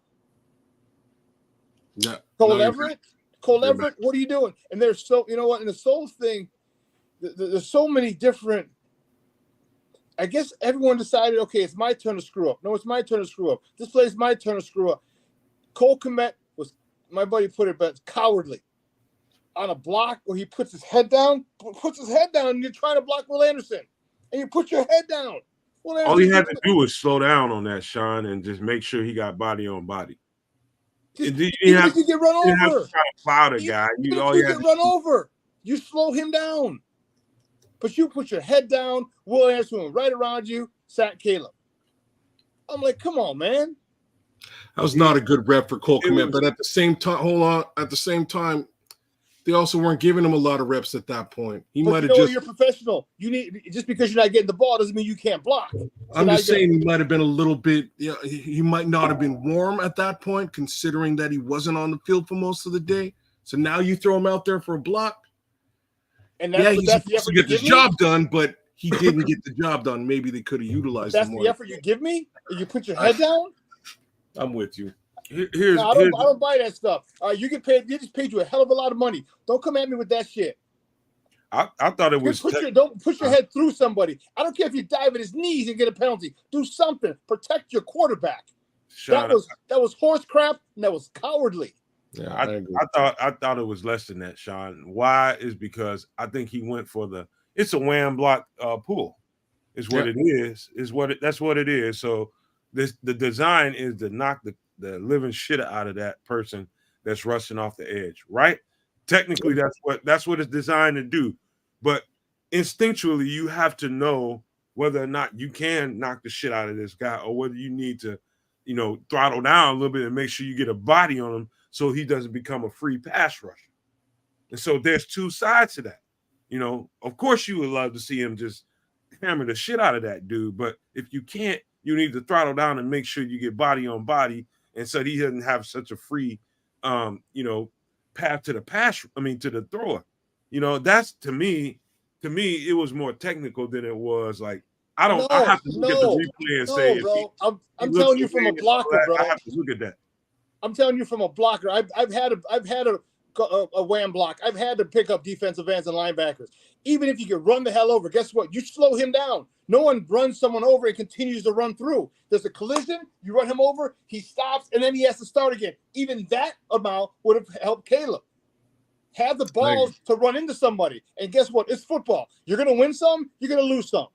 No, Cole Everett, what are you doing? And there's so, you know what, in the soul thing, there's so many different. I guess everyone decided, okay, it's my turn to screw up. No, it's my turn to screw up. This play is my turn to screw up. Cole Kmet was, my buddy put it, but cowardly. On a block where he puts his head down, and you're trying to block Will Anderson. And you put your head down. All he had to do was slow down on that, Sean, and just make sure he got body on body. You get run over. You have to try to plow the guy. You get run over. You slow him down. But you put your head down, Will Anderson went right around you, sack Caleb. I'm like, come on, man. That was not a good rep for Cole Kmet, but at the same time, hold on. At the same time, they also weren't giving him a lot of reps at that point. He might have just. You're professional. You need, just because you're not getting the ball doesn't mean you can't block. So I'm just saying he might have been a little bit. Yeah, he might not have been warm at that point, considering that he wasn't on the field for most of the day. So now you throw him out there for a block. And Yeah, that's he's the supposed to effort you get give this me. job done, but he didn't get the job done. Maybe they could have utilized That's him more. the effort you give me. And you put your head down. I'm with you. Here's No, I don't buy that stuff. You get paid. They just paid you a hell of a lot of money. Don't come at me with that shit. I thought it was Don't push your head through somebody. I don't care if you dive at his knees and get a penalty. Do something. Protect your quarterback. Sean, that was horse crap and that was cowardly. Yeah, I thought it was less than that, Sean. Why is because I think he went for it's a wham block pull. Is what it is. That's what it is. So the design is to knock the living shit out of that person that's rushing off the edge, right? Technically, that's what it's designed to do. But instinctually, you have to know whether or not you can knock the shit out of this guy or whether you need to, throttle down a little bit and make sure you get a body on him so he doesn't become a free pass rusher. And so there's two sides to that. Of course you would love to see him just hammer the shit out of that dude, but if you can't, you need to throttle down and make sure you get body on body, and so he doesn't have such a free, path to the pass. To the thrower. That's to me, it was more technical than it was like. I have to look at the replay and say, bro. I'm telling you from a blocker, bro. I have to look at that. I'm telling you from a blocker. I've had a wham block. I've had to pick up defensive ends and linebackers. Even if you can run the hell over, guess what? You slow him down. No one runs someone over and continues to run through. There's a collision, you run him over, he stops, and then he has to start again. Even that amount would have helped Caleb. Have the balls to run into somebody. And guess what? It's football. You're going to win some, you're going to lose some.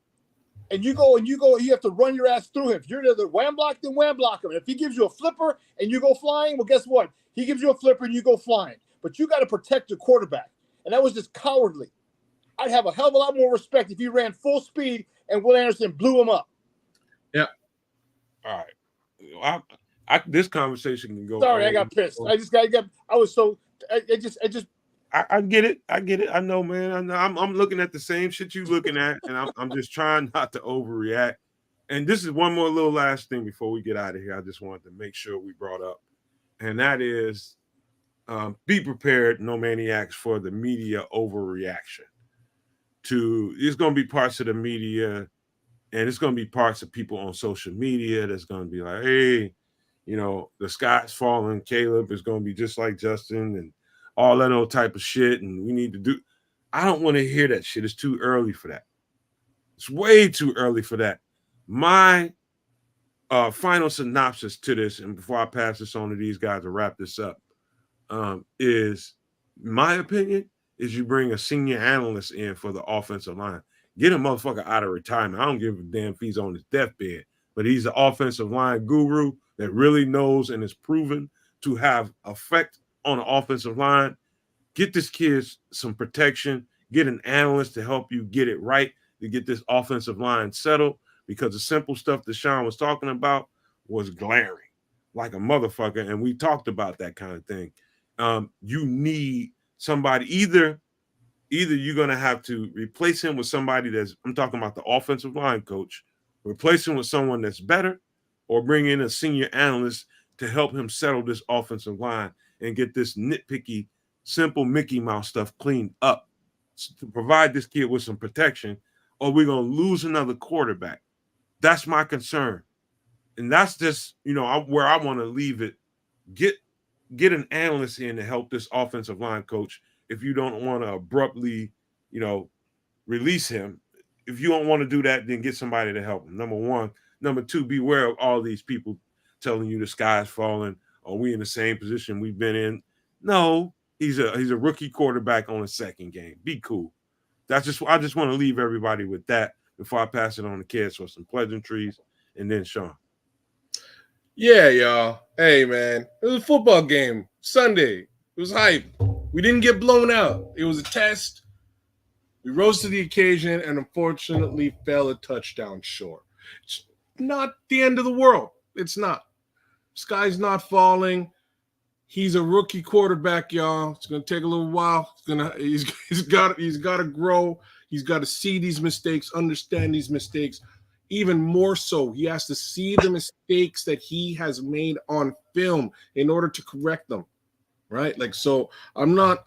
And you have to run your ass through him. If you're either wham block, then wham block him. And if he gives you a flipper and you go flying, well, guess what? He gives you a flipper and you go flying. But you got to protect your quarterback. And that was just cowardly. I'd have a hell of a lot more respect if he ran full speed and Will Anderson blew him up. Yeah. All right. This conversation can go. Sorry, I got pissed. I get it. I know, man. I'm looking at the same shit you looking at, and I'm just trying not to overreact. And this is one more little last thing before we get out of here. I just wanted to make sure we brought up, and that is, be prepared, no maniacs, for the media overreaction. It's going to be parts of the media, and it's going to be parts of people on social media that's going to be like, hey, the sky's falling. Caleb is going to be just like Justin and all that old type of shit. And we need to do. I don't want to hear that shit. It's too early for that. It's way too early for that. My final synopsis to this, and before I pass this on to these guys to wrap this up, is my opinion is you bring a senior analyst in for the offensive line. Get a motherfucker out of retirement. I don't give a damn if he's on his deathbed, but he's an offensive line guru that really knows and is proven to have effect on the offensive line. Get this kid some protection. Get an analyst to help you get it right, to get this offensive line settled, because the simple stuff that Sean was talking about was glaring like a motherfucker, and we talked about that kind of thing. You need somebody, either you're going to have to replace him with somebody I'm talking about the offensive line coach, replace him with someone that's better, or bring in a senior analyst to help him settle this offensive line and get this nitpicky, simple Mickey Mouse stuff cleaned up to provide this kid with some protection, or we're going to lose another quarterback. That's my concern. And that's just, where I want to leave it. Get an analyst in to help this offensive line coach if you don't want to abruptly, release him. If you don't want to do that, then get somebody to help him. Number one. Number two, beware of all these people telling you the sky's falling, or we in the same position we've been in. No, he's a rookie quarterback on a second game. Be cool. I just want to leave everybody with that before I pass it on to kids for some pleasantries, and then Sean. Yeah, y'all. Hey, man. It was a football game. Sunday. It was hype. We didn't get blown out. It was a test. We rose to the occasion and unfortunately fell a touchdown short. It's not the end of the world. It's not. Sky's not falling. He's a rookie quarterback, y'all. It's going to take a little while. He's got to grow. He's got to see these mistakes, understand these mistakes. Even more so, he has to see the mistakes that he has made on film in order to correct them, right? So I'm not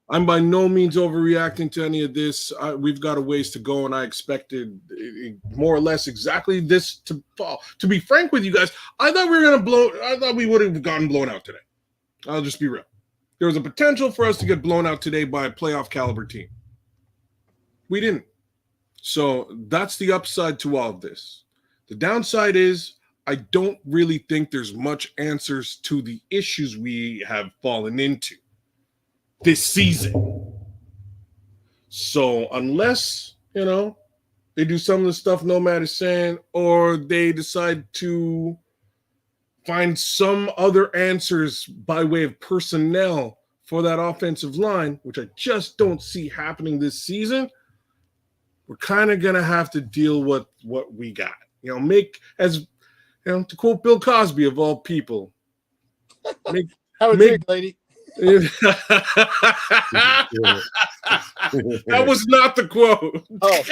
I'm by no means overreacting to any of this. We've got a ways to go, and I expected more or less exactly this to fall. To be frank with you guys, I thought we would have gotten blown out today. I'll just be real. There was a potential for us to get blown out today by a playoff caliber team. We didn't. So that's the upside to all of this. The downside is I don't really think there's much answers to the issues we have fallen into this season. So unless, they do some of the stuff Nomad is saying, or they decide to find some other answers by way of personnel for that offensive line, which I just don't see happening this season, we're kind of going to have to deal with what we got. To quote Bill Cosby of all people, have a drink, lady. That was not the quote. Oh,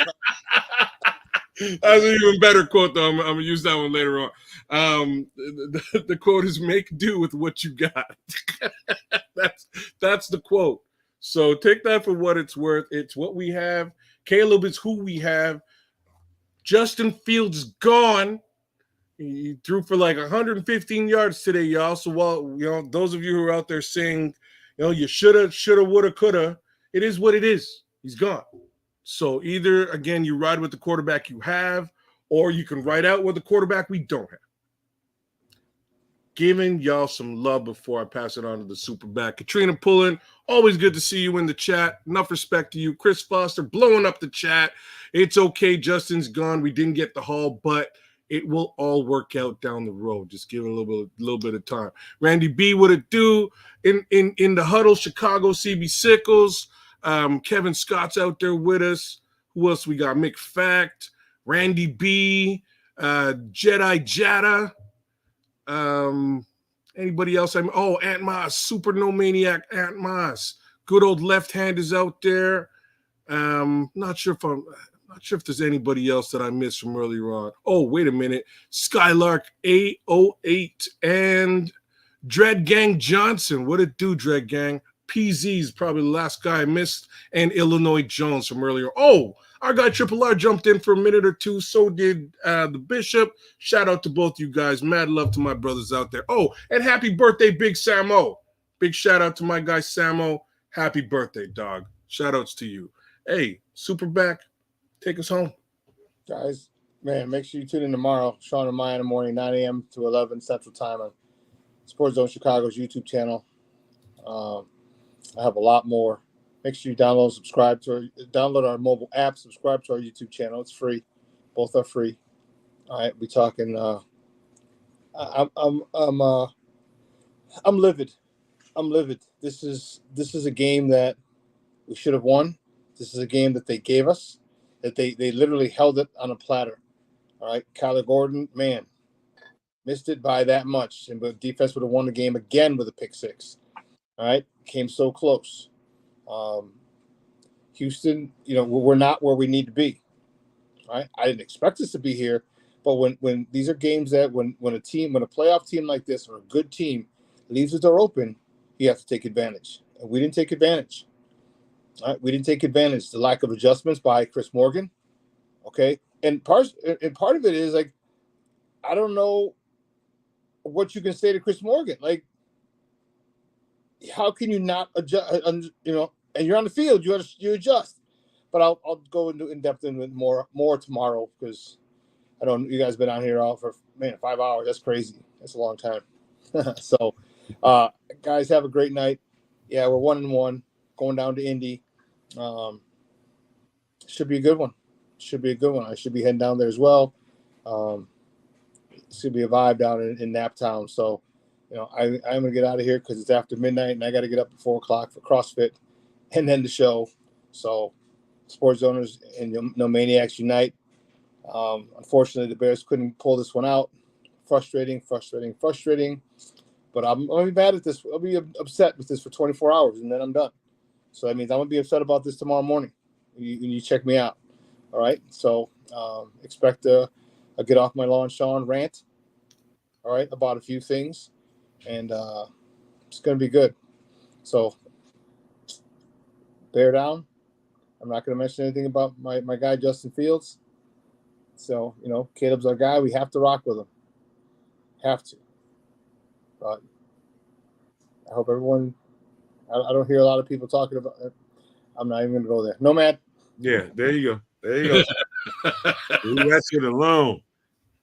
that's an even better quote, though. I'm going to use that one later on. The quote is "Make do with what you got." That's the quote. So take that for what it's worth. It's what we have. Caleb is who we have. Justin Fields is gone. He threw for like 115 yards today, y'all. So those of you who are out there saying, you shoulda, woulda, coulda, it is what it is. He's gone. So either, again, you ride with the quarterback you have, or you can ride out with the quarterback we don't have. Giving y'all some love before I pass it on to the super back. Katrina Pullen, always good to see you in the chat. Enough respect to you. Chris Foster blowing up the chat. It's okay. Justin's gone. We didn't get the haul, but it will all work out down the road. Just give it a little bit of time. Randy B, what it do? In the huddle, Chicago, CB Sickles. Kevin Scott's out there with us. Who else we got? Mick Fact, Randy B, Jedi Jada. Anybody else? Ant Moss, Super No Maniac Ant Moss. Good old left hand is out there. Not sure if there's anybody else that I missed from earlier on. Oh, wait a minute. Skylark 808 and Dread Gang Johnson. What it do, Dread Gang? PZ is probably the last guy I missed, and Illinois Jones from earlier. Oh, our guy Triple R jumped in for a minute or two. So did the Bishop. Shout out to both you guys. Mad love to my brothers out there. Oh, and happy birthday, Big Samo. Big shout out to my guy Samo. Happy birthday, dog. Shout outs to you. Hey, Superback, take us home. Guys, man, make sure you tune in tomorrow. Sean and Maya in the morning, 9 a.m. to 11 Central Time on Sports Zone Chicago's YouTube channel. I have a lot more. Make sure you download our mobile app, subscribe to our YouTube channel. It's free. Both are free. All right, we talking. I'm livid. I'm livid. This is a game that we should have won. This is a game that they gave us, that they literally held it on a platter. All right, Kyler Gordon, man, missed it by that much, but defense would have won the game again with a pick six. All right, came so close. Houston, we're not where we need to be. All right, I didn't expect us to be here, but when these are games that when a playoff team like this or a good team leaves the door open, you have to take advantage. And we didn't take advantage. All right, we didn't take advantage. The lack of adjustments by Chris Morgan. Okay, and part of it is like, I don't know what you can say to Chris Morgan. Like, how can you not adjust? And you're on the field, you adjust. But I'll go in depth with more tomorrow, because I know you guys have been on here all for 5 hours. That's crazy. That's a long time. So, guys, have a great night. Yeah, we're 1-1 going down to Indy. Should be a good one. I should be heading down there as well. It's gonna be a vibe down in Naptown. So, I'm gonna get out of here because it's after midnight and I got to get up at 4 o'clock for CrossFit and then the show. So, sports owners and No Maniacs unite. Unfortunately, the Bears couldn't pull this one out. Frustrating. But I'm gonna be mad at this. I'll be upset with this for 24 hours and then I'm done. So that means I'm gonna be upset about this tomorrow morning. You check me out. All right. So expect a get off my lawn, Sean rant. All right, about a few things, and it's gonna be good. So bear down. I'm not going to mention anything about my guy Justin Fields. So, Caleb's our guy. We have to rock with him. Have to. But I hope everyone. I don't hear a lot of people talking about it. I'm not even going to go there. Nomad. Yeah, there you go. There you go. Leave that shit alone.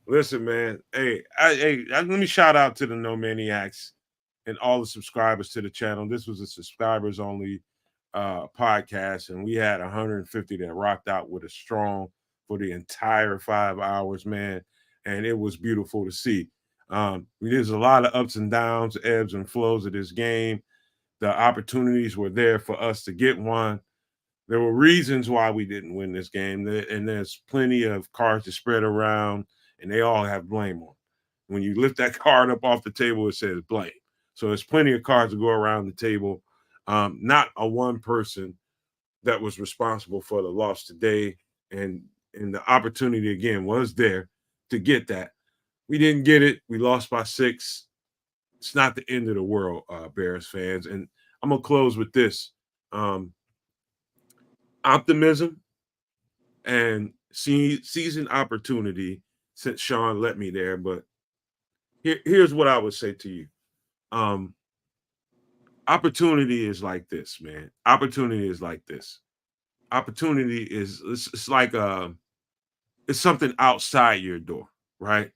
Listen, man. Hey, let me shout out to the No Maniacs and all the subscribers to the channel. This was a subscribers only podcast, and we had 150 that rocked out with us strong for the entire 5 hours, man. And it was beautiful to see. There's a lot of ups and downs, ebbs and flows of this game. The opportunities were there for us to get one. There were reasons why we didn't win this game, and there's plenty of cards to spread around, and they all have blame on. When you lift that card up off the table, it says blame. So there's plenty of cards to go around the table. Not a one person that was responsible for the loss today, and the opportunity again was there to get that. We didn't get it. We lost by 6. It's not the end of the world, Bears fans. And I'm gonna close with this. Optimism and season opportunity, since Sean let me there, but here's what I would say to you. Opportunity is like this, man. Opportunity is like this. Opportunity is it's like it's something outside your door, right?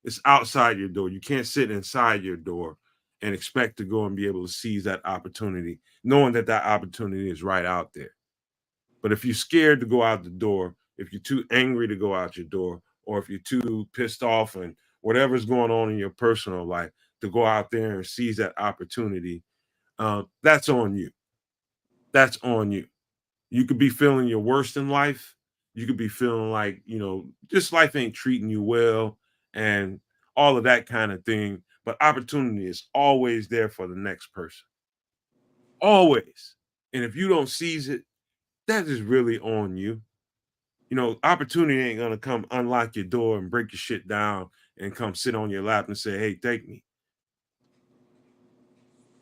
It's outside your door. You can't sit inside your door and expect to go and be able to seize that opportunity, knowing that that opportunity is right out there. But if you're scared to go out the door, if you're too angry to go out your door, or if you're too pissed off and whatever's going on in your personal life to go out there and seize that opportunity, that's on you. That's on you. You could be feeling your worst in life. You could be feeling like, just life ain't treating you well and all of that kind of thing. But opportunity is always there for the next person. Always. And if you don't seize it, that is really on you. Opportunity ain't going to come unlock your door and break your shit down and come sit on your lap and say, hey, take me.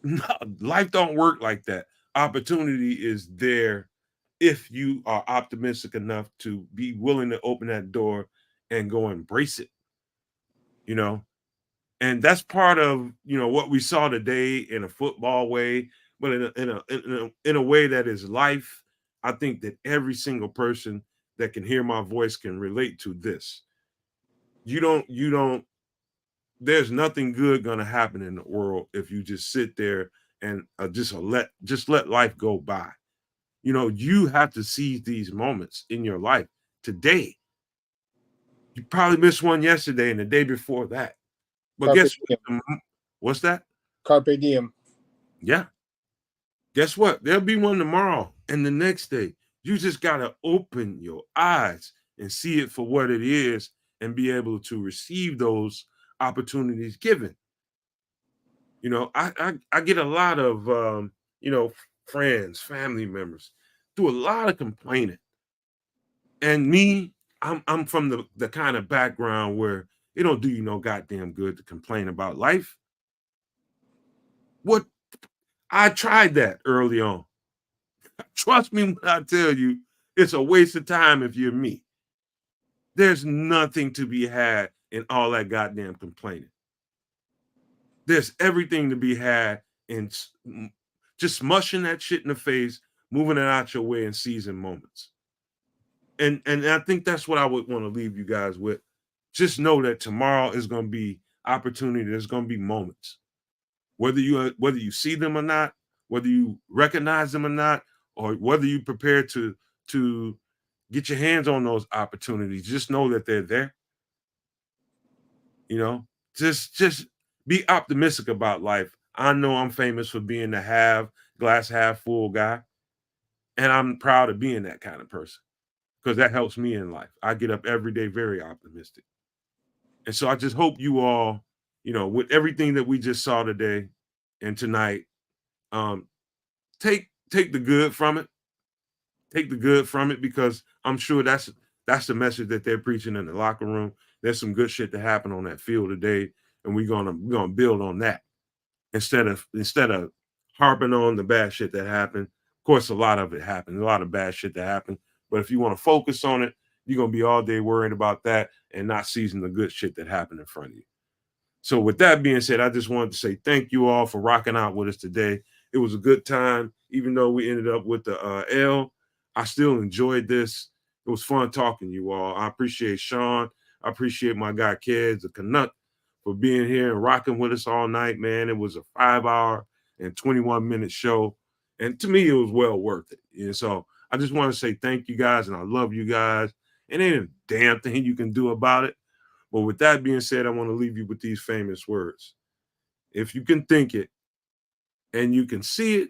No, life don't work like that. Opportunity is there if you are optimistic enough to be willing to open that door and go embrace it. And that's part of what we saw today in a football way, but in a way that is life. I think that every single person that can hear my voice can relate to this. There's nothing good going to happen in the world if you just sit there and just let life go by. You have to seize these moments in your life today. You probably missed one yesterday and the day before that. But guess what? What's that? Carpe diem. Yeah. Guess what? There'll be one tomorrow and the next day. You just got to open your eyes and see it for what it is and be able to receive those opportunities given. I get a lot of, friends, family members do a lot of complaining. And me, I'm from the kind of background where it don't do you no goddamn good to complain about life. What? I tried that early on. Trust me when I tell you, it's a waste of time if you're me. There's nothing to be had in all that goddamn complaining. There's everything to be had in just mushing that shit in the face, moving it out your way, and seizing moments. And I think that's what I would want to leave you guys with. Just know that tomorrow is going to be opportunity. There's going to be moments, whether you see them or not, whether you recognize them or not, or whether you prepare to get your hands on those opportunities. Just know that they're there. Just be optimistic about life. I know I'm famous for being the glass half full guy, and I'm proud of being that kind of person because that helps me in life. I get up every day very optimistic. And so I just hope you all, with everything that we just saw today and tonight, take the good from it. Take the good from it because I'm sure that's the message that they're preaching in the locker room. There's some good shit to happen on that field today, and we're gonna build on that instead of harping on the bad shit that happened. course, a lot of it happened, a lot of bad shit that happened. But if you want to focus on it, you're going to be all day worrying about that and not seizing the good shit that happened in front of you. So with that being said, I just wanted to say thank you all for rocking out with us today. It was a good time. Even though we ended up with the L, I still enjoyed this. It was fun talking to you all. I appreciate Sean. I appreciate my guy, Keds, the Canuck, for being here and rocking with us all night, man. It was a 5-hour and 21-minute show. And to me, it was well worth it. And so I just want to say thank you guys, and I love you guys. And ain't a damn thing you can do about it. But with that being said, I want to leave you with these famous words. If you can think it and you can see it,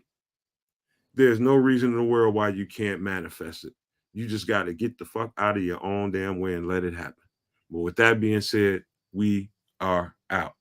there's no reason in the world why you can't manifest it. You just got to get the fuck out of your own damn way and let it happen. But with that being said, we are out.